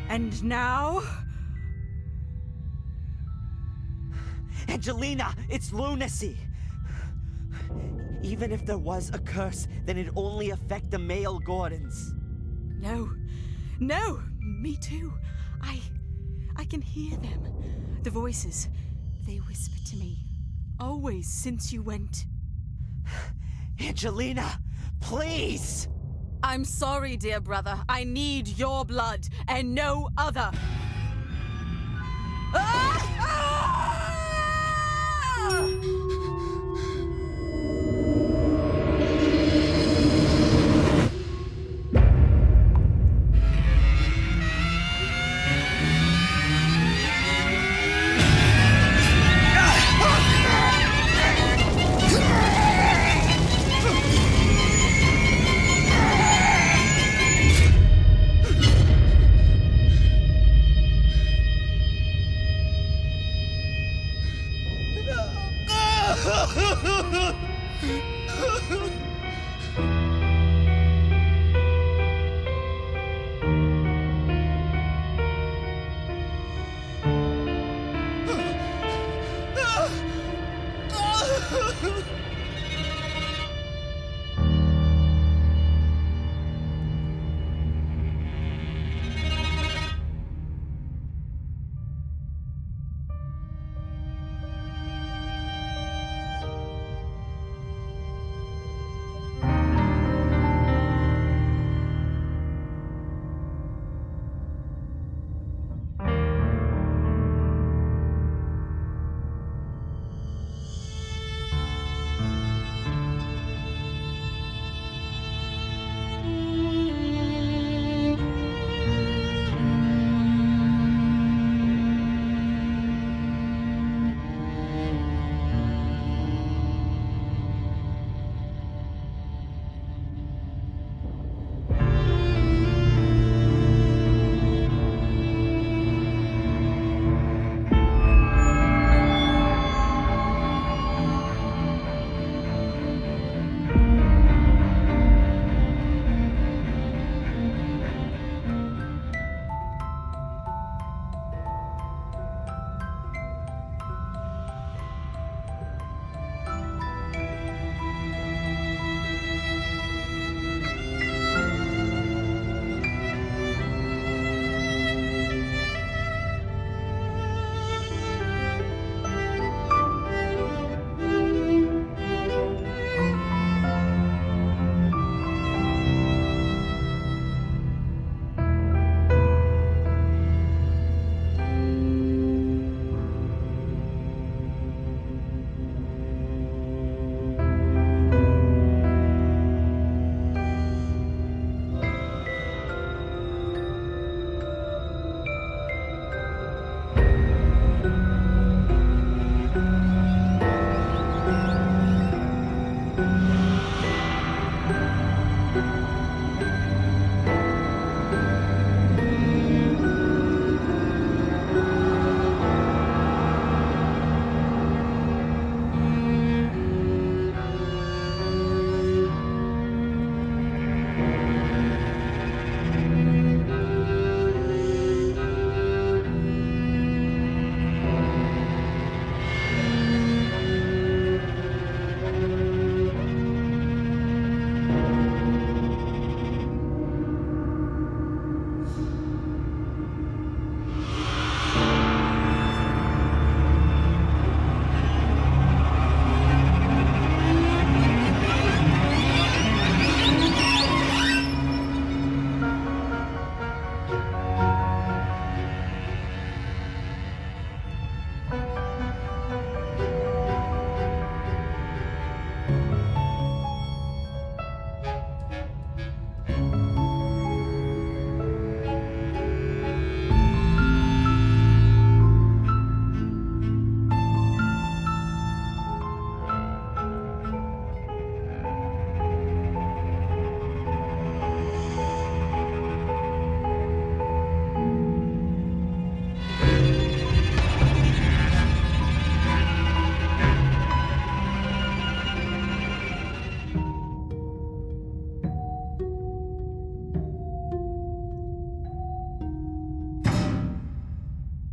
And now? Angelina, it's lunacy! Even if there was a curse, then it'd only affect the male Gordons. No. No! Me too. I can hear them. The voices. They whisper to me. Always since you went. Angelina, please! I'm sorry, dear brother. I need your blood and no other. Ah!